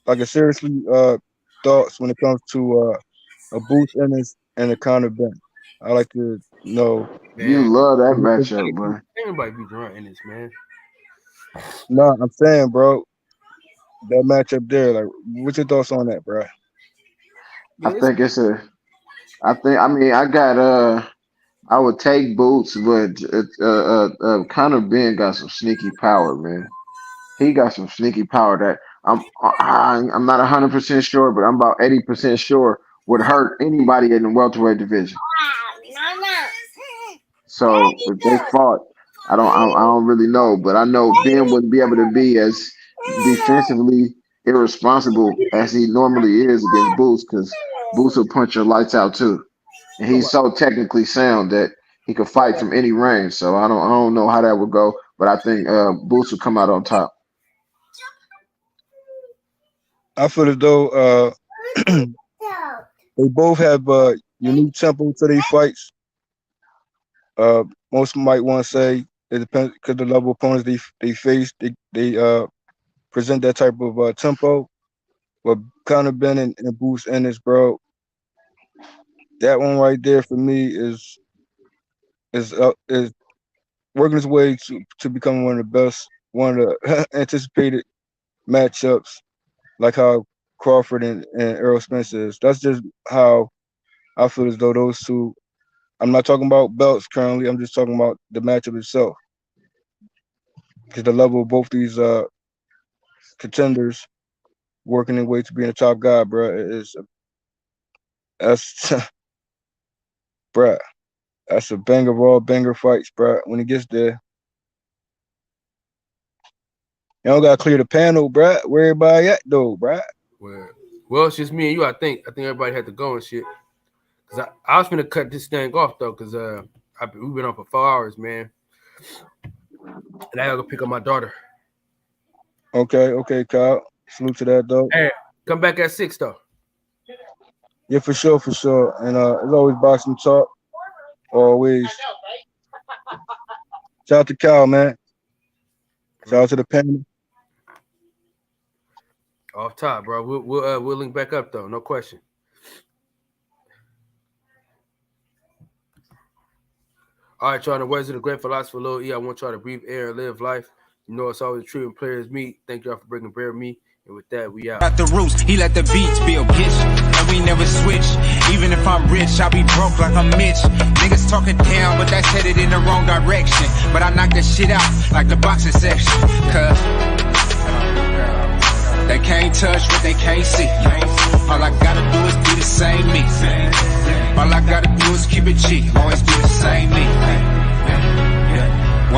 like a seriously thoughts when it comes to a Boots and a Conor Ben? I like to know. Man, you love that matchup, bro. Everybody be Durant in this, man. No, I'm saying, bro, that matchup there. Like, what's your thoughts on that, bro? I would take Boots, but Conor Ben got some sneaky power, man. He got some sneaky power that I'm not 100% sure, but I'm about 80% sure would hurt anybody in the welterweight division. So if they fought, I don't really know, but I know Ben wouldn't be able to be as defensively irresponsible as he normally is against Boots, because Boots will punch your lights out too, and he's so technically sound that He could fight from any range. So I don't know how that would go, but I think Boots will come out on top. I feel as though they both have unique tempo to their fights. Most might want to say it depends because the level of opponents they face, they present that type of tempo. But Conor Ben and Boots Ennis, bro, that one right there for me is working its way to become one of the best, one of the anticipated matchups, like how Crawford and Errol Spence is. That's just how I feel as though those two. I'm not talking about belts currently. I'm just talking about the matchup itself, because the level of both these contenders working their way to being a top guy, bro, that's bruh. That's a banger of all banger fights, bro. When it gets there, you don't gotta clear the panel, bro. Where everybody at though, bro? Well, it's just me and you. I think everybody had to go and shit. Cause I was gonna cut this thing off though, cause we've been on for 4 hours, man. And I gotta go pick up my daughter. Okay, Kyle. Salute to that though. Hey, come back at 6 though. Yeah, for sure. And as always, boxing talk. Always. Shout out to Kyle, man. Shout out to the panel. Off top, bro. We'll link back up though, no question. All right, y'all. The words of the great philosopher Lil E. I want y'all to breathe air and live life. You know it's always true when players meet. Thank y'all for bringing Bear me. And with that, we out. At the roots, he let the beats build, bitch, and we never switch. Even if I'm rich, I'll be broke like I'm Mitch. Niggas talking down, but that's headed in the wrong direction. But I knock that shit out like the boxing section. Cause they can't touch what they can't see. All I gotta do is be the same me. All I gotta do is keep it G. Always be the same me.